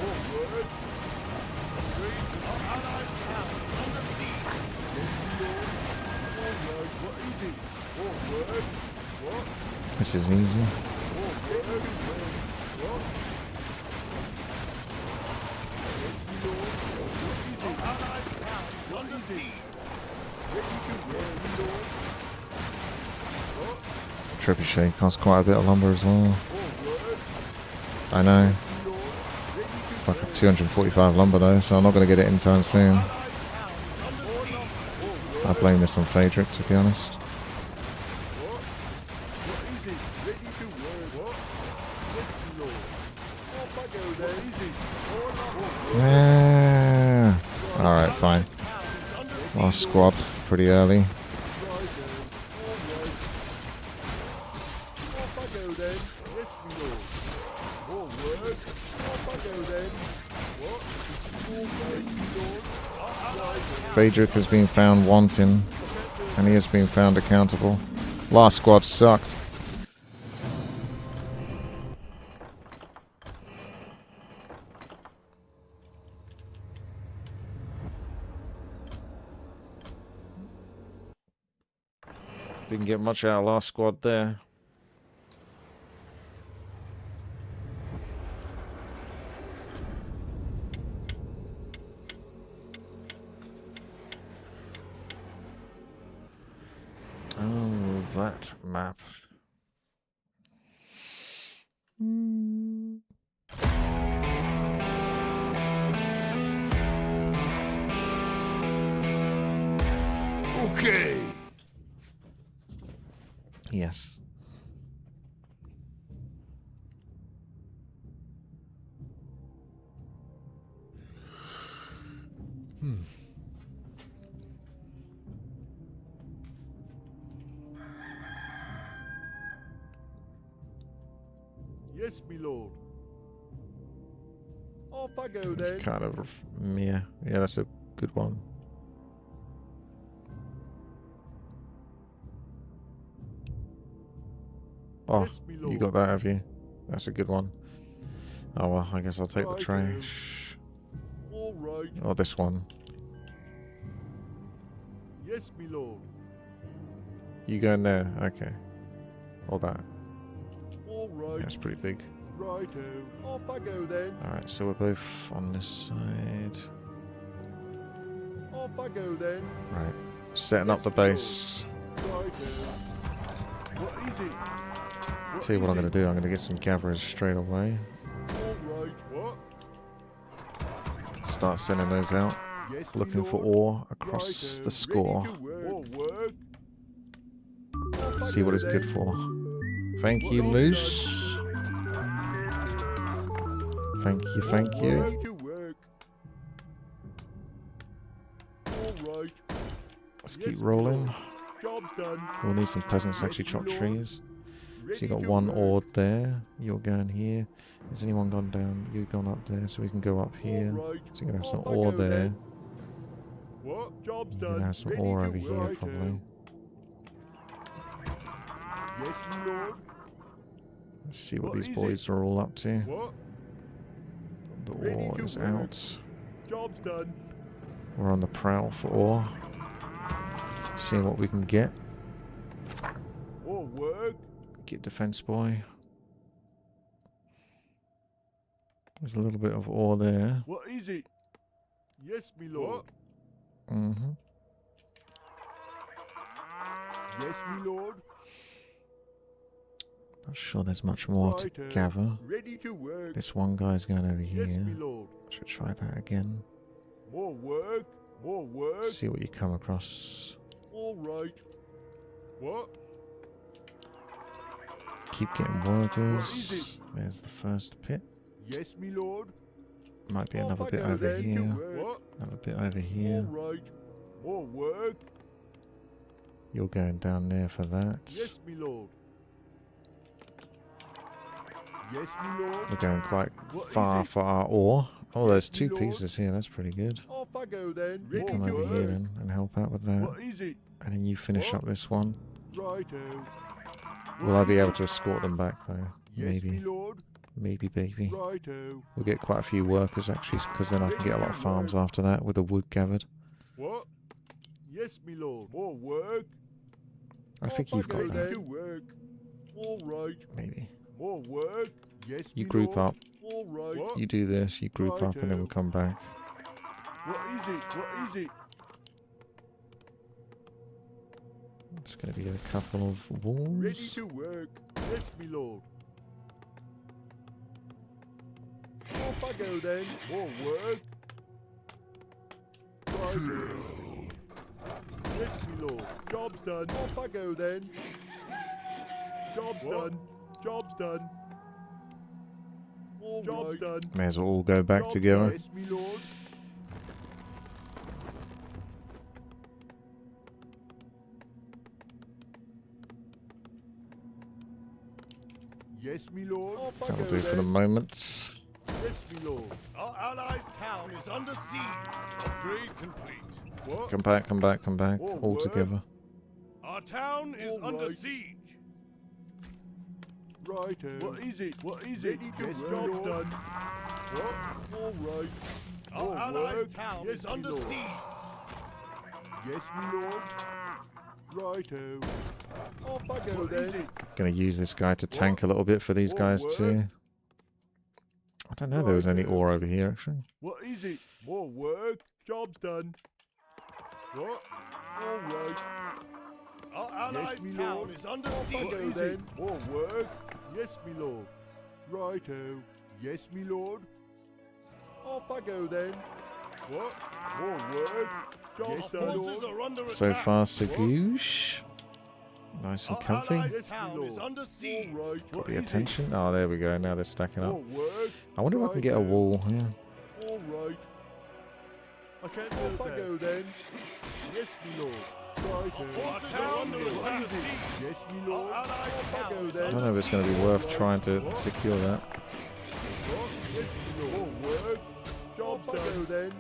More work. Allied towns under siege. Yes, my lord. All right. What is it? More work. What? This is easy. More work. What? Yes, my lord. What is it? Allied towns under siege. Ready to work, my lord. What? Trebuchet costs quite a bit of lumber as well. More work. I know. My lord. Ready to It's like 245 lumber though, so I'm not going to get it in time soon. Allied towns under siege. I blame this on Phaedric, to be honest. What? What is it? Ready to work. What? Yes, my lord. Off I go then. What is it? All up. Yeah. Alright, fine. Towns under Last squad, pretty early. Right then. All right. Off I go then. Yes, my lord. More work. Off I go then. What? All right, my lord. Right then. Phaedric has been found wanting, and he has been found accountable. Last squad sucked. Didn't get much out of last squad there. Oh, that map. Okay. Yes. Yes, my lord. Off I go It's then. kind of yeah. Yeah, that's a good one. Oh, Yes, my lord. you got that, have you? That's a good one. Oh well, I guess I'll take the Righto. trash. All right. Or this one. Yes, my lord. You go in there, okay. Or that. All right. That's pretty big. Righto. Off I go then. Alright, so we're both on this side. Off I go then. Right. Setting up the base. Righto. What is it? Tell you what I'm going to do. I'm going to get some gatherers straight away. All right. What? Start sending those out. Yes, my Looking for lord. ore across Righto. the score. Ready to work. More work. Off I See what go it's good then. for. Thank What you, else Moose. Thank you, thank you. Ready to work. All right. Let's Yes, keep my rolling. lord. Job's done. We'll need some peasants to Yes, actually my chop lord. trees. So Ready you got to one work. ore there. You're going here. Has anyone gone down? You've gone up there, so we can go up here. All right. So you're gonna have some Off I ore go there. then. What? Job's You're done. gonna have some Ready ore to over here, righto. probably. Yes, my lord. Let's see what What these is boys are all up to. What? The Ready ore to is work. out. Job's done. We're on the prowl for ore. Seeing what we can get. All work. Get defense boy. There's a little bit of ore there. What is it? Yes, my lord. Mm-hmm. Yes, my lord. Not sure there's much more to Righto. gather. Ready to work. This one guy's going over Yes, my here. lord. Should try that again. More work. More work. See what you come across. All right. What? Keep getting workers. There's the first pit. Yes, me lord. Might be Off another I bit go over then. here. What? Another bit over here. All right. More work. You're going down there for that. Yes, me lord. Yes, me lord. We're going quite What is far it? for our ore. Oh, there's Yes, me two lord. pieces here. That's pretty good. Off I go then. You Ready come to over here work. then and help out with that. What is it? And then you finish What? up this one. Righto. Will I be able to escort them back though? Yes, me Maybe. lord. Maybe, baby. Righto. We'll get quite a few workers actually, because then I can get a lot of farms after that with the wood gathered. What? Yes, me lord. More work. I think Off you've go got then. that. To work. All right. Maybe. More work. Yes, You me group lord. up. All right. What? You do this, you group up, and then we'll come back. What is it? What is it? It's going to be a couple of walls. Ready to work. Yes, me lord. Off I go then. More work. Righto. Yes, me lord. Job's done. Off I go then. Job's done. Job's done. All Job's done. May as well all go back Job's together. done. Yes, me lord. Yes, me lord. Off I That'll go do for the then. moment. Yes, me lord. Our allies' town is under siege. Upgrade complete. What? Come back, come back, come back. All All work. together. Our town is All under right. siege. Righto. What is it? What is it? Yes, job's done. What? All right. Our More allies' work. town Yes, is me under lord. siege. Yes, me lord. Righto. Off I go then. Gonna use this guy to tank a little bit for these More guys work. too. I don't know there was any Righto. ore over here actually. What is it? More work. Job's done. What? All right. Our Yes, allies' me town lord. is under Off I siege. go then. More work. Yes, me lord. Righto. Yes, me lord. Off I go then. What? More work. Job's Our done. forces are under So attack. far so goosh. Nice and Our comfy. allies' Yes, me town is lord. under siege. All right. Got What the is it? attention. Oh, there we go. Now they're stacking up. More work. I wonder if I can get a Righto. wall here. All right. I can't Off I go then. Yes, me lord. Righto. Our Yes, town under me lord. attack. Yes, me lord. Our allies' Off I town go is then. I don't know if it's going to be worth trying to secure that. What? Yes, me lord. More work. Job's done. Off I go then.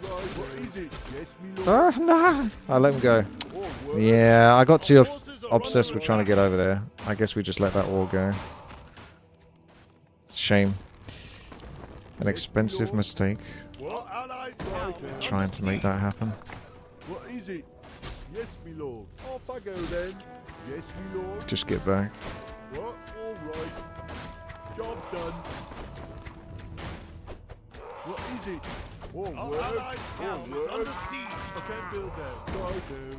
Right. What is it? Yes, me lord. Ah, no! I let him go. More work. Yeah, I got too Our forces are obsessed under with trying to attack. get over there. I guess we just let that wall go. It's a shame. An expensive mistake. Our allies' town is Trying under to make siege. that happen. What is it? Yes, me lord. Off I go then. Yes, me lord. Just get back. What? All right. Job's done. What is it? More Our work. allies' town More is work. under siege. I can't build that. Righto.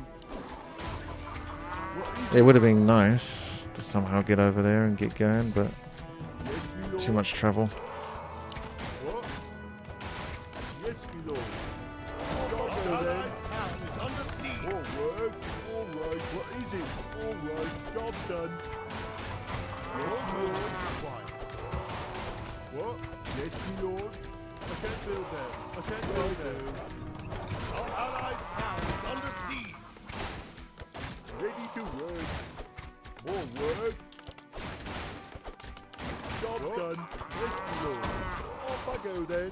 What is It would have been nice to somehow get over there and get going, but Yes, me lord. too much trouble. What? Yes, me lord. Our Job's done then. allies' town is under siege. More work. All right. What is it? All right. Job's done. Yes, me lord. What? Yes, me lord. I can't build that. I can't build that. Our allies' town is under siege. Ready to work. More work. Job's done. Yes, me lord. Off I go then.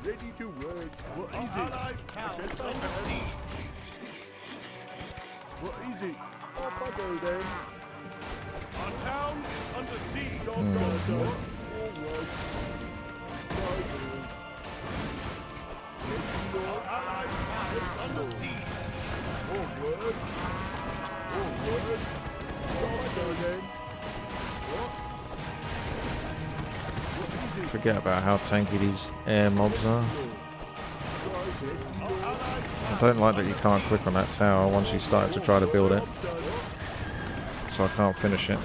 Ready to work. What Our is it? allies' town is under siege. What is it? Off I go then. Our town is under siege. Job's done. All right. Righto. Yes, me Our lord. allies' town is under siege. More work. More work. Job's done then. What? What is it? Forget about how tanky these air mobs are. I don't like that you can't click on that tower once you started to try to build it, so I can't finish it.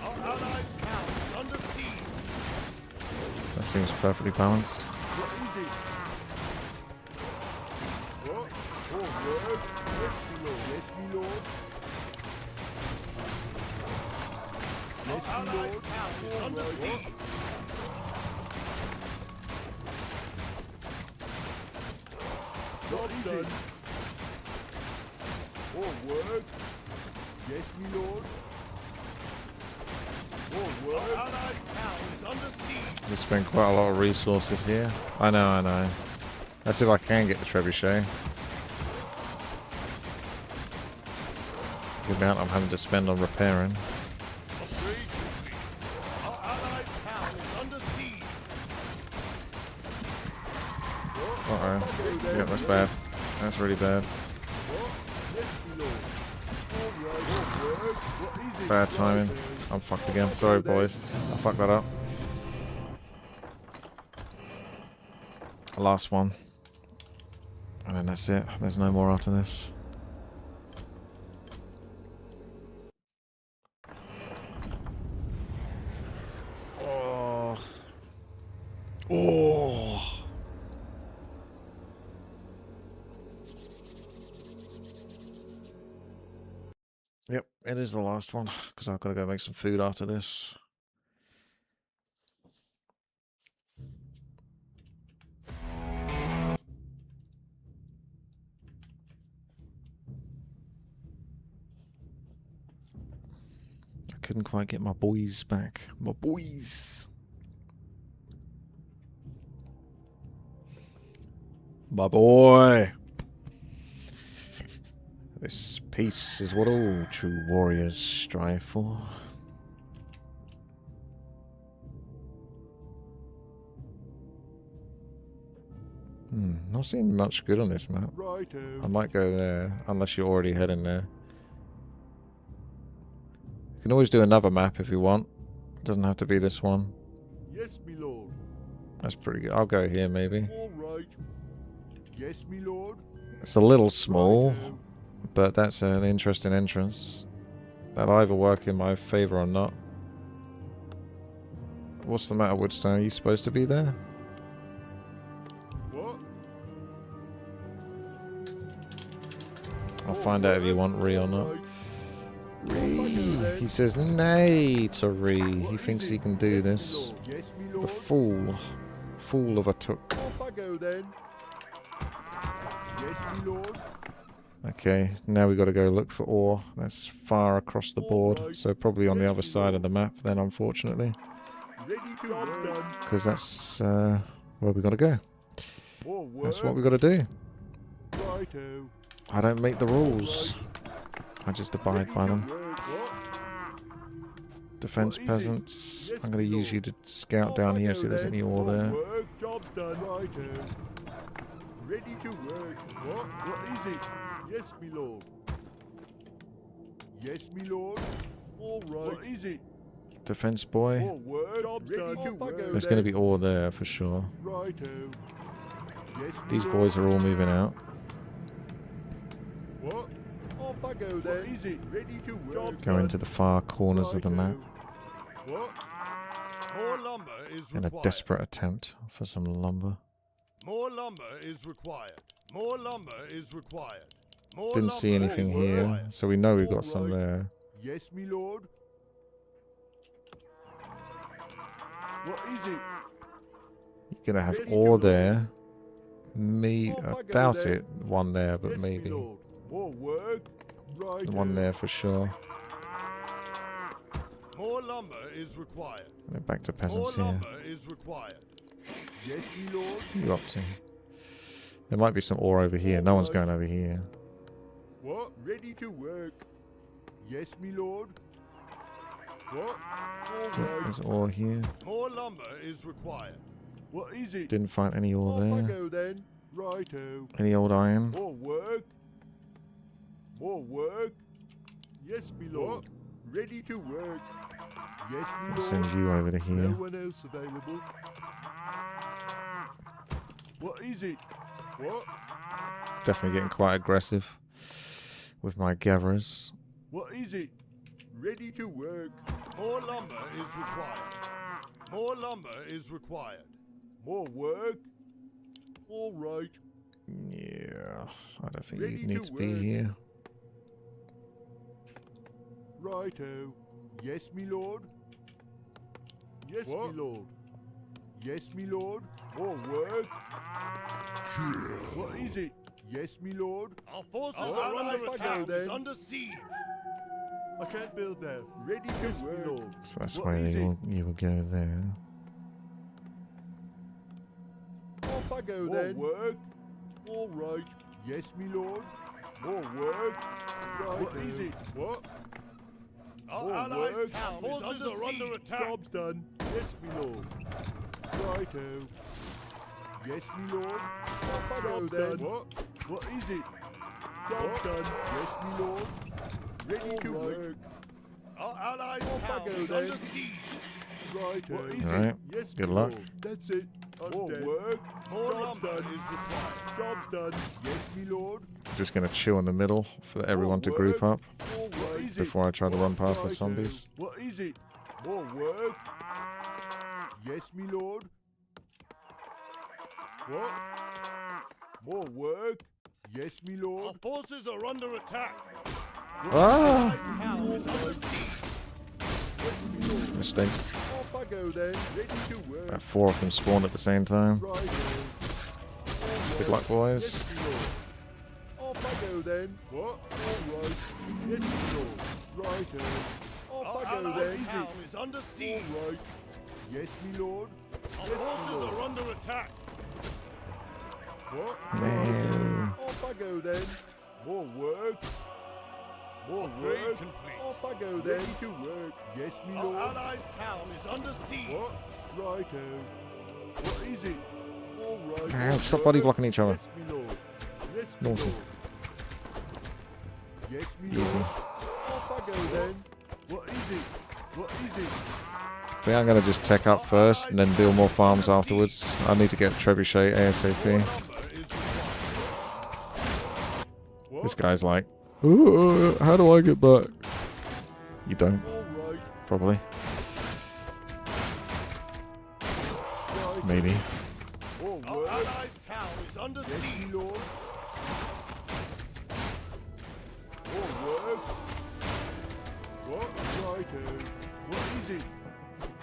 Our allies' town is under siege. That seems perfectly balanced. What is it? What? More work? Yes, me lord. Yes, me lord. Yes, me lord. All right. What? Job done. More work? Yes, me lord. More work? Allied town is under siege. Just spend quite a lot of resources here. I know, I know. Let's see if I can get the trebuchet. It's the amount I'm having to spend on repairing. Upgrade complete. Our allied town is under siege. Uh-oh. Yeah, that's bad. That's really bad. Yes, me lord. All right. More work? What is it? Bad timing. I'm fucked again. Sorry, boys. I fucked that up. Last one. And then that's it. There's no more after this. Oh. Oh. Yep, it is the last one, because I've got to go make some food after this. I couldn't quite get my boys back. My boys! My boy! This peace is what all true warriors strive for. Not seeing much good on this map. Righto. I might go there, unless you're already heading there. You can always do another map if you want. It doesn't have to be this one. Yes, me lord. That's pretty good. I'll go here, maybe. All right. Yes, me lord. It's a little small, Righto. but that's an interesting entrance. That'll either work in my favour or not. What's the matter, Woodstone? Are you supposed to be there? What? I'll find out if you want Ree or not. Ree! He says nay to Ree. He thinks he can do this. Yes, me The lord. fool. Fool of a took. Off I go then. Yes, me lord. Okay, now we've got to go look for ore. That's far across the board, so probably on the other side of the map then, unfortunately. Ready to job done. Because that's where we've got to go. More work. That's what we've got to do. Righto. I don't make the rules. I just abide by them. Work. What? Defense What is it? peasants. Yes, I'm going to my use lord. you to scout down here, see if there's any ore there. Work. Job's done. Righto. Ready to work. What? What is it? Yes, me lord. Yes, me lord. All right. What is it? Defense boy. More work. Job's done. To work. There's going to be ore there for sure. Righto. Yes, me These lord. boys are all moving out. What? Off I go then. What is it? Ready to work. Job's Go done. into the far corners of the map What? More lumber is in a required. desperate attempt for some lumber. More lumber is required. More lumber is required. More Didn't see lumber anything is here, required. so we know we've got some Alright. there. Yes, me lord. What is it? You're gonna have Yes, ore Lord. there. Me, Off I I go doubt then. it. One there, but Yes, maybe me lord. More work. Right. one there for sure. More lumber is required. And then back to More peasants here. lumber is required. Yes, me lord. What are you up to? There might be some ore over here. No one's going over here. What? Ready to work. Yes, me lord. What? All Yeah, right. there's ore here. More lumber is required. What is it? Didn't find any ore Off I there. go then. Righto. Any old iron? More work. More work. Yes, me lord. Ready to work. Yes, me I'll lord. send you over to No here. one else available. What is it? What? Definitely getting quite aggressive with my gatherers. What is it? Ready to work. More lumber is required. More lumber is required. More work? All right. Yeah, I don't think Ready you need to to be work. here. Righto. Yes, me lord. Yes, me lord. Yes, me lord. More work? What is it? Yes, me lord. Our forces Our are under allies attack. go then. Is under siege. I can't build there. Ready to work. Me lord. So that's What why is you will go there. Off I go then. More work? All right. Yes, me lord. More work? Right. What is it? What? Our More allies' work? town forces are under attack. Job's done. Yes, me lord. Righto. Yes, me lord. Off I go then. What? What is it? Job's done. Yes, me lord. Ready to work. Our allies' Off I town go is then. under siege. Righto. What is Alright, it? Yes, good me luck. lord. That's it. More dead. work. More Job's lumber done. is required. Job's done. Yes, me lord. Just gonna chill in the middle for everyone to group up All right. before I try to run past the Righto. zombies. What is it? More work? Yes, me lord. What? More work? Yes, me Our lord. forces are under attack. Ah! Our town is under siege. Yes, me lord. Mistake. Off I go then. Ready to work. About 4 of them spawned at the same time. Righto. Good luck, boys. Yes, me lord. Off I go then. What? All right. Yes, me lord. Righto. Off Our I go allies' then. town is under siege. All right. Yes, me lord. Our Yes, me forces lord. are under attack. What? No. Off I go then. More work. More Upgrade work. complete. Off I go then. Ready to work. Yes, me Our lord. allies' town is under siege. What? Righto. What is it? All right. Ow, more stop body work. blocking each other. Yes, me lord. Yes, me Naughty. lord. Yes, me Easy. lord. Off I go then. What is it? What is it? I think I'm gonna just tech up first and then build more farms afterwards. I need to get Trebuchet ASAP. Lumber is required. What? This guy's like, "Ooh, how do I get back?" You don't, All right. probably. Right. Maybe. More Our work. allies' town is under Yes, siege. me lord. More work. What? Righto. What is it?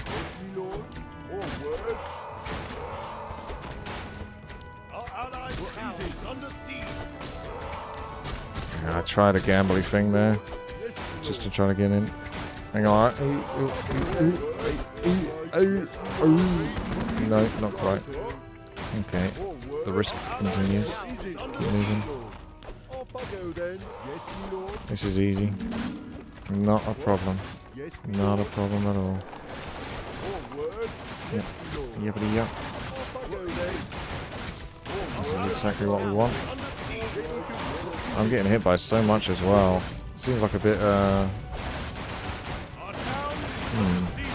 Yes, me lord. More work. Our allies' town is under siege. I tried a gambly thing there, Yes, me just to lord. try to get in. Hang on. No, not quite. Okay, More work. the risk continues. What is it? Keep moving. Off I go then. Yes, me lord. This is easy. Not a problem. Yes, me Not a lord. problem at all. More work. Yep. Yes, me lord. Yippity yup. Off I go then. This is exactly what we want. Under siege. I'm getting hit by so much as well. Seems like a bit, Our town is under siege.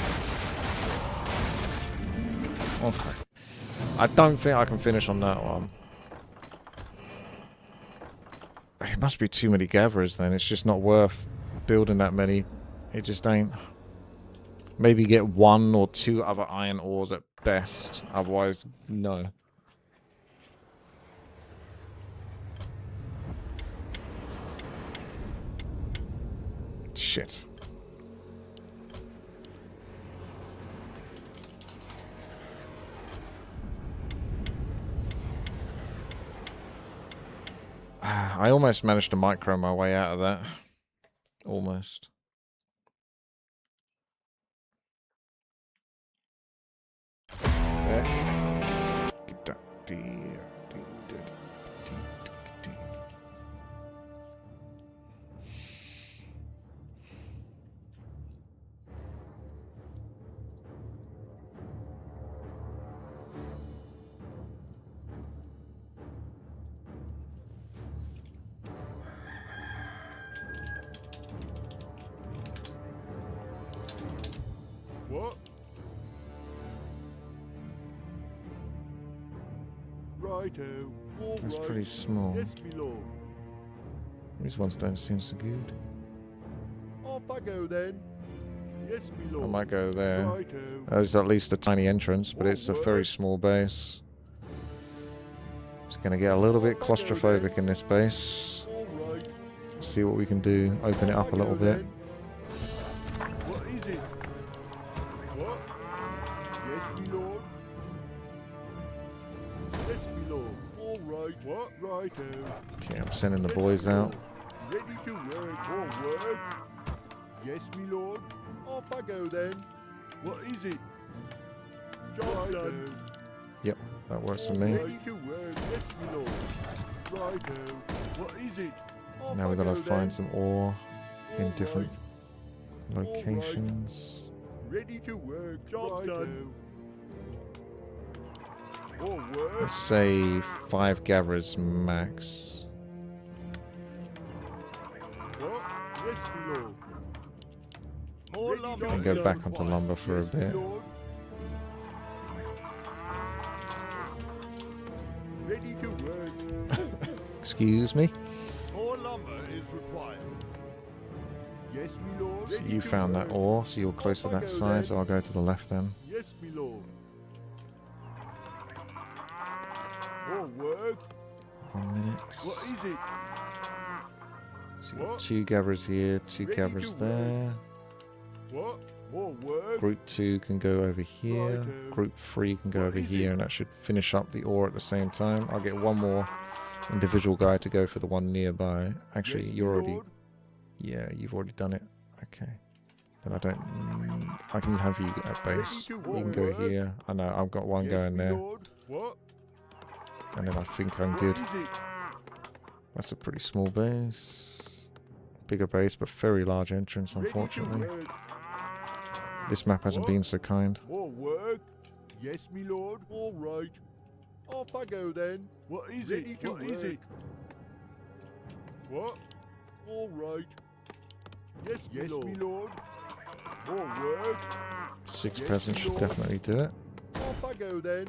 okay. I don't think I can finish on that one. It must be too many gatherers then. It's just not worth building that many. It just ain't. Maybe get 1 or 2 other iron ores at best. Otherwise, no. Shit. I almost managed to micro my way out of that. Almost. What? Righto. All That's right. pretty small. Yes, me lord. These ones don't seem so good. Off I go then. Yes, me I lord. might go there. Righto. There's at least a tiny entrance, but it's a very small base. It's going to get a little bit claustrophobic in this base. All right. See what we can do. Open it up a little bit. What is it? What? Yes, me lord. Yes, me lord. All right. What? Righto. Okay, I'm sending the Yes, boys me out. lord. Ready to work. All work. Yes, me lord. Off I go then. What is it? Job done. Yep, that works for me. Ready to work. Yes, me lord. Righto. What is it? Off Now I we've got to go find then. some ore in All different right. locations. Ready to work. Job done. All work. Let's say 5 gatherers max. What? Yes, me lord. More Ready lumber. And to go work. back onto lumber for a Yes, me bit. lord. Ready to work. Excuse me. More lumber is required. Yes, me lord. So Ready you to found that work. ore, so you're close to Off I that go side, then. so I'll go to the left then. Yes, me lord. More work. 1 minute. What is it? So you've got What? 2 gatherers here, 2 Ready gatherers to there. What? More work. Group 2 can go over here. Righto. Group 3 can go What over is here, it? and that should finish up the ore at the same time. I'll get one more individual guy to go for the one nearby. Actually, Yes, you're me already... lord. Yeah, you've already done it. Okay. Then I don't... I can have you at base. to You can go work. here. I know, I've got one Yes, going me there. lord. What? And then I think I'm What good. is it? That's a pretty small base. Bigger base, but very large entrance, Ready to unfortunately. work. This map hasn't What? been so kind. More work. Yes, me lord. All right. Off I go then. What is Ready it? to What is work. it? What? All right. Yes, me lord. More work. 6 Yes, peasants should lord. definitely do it. Off I go then.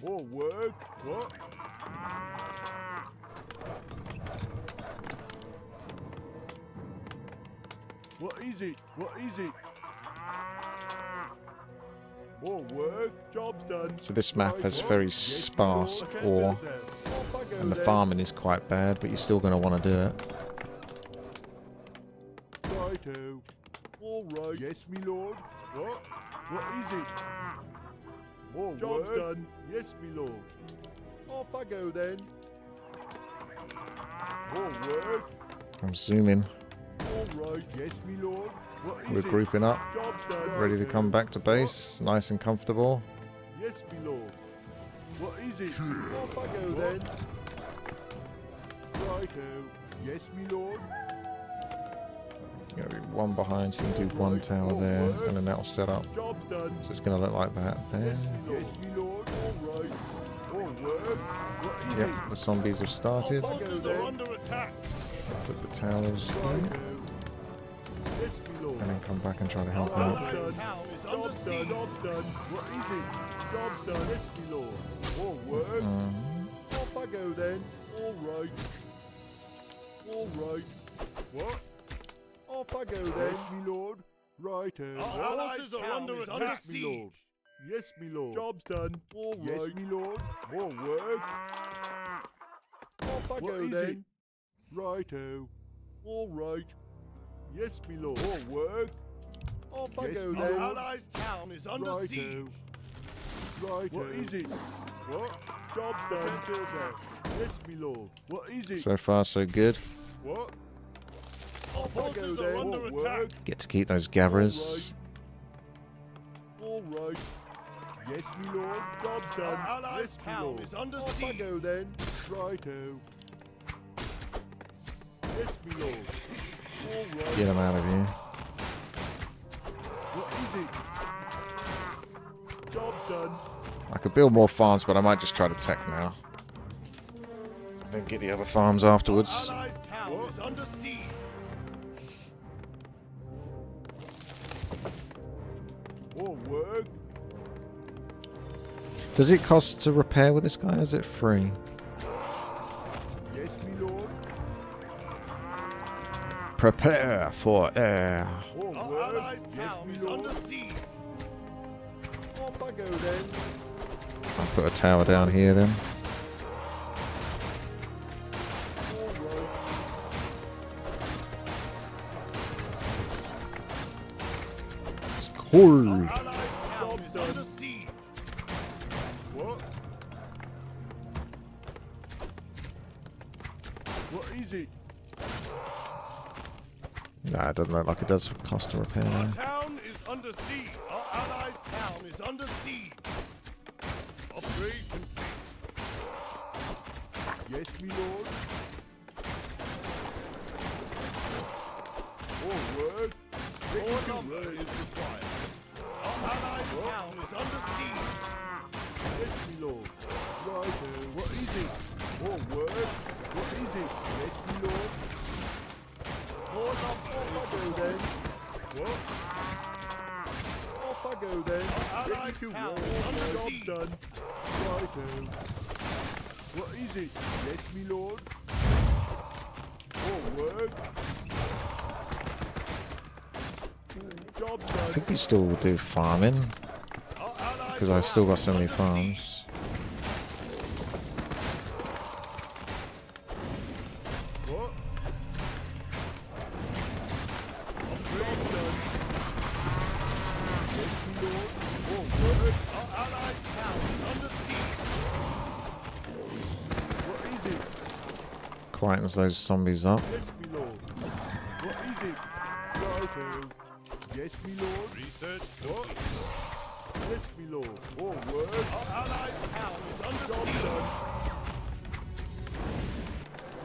More work. What? What is it? What is it? More work. Job's done. So this map Right, has what? very Yes, me sparse lord. ore, Off I go and the then. farming is quite bad, but you're still going to want to do it. Righto. All right. Yes, me lord. What? What is it? More Job's done. Yes, me lord. Off I go then. More work. I'm zooming. All right. Yes, me lord. What is We're it? grouping up, Job's done. ready to come back to base, nice and comfortable. Yes, me lord. What is it? Off I go then. Righto. Yes, me lord. You're going to be one behind, so you can do one tower there, and then that'll set up. Job's done. So it's going to look like that there. Yes, me lord. Yes, me lord. All right. All work. What is Yep, it? the zombies have started. Off I go Forces then. are under attack. Put the towers here, Righto. Yes, me lord. and then come back and try to help Our out. allies' Done. town is under Job's done. siege. Job's done. What is it? Job's done. Yes, me lord. More work. Off I go then. All right. All right. What? Off I go then. Yes, me lord. Righto. Our allies' town are under is attack. Yes, me lord. Yes, me lord. Job's done. All right. Yes, me lord. More work. Off I go then. Righto. All right. Yes, me lord. More work. Off I go Our then. allies' town is under siege. Righto. Righto. What is it? What? Job's done. Build that. Yes, me lord. What is it? So far, so good. What? Our Off I go forces then. are under More attack. work. Get to keep those gatherers. All right. Yes, me lord. Job's done. Our allies' Yes, me town lord. is under Off I siege. go then. Righto. Yes, me lord. All right. Get them out of here. What is it? Job's done. I could build more farms, but I might just try to tech now. And then get the other farms afterwards. Our allies' town What? is under siege. More work. Does it cost to repair with this guy, or is it free? Yes, me lord. Prepare for air. More Our work. allies' allies' town is under siege. Off I go then. I'll put a tower down here then. All right. It's cold. Allied town is under siege. What? What is it? Nah, it doesn't look like it does cost a repair Our now. town is under siege. Our allies' town is under siege. Upgrade complete. Yes, me lord. Forward. More lumber is required. Our allies' town is under siege. Yes, me lord. Righto. What is it? Forward. What is it? Yes, me lord. More lumber Off I is go then. required. What? Off I go then. Our Ready allies' to town work. is under Job siege. done. Righto. What is it? Yes, me lord. Forward. Job I done. think we still do farming Our allies' because I've still got so many town is under siege. farms. What? Job done. Yes, me lord. Forward. Our allies' town is under siege. What is it? Quietens those zombies up. Yes, me lord. What is it? Righto. Yes, me lord. Research What? complete. Yes, me lord. Forward. Our allies' town is under Job siege. done.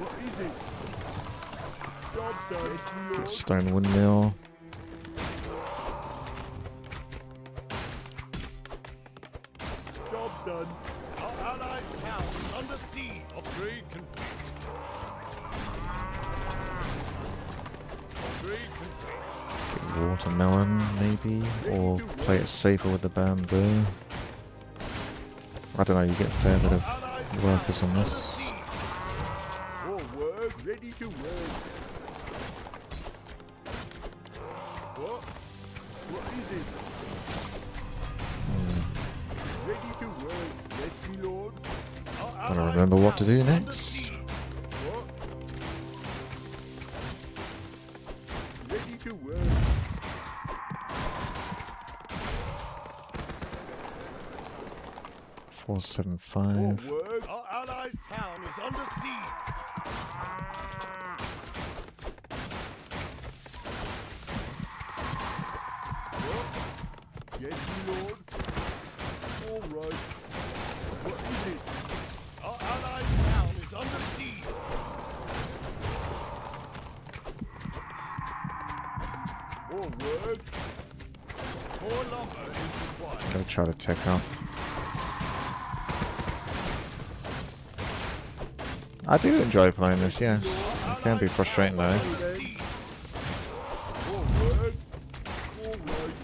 What is it? Job done. Yes, me Get lord. stone windmill. Job's done. Our allies' town is under siege. Upgrade complete. Upgrade complete. Get watermelon maybe, or play it safer with the bamboo. I don't know. You get a fair bit of Allies' workers town on is this. under siege. Forward. Ready to work. What? What is it? Ready to work. Yes, me lord. Our Gotta allies' remember what to town do is under next. siege. What? Ready to work. 475. Forward. Our allies' town is under siege. Yes, me lord. All right. What is it? Our allies' town is under siege. Forward. More lumber is required. Gotta try the tech up. I do enjoy playing this, yeah. It can be frustrating though. Siege. Forward. All right.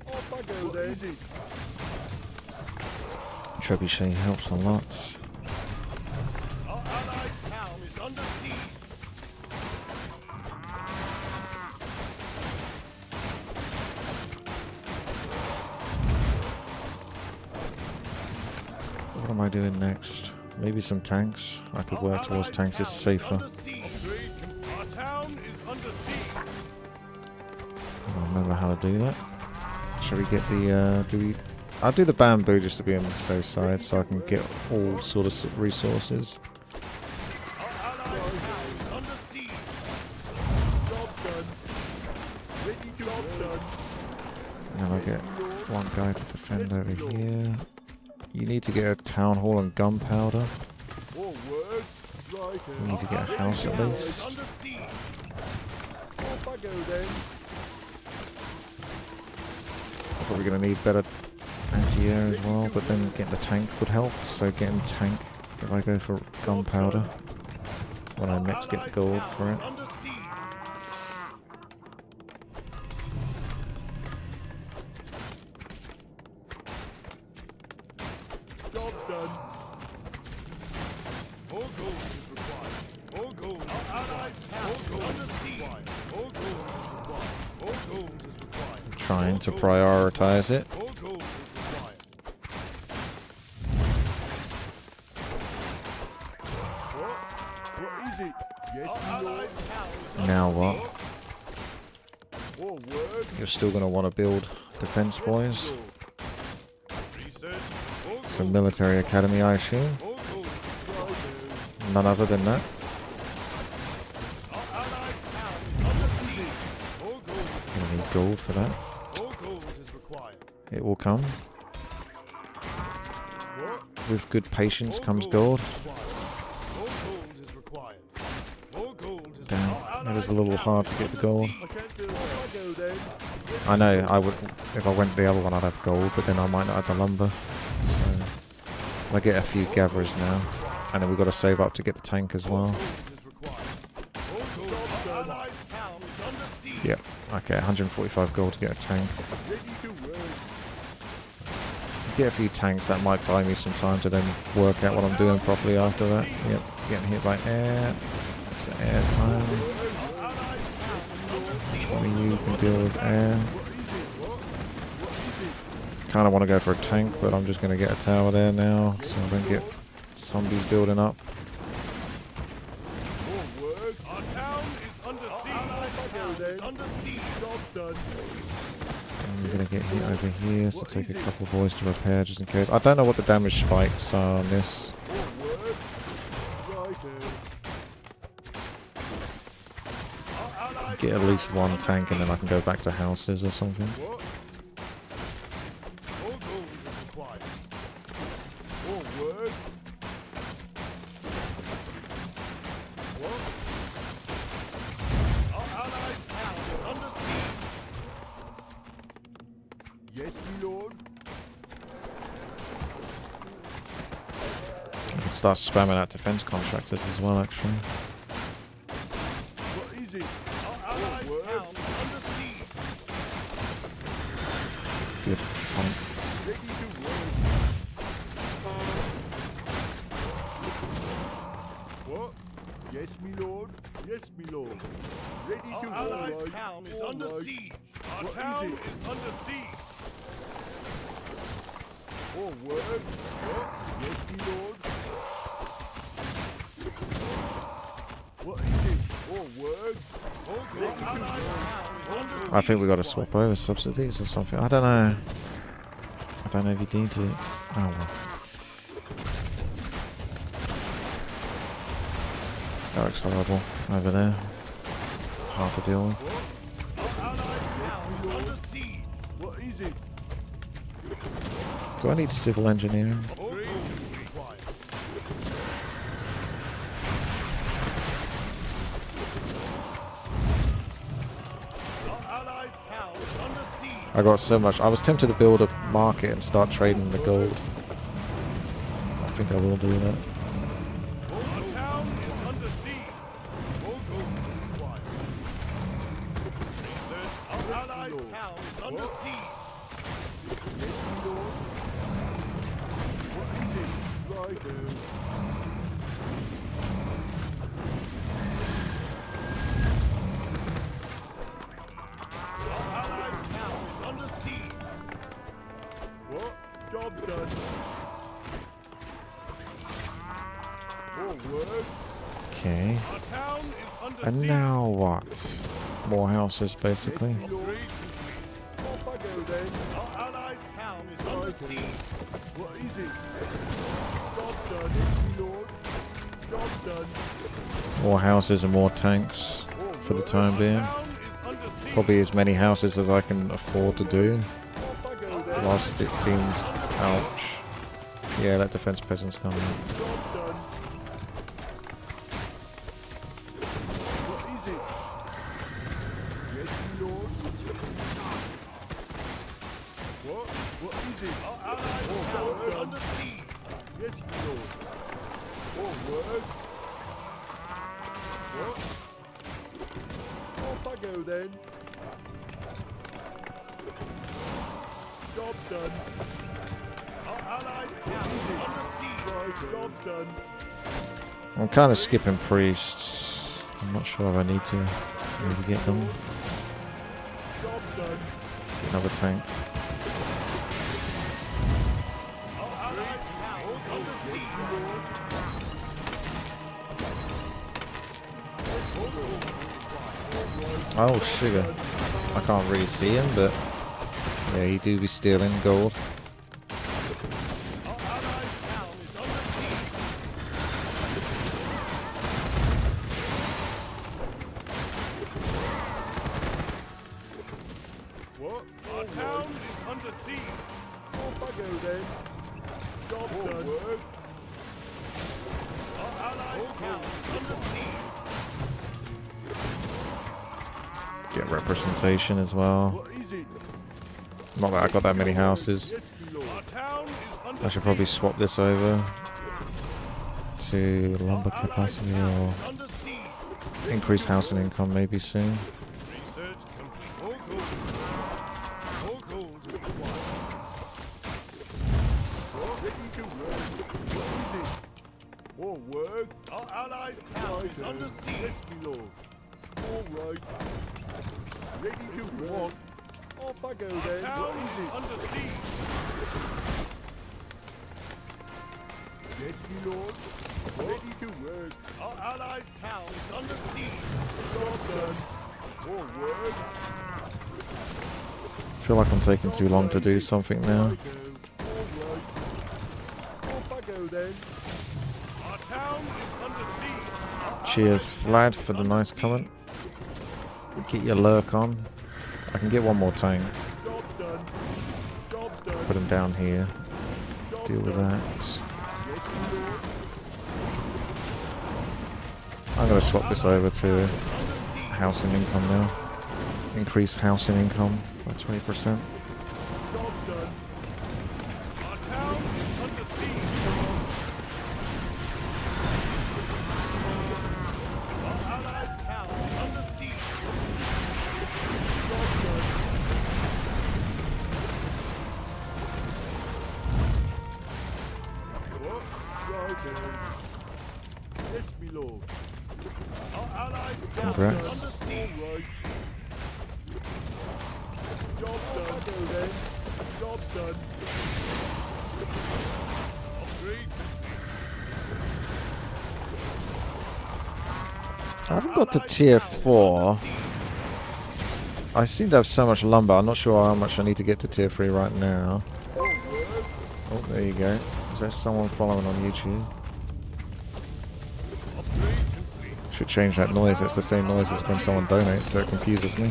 Off I go then. What is it? Trebuchet helps a lot. Our allies' town is under siege. What am I doing next? Maybe some tanks. I could work towards tanks, it's safer. Our town is under siege. I don't remember how to do that. Shall we get the, I'll do the bamboo just to be on the safe side so I can get all sort of resources. Our allies' town is under siege. Job done. Ready to job done. And then I'll get one guy to defend over here. You need to get a town hall and gunpowder. Forward. Right. You need to get a house at Town is least. under siege. Off I go then. Probably going to need better anti-air as well, but then getting the tank would help. So getting tank if I go for gunpowder when I next get gold for it. Under siege. Job's done. More gold is required. More gold. Our allies' town is under siege. trying to prioritize it. More gold is required. What is it? Yes, my lord. Now what? More word. You're still going to want to build defense, boys. Lord. Research. More It's a gold. military academy, I assume. More gold. Righto. None other than that. Our allied town is under siege. More gold. You need gold for that. More gold is required. It will come. What? With good patience More comes is gold. required. More gold is required. More gold is Damn, required. it was a little hard to get the gold. I can't do it. I go then. I know, I would, if I went the other one I'd have gold, but then I might not have the lumber. So, I get a few gatherers now. And then we've got to save up to get the tank as well. Gold is required. More gold. Our allied town is under siege. Yep, okay, 145 gold to get a tank. Ready to work. Get a few tanks, that might buy me some time to then work out what I'm doing properly after that. Yep, getting hit by air. It's the air time. One of you can deal with air. Kind of want to go for a tank, but I'm just going to get a tower there now, so I don't get zombies building up. More work. Our town is under siege. Our town is under siege. Job done. And we're going to get hit over here, so take a couple of boys to repair just in case. I don't know what the damage spikes are on this. More work. Righto. Our allied Get at least one tank and then I can go back to houses or something. What? More gold is required. More work. What? Our allied town is under siege. Yes, my lord. I can start spamming out defense contractors as well, actually. What is it? Our allied town is under siege. Good. Ready to work. What? Yes, my lord. Yes, my lord. Ready to work. Our allied town is under siege. Our town is under siege. Oh, word. What? Yes, my lord. What is it? Oh, word. Oh, God. Our allied town is under siege. I think we got to swap over subsidies or something. I don't know. I don't know if you need to. Oh well. That looks horrible over there. Hard to deal with. Our allied town is under siege. What is it? Do I need civil engineering? Oh, gold is required. Our allied town is under siege. I got so much. I was tempted to build a market and start trading the gold. I think I will do that. Our town is under siege. More gold is required. Research. Our allied town is under siege. Yes, my lord. What is it? Righto. Our allied town is under siege. What? Job done. More work. Okay. Our town is under And siege. now what? More houses, basically. Yes, my lord. Off I go then. Our allied town is under siege. What is it? Job done, yes, my lord. Job done. More houses and more tanks for the time being. Town is under siege. Probably as many houses as I can afford to do. Off I go then. Whilst it seems... Ouch. Yeah, that defense peasant's coming. Job done. What is it? Yes, my lord. What? What is it? Our allied town is under siege. Yes, my lord. Oh, word. What? Off I go then. Job done. Our allied town is under siege. Right, job done. I'm kind of skipping priests. I'm not sure if I need to maybe get them. Job done. Another tank. Oh, sugar. I can't really see him, but yeah, he do be stealing gold. What? Our town is under siege. Off I go then. Job done. Work. Our allied town is under siege. Get representation as well. What is it? Not that I got that many houses. Yes, my lord. Our town is under I should probably swap this over to lumber capacity or under siege. increase housing income maybe soon. Research complete. All gold. All gold required. What? Ready to work. What is it? More work? Our allies' town is under siege. Yes, my lord. All right. Ready to work. Off I go Our then. town What is is it? under siege. Yes, my lord. Ready to work. Our allies' town is under siege. Job done. More work. I feel like I'm taking too long to do something now. Righto. All right. Off I go then. Our town is under siege. Our Cheers, Vlad, for the nice comment. Get your lurk on. I can get one more tank. Job done. Job done. Put him down here. Job Deal with done. that. Yes, my lord. I'm going to swap this over to housing income now. Increase housing income by 20%. Job done. Our town is under siege. Our allies' town is under siege. Job done. What? Righto. Yes, my lord. Our allies' town is Congrats. under siege. All right. Job done. Go then. Job done. Upgrade. I haven't got to tier 4. I seem to have so much lumber. I'm not sure how much I need to get to tier 3 right now. Oh, there you go. Is that someone following on YouTube? Upgrade complete. Should change that noise. It's the same noise as when someone donates, so it confuses me.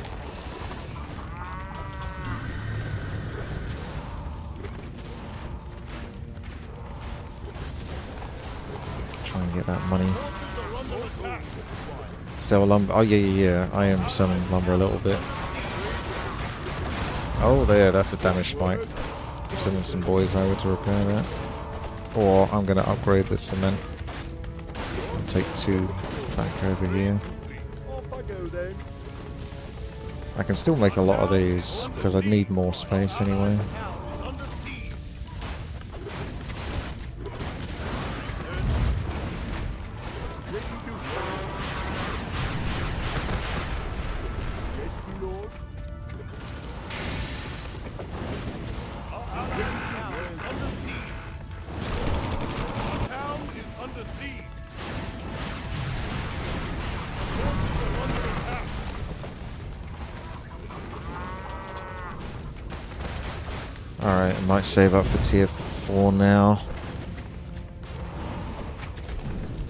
Try and get that money. Forces are under attack. Sell lumber. Oh, yeah. I am selling lumber a little bit. Oh, there. That's a damage spike. I'm sending some boys over to repair that. Or I'm going to upgrade the cement. And take 2 back over here. Off I go then. I can still make a lot of these, because I need more space anyway. Town is under siege. Ready to work. Yes, my lord. Our allies' town is under siege. Our town is under siege. Forces are under attack. Alright, I might save up for tier 4 now.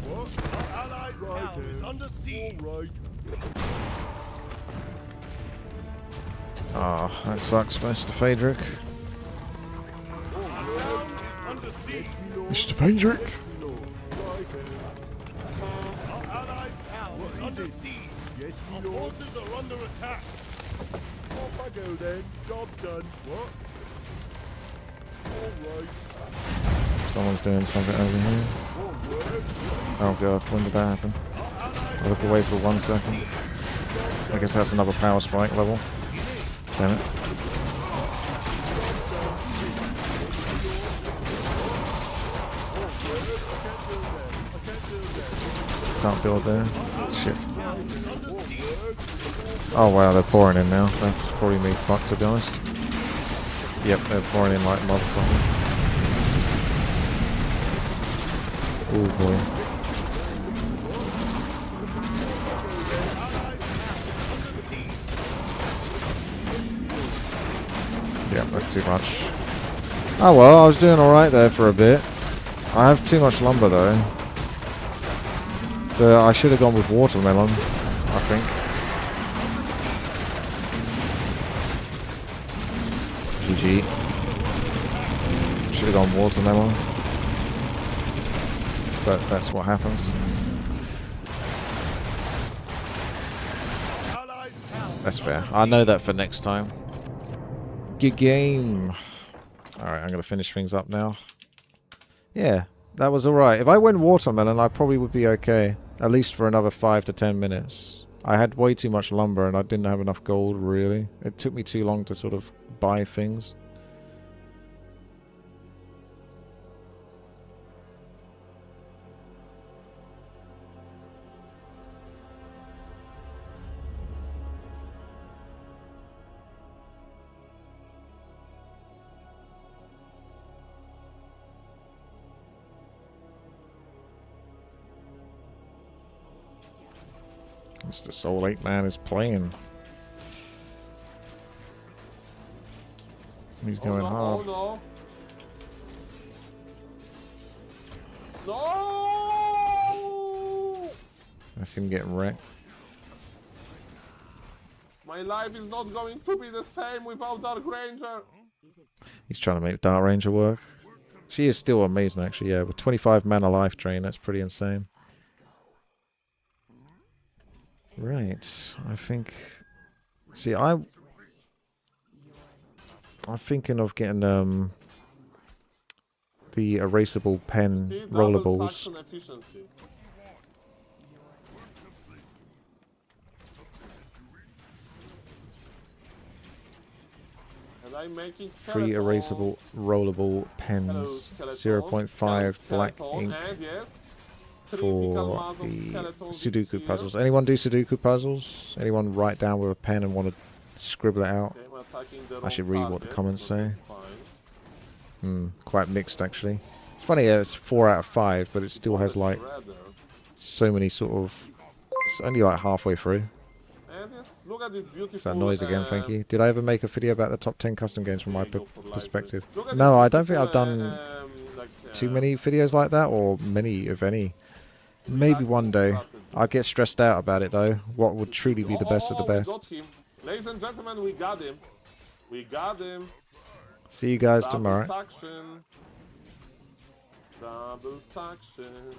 What? Our allies' town is under siege. All right. Ah, that sucks, Mr. Phaedric. Our town is under siege. My lord. Mr. Phaedric? My lord. Righto. Our allies' town is under siege. Yes, my Our lord. forces are under attack. Off I go then. Job done. What? All right. Someone's doing something over here. More work. Oh god, when did that happen? I look away for 1 second. I guess that's another power spike level. Damn it. Can't build there. Shit. Oh wow, they're pouring in now. That's probably me fucked, to be honest. Yep, they're pouring in like motherfucker. Oh boy. Yep, that's too much. Oh well, I was doing alright there for a bit. I have too much lumber though. So I should have gone with watermelon, I think. GG. Should have gone watermelon. But that's what happens. That's fair. I know that for next time. Good game. Alright, I'm going to finish things up now. Yeah, that was alright. If I went watermelon, I probably would be okay. At least for another 5 to 10 minutes. I had way too much lumber and I didn't have enough gold, really. It took me too long to sort of buy things. Mr. Soul 8 Man is playing. He's going hard. Oh no! No! That's him getting wrecked. My life is not going to be the same without Dark Ranger. He's trying to make Dark Ranger work. She is still amazing, actually, yeah. With 25 mana life drain, that's pretty insane. Right, I think... See, I'm thinking of getting the erasable pen rollerballs. And I'm making Free erasable rollerball pens. 0.5 black ink and yes, for the Sudoku puzzles. Anyone do Sudoku puzzles? Anyone write down with a pen and want to scribble it out? I should read what the comments say. Quite mixed, actually. It's funny, it's 4 out of 5, but it still has like so many sort of... It's only like halfway through. Look at this beautiful, Is that noise again? Thank you. Did I ever make a video about the top 10 custom games from my perspective? No, I don't think I've done too many videos like that, or many, if any. Maybe one day. I get stressed out about it though. What would truly be the best of the best? We got him. Ladies and gentlemen, we got him. We got him. See you guys tomorrow. Suction. Double suction.